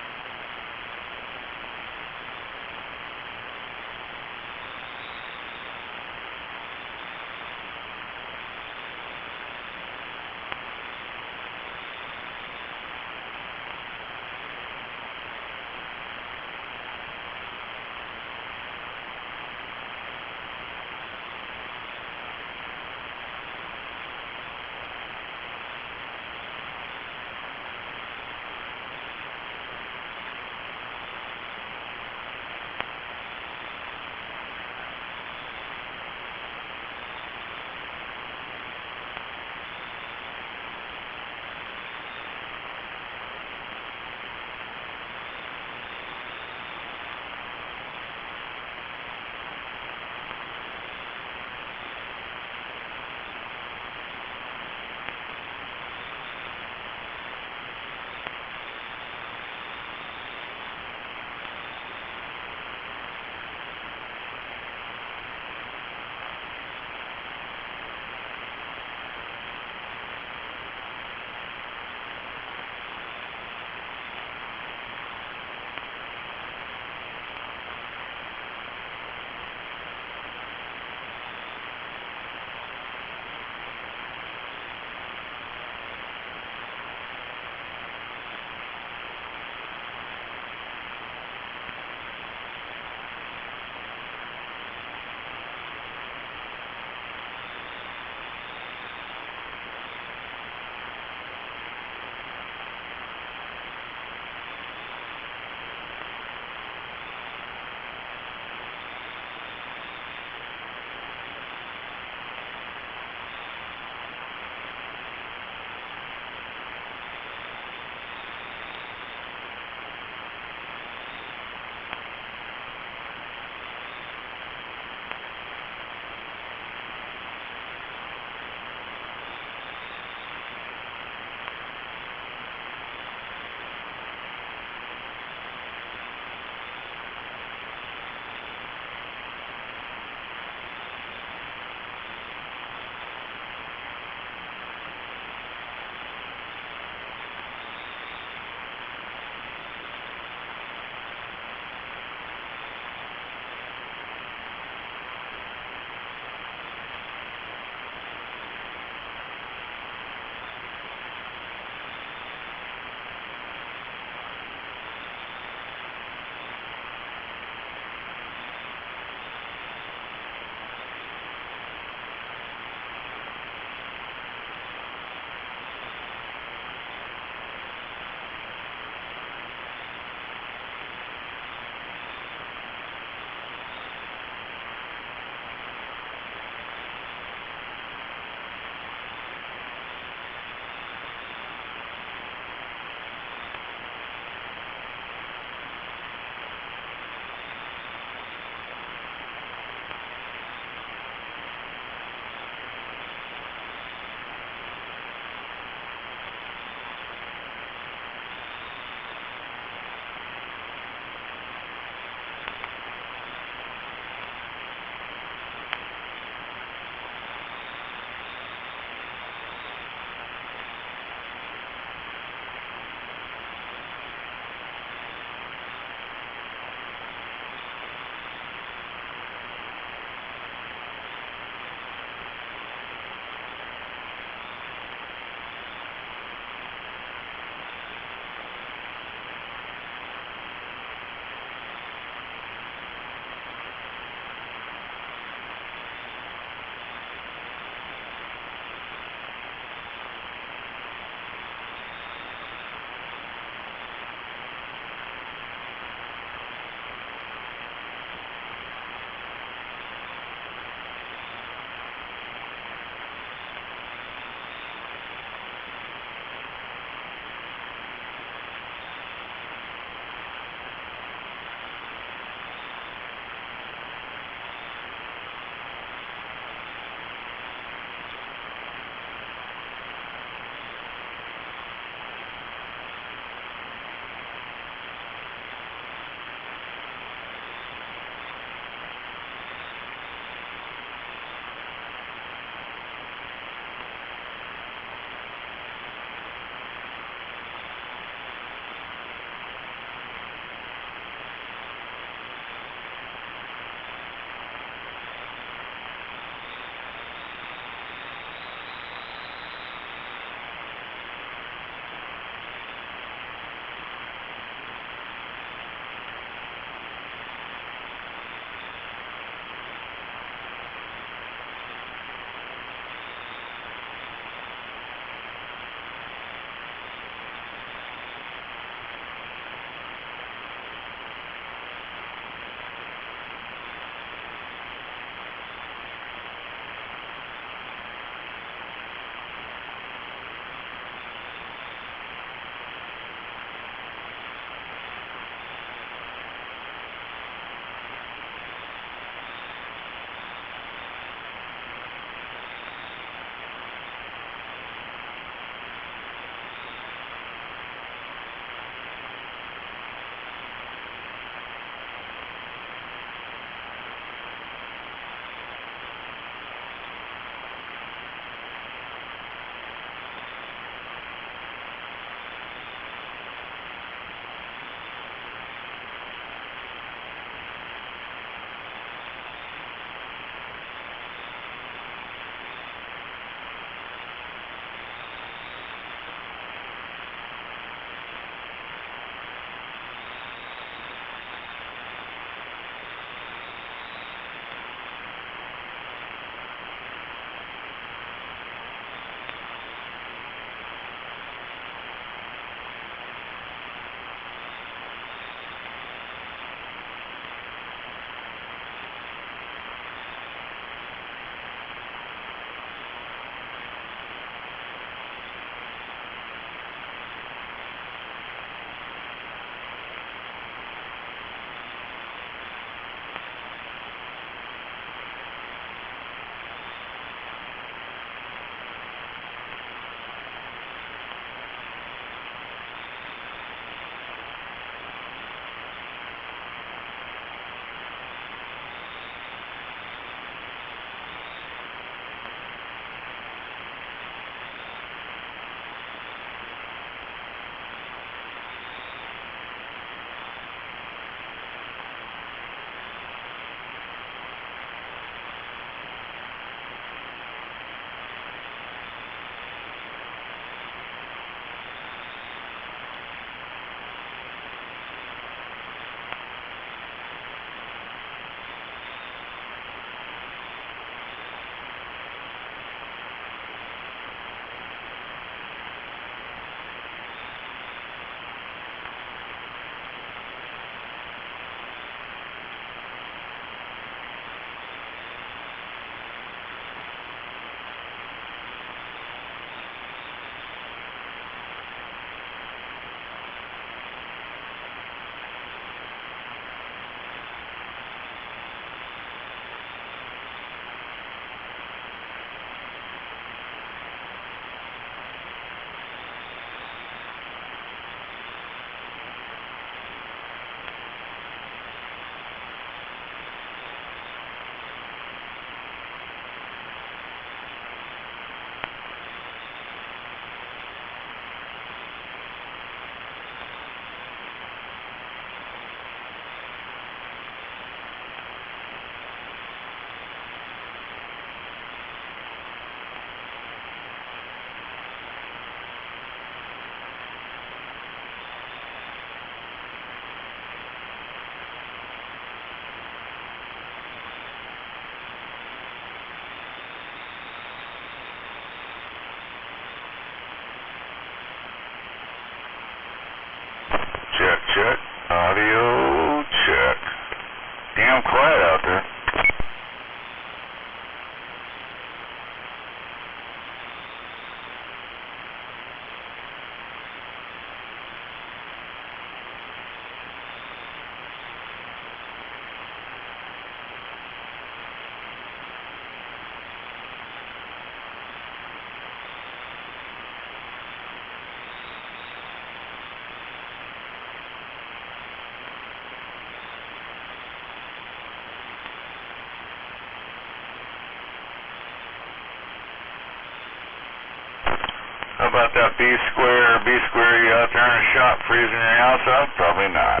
about that B-square? B-square, you out there in a shop freezing your house up? Probably not.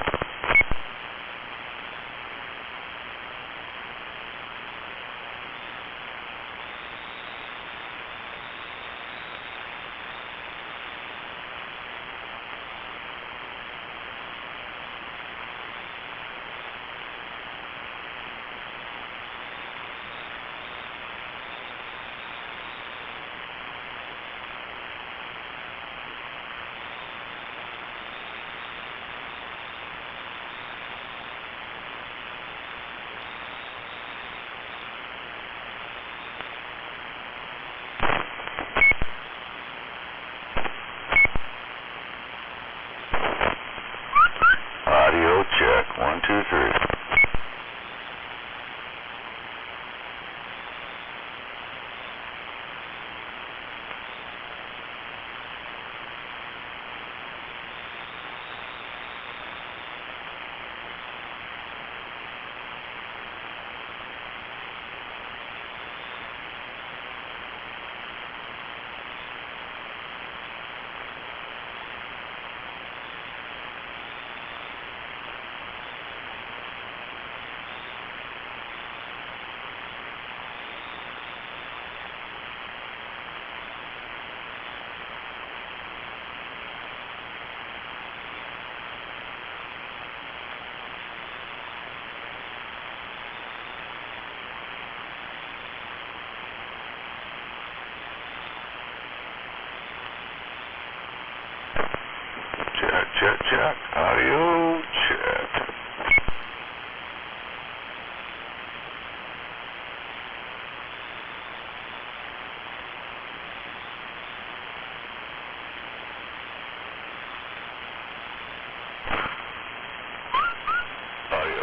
Audio check, 1, 2, 3. Check, audio check. Audio.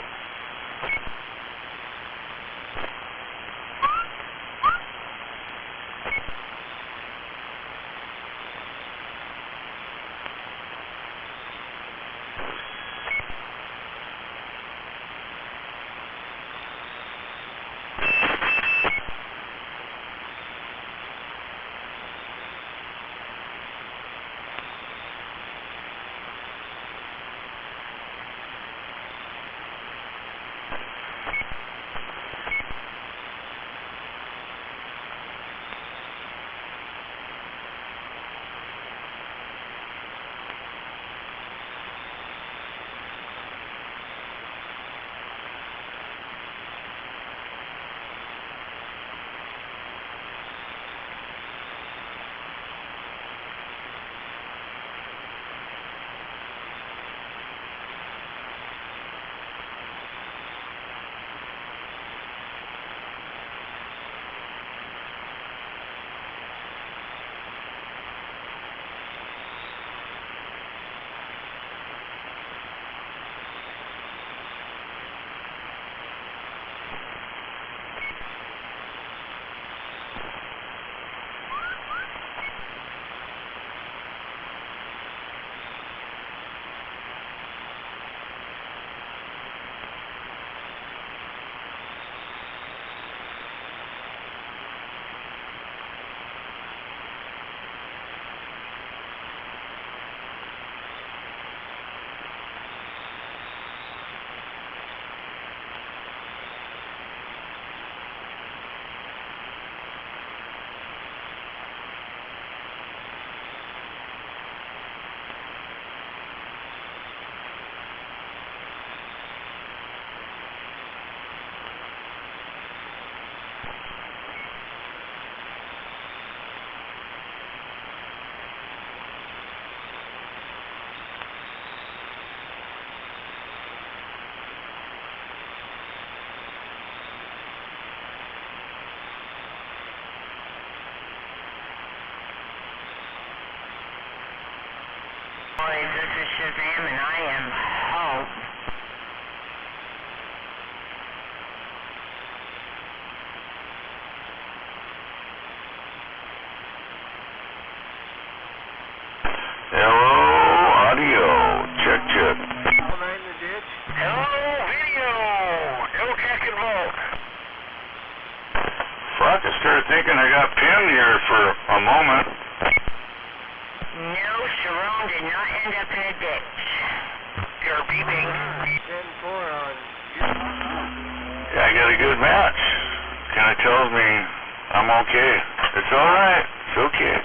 Boys, this is Shazam, and I am home. Hello, audio. Check. Hello, video. Hellcat Vault. Fuck, I started thinking I got pinned here for a moment. phone did not end up in a ditch. You're beeping. 10-4 on. Yeah, I got a good match. Kinda tells me I'm okay. It's alright. It's okay.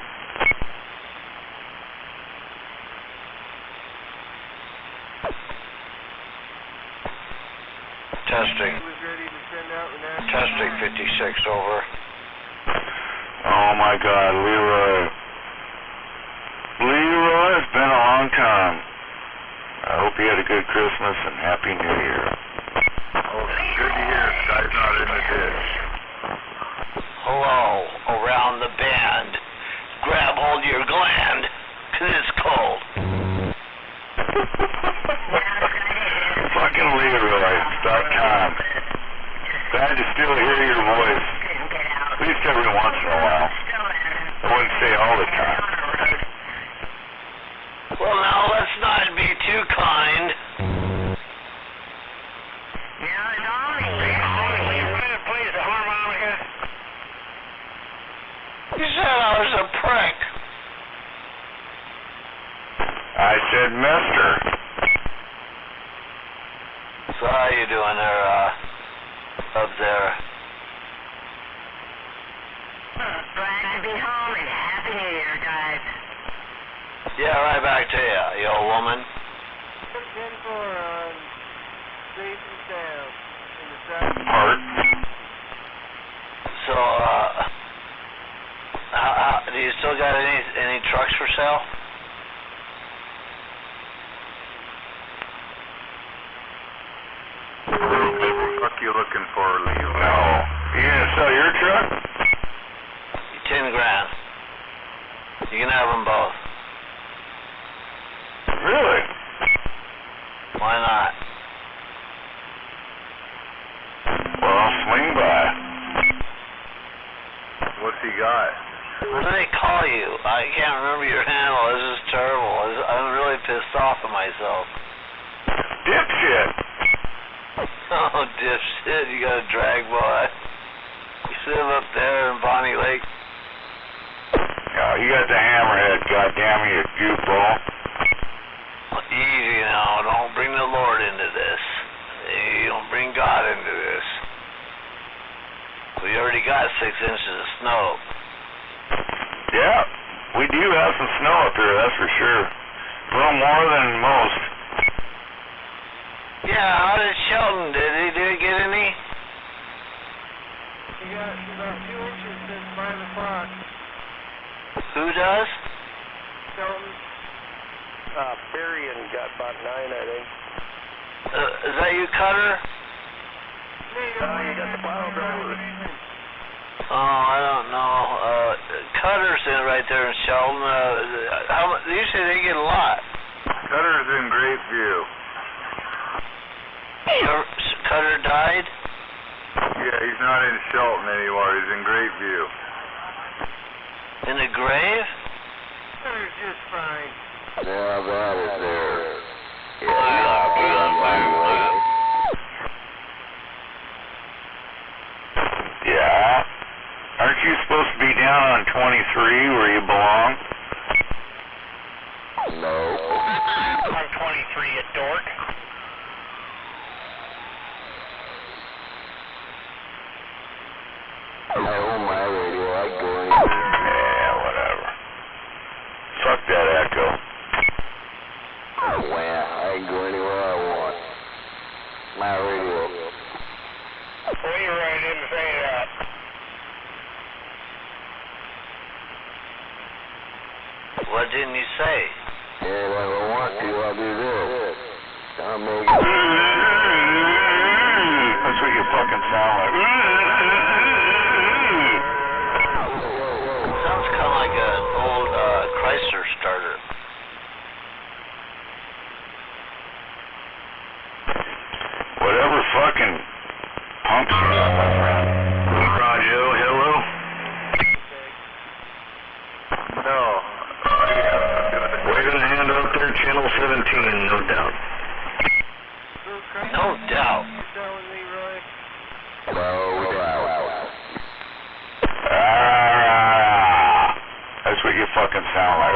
Testing. Testing 56 over. Oh my God, Leroy. Leroy, it's been a long time. I hope you had a good Christmas and Happy New Year. Oh, good to hear Sky's not in the ditch. Hello, around the bend. Grab hold of your gland, 'cause it's cold. Fucking Leroy.com. Glad to still hear your voice. At least every once in a while. I wouldn't say all the time. Well, now let's not be too kind. Please, the harmonica. You said I was a prick. I said mister. So how you doing there, up there? Glad to be home and Happy New Year, guys. Yeah, right back to you, you old woman. 10-4 on Safe and Sound in the south. Part. So, do you still got any trucks for sale? What you looking for, Leo? No. You gonna sell your truck? 10 grand. You can have them both. Really? Why not? Well, I'll swing by. What's he got? What do they call you? I can't remember your handle. This is terrible. I'm really pissed off at myself. Dipshit. Oh, dipshit, you got a drag boy. You live up there in Bonnie Lake. Yeah, you got the hammerhead, goddamn you goofball. Easy now, don't bring the Lord into this. You don't bring God into this. We already got 6 inches of snow. Yeah, we do have some snow up here, that's for sure. A little more than most. Yeah, how did Shelton? Did he get any? He got about 2 inches since 5 o'clock. Who does? Shelton. Berrien got about 9, I think. Is that you, Cutter? You got the pile driver. Oh, I don't know. Cutter's in right there in Shelton. Usually they get a lot. Cutter's in Great View. Cutter died? Yeah, he's not in Shelton anymore. He's in Great View. In the grave? Cutter's just fine. Yeah, that is there. Yeah. Aren't you supposed to be down on 23 where you belong? No. On 23 at Dork. I own my radio. I go in. Yeah, whatever. Fuck that echo. Well, I can go anywhere I want. My radio. Leroy didn't say that. What didn't you say? Yeah, if I want to, I'll do this. I'll make it. That's what you fucking sound like. Sounds kind of like an old Chrysler starter. Whatever fucking punks you got, my friend. Roger, hello? No. We're gonna hand out there channel 17, no doubt. No doubt. That's what you fucking sound like.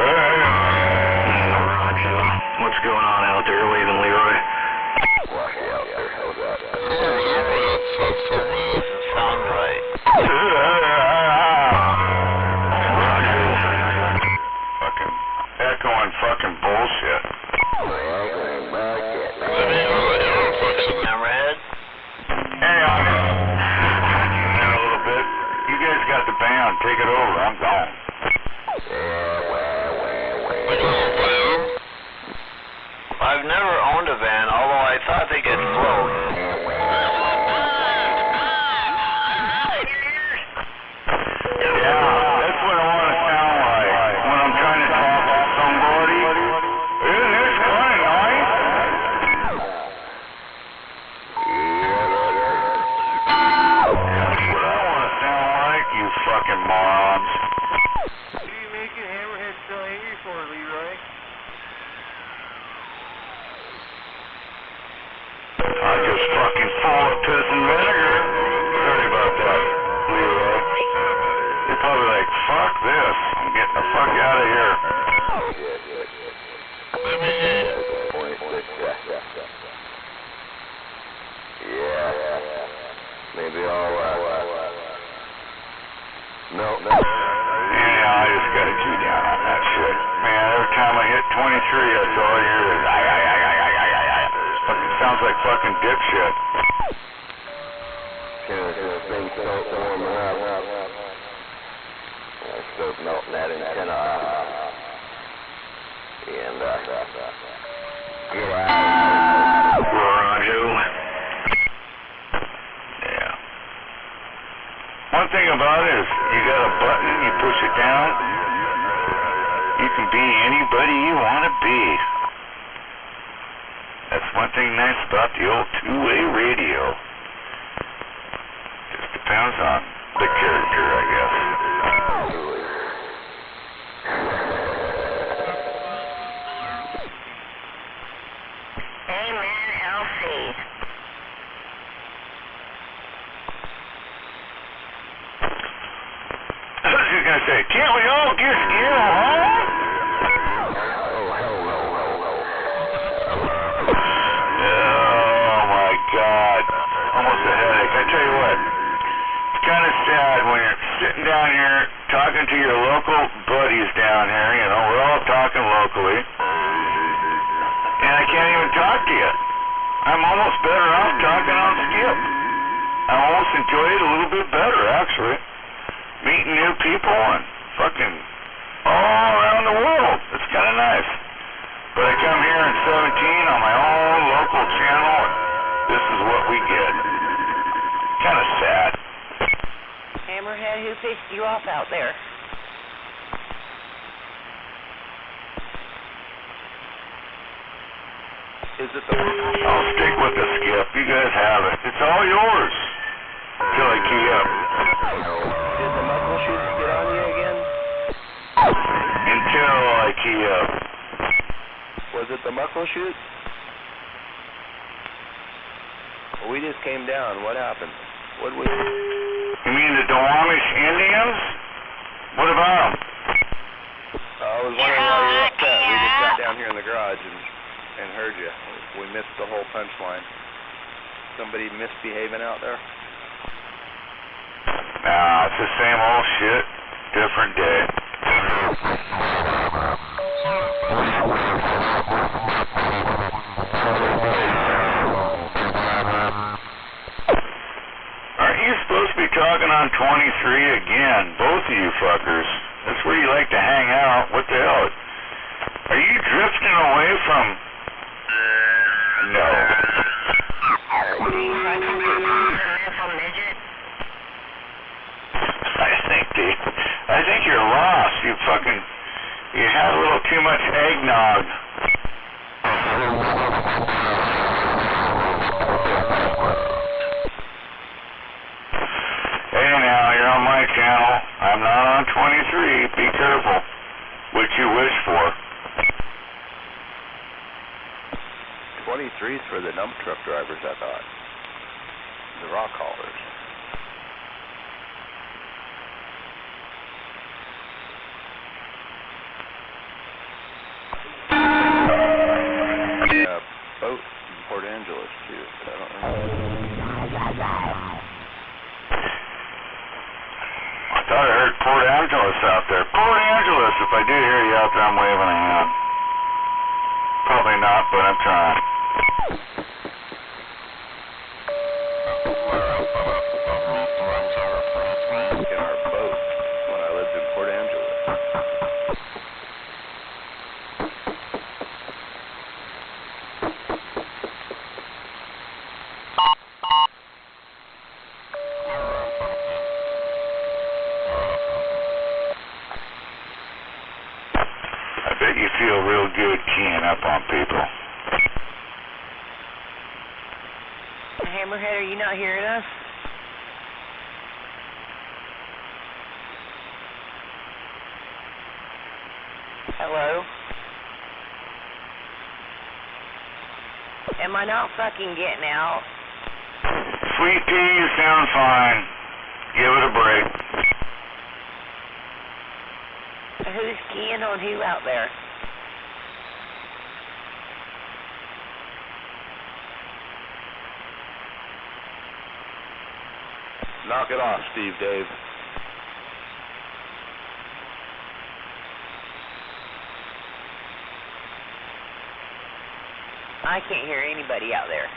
on, take it over. I'm gone. I've never owned a van, although I thought they could float. Yeah, that's what I want to sound like when I'm trying to talk to somebody. Isn't this kind of nice? That's what I want to sound like, you fucking morons. What are you making Hammerhead so angry for, Leroy? I'm just fucking full of piss and vinegar. Sorry about that, Leroy. You're probably like, fuck this. I'm getting the fuck out of here. Maybe I'll, no. Yeah, I just gotta chew down on that shit. Man, every time I hit 23, that's all I hear is fucking sounds like fucking dipshit. This thing's still warming up. Still melting that antenna off. And, get out. Roger. Yeah. One thing about it is, you got a button, you push it down, you can be anybody you want to be. That's one thing nice about the old two-way radio. Just depends on the character, I guess. Amen, LC. I was just gonna say, can't we all just get along? Oh my God, almost a headache. I tell you what, it's kind of sad when you're sitting down here talking to your local buddies down here. You know, we're all talking locally, and I can't even talk to you. I'm almost better off talking on Skip. I almost enjoy it a little bit better, actually. Meeting new people and fucking all around the world. It's kind of nice. But I come here in 17 on my own local channel, and this is what we get. Kind of sad. Hammerhead, who pissed you off out there? Is it the... I'll stick with the Skip. You guys have it. It's all yours. Until I key up. Did the muzzle shoots get on you again? Until I key up. Was it the muckle shoot? Well, we just came down. What happened? What we... You mean the Duwamish Indians? What about them? I was wondering why you were upset. We just got down here in the garage and heard you. We missed the whole punchline. Somebody misbehaving out there? Nah, it's the same old shit. Different day. Aren't you supposed to be talking on 23 again? Both of you fuckers. That's where you like to hang out. What the hell? Are you drifting away from... No. I think you're lost. You had a little too much eggnog. Hey now, you're on my channel. I'm not on 23. Be careful what you wish for. 23's for the dump truck drivers, I thought. The rock haulers. Boat in Port Angeles, too, but I don't know. I thought I heard Port Angeles out there. Port Angeles, if I do hear you out there, I'm waving a hand. Probably not, but I'm trying. In our boat. feel real good keying up on people. Hammerhead, are you not hearing us? Hello? Am I not fucking getting out? Sweet pea, you sound fine. Give it a break. Who's keying on who out there? Knock it off, Steve Dave. I can't hear anybody out there.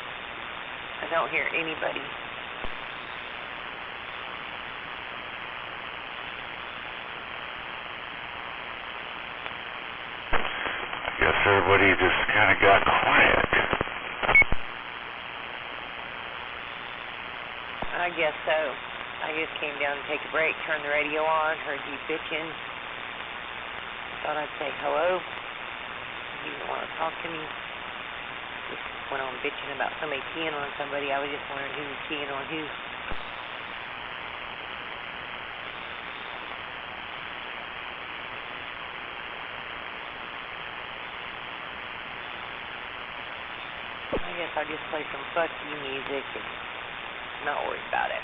I don't hear anybody. I guess everybody just kind of got quiet. I guess so. I just came down to take a break, turned the radio on, heard you bitching. Thought I'd say hello. You didn't want to talk to me. Just went on bitching about somebody keying on somebody. I was just wondering who was keying on who. I guess I'll just play some fuck you music and not worry about it.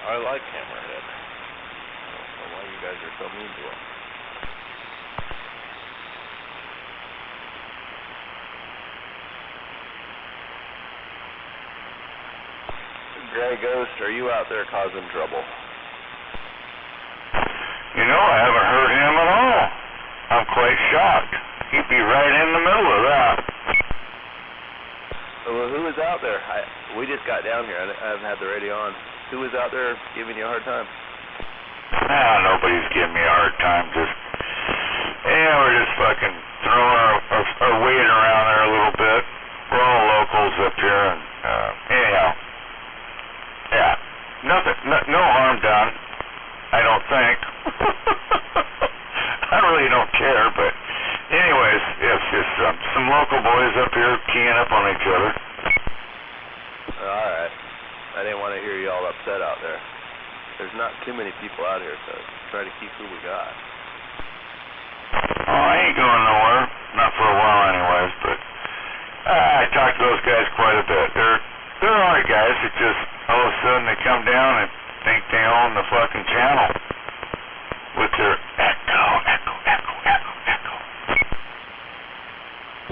I like Hammerhead. I don't know why you guys are so mean to him. Gray Ghost, are you out there causing trouble? You know, I haven't heard him at all. I'm quite shocked. He'd be right in the middle of that. Well, who is out there? We just got down here. I haven't had the radio on. Who is out there giving you a hard time? Nobody's giving me a hard time. We're just fucking throwing our weight around there a little bit. We're all locals up here, and anyhow. Yeah, nothing, no harm done, I don't think. I really don't care, but anyways, it's just some local boys up here keying up on each other. Alright. I didn't want to hear you all upset out there. There's not too many people out here, so try to keep who we got. Oh, I ain't going nowhere. Not for a while anyways, but I talked to those guys quite a bit. They're alright guys. It's just all of a sudden they come down and think they own the fucking channel with their echo.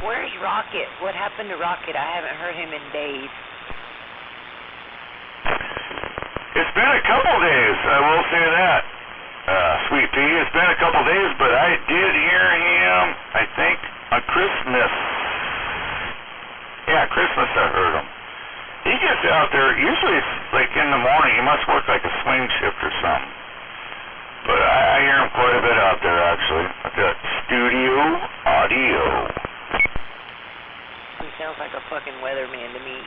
Where's Rocket? What happened to Rocket? I haven't heard him in days. It's been a couple days, I will say that. Sweet Pea, it's been a couple days, but I did hear him, I think, on Christmas. Yeah, Christmas I heard him. He gets out there, usually it's like in the morning, he must work like a swing shift or something. But I hear him quite a bit out there, actually. I've got studio audio. He sounds like a fucking weatherman to me.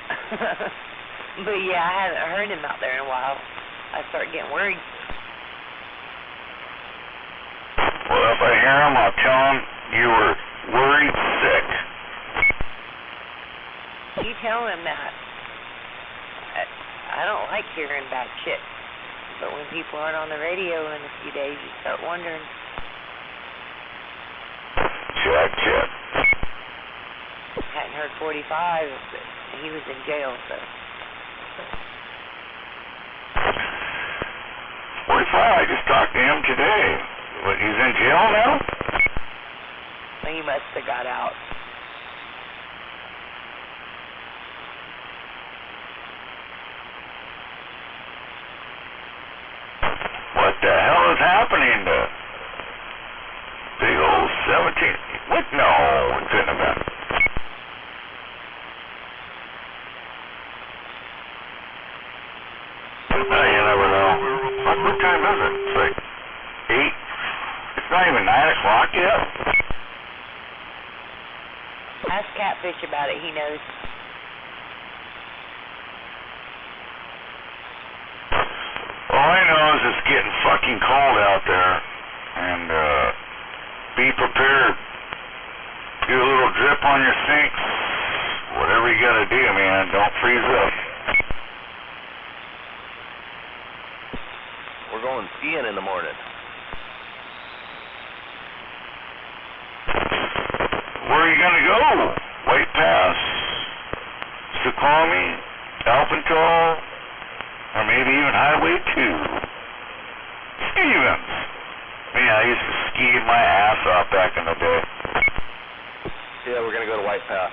But yeah, I haven't heard him out there in a while. I start getting worried. Well, if I hear him, I'll tell him you were worried sick. You tell him that. I don't like hearing bad shit. But when people aren't on the radio in a few days, you start wondering. Check. Hadn't heard 45, but he was in jail, so. 45, I just talked to him today. What, he's in jail now? He must have got out. What the hell is happening to big old 17? What? No, it couldn't have been. You never know. What time is it? It's like 8. It's not even 9 o'clock yet. Ask Catfish about it, he knows. getting fucking cold out there, and be prepared. Do a little drip on your sinks. Whatever you gotta do, man. Don't freeze up. We're going skiing in the morning. Where are you gonna go? White Pass, Suquamish, Alpental, or maybe even Highway 2. Stevens. Man, I used to ski my ass off back in the day. Yeah, we're gonna go to White Pass.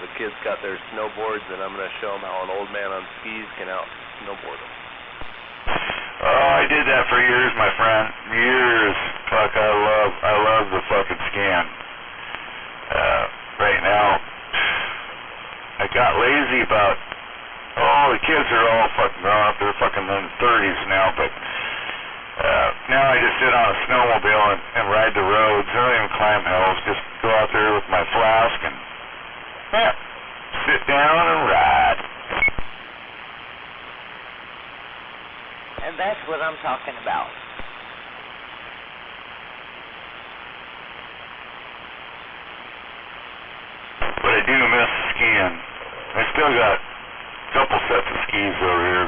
The kids got their snowboards, and I'm gonna show them how an old man on skis can out snowboard them. Oh, I did that for years, my friend. Years. Fuck, I love the fucking skiing. Right now, I got lazy about, the kids are all fucking grown up. They're fucking in their 30s now, but now I just sit on a snowmobile and ride the roads. I don't even climb hills. Just go out there with my flask and, sit down and ride. And that's what I'm talking about. But I do miss skiing. I still got a couple sets of skis over here.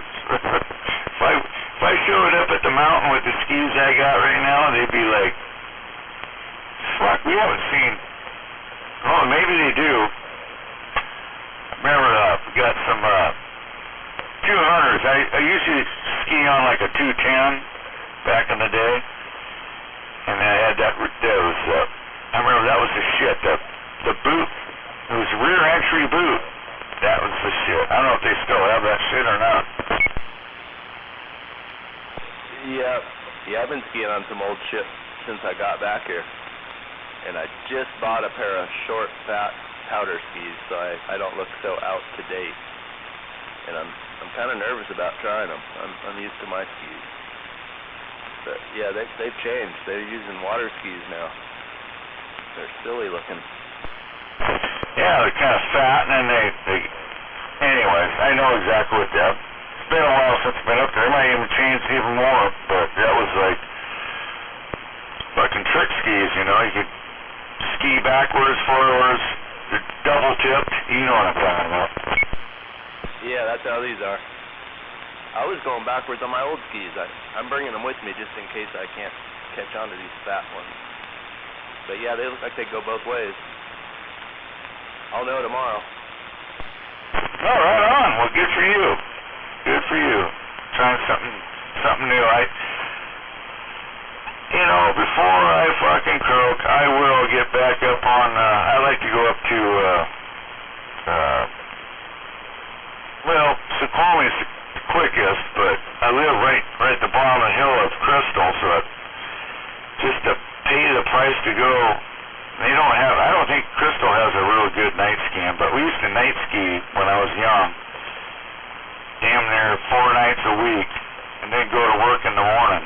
if I showed up at the mountain with the skis I got right now, they'd be like, fuck, we haven't seen. Oh, maybe they do. Remember, we got some 200s. I usually ski on like a 210 back in the day. And I had that was, I remember that was the shit. The boot. It was rear entry boot. That was the shit. I don't know if they still have that shit or not. Yeah, I've been skiing on some old shit since I got back here. And I just bought a pair of short, fat powder skis, so I don't look so out to date. And I'm kind of nervous about trying them. I'm used to my skis. But yeah, they've changed. They're using water skis now. They're silly looking. Yeah, they're kind of fat, and then they anyways, I know exactly what that. It's been a while since I've been up there. They might even change even more, but that was like fucking trick skis, you know. You could ski backwards, forwards, they're double tipped. You know what I'm talking about. Yeah, that's how these are. I was going backwards on my old skis. I'm bringing them with me just in case I can't catch on to these fat ones. But yeah, they look like they go both ways. I'll know tomorrow. Oh, right on. Well, good for you. Good for you. Trying something new. Before I fucking croak, I will get back up on, I like to go up to, Suquamish is the quickest, but I live right at the bottom of the hill of Crystal, so just to pay the price to go, I don't think Crystal has a real good night skiing, but we used to night ski when I was young, damn near 4 nights a week, and then go to work in the morning.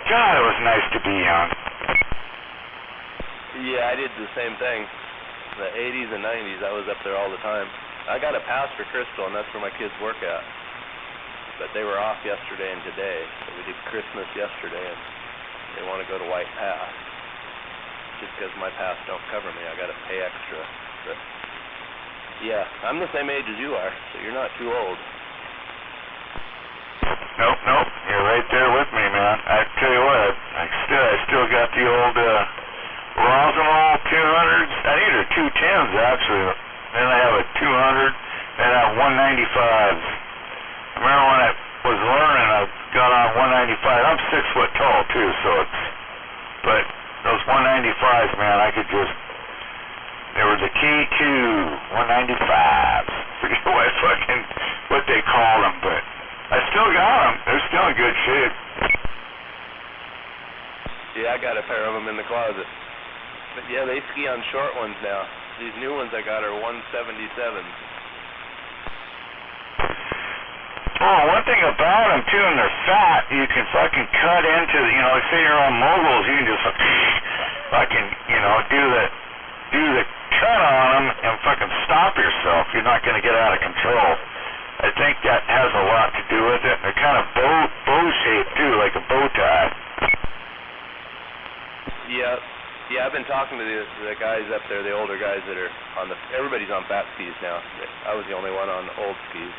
God, it was nice to be young. Yeah, I did the same thing. The 80s and 90s, I was up there all the time. I got a pass for Crystal, and that's where my kids work at. But they were off yesterday and today, so we did Christmas yesterday, and they want to go to White Pass. Just because my pass don't cover me, I got to pay extra. But yeah, I'm the same age as you are, so you're not too old. Nope, you're right there with me, man. I tell you what, I still got the old Rosenthal 200s. I think they're 210s actually. Then I have a 200 and I have 195s. I remember when I was learning, I got on 195. I'm 6 foot tall too, but those 195s, man, I could just. They were the K2 195s. Forget what they called them, but I still got them. They're still in good shape. Yeah, I got a pair of them in the closet. But yeah, they ski on short ones now. These new ones I got are 177s. Oh, one thing about them too, and they're fat, you can fucking cut into, like say you're on moguls, you can just fucking, do the cut on them and fucking stop yourself. You're not going to get out of control. think that has a lot to do with it. They're kind of bow shaped too, like a bow tie. Yeah. Yeah, I've been talking to the guys up there, the older guys that are on the... Everybody's on fat skis now. I was the only one on old skis,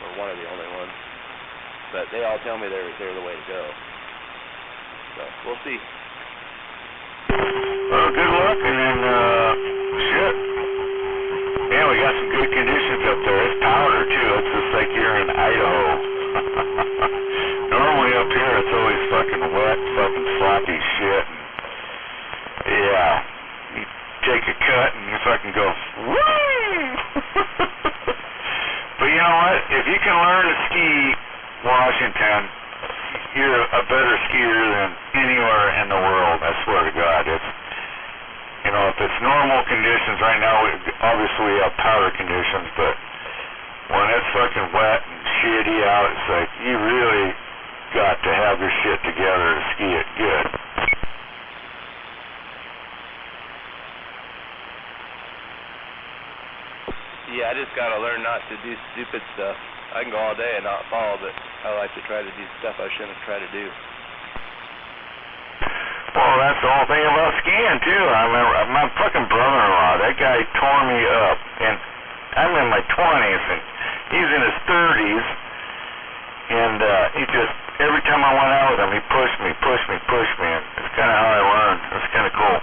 or one of the only ones. But they all tell me they're the way to go. So, we'll see. Well, good luck, and then, shit. Yeah, we got some good conditions up there. It's powder, too. It's just like you're in Idaho. Normally up here, it's always fucking wet, fucking sloppy shit. Yeah, you take a cut and you fucking go, woo! But you know what? If you can learn to ski Washington, you're a better skier than anywhere in the world, I swear to God. It's, you know, if it's normal conditions right now, obviously we have powder conditions, but when it's fucking wet and shitty out, it's like, you really got to have your shit together to ski it good. Yeah, I just gotta learn not to do stupid stuff. I can go all day and not fall, but I like to try to do stuff I shouldn't try to do. Well, that's the whole thing about skiing, too. I remember my fucking brother-in-law, that guy tore me up, and I'm in my 20s, and he's in his 30s, and he just, every time I went out with him, he pushed me, and it's kind of how I learned. It's kind of cool.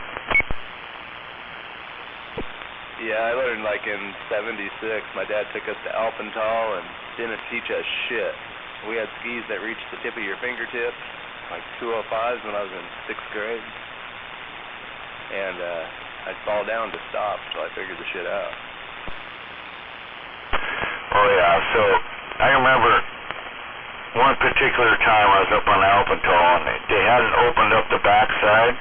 Yeah, I learned like in '76. My dad took us to Alpental and didn't teach us shit. We had skis that reached the tip of your fingertips, like 205s when I was in 6th grade. And I'd fall down to stop, so I figured the shit out. Oh yeah, so I remember one particular time I was up on Alpental and they hadn't opened up the backside.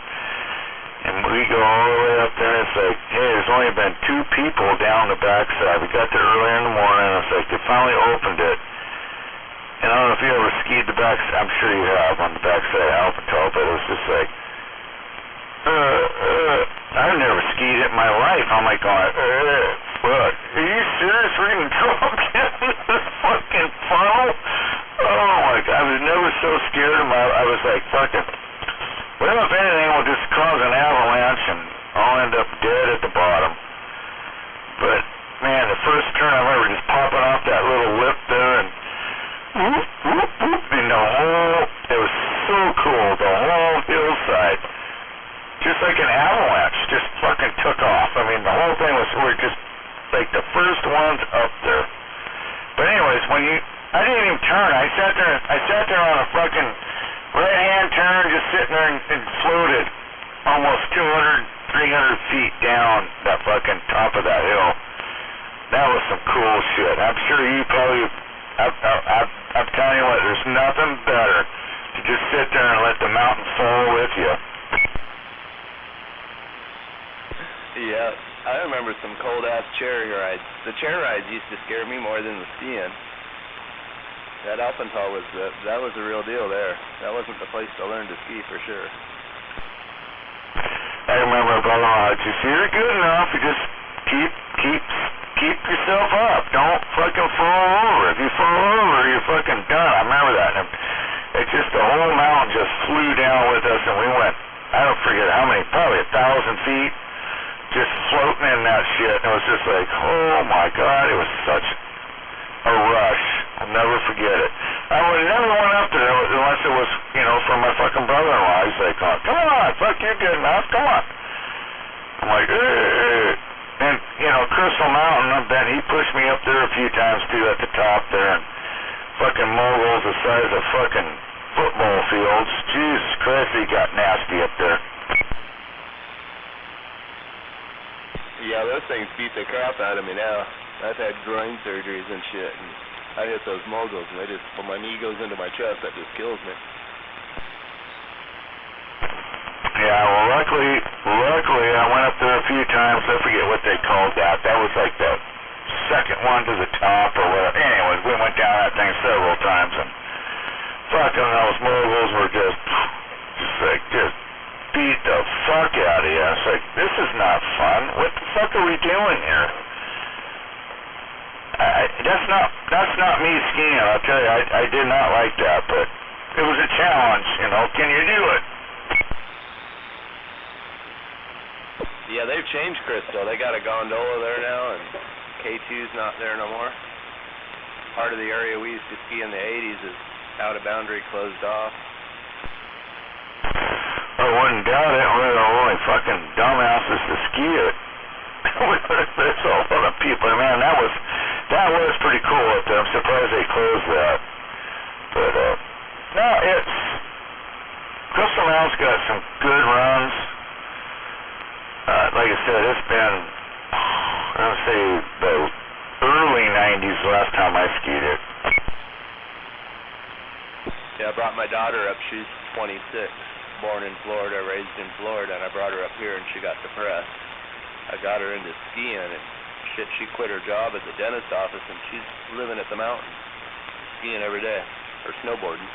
And we go all the way up there, and it's like, hey, there's only been 2 people down the backside. We got there early in the morning, and it's like, they finally opened it. And I don't know if you ever skied the backside, I'm sure you have, on the backside of Alpental, but it was just like, I've never skied it in my life. I'm like going, fuck, are you serious? We're going to go up this fucking funnel? Oh my God, I was never so scared of I was like, fucking, well, if anything, will just cause an avalanche and I'll end up dead at the bottom. But, man, the first turn I remember just popping off that little lip there and whoop, whoop, whoop, and the whole, it was so cool, the whole hillside, just like an avalanche, just fucking took off. I mean, the whole thing was, we were just like the first ones up there. But anyways, I didn't even turn. I sat there on a fucking right-hand turn, just sitting there and floated almost 200, 300 feet down that fucking top of that hill. That was some cool shit. I'm sure you probably, I'm telling you what, there's nothing better to just sit there and let the mountain fall with you. Yeah, I remember some cold-ass chair rides. The chair rides used to scare me more than the skiing. That Alpental was the real deal there. That wasn't the place to learn to ski for sure. I remember if you're good enough, you just keep yourself up. Don't fucking fall over. If you fall over, you're fucking done. I remember that. And it just, the whole mountain just flew down with us, and we went, I don't forget how many, probably 1,000 feet, just floating in that shit. And it was just like, oh my God, it was such a rush. I'll never forget it. I would never went up there unless it was, you know, for my fucking brother-in-law. He's like, oh, come on, fuck, you're good enough, come on. I'm like, and, you know, Crystal Mountain, he pushed me up there a few times, too, at the top there, and fucking moguls the size of fucking football fields. Jesus Christ, he got nasty up there. Yeah, those things beat the crap out of me now. I've had groin surgeries and shit, and I hit those moguls, and when my knee goes into my chest, that just kills me. Yeah, well, luckily, I went up there a few times. I forget what they called that. That was like the second one to the top or whatever. Anyways, we went down that thing several times, and fucking those moguls were just beat the fuck out of you. It's like, this is not fun. What the fuck are we doing here? That's not that's not me skiing. I'll tell you, I did not like that, but it was a challenge. You know, can you do it? Yeah, they've changed Crystal. They got a gondola there now, and K2's not there no more. Part of the area we used to ski in the 80s is out of boundary, closed off. I wouldn't doubt it. We're the only fucking dumbasses to ski it. There's a lot of people. Man, that was pretty cool up there. I'm surprised they closed that. But no, it's Crystal Mountain's got some good runs. Like I said, it's been, I would say, the early 90s last time I skied it. Yeah, I brought my daughter up. She's 26, born in Florida, raised in Florida, and I brought her up here, and she got depressed. I got her into skiing, and shit, she quit her job at the dentist office, and she's living at the mountain, skiing every day, or snowboarding.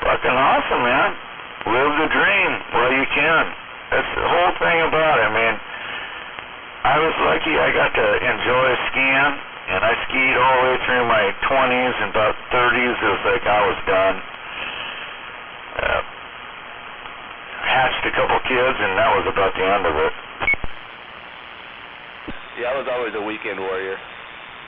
Fucking awesome, man. Live the dream while you can. That's the whole thing about it. I mean, I was lucky I got to enjoy skiing, and I skied all the way through my 20s, and about 30s it was like I was done. Hatched a couple kids, and that was about the end of it. Yeah, I was always a weekend warrior.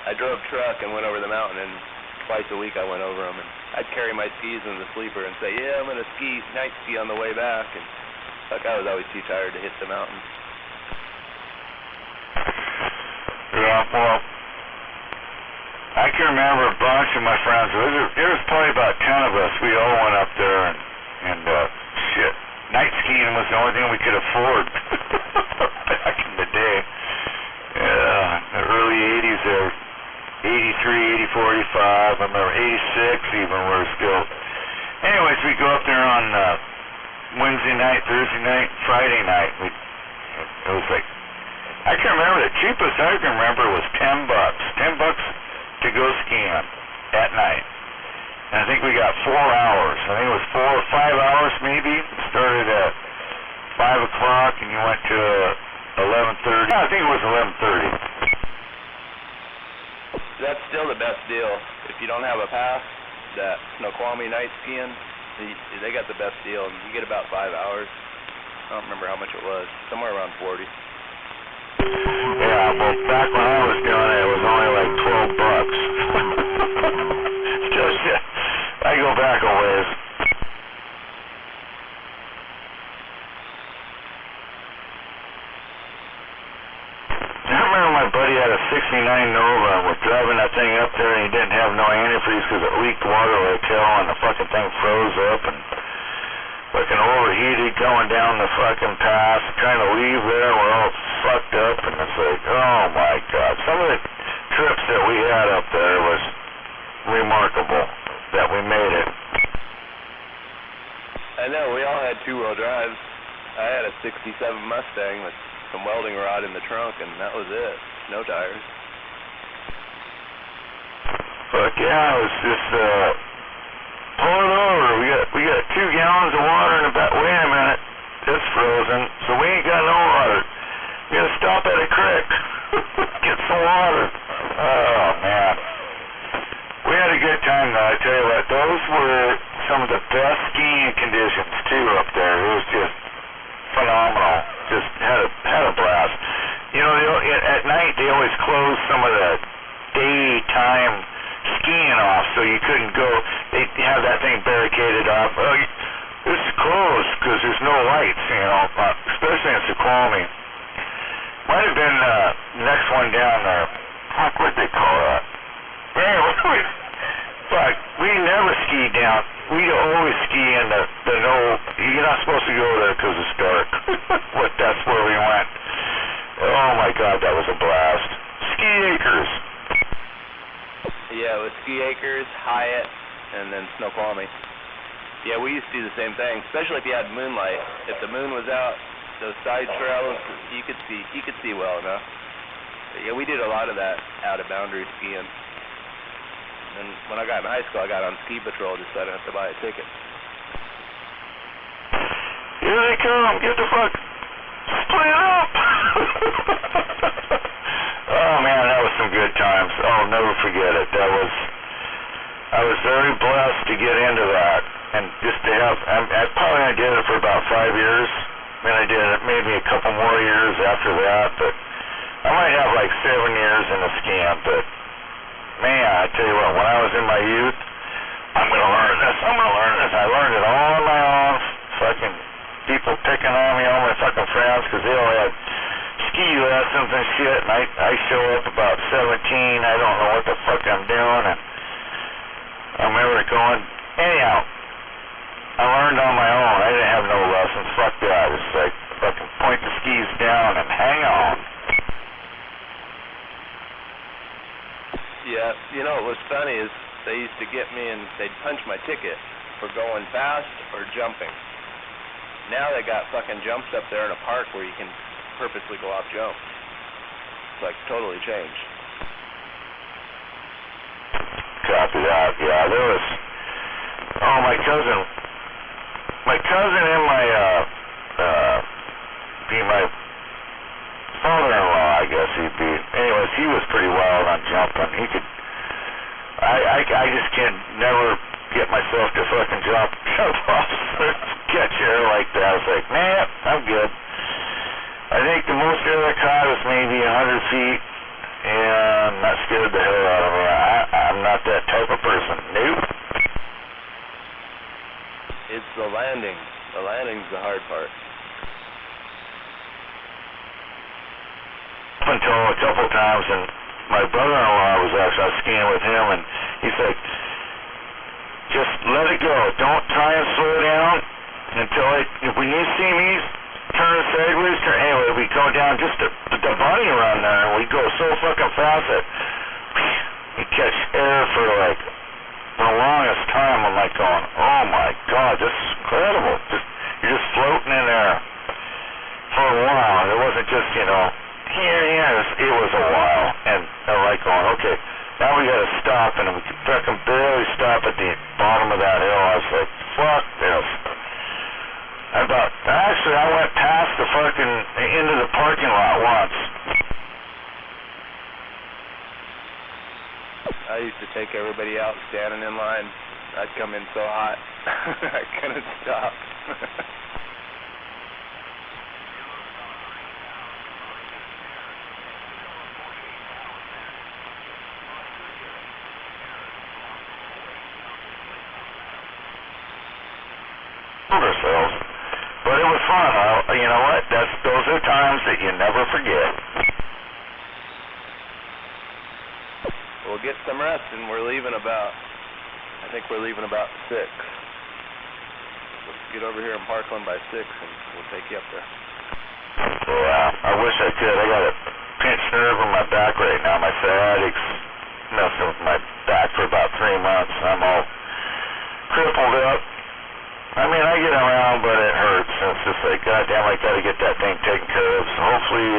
I drove truck and went over the mountain, and twice a week I went over them, and I'd carry my skis in the sleeper and say, yeah, I'm going to ski, night ski on the way back, and fuck, I was always too tired to hit the mountain. Yeah, well, I can remember a bunch of my friends. There was probably about 10 of us. We all went up there, and shit, night skiing was the only thing we could afford back in the day. The early 80s there. 83, 84, 85, I remember 86 even, we were still. Anyways, we go up there on Wednesday night, Thursday night, Friday night. It was like, I can remember the cheapest I can remember was $10. $10 to go skiing at night. And I think we got 4 hours. I think it was 4 or 5 hours maybe. It started at 5 o'clock and you went to 11:30. I think it was 11:30. That's still the best deal. If you don't have a pass, that Snoqualmie night skiing, they got the best deal. You get about 5 hours. I don't remember how much it was. Somewhere around 40. Yeah, well, back when I was doing it, it was only like $12. Just, I go back a ways. I remember my buddy had a 69 Nova, and we're driving that thing up there, and he didn't have no antifreeze because it leaked water like hell, and the fucking thing froze up, and fucking overheated going down the fucking pass, trying to leave there, we're all fucked up, and it's like, oh my God. Some of the trips that we had up there was remarkable that we made it. I know, we all had two-wheel drives. I had a 67 Mustang with some welding rod in the trunk, and that was it. No tires. Fuck yeah, it was just, pull it over. We got 2 gallons of water in the back. Wait a minute, it's frozen, so we ain't got no water. We gotta stop at a creek, get some water. Oh man, we had a good time though. I tell you what, those were some of the best skiing conditions too up there. It was just phenomenal. Just had a blast. You know, at night they always close some of the daytime skiing off, so you couldn't go. They have that thing barricaded off. Oh, this is closed because there's no lights, you know, especially in Snoqualmie. Might have been next one down there. Fuck, what'd they call that? Anyway, fuck, we never skied down. We always ski in the no. You're not supposed to go there because it's dark. But that's where we went. Oh my God, that was a blast. Ski Acres. Yeah, it was Ski Acres, Hyatt, and then Snoqualmie. Yeah, we used to do the same thing, especially if you had moonlight. If the moon was out, those side trails, you could see well enough. But yeah, we did a lot of that out of boundary skiing. And when I got in high school, I got on ski patrol just so I didn't have to buy a ticket. Here they come! Get the fuck split up! Oh man, that was some good times. I'll never forget it. I was very blessed to get into that, and just to have. I probably did it for about 5 years. Then I did it maybe a couple more years after that, but I might have like 7 years in the scam. But man, I tell you what, when I was in my youth, I'm gonna learn this. I learned it all on my own. Fucking people picking on me, all my fucking friends, because they all had ski lessons and shit, and I show up about 17, I don't know what the fuck I'm doing, and I remember going, anyhow, I learned on my own. I didn't have no lessons. Fuck that. It's like fucking point the skis down and hang on. Yeah, you know what was funny is they used to get me and they'd punch my ticket for going fast or jumping. Now they got fucking jumps up there in a park where you can purposely go off jumps. It's like totally changed. Copy that. Yeah, there was. Oh, my cousin and my father-in-law, I guess he'd be. Anyways, he was pretty wild on jumping. He could. I just can't never get myself to fucking jump off, catch air like that. I was like, man, I'm good. I think the most air I caught was maybe 100 feet, and that scared the hell out of me. I'm not that type of person. Nope. It's the landing. The landing's the hard part. Up until a couple times, and my brother-in-law was actually skiing with him, and he's like, just let it go. Don't try and slow down until when you see me turn sideways, anyway, we go down just the bunny run there, and we go so fucking fast that we catch air for like the longest time. I'm like going, oh my God, this is incredible. You're just floating in there for a while. It wasn't just, it was a while. And I'm like going, okay, now we gotta stop, and we could fucking barely stop at the bottom of that hill. I was like, fuck this. I went past the fucking into the parking lot once. I used to take everybody out standing in line. I'd come in so hot, I couldn't stop. Ourselves. But it was fun. You know what? Those are times that you never forget. We'll get some rest, and we're leaving I think we're leaving about 6. So get over here in Parkland by 6, and we'll take you up there. Yeah, I wish I could. I got a pinched nerve in my back right now. My sciatic's messing with my back for about 3 months. I'm all crippled up. I mean, I get around, but it hurts. And it's just like, goddamn, I got to get that thing taken care of. So hopefully,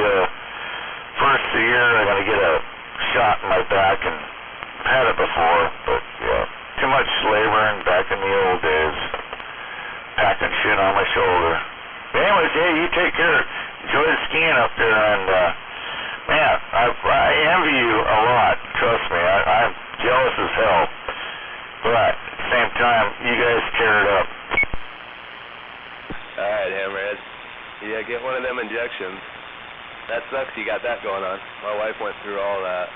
first of the year, I'm going to get a shot in my back, and I've had it before, but yeah, too much laboring back in the old days, packing shit on my shoulder. But anyways, yeah, you take care. Enjoy the skiing up there, and man, I envy you a lot. Trust me, I'm jealous as hell. But at the same time, you guys tear it up. Alright, Hammerhead. Yeah, get one of them injections. That sucks you got that going on. My wife went through all that.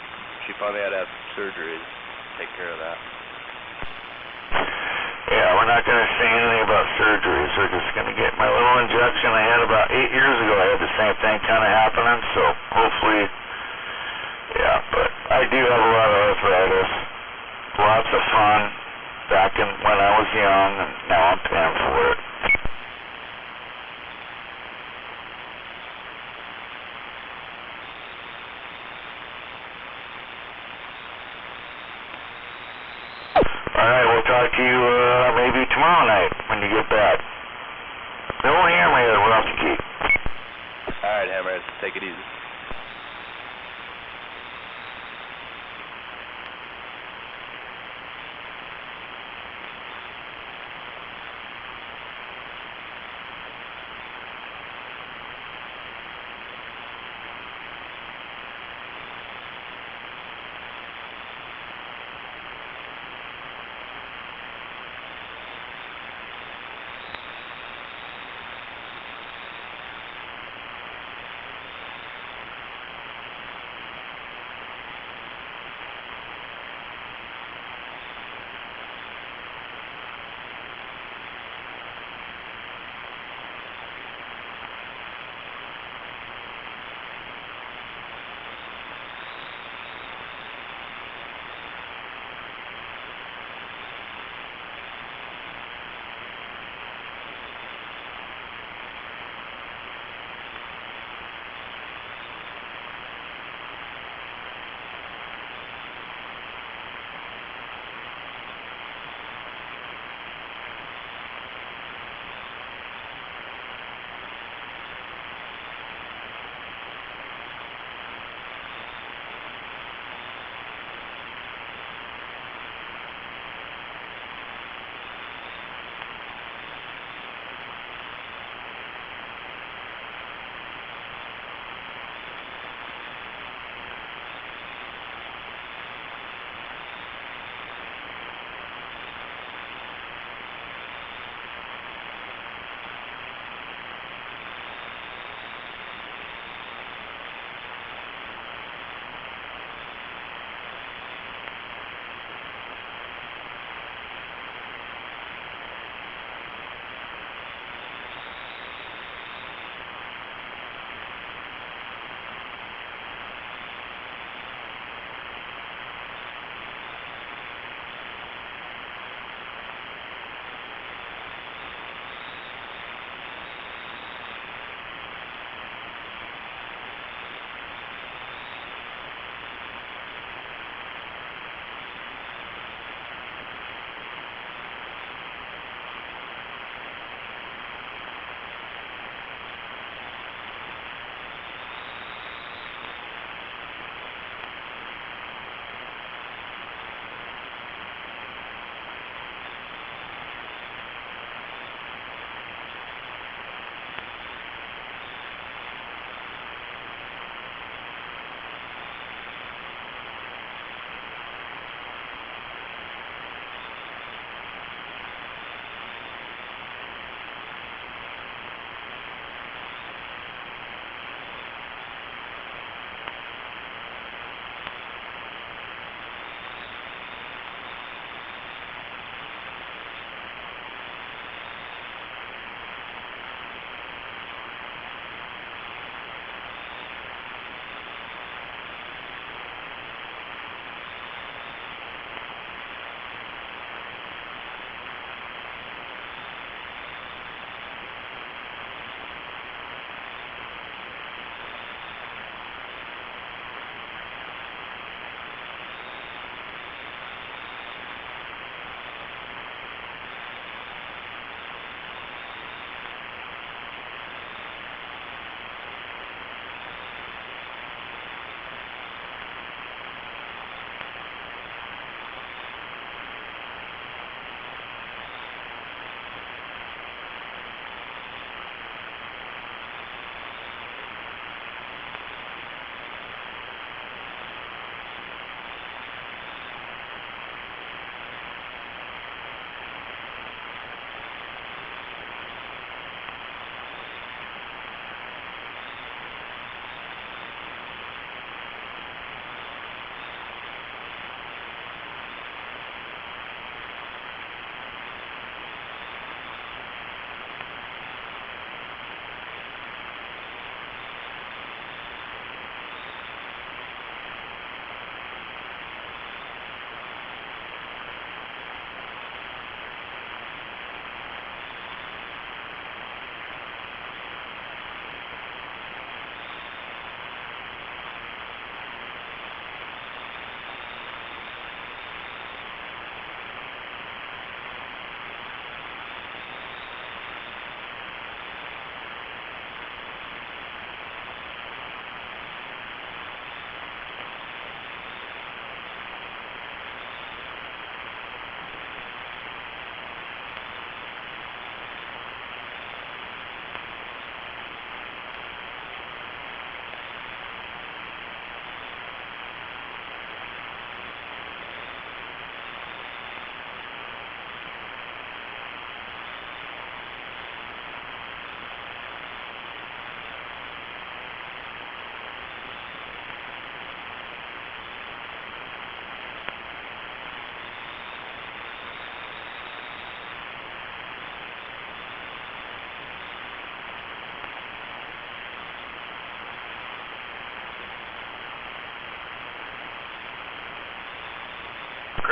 She finally had to have surgery to take care of that. Yeah, we're not going to say anything about surgeries. We're just going to get my little injection I had about 8 years ago. I had the same thing kind of happening, so hopefully, yeah, but I do have a lot of arthritis. Lots of fun back when I was young, and now I'm paying for it. Alright, we'll talk to you maybe tomorrow night when you get back. Don't Hammerhead, we're off the key. Alright, Hammerhead, take it easy.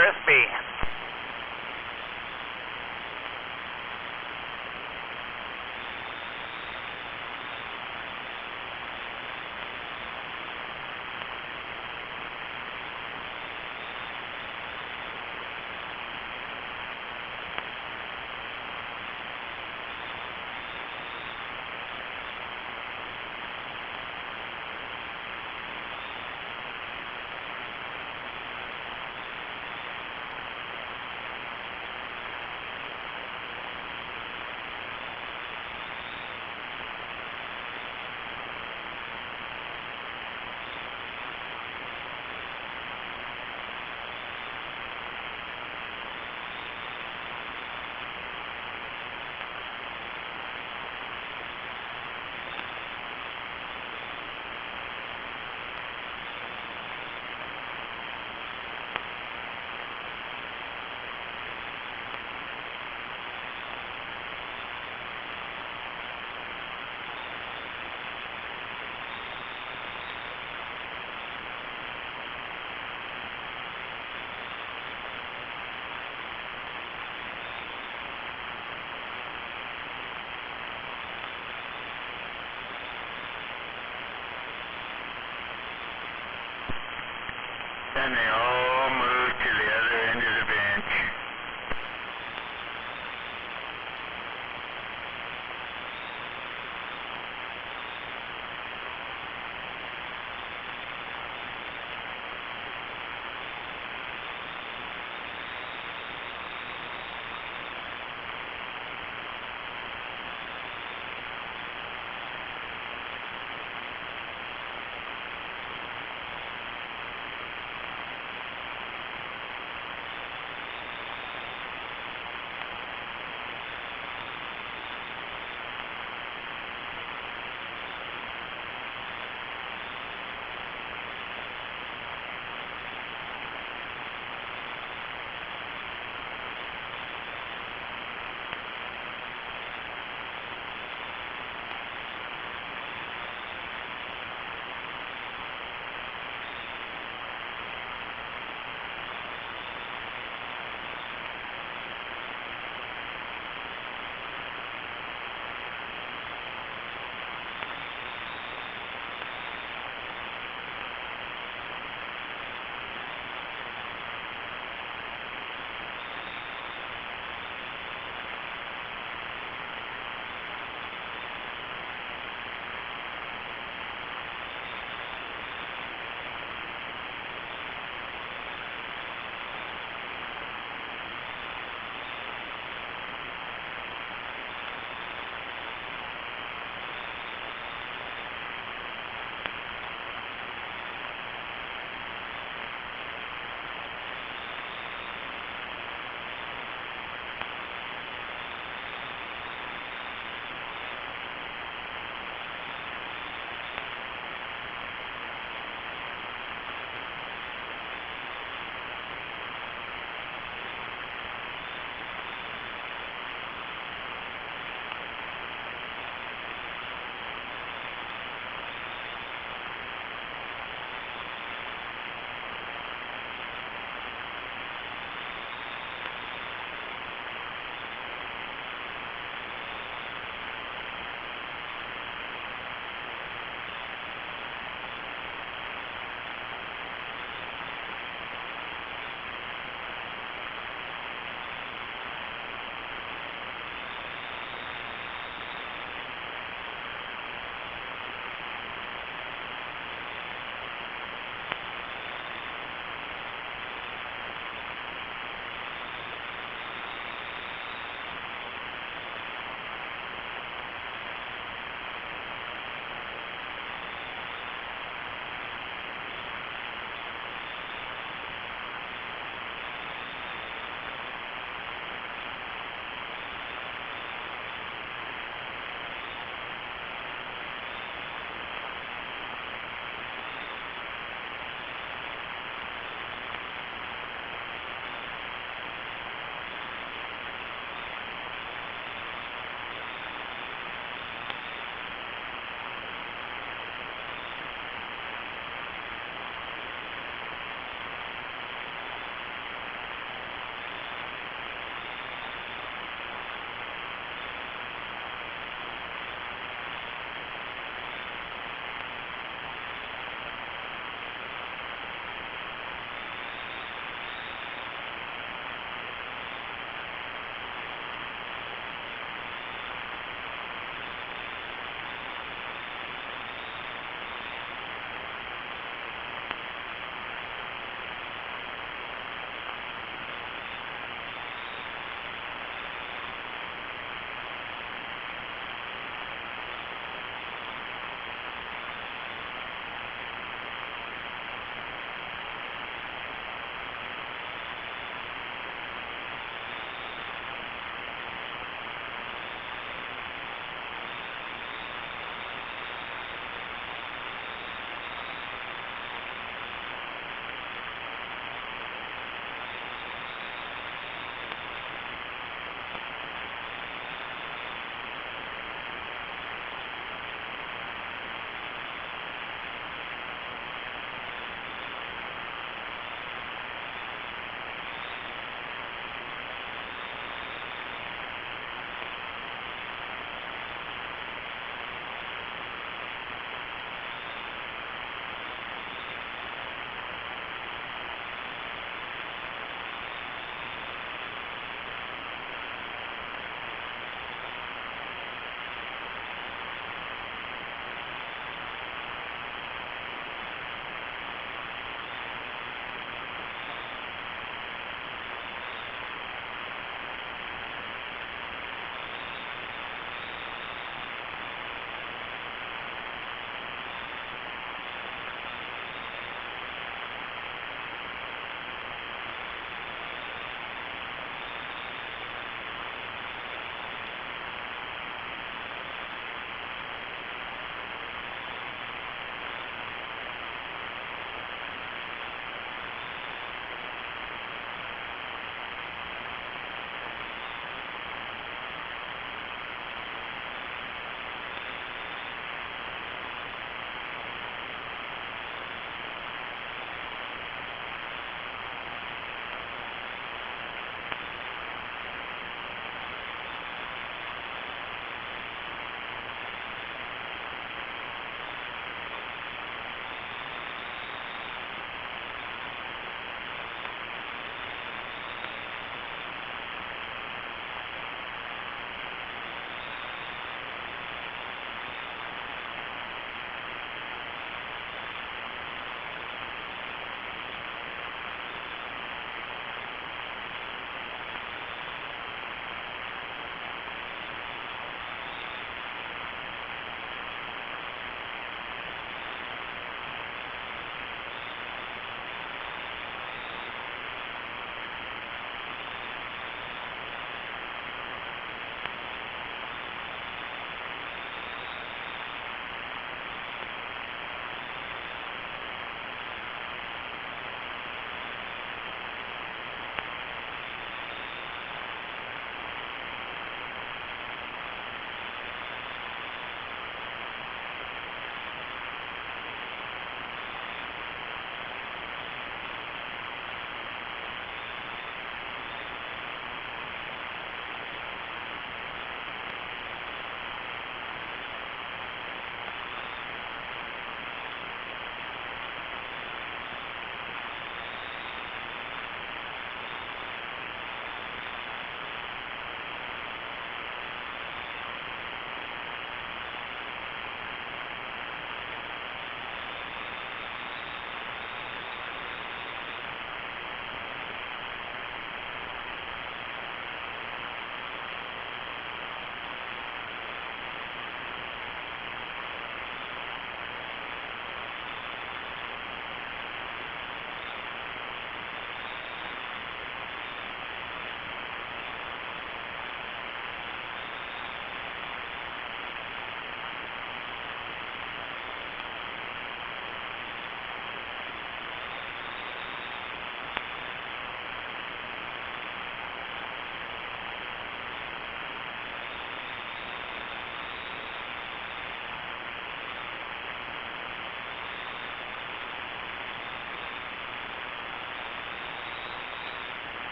crispy. Then they all moved to the other end of the bench.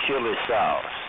chili sauce.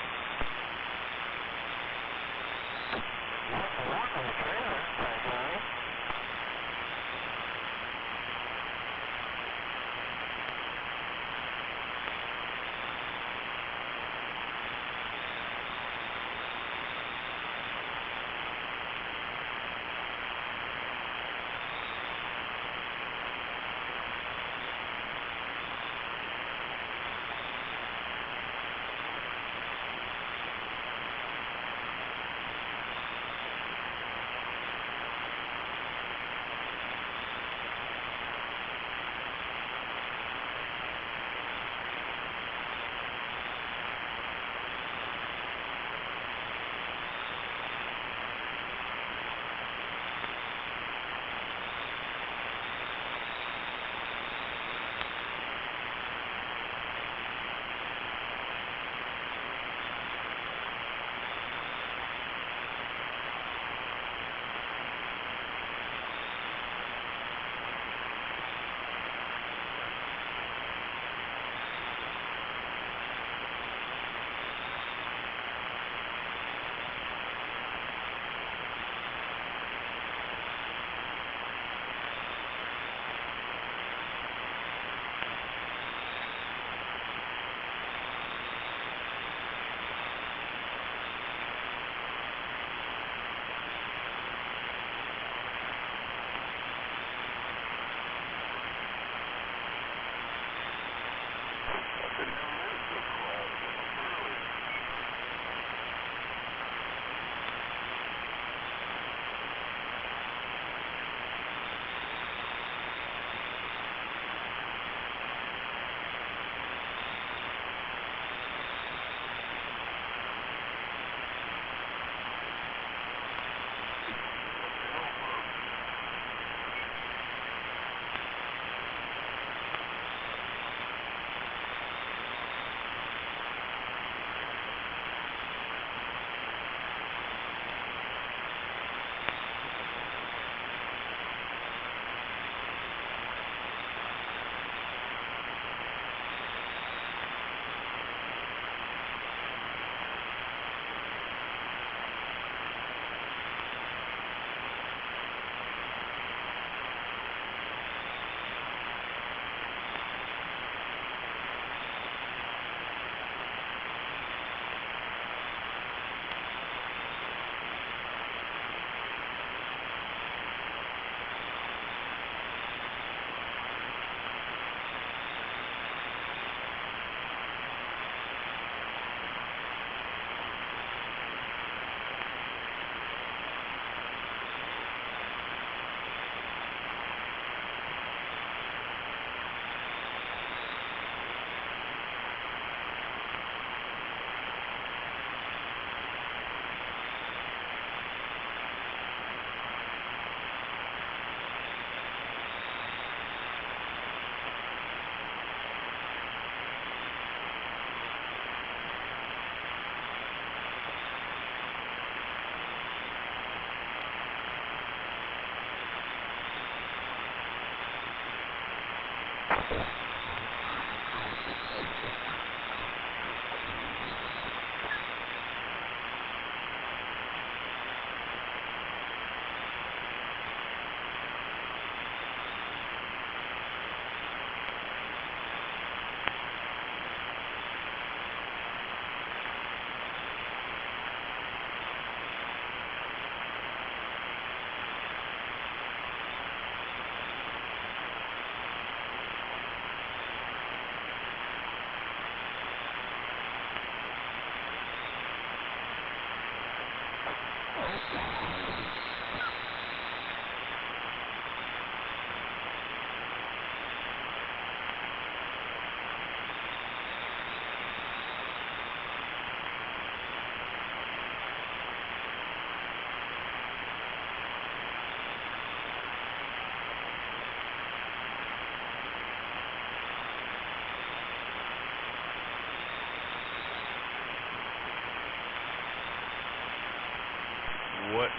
What's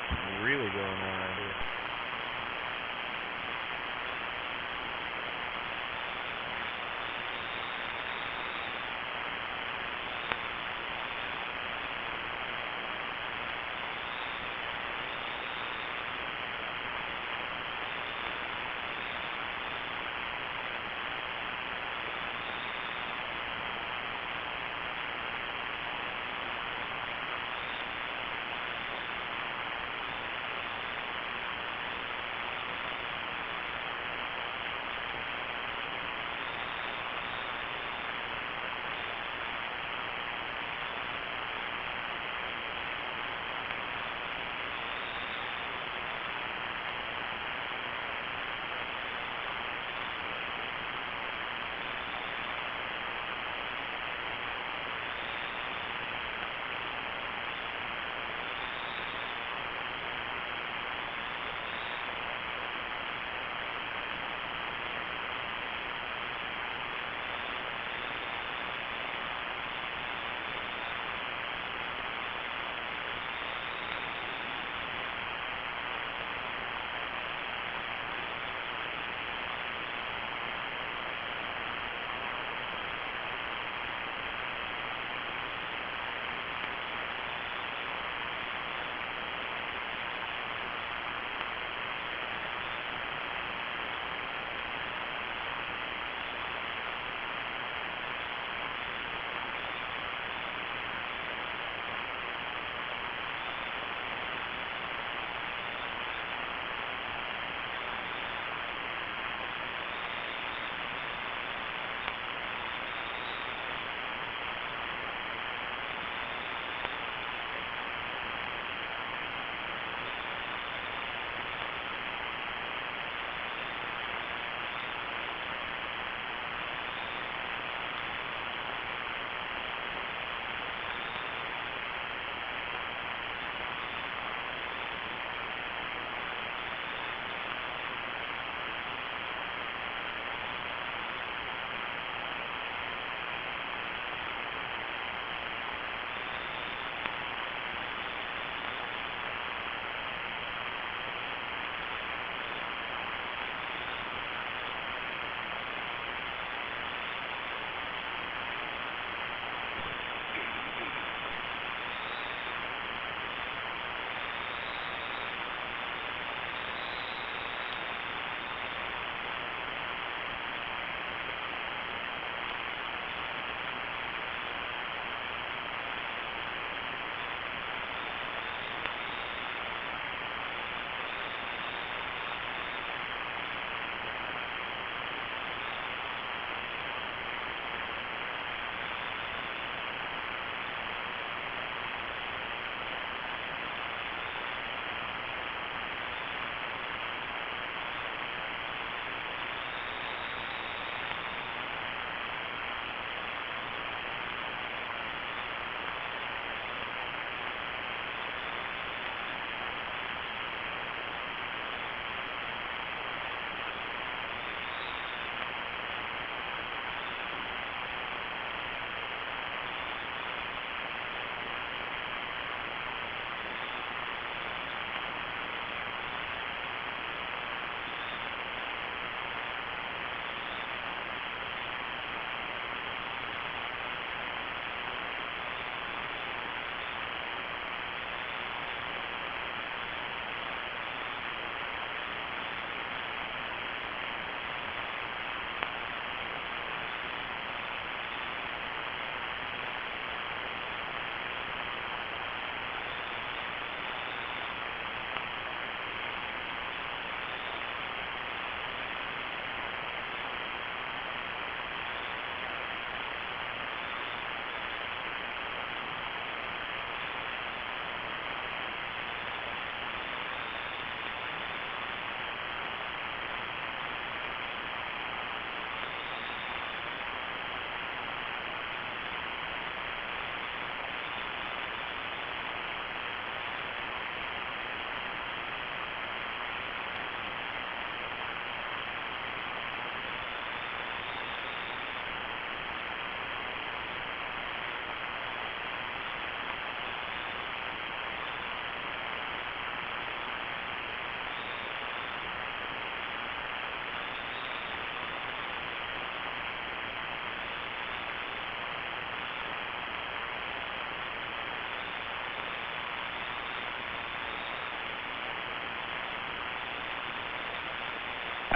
really going on out here?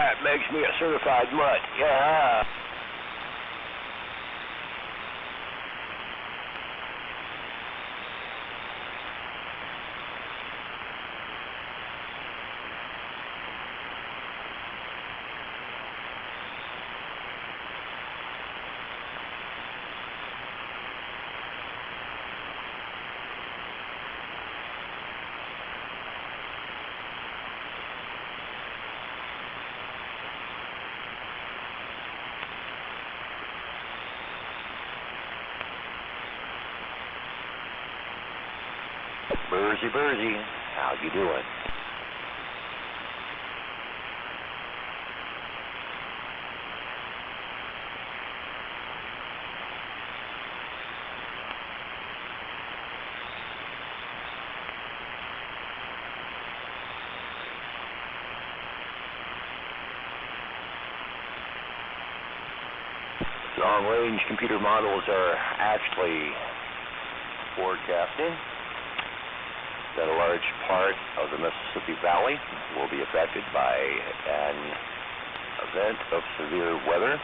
That makes me a certified mutt. Yeah. Burzy, how you doing? Long-range computer models are actually forecasting that a large part of the Mississippi Valley will be affected by an event of severe weather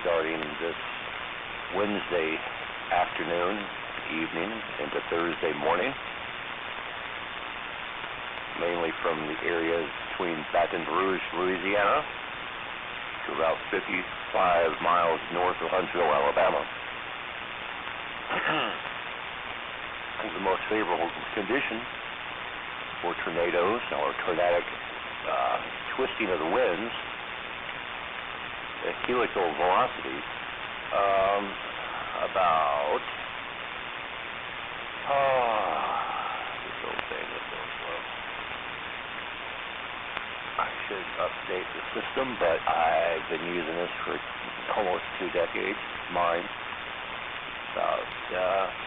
starting this Wednesday afternoon, evening, into Thursday morning, mainly from the areas between Baton Rouge, Louisiana, to about 55 miles north of Huntsville, Alabama. The most favorable condition for tornadoes or tornadic twisting of the winds, helical velocities, about this old thing is so slow. I should update the system, but I've been using this for almost 2 decades. Mine. About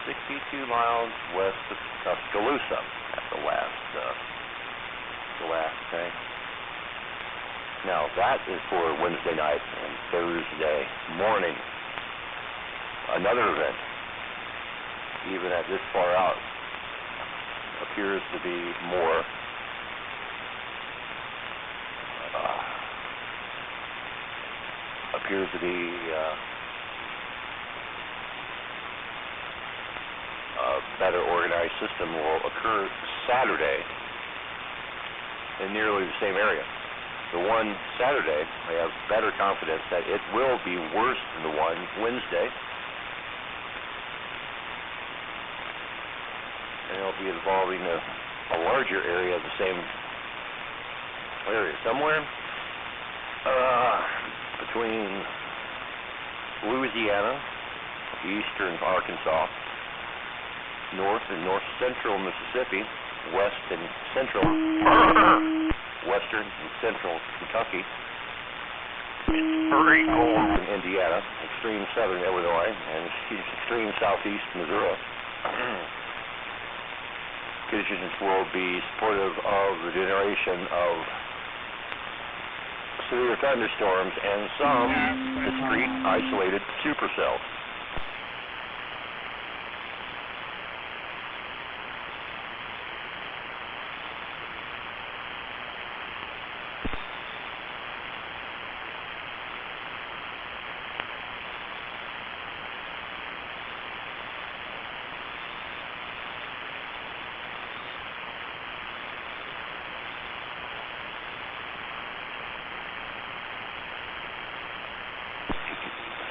62 miles west of Tuscaloosa at the last thing. Now that is for Wednesday night and Thursday morning. Another event, even at this far out, appears to be more a better organized system will occur Saturday in nearly the same area. The one Saturday, I have better confidence that it will be worse than the one Wednesday. And it'll be involving a larger area of the same area. Somewhere between Louisiana, eastern Arkansas, north and north-central Mississippi, west and central, western and central Kentucky, extreme cold in Indiana, extreme southern Illinois, and extreme southeast Missouri. Conditions will be supportive of the generation of severe thunderstorms and some discrete isolated supercells.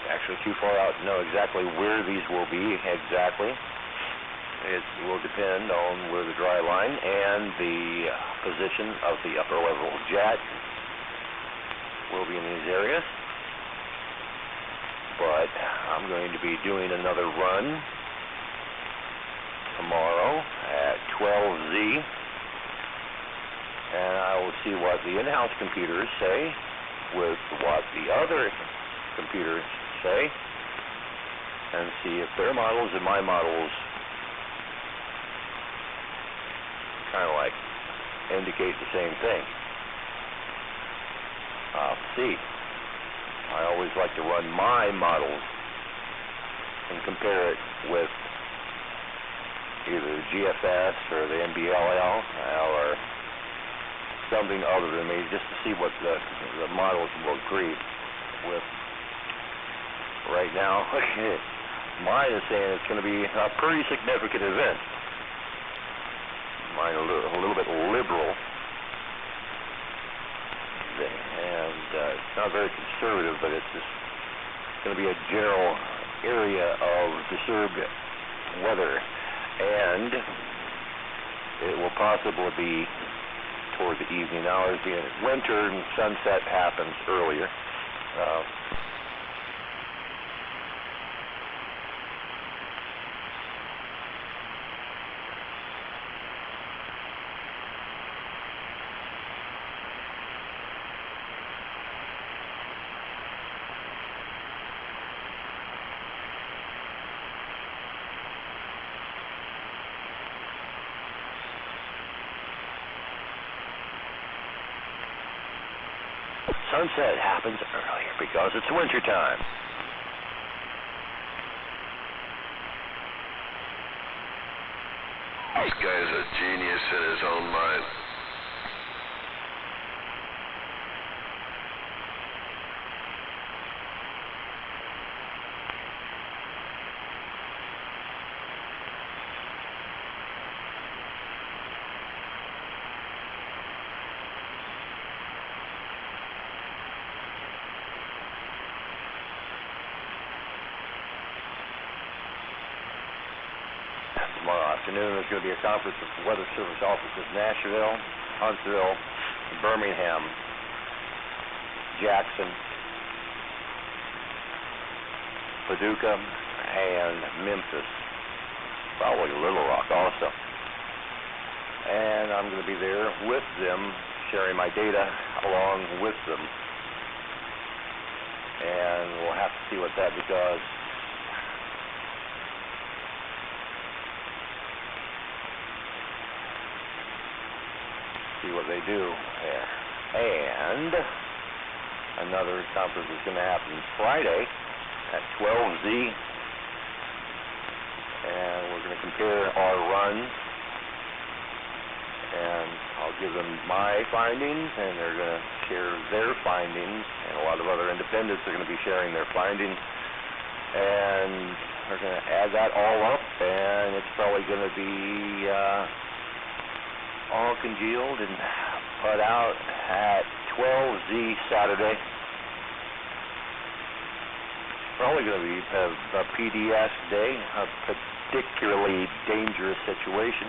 Actually too far out to know exactly where these will be exactly. It will depend on where the dry line and the position of the upper level jet will be in these areas. But I'm going to be doing another run tomorrow at 12Z, and I will see what the in-house computers say with what the other computers say, and see if their models and my models kind of like indicate the same thing. I'll see. I always like to run my models and compare it with either the GFS or the NBLL or something other than me, just to see what the models will agree with. Right now, mine is saying it's going to be a pretty significant event. Mine a little bit liberal, and it's not very conservative, but it's just going to be a general area of disturbed weather, and it will possibly be toward the evening hours. Being winter and sunset happens earlier. Sunset happens earlier because it's winter time. This guy's a genius in his own mind. Tomorrow afternoon there's going to be a conference with the Weather Service offices in Nashville, Huntsville, Birmingham, Jackson, Paducah, and Memphis. Probably Little Rock also. And I'm going to be there with them, sharing my data along with them. And we'll have to see what that does. See what they do there. And another conference is going to happen Friday at 12Z, and we're going to compare our runs, and I'll give them my findings, and they're going to share their findings, and a lot of other independents are going to be sharing their findings, and we're going to add that all up, and it's probably going to be all congealed and put out at 12Z Saturday. Probably going to be a PDS day, a particularly dangerous situation.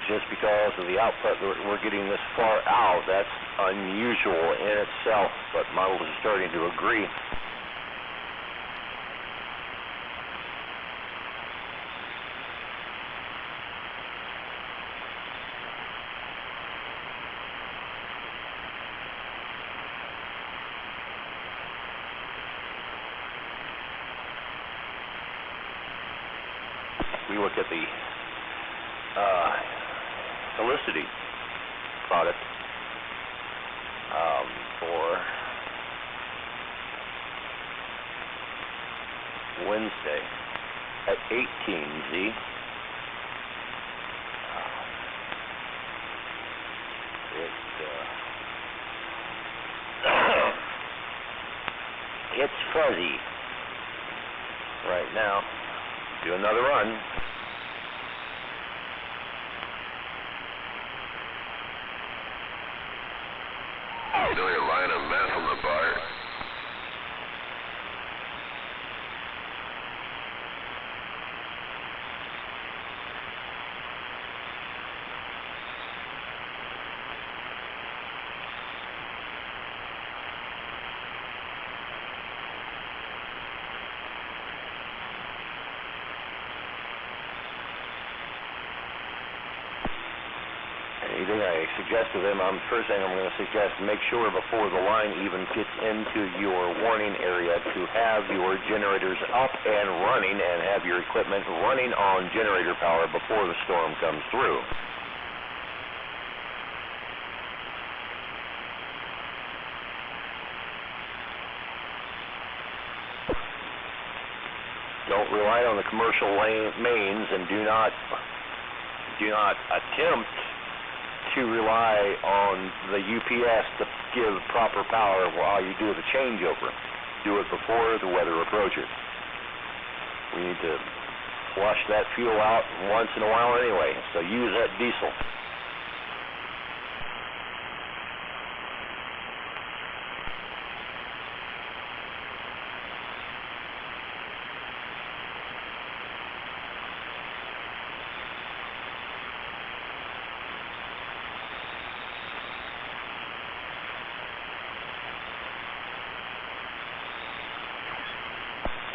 Just because of the output we're getting this far out, that's unusual in itself, but models are starting to agree. We look at the Helicity product for Wednesday at 18Z. It's fuzzy right now. Do another run. Really a line of meth on the bar. Anything I suggest to them, first thing I'm going to suggest, make sure before the line even gets into your warning area to have your generators up and running and have your equipment running on generator power before the storm comes through. don't rely on the commercial mains, and do not attempt to rely on the UPS to give proper power while you do the changeover. Do it before the weather approaches. We need to flush that fuel out once in a while anyway, so use that diesel.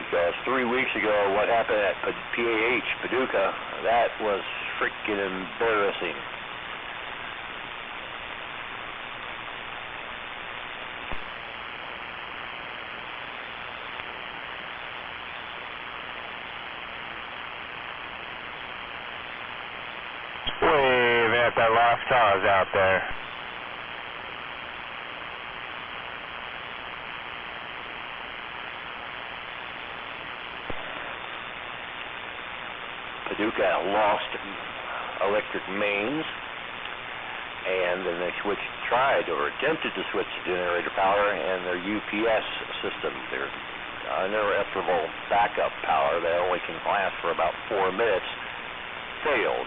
Because 3 weeks ago, what happened at PAH, Paducah, that was freaking embarrassing. Wave at the lost cause out there. Paducah lost electric mains, and then they tried or attempted to switch to generator power, and their UPS system, their uninterruptible backup power that only can last for about 4 minutes, failed,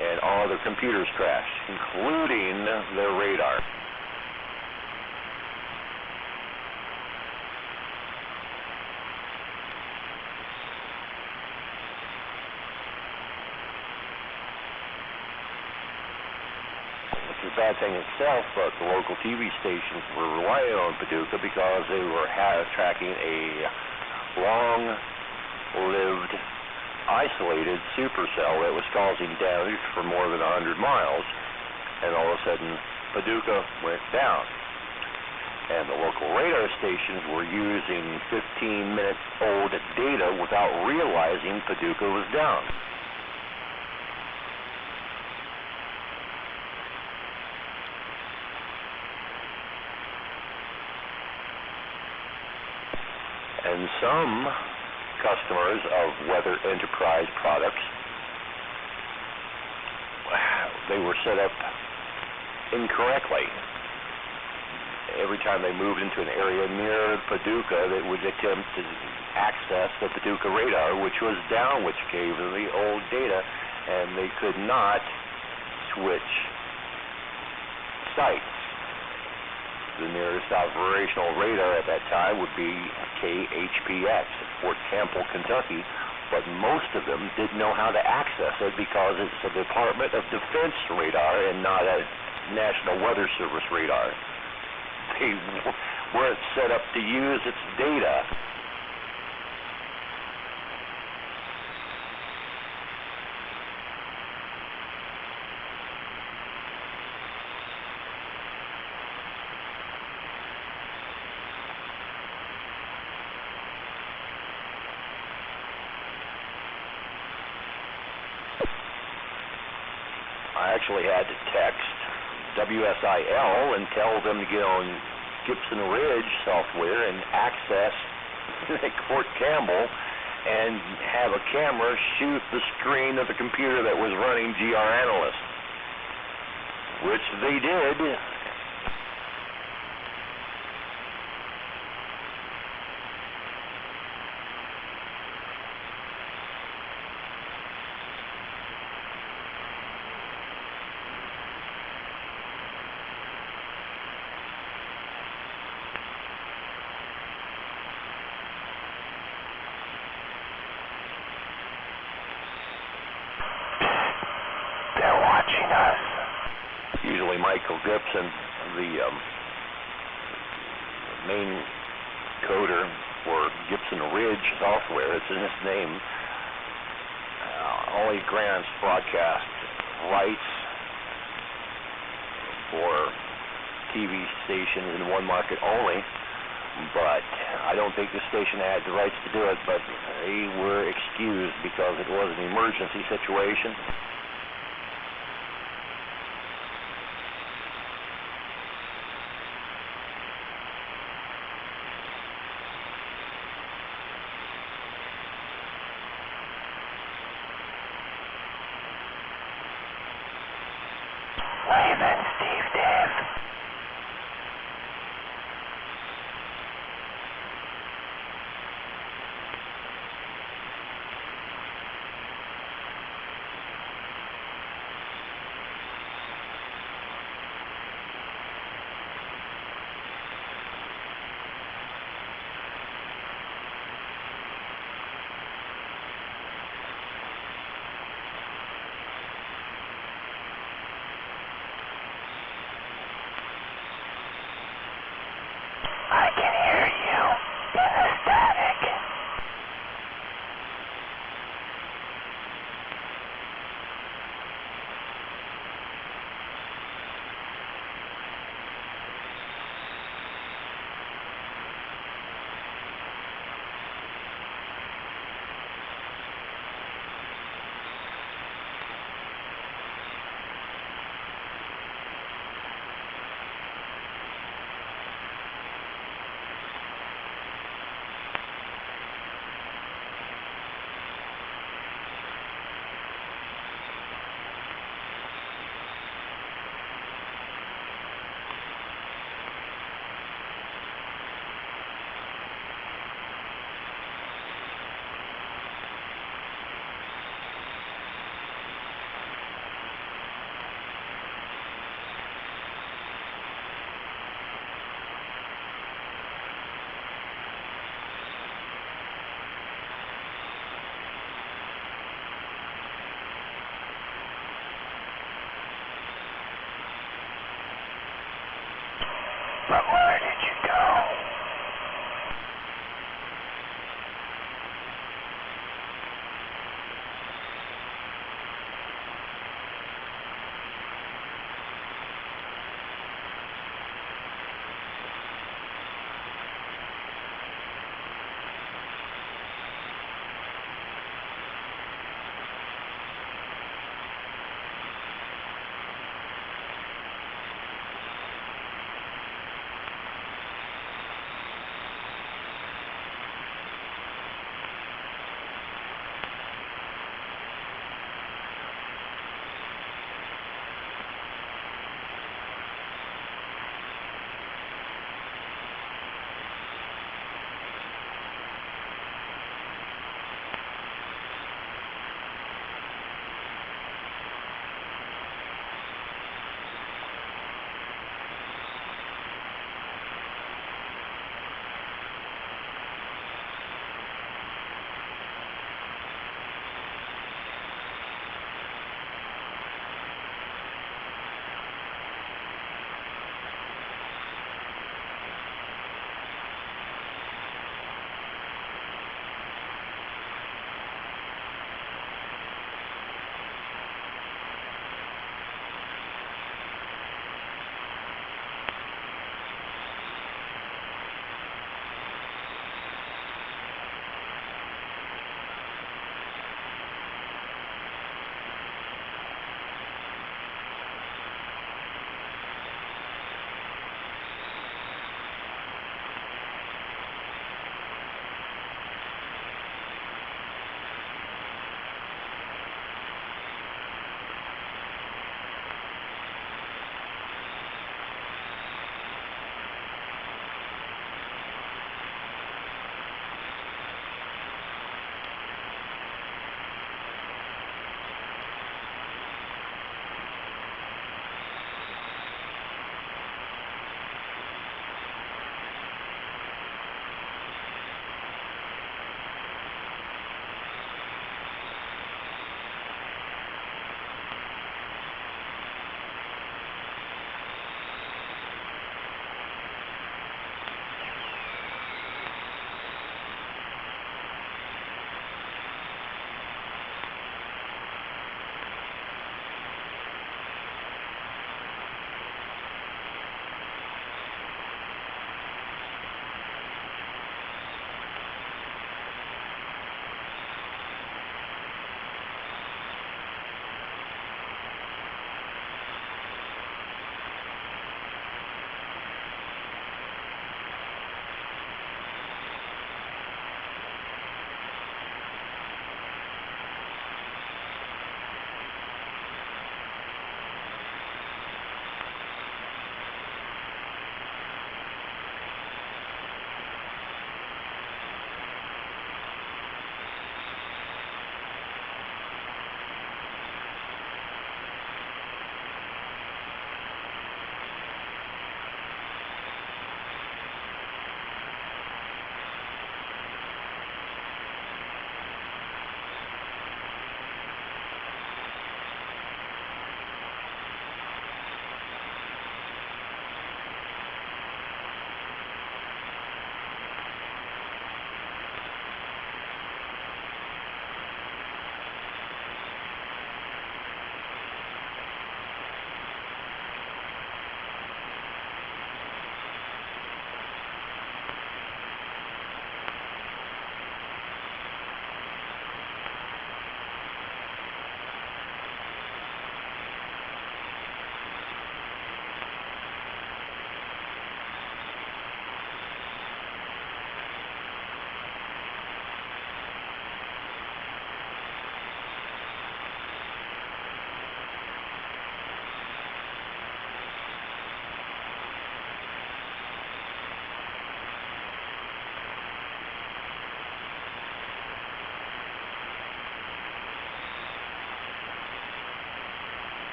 and all their computers crashed, including their radar. Bad thing itself, but the local TV stations were relying on Paducah because they were tracking a long-lived, isolated supercell that was causing damage for more than 100 miles, and all of a sudden Paducah went down. And the local radar stations were using 15-minute-old data without realizing Paducah was down. And some customers of Weather Enterprise products, they were set up incorrectly. Every time they moved into an area near Paducah, they would attempt to access the Paducah radar, which was down, which gave them the old data, and they could not switch sites. The nearest operational radar at that time would be KHPX at Fort Campbell, Kentucky, but most of them didn't know how to access it because it's a Department of Defense radar and not a National Weather Service radar. They weren't set up to use its data. I actually had to text WSIL and tell them to get on Gibson Ridge software and access Fort Campbell and have a camera shoot the screen of the computer that was running GR Analyst, which they did. Usually Michael Gibson, the main coder for Gibson Ridge software, it's in his name, only grants broadcast rights for TV stations in one market only, but I don't think the station had the rights to do it, but they were excused because it was an emergency situation. Waving Steve Dev.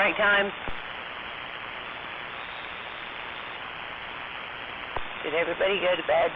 break times? Did everybody go to bed?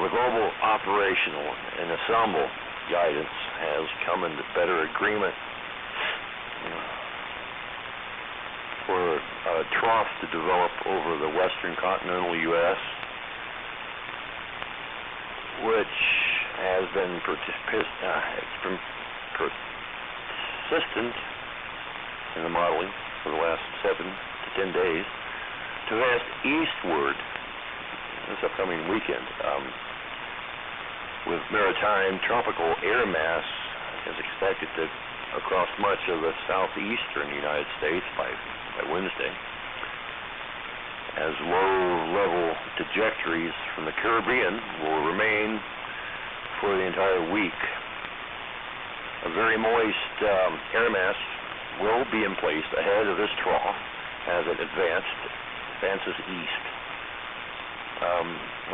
the global operational and ensemble guidance has come into better agreement for a trough to develop over the western continental U.S., which has been persistent in the modeling for the last 7 to 10 days to advance eastward this upcoming weekend, with maritime tropical air mass is expected to across much of the southeastern United States by Wednesday, as low-level trajectories from the Caribbean will remain for the entire week. A very moist air mass will be in place ahead of this trough as it advances east.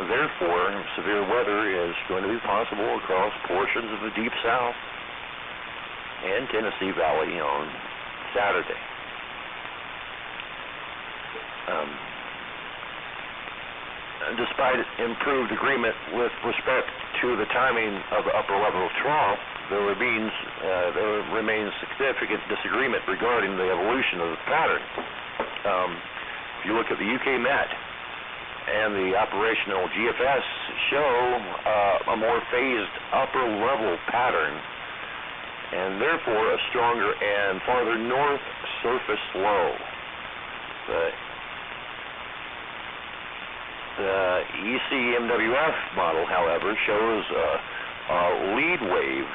Therefore, severe weather is going to be possible across portions of the Deep South and Tennessee Valley on Saturday. Despite improved agreement with respect to the timing of the upper level trough, there remains significant disagreement regarding the evolution of the pattern. If you look at the UK Met and the operational GFS show a more phased upper level pattern, and therefore a stronger and farther north surface low. The ECMWF model, however, shows a lead wave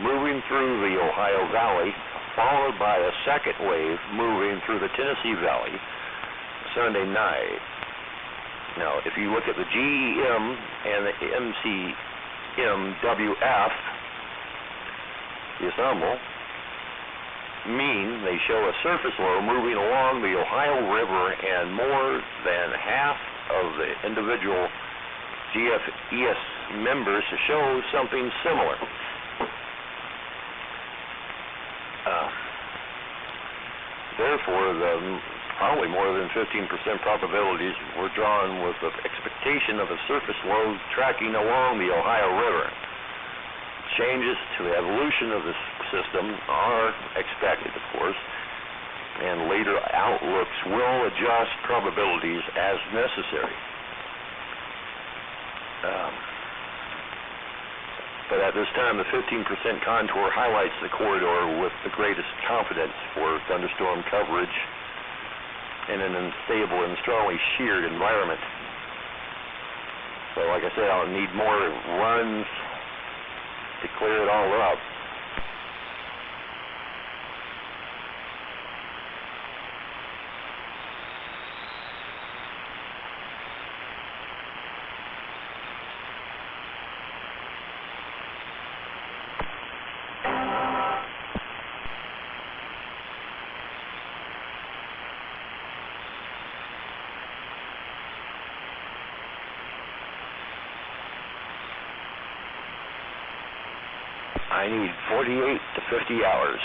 moving through the Ohio Valley, followed by a second wave moving through the Tennessee Valley Sunday night. Now, if you look at the GEM and the MCMWF, the ensemble mean they show a surface low moving along the Ohio River, and more than half of the individual GFES members show something similar. Therefore, probably more than 15% probabilities were drawn with the expectation of a surface low tracking along the Ohio River. Changes to the evolution of this system are expected, of course, and later outlooks will adjust probabilities as necessary. But at this time, the 15% contour highlights the corridor with the greatest confidence for thunderstorm coverage in an unstable and strongly sheared environment. So, like I said, I'll need more runs to clear it all up. I need 48 to 50 hours.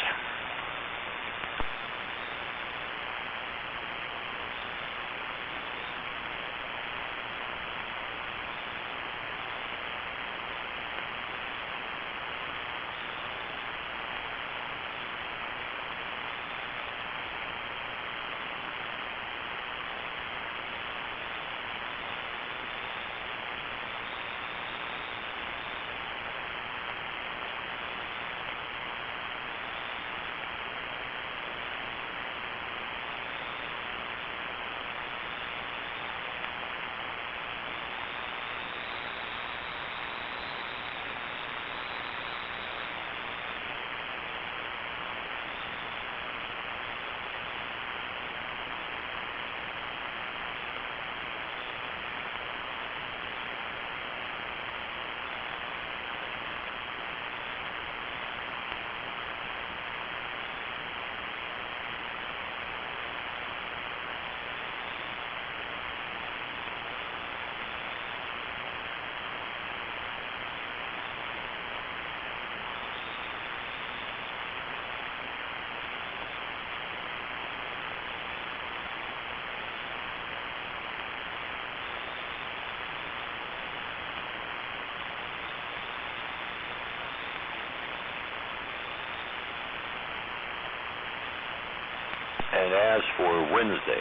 And as for Wednesday,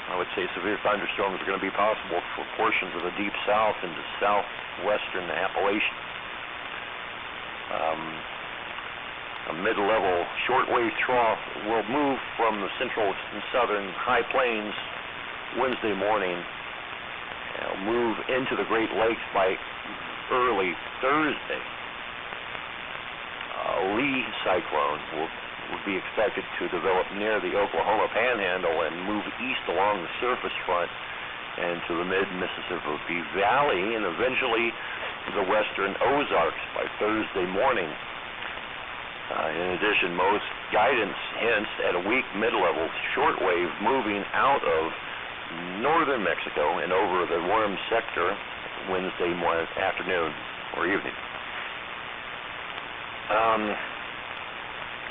I would say severe thunderstorms are going to be possible for portions of the deep south into southwestern Appalachia. A mid-level shortwave trough will move from the central and southern high plains Wednesday morning. It'll move into the Great Lakes by early Thursday. A Lee cyclone would be expected to develop near the Oklahoma Panhandle and move east along the surface front and to the mid-Mississippi Valley and eventually the western Ozarks by Thursday morning. In addition, most guidance hints at a weak mid-level shortwave moving out of northern Mexico and over the warm sector Wednesday afternoon or evening.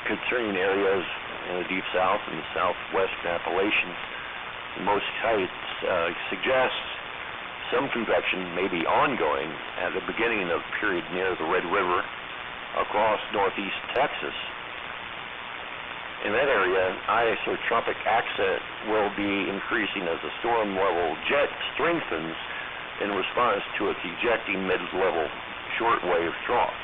Concerning areas in the deep south and the southwestern Appalachians, most sites suggest some convection may be ongoing at the beginning of the period near the Red River across northeast Texas. In that area, isotropic accent will be increasing as the storm level jet strengthens in response to its ejecting mid-level shortwave trough.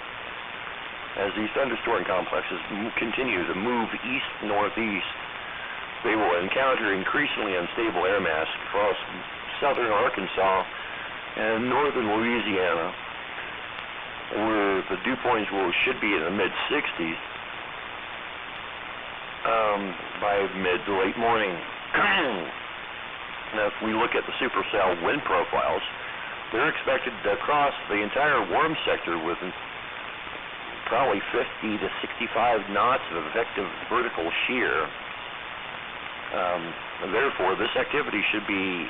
As these thunderstorm complexes continue to move east-northeast, they will encounter increasingly unstable air mass across southern Arkansas and northern Louisiana, where the dew points should be in the mid-60s by mid to late morning. Now, if we look at the supercell wind profiles, they're expected to cross the entire warm sector with probably 50 to 65 knots of effective vertical shear. And therefore, this activity should be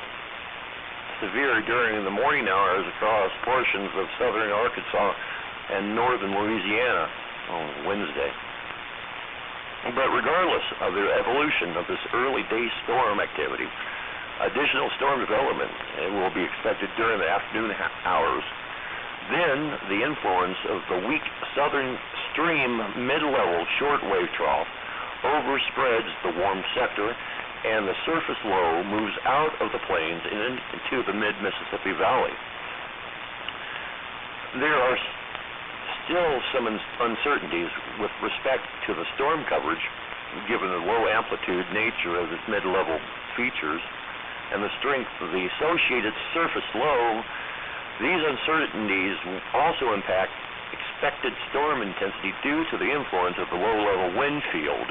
severe during the morning hours across portions of southern Arkansas and northern Louisiana on Wednesday. But regardless of the evolution of this early day storm activity, additional storm development will be expected during the afternoon hours. Then the influence of the weak southern stream mid-level shortwave trough overspreads the warm sector, and the surface low moves out of the plains and into the mid-Mississippi Valley. There are still some uncertainties with respect to the storm coverage, given the low amplitude nature of its mid-level features and the strength of the associated surface low. These uncertainties will also impact expected storm intensity due to the influence of the low-level wind field.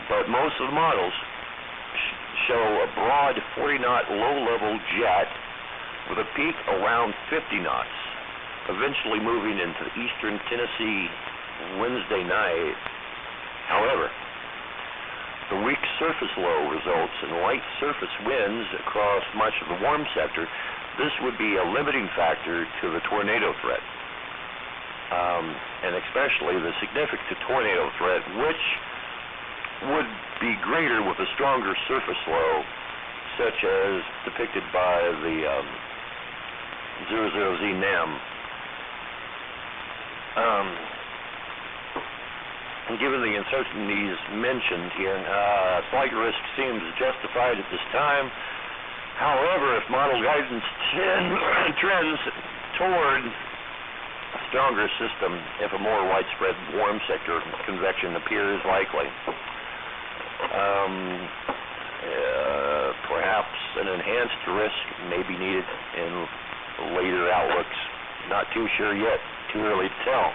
But most of the models show a broad 40-knot low-level jet with a peak around 50 knots, eventually moving into eastern Tennessee Wednesday night. However, the weak surface low results in light surface winds across much of the warm sector. This would be a limiting factor to the tornado threat, and especially the significant tornado threat, which would be greater with a stronger surface low, such as depicted by the 00Z NAM. Given the uncertainties mentioned here, flight risk seems justified at this time. However, if model guidance trends toward a stronger system, if a more widespread warm sector convection appears likely, perhaps an enhanced risk may be needed in later outlooks. Not too sure yet. Too early to tell.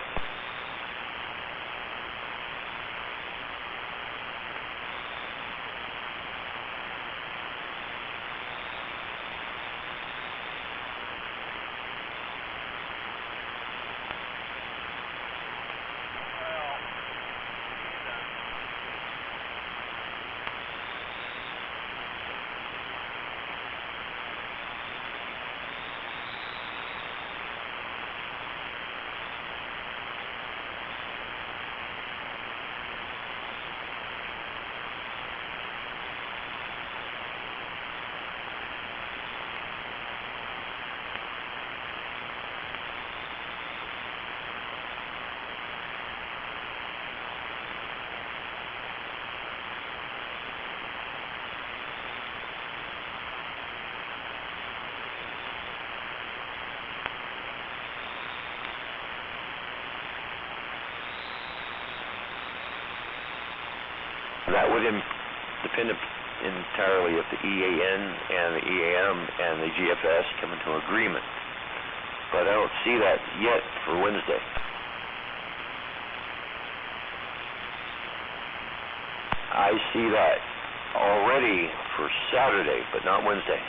That would depend entirely if the EAN and the EAM and the GFS come into agreement. But I don't see that yet for Wednesday. I see that already for Saturday, but not Wednesday.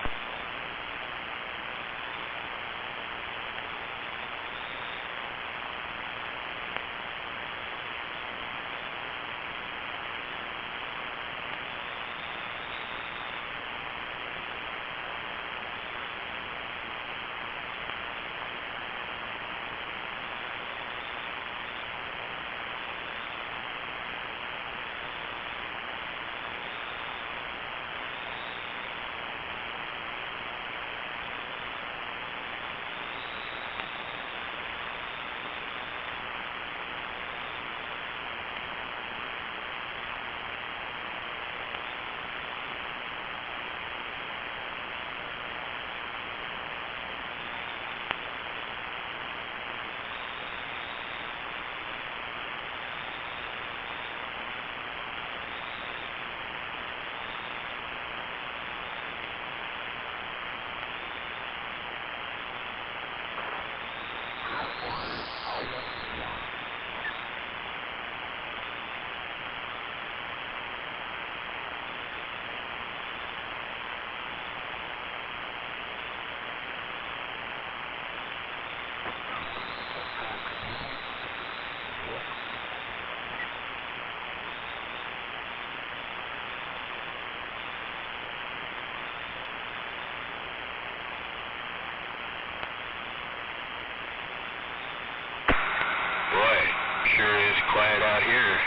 Sure is quiet out here.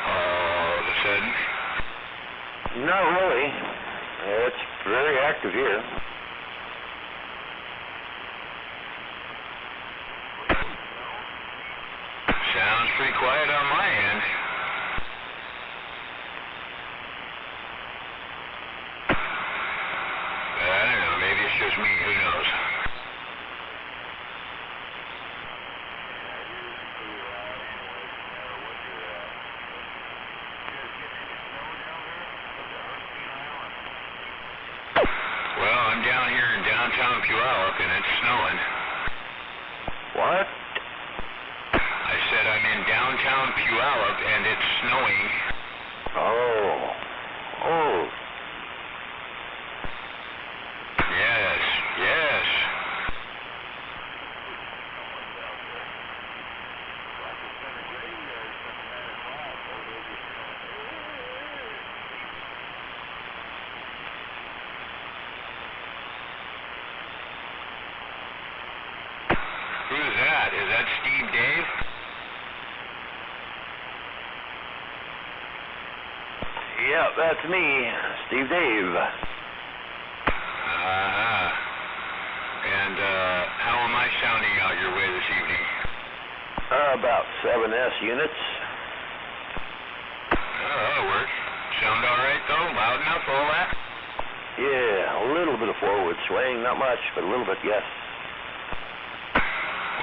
All of a sudden. Not really. It's very active here. Sounds pretty quiet on my end. I don't know, maybe it's just me, who knows? Downtown Puyallup, and it's snowing. What? I said I'm in downtown Puyallup, and it's snowing. Oh. Yes. Who's that? Is that Steve Dave? Yeah, that's me, Steve Dave. And how am I sounding out your way this evening? About 7S units. Oh, that'll work. Sound alright though? Loud enough, all that? Yeah, a little bit of forward swaying, not much, but a little bit, yes.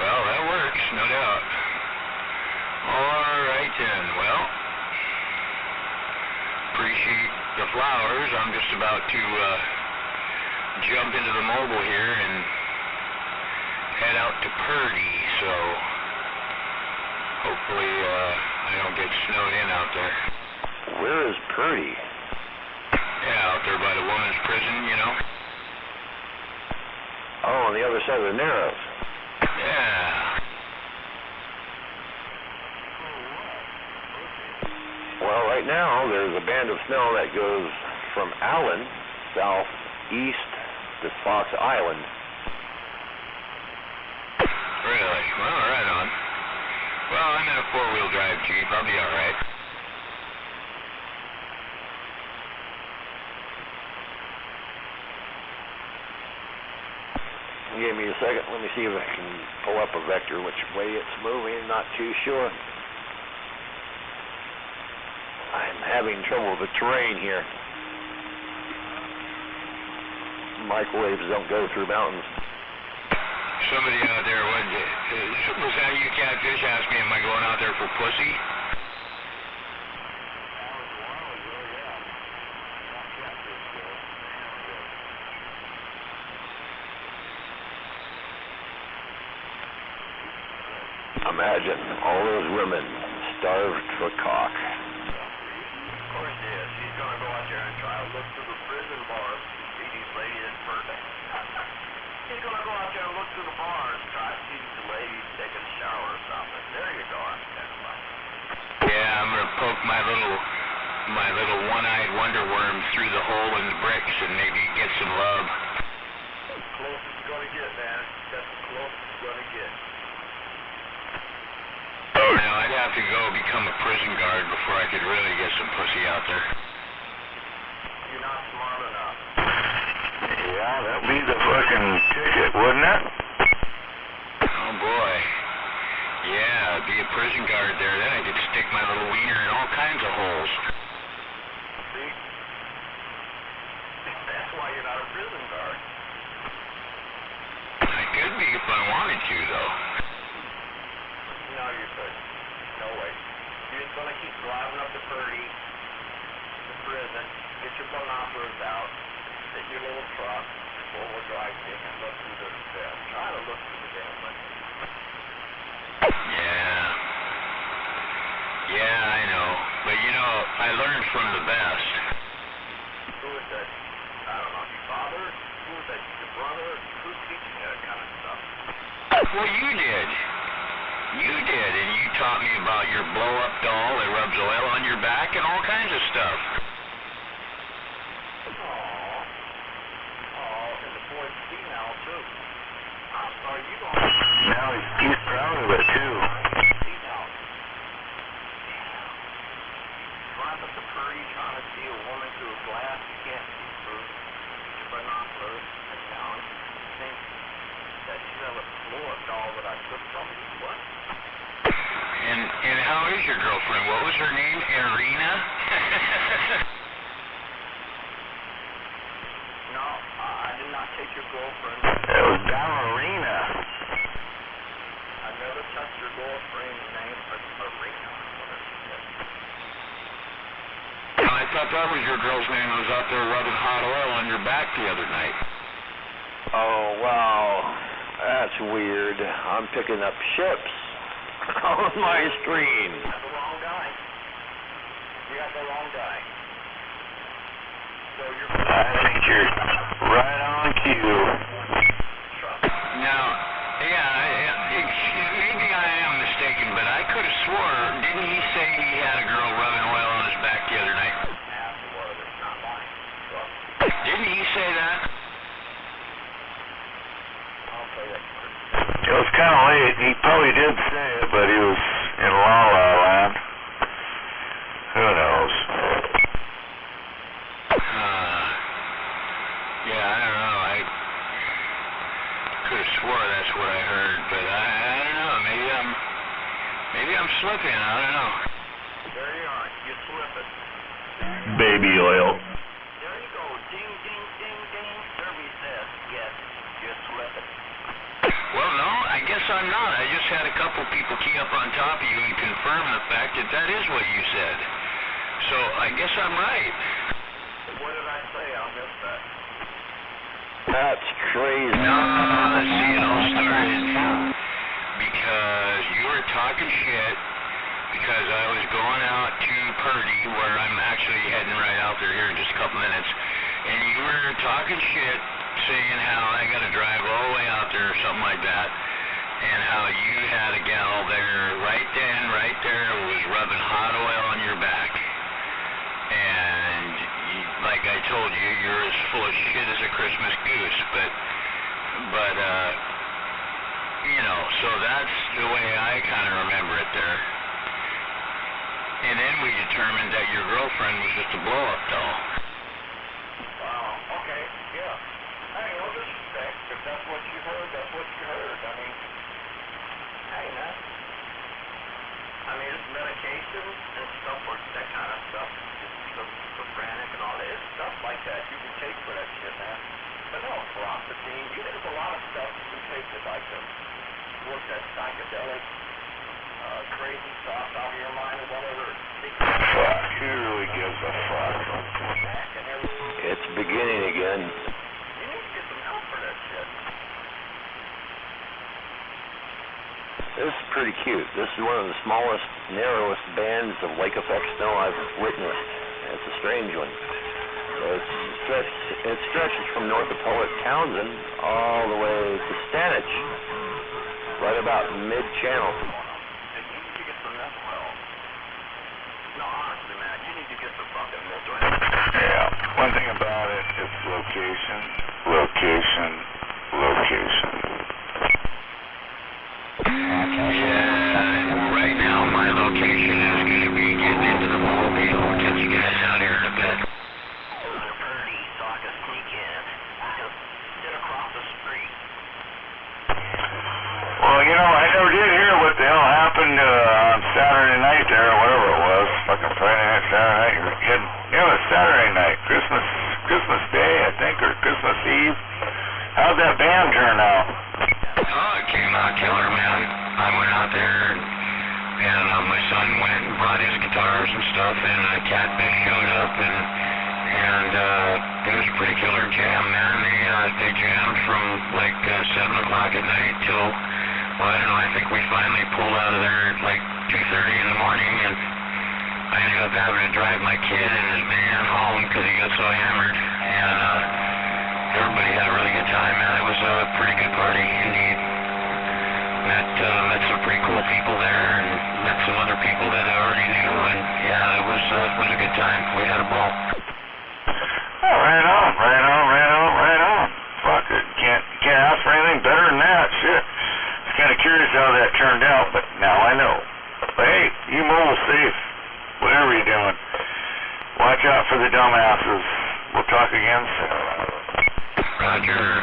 Well, that works, no doubt. All right then, well, appreciate the flowers. I'm just about to jump into the mobile here and head out to Purdy, so hopefully I don't get snowed in out there. Where is Purdy? Yeah, out there by the women's prison, you know. Oh, on the other side of the Narrows. Yeah. Well, right now there's a band of snow that goes from Allen southeast to Fox Island. Really? Well, right on. Well, I'm in a four-wheel drive Jeep. I'll be all right. Give me a second. Let me see if I can pull up a vector which way it's moving. Not too sure. I'm having trouble with the terrain here. Microwaves don't go through mountains. Somebody out there, was that you, Catfish, asked me, am I going out there for pussy? imagine all those women starved for cock. Of course she is. She's going to go out there and try to look through the prison bars to see these ladies at birthday. She's going to go out there and look through the bars and try to see the ladies taking a shower or something. There you go. Yeah, I'm going to poke my little one-eyed wonder worm through the hole in the bricks and maybe get some love. As close as you're going to get, man. That's as close as you're going to get. Now, I'd have to go become a prison guard before I could really get some pussy out there. You're not smart enough. Yeah, that'd be the fucking ticket, wouldn't it? Oh, boy. Yeah, be a prison guard there. Then I could stick my little wiener in all kinds of holes. See? That's why you're not a prison guard. I could be if I wanted to, though. No, you couldn't. No way. You're just going to keep driving up to Purdy, to prison, get your binoculars out, take your little truck, your four-wheel drive thing, and look through the try to look through the damn window. Yeah, I know. But, you know, I learned from the best. Who is that? I don't know. Your father? Who is that? Your brother? Who's teaching you that kind of stuff? Well, you did. You did, and you taught me about your blow-up doll that rubs oil on your back and all kinds of stuff. And the boy's senile, too. I'm sorry, you don't... Now he's proud of it, too. Senile. Drive up to Purdy trying to see a woman through a glass you can't see through. Get your binoculars and down. Think that you have a blow-up doll that I took from you. What? And how is your girlfriend? What was her name? Irina? No, I did not take your girlfriend. It was Ballerina. I never touched your girlfriend's name, but Irina. I thought that was your girl's name who was out there rubbing hot oil on your back the other night. Oh, wow. That's weird. I'm picking up ships on my screen. You got the wrong guy. You got the wrong guy. So you're... I think you're right on cue. Now, maybe I am mistaken, but I could have swore, didn't he say he had a girl rubbing oil on his back the other night? Didn't he say that? It was kind of late. He probably did say it, but he was in La La Land. Who knows? Yeah, I don't know. I could have swore that's what I heard, but I don't know. Maybe I'm slipping. I don't know. There you are. You're slipping. Baby oil. There you go. Ding, ding, ding, ding. Survey says, yes, you're slipping. Well, no, I guess I'm not. I just had a couple people key up on top of you and confirm the fact that that is what you said. So I guess I'm right. What did I say? I missed that. That's crazy. No, let's see, it all started because you were talking shit because I was going out to Purdy, where I'm actually heading right out there here in just a couple minutes, and you were talking shit, saying how I got to drive all the way out there or something like that, and how you had a gal there right there, was rubbing hot oil on your back. And like I told you, you're as full of shit as a Christmas goose, but you know, so that's the way I kind of remember it there. And then we determined that your girlfriend was just a blow-up doll. Okay, yeah. Hey, no disrespect. If that's what you heard, that's what you heard. I mean, hey, man. I mean, it's medication and stuff for that kind of stuff. The frantic and all that. It's stuff like that you can take for that shit, man. But no, fluoxetine. There's a lot of stuff you can take that like to work that psychedelic, crazy stuff out of your mind or whatever. Fuck, who really gives a fuck? It's beginning again. You need to get some help for that shit. This is pretty cute. This is one of the smallest, narrowest bands of lake effect snow I've witnessed. It's a strange one. It stretches from north of Port Townsend all the way to Stanage, right about mid-channel. Yeah, one thing about it is location, location, location. Yeah, right now my location is going to be getting into the mobile. We'll get you guys out here in a bit. Well, you know, I never did hear what the hell happened on Saturday night there, or whatever it was. Fucking Friday night, Saturday night. It was Saturday night, Christmas Day, I think, or Christmas Eve. How'd that band turn out? Oh, it came out killer, man. I went out there and my son went and brought his guitars and stuff, and Catfish showed up, and it was a pretty killer jam, man. They jammed from like 7 o'clock at night till, well, I don't know, I think we finally pulled out of there at like 2:30 in the morning, and I ended up having to drive my kid and his man home because he got so hammered, and everybody had a really good time, man. It was a pretty good party, indeed. Met some pretty cool people there, and met some other people that I already knew, and yeah, it was a good time. We had a ball. Oh, right on, right on, right on, right on. Fuck it, can't ask for anything better than that. Shit. I was kind of curious how that turned out, but now I know. But hey, you mobile safe, whatever you're doing. Watch out for the dumbasses. We'll talk again soon. Roger.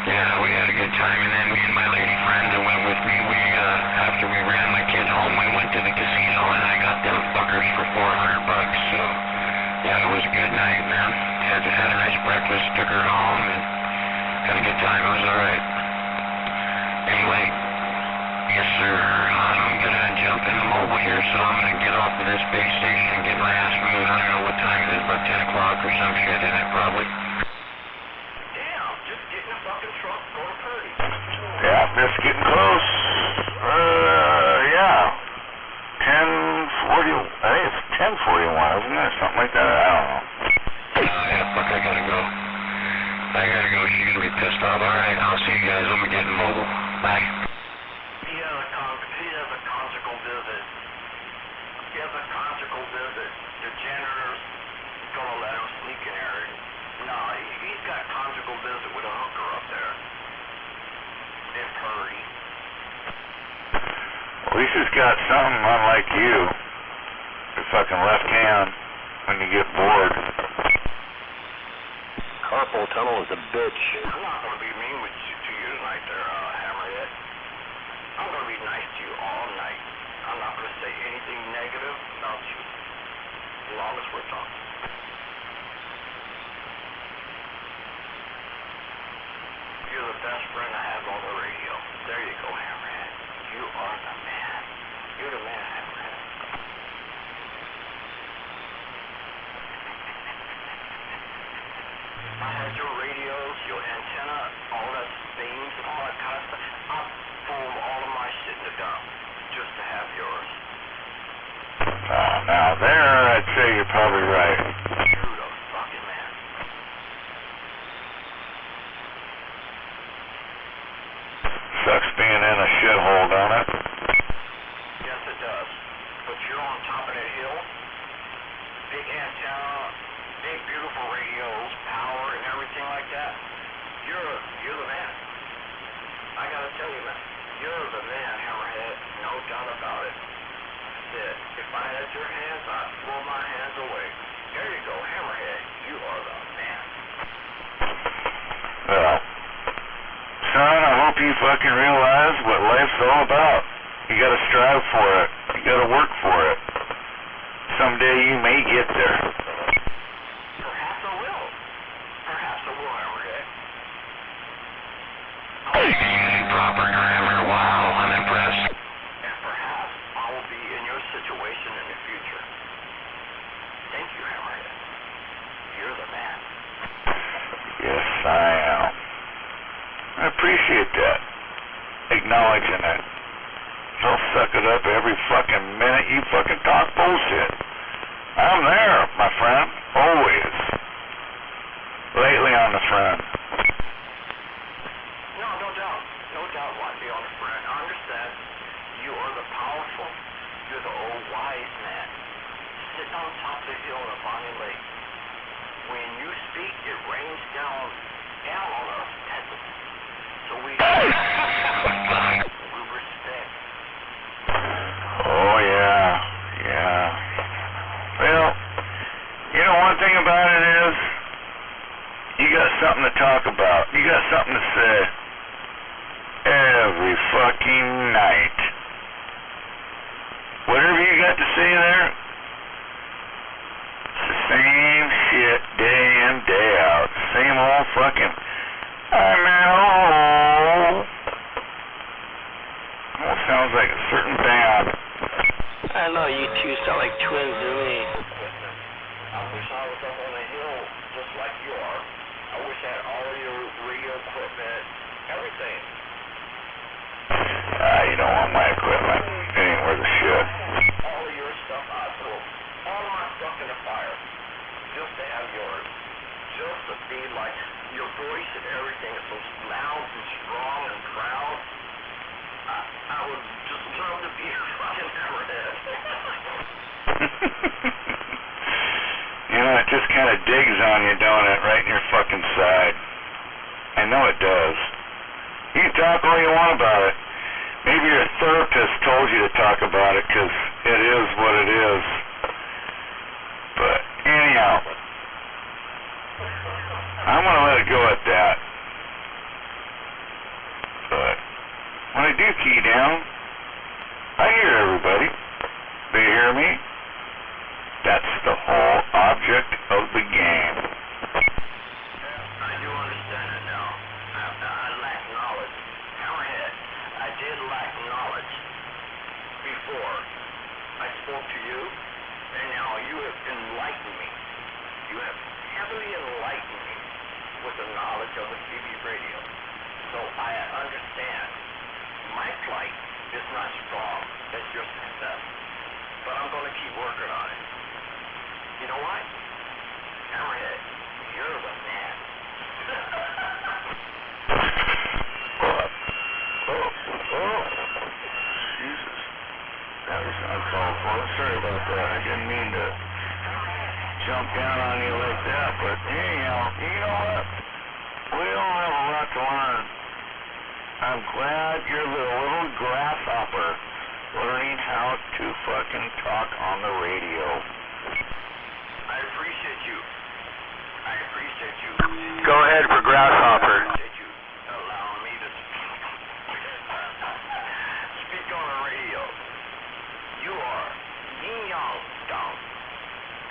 Yeah, we had a good time, and then me and my lady friend that went with me, after we ran my kid home, we went to the casino, and I got them fuckers for $400, so, yeah, it was a good night, man. Had a nice breakfast, took her home, and had a good time. It was alright. Anyway, yes, sir, I'm gonna jump in the mobile here, so I'm gonna get off of this base station and get my ass moving. I don't know what time it is, about 10 o'clock or some shit in it, probably. Yeah, it's getting close. Yeah. 10:40, I think it's 10:41, isn't it? Something like that, I don't know. Yeah, fuck, I gotta go. She's gonna be pissed off. Alright, I'll see you guys when we get in mobile. Bye. He has a conjugal visit. The janitor's gonna let him sneak in here. No, he's got a conjugal visit with a hooker up there. In Purdy. At least he's got something unlike you. Your fucking left hand when you get bored. Carpal tunnel is a bitch. I'm not gonna be mean to you tonight there, Hammerhead. I'm gonna be nice to you all night. I'm not gonna say anything negative about you. As long as we're talking. You're the best friend I have on the radio. There you go, Hammerhead. You are the man. You're the man, Hammerhead. I had your radios, your antenna, all that things and all that kind of stuff. I pulled all of my shit in the dump just to have yours. Now there, I'd say you're probably right. You're the fucking man. Sucks being in a shithole, don't it? Yes, it does. But you're on top of that hill. Big antenna, big beautiful radios, power and everything like that. You're the man. I gotta tell you, man. You're the man, Hammerhead. No doubt about it. That's it. If I had your hands, I'd pull my hands away. There you go, Hammerhead. You are the man. Well, son, I hope you fucking realize what life's all about. You gotta strive for it. You gotta work for it. Someday you may get there. Perhaps I will. Perhaps I will, Hammerhead. Using proper grammar. Wow, I'm impressed. And perhaps I will be in your situation in the future. Thank you, Hammerhead. You're the man. Yes, I am. I appreciate that. Acknowledging it. suck it up every fucking minute you fucking talk bullshit. I'm there, my friend, always. Lately on the friend. No doubt. No doubt, Whitey, on the friend. I understand. You are the powerful. You're the old wise man. Sitting on top of the hill in Bonnie Lake. When you speak, it rains down on us peasants. So we respect. Oh, yeah. Well, you know one thing about it is, you got something to talk about. You got something to say. Every fucking night. Whatever you got to say there, it's the same shit day in, day out. Same old fucking, I'm an old. Almost sounds like a certain band. I know you two sound like twins to me. I wish I was up on the hill just like you are. I wish I had all your radio equipment, everything. You don't want my equipment. It ain't worth a shit. All of your stuff, I throw all of my stuff in the fire just to have yours. Just to be like your voice and everything is so loud and strong and proud. I would just love to be a fucking hammerhead. You know, it just kind of digs on you, don't it? Right in your fucking side. I know it does. You can talk all you want about it. Maybe your therapist told you to talk about it because it is what it is. But anyhow, I'm going to let it go at that. But when I do key down, I hear everybody. They hear me. That's the whole object of the game. I do understand it now. I lack knowledge. Hammerhead, I did lack knowledge before. I spoke to you, and now you have enlightened me. You have heavily enlightened me with the knowledge of the CB radio. So I understand. My plight is not strong as your success, but I'm going to keep working on it. You know what? Hammerhead, you're the man. Jesus. That was uncalled for. Sorry about that. I didn't mean to jump down on you like that, but anyhow, you know what? We all have a lot to learn. I'm glad you're the little grasshopper learning how to fucking talk on the radio. I appreciate you. Go ahead for grasshopper. Allowing me to speak on the radio. You are Yin Yang Dong.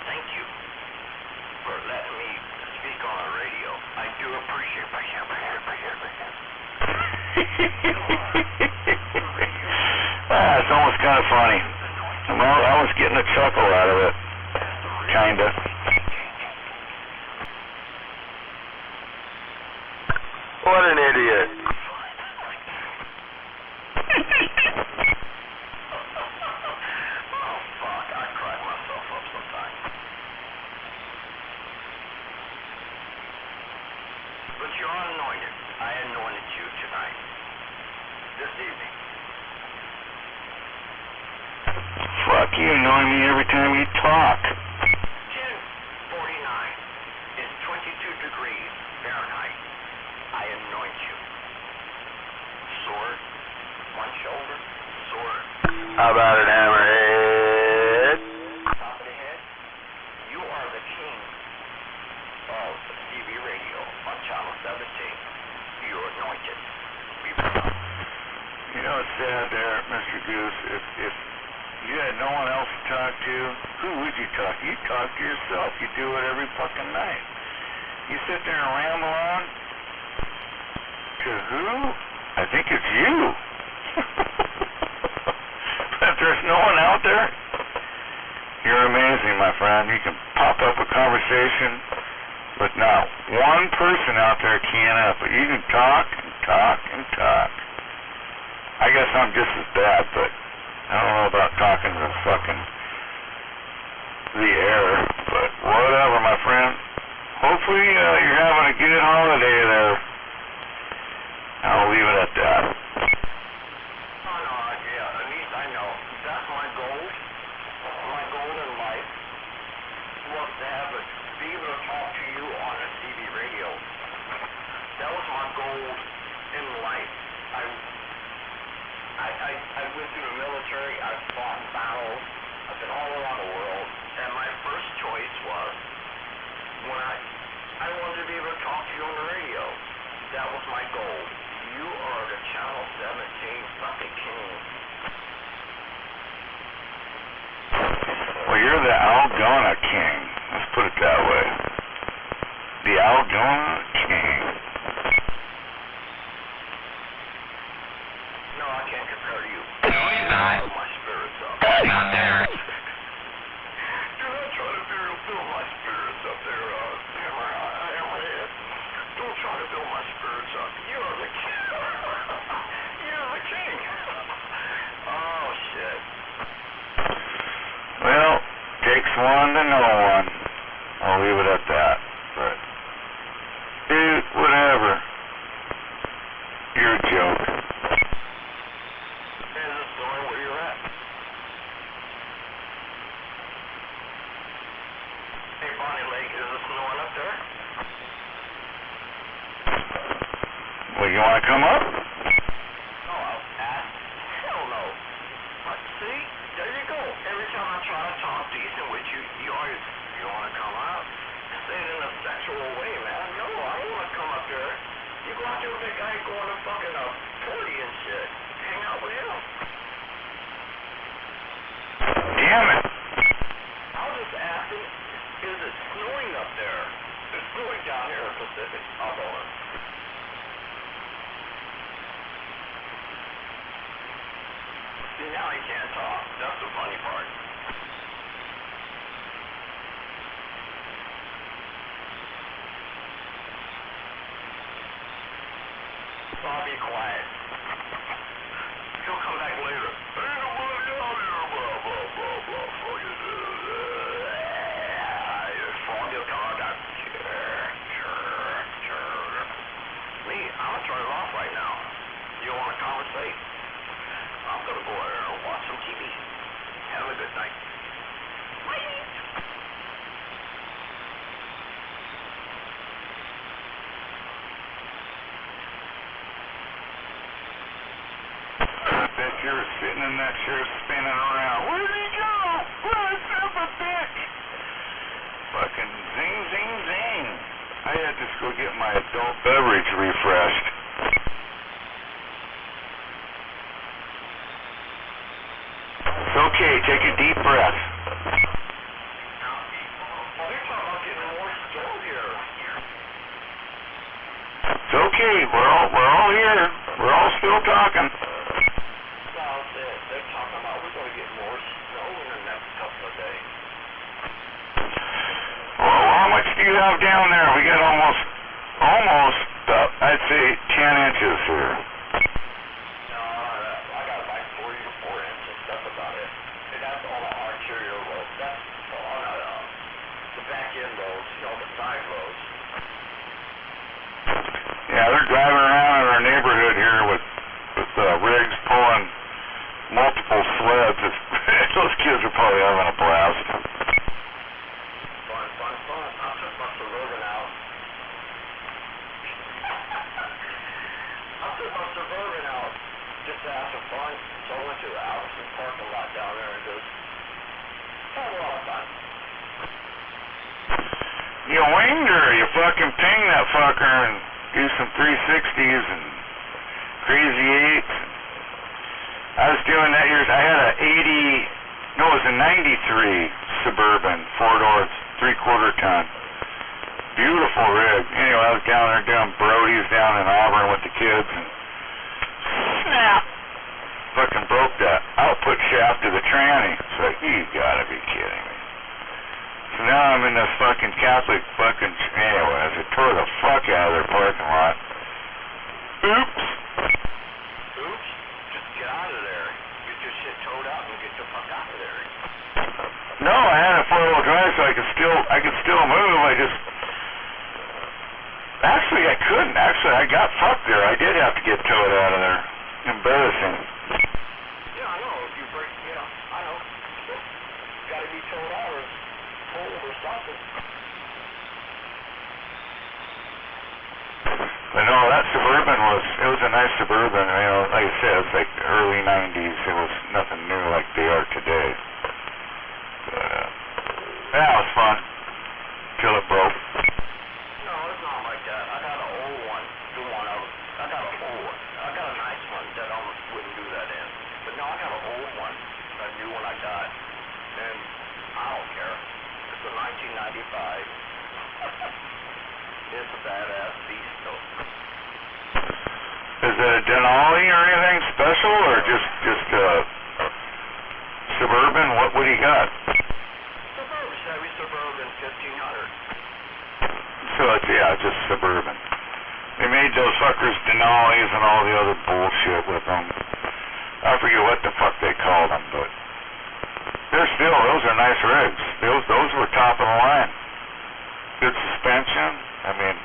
Thank you for letting me speak on the radio. I do appreciate it. It's almost kind of funny. I was getting a chuckle out of it. Kinda. What an idiot. But you're anointed. I anointed you tonight. This evening. Fuck, you annoy me every time you talk. 10:49 is 22 degrees Fahrenheit. I anoint you. Sword, one shoulder, sword. How about it, Hammerhead? Top of the head. You are the king of CB radio on channel 17. You're anointed. You know what's sad there, Mr. Goose? If you had no one else to talk to, who would you talk to? You talk to yourself. You do it every fucking night. You sit there and ramble on. To who? I think it's you. If there's no one out there, you're amazing, my friend. You can pop up a conversation with not one person out there keying up, but you can talk and talk and talk. I guess I'm just as bad, but I don't know about talking to the air, but whatever, my friend. Hopefully you're having a good holiday there. I'll leave it at that. At least I know. That's my goal. My goal in life was to be able to talk to you on a CB radio. That was my goal in life. I went through the military. I fought in battles. I've been all around the world. And my first choice was when I wanted to be able to talk to you on the radio. That was my goal. You are the Channel 17 fucking king. Well, you're the Algona king. Let's put it that way. The Algona king. No, I can't compare to you. No, he's not. My spirit's up. He's not there. You're not trying to build my spirits up there, Hammerhead. Don't try to build my spirits up. You're the king. You're the king. Oh, shit. Well, takes one to know one. I'll leave it at that. But, dude, whatever. You're a joke. Is this going where you're at? Hey, Bonnie Lake, is it snowing up there? Well, you want to come up? No, hell no. But see, there you go. Every time I try to talk decent with you, you always, you want to come out? Say it in a sexual way, man. No, I don't want to come up there. You go out there with a guy going to fucking a party and shit. Hang out with him. Damn it. I was just asking, is it snowing up there? It's snowing down here in Pacific. I'll go in. See, now he can't talk. That's the funny part. So I'll be quiet. He'll come back later. Ain't nobody out here, blah, blah, blah, blah, blah. You're from your car, Me, I'm gonna turn it off right now. You want to conversate? I'm gonna go out there and watch some TV. Have a good night. I bet you're sitting in that chair spinning around. Where'd he go? Where's the bitch? Fucking zing, zing, zing. I had to go get my adult beverage refreshed. It's okay, take a deep breath. They're talking about getting more snow here. It's okay, we're all here. We're all still talking. They're talking about we're going to get more snow in the next couple of days. Well, how much do you have down there? We got almost, I'd say 10 inches here. No, I got like 3 to 4 inches. That's about it. And that's on the arterial road. That's on the back end roads, the side roads. Yeah, they're driving around in our neighborhood here with rigs pulling multiple sleds. Those kids are probably having a blast. Fun. I took my Suburban out. Just to have some fun. So I went to the Allison parking lot down there and just had a lot of fun. You winged her. You fucking ping that fucker and do some 360s and crazy 8s. I was doing that years. I had it was a 93 Suburban, 4-door, 3/4 ton. Beautiful rig. Anyway, I was down there doing Brody's down in Auburn with the kids and snap! Fucking broke the output shaft of the tranny. It's like, you gotta be kidding me. So now I'm in this fucking Catholic fucking, anyways, I tore the fuck out of their parking lot. Oops! Oops? Just get out of there. Get your shit towed out. out and get the fuck out of there. No, I had a 4-wheel drive, so I could still move. Actually, I couldn't. Actually, I got fucked there. I did have to get towed out of there. Embarrassing. Yeah, I know. If you break, I know. Got to be towed out or pulled or something. But no, that Suburban it was a nice Suburban. Like I said, it was like early 90s. It was nothing new like they are today. But, yeah, it was fun. Till it broke. No, it's not like that. I got an old one. I got an old one. I got a nice one that I wouldn't do that in. But no, I got an old one. A new one I got. And I don't care. It's a 1995. It's a badass beast, though. Is it a Denali or anything special, or just Suburban? What do you got? Suburban, Chevy Suburban 1500. So it's just Suburban. They made those fuckers Denalis and all the other bullshit with them. I forget what the fuck they called them, but those are nice rigs. Those were top of the line. Good suspension. I mean,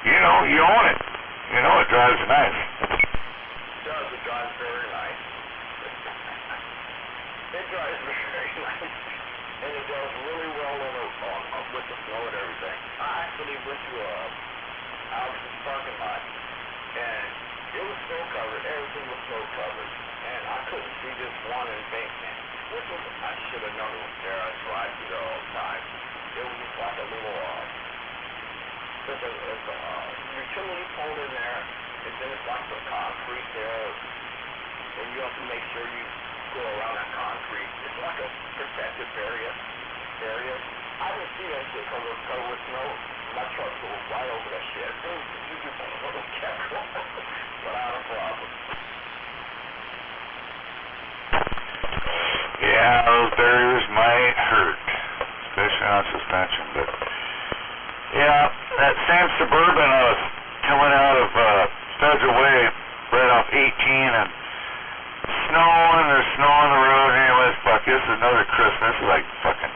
you own it. It drives nice. It drives very nice. It drives very nice. And it does really well with the snow and everything. I actually went to Alex's parking lot, and it was snow covered. Everything was snow covered. And I couldn't see this one embankment. I should have known it was there. I drive through there all the time. It was just like a little, there's a utility pole in there, and then it's like some concrete there, and you have to make sure you go around that concrete. It's like a protected area. I didn't see that shit because it was covered with snow. My truck goes right over that shit. You just kept going without a problem. Yeah, those barriers might hurt, especially on suspension, but yeah, that same Suburban I was coming out of Federal Way right off 18 and there's snow on the road. Anyways, fuck, this is another Christmas, like fucking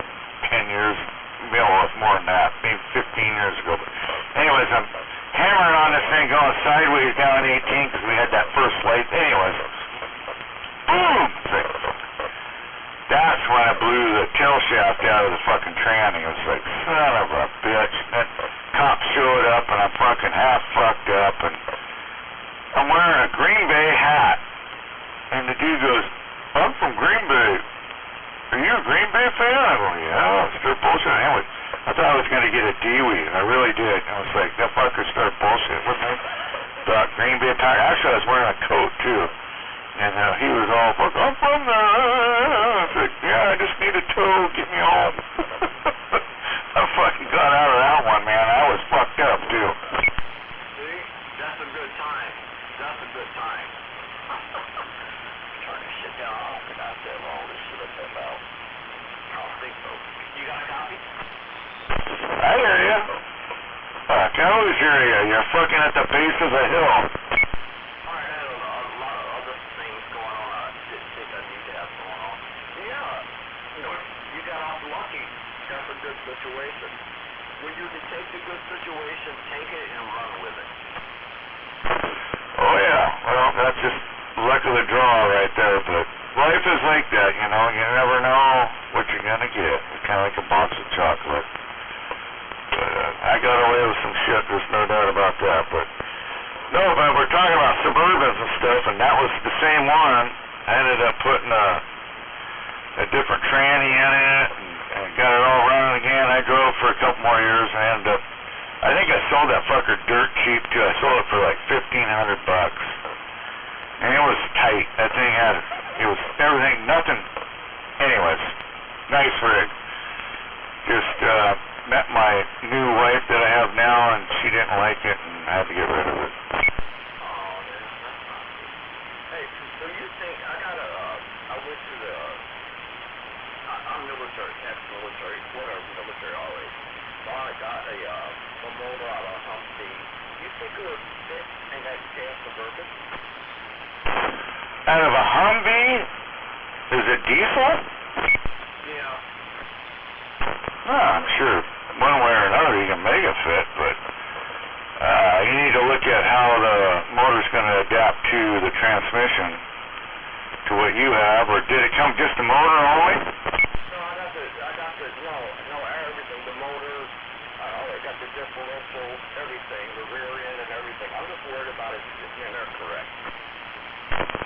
10 years, it's more than that, maybe 15 years ago. But anyways, I'm hammering on this thing going sideways down 18 because we had that first light. Anyways, boom! That's when I blew the tail shaft out of the fucking tranny. It was like, son of a bitch. And cops showed up, and I'm fucking half fucked up, and I'm wearing a Green Bay hat. And the dude goes, I'm from Green Bay. Are you a Green Bay fan? I go, yeah, still bullshit. Anyway, I thought I was going to get a Dewey. I really did. I was like, that fucker started bullshit with me about Green Bay tire. Actually, I was wearing a coat, too. And he was all, fuck, I'm from there. I was like, yeah, I just need a tow, get me home. I fucking got out of that one, man. I was fucked up, too. See? That's a good time. Turn this shit down. I don't think I said all this shit up there about. I don't think so. You got a copy? I hear ya. Fuck, I always hear ya. You're fucking at the base of the hill. Good situation. When you can take the good situation, take it and run with it. Oh yeah, well that's just luck of the draw right there, but life is like that, you never know what you're gonna get. It's kind of like a box of chocolate. But I got away with some shit, there's no doubt about that, but no, but we're talking about Suburbans and stuff, and that was the same one. I ended up putting a different tranny in it, and got it all running again. I drove for a couple more years and ended up, I think I sold that fucker dirt cheap too. I sold it for like $1,500. And it was tight. That thing it was everything, nothing. Anyways, nice rig. Just met my new wife that I have now, and she didn't like it, and I had to get rid of it. Hey, so you think, I went to I'm military, ex-military, whatever, military always. So I got a motor out of a Humvee. You think it would fit in that damn Suburban? Out of a Humvee? Is it diesel? Yeah. I'm sure one way or another you can make it fit, but you need to look at how the motor's going to adapt to the transmission, to what you have, or did it come just the motor only? No, I got the, everything, the motor, I got the differential, everything, the rear end and everything. I'm just worried about it getting in there correct.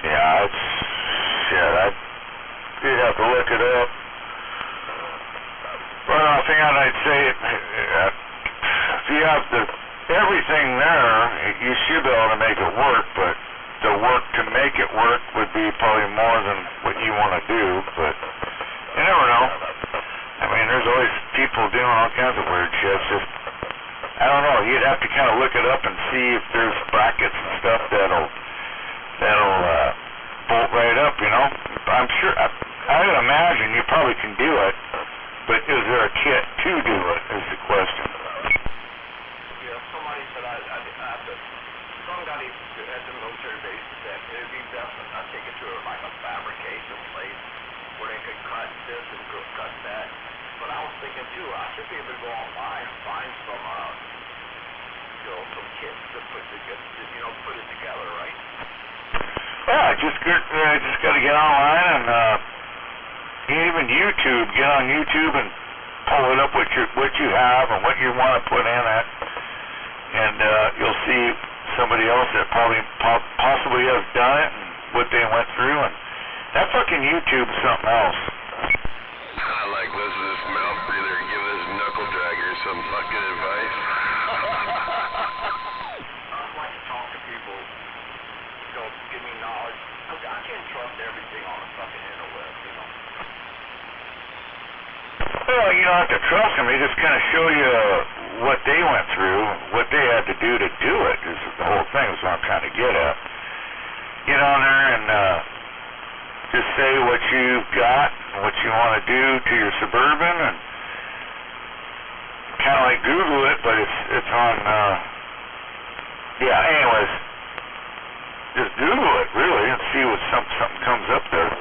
Yeah, it's, shit, you'd have to look it up. But offhand, I'd say if you have everything there, you should be able to make it work, but the work to make it work would be probably more than what you want to do, but you never know. I mean, there's always people doing all kinds of weird shit. It's just, I don't know, you'd have to kind of look it up and see if there's brackets and stuff that'll bolt right up, you know. I'm sure, I would imagine you probably can do it, but is there a kit to do it is the question. Yeah, somebody said I have to, some guy at the military base said it would be best if I take it to like a fabrication place where they could cut this and cut that. But I was thinking too, I should be able to go online and find some, some kits to put it together, right? Yeah, just got to get online and even YouTube. Get on YouTube and pull it up what you have and what you want to put in it, and you'll see somebody else that possibly has done it and what they went through. And that fucking YouTube is something else. I like listening to this mouth breather give this knuckle dragger some fucking advice. I'd like to talk to people, give me knowledge. I can't trust everything on the fucking interweb, you know. Well, you don't have to trust them. They just kind of show you what they went through, what they had to do it. Is the whole thing is what I'm trying to get at. Get on there and just say what you've got, what you want to do to your Suburban, and kind of like Google it, but it's on. Anyways, just Google it really and see what something comes up there. Yeah,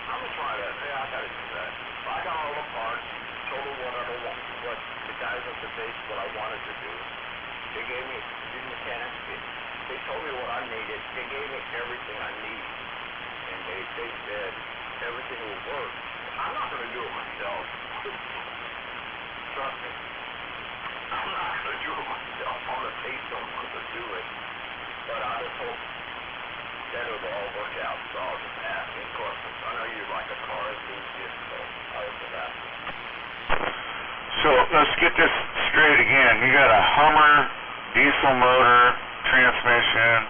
I'm gonna try that. Yeah, I gotta do that. I got all the parts, told them what the guys at the base what I wanted to do. They gave me the mechanics. They told me what I needed. They gave me everything I need, and they said everything will work. I'm not gonna do it myself. Trust me. I'm not gonna do it myself. I'm gonna pay someone to do it. But I just hope that it'll all work out, so I'll just ask any questions. I know you're like a car enthusiast, so I'll just ask. So let's get this straight again. You got a Hummer diesel motor, transmission,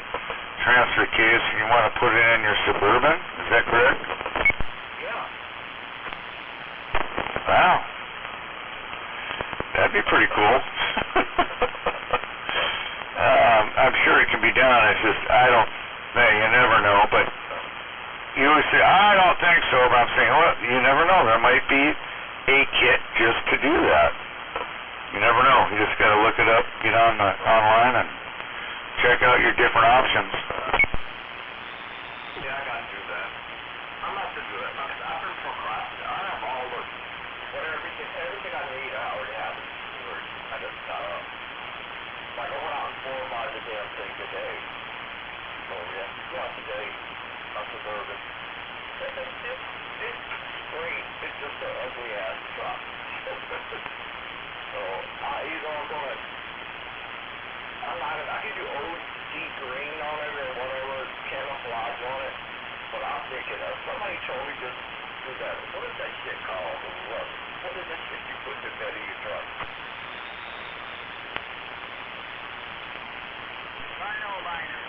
transfer case, and you want to put it in your Suburban? Is that correct? Yeah. Wow. That'd be pretty cool. I'm sure it can be done. It's just, you never know. But you always say, I don't think so. But I'm saying, well, you never know. There might be a kit just to do that. You never know. You just got to look it up, get on online, and check out your different options. Yeah, I got to do that. I'm not to do it. I've been procrastinating. I have all the, everything I need, I already have it. I just, like I went out and fortified the damn thing today. So yeah, today, my Suburban. It's great. It's just an ugly ass truck. So I could do OC green on it or whatever, camouflage on it. But I'm thinking, somebody told me just do that. What is that shit called? What is that shit you put in the bed of your truck? Rhino liner.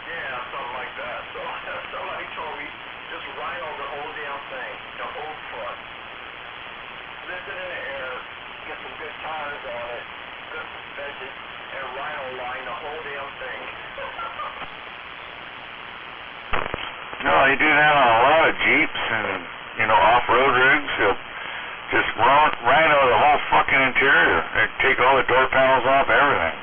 Yeah, something like that. So somebody told me just rhino the whole damn thing, the whole front. Lift it in the air, get some good tires on it, good suspension, and rhino line the whole damn thing. No, you do that on a lot of Jeeps and, off-road rigs. They'll just rhino the whole fucking interior. They take all the door panels off, everything.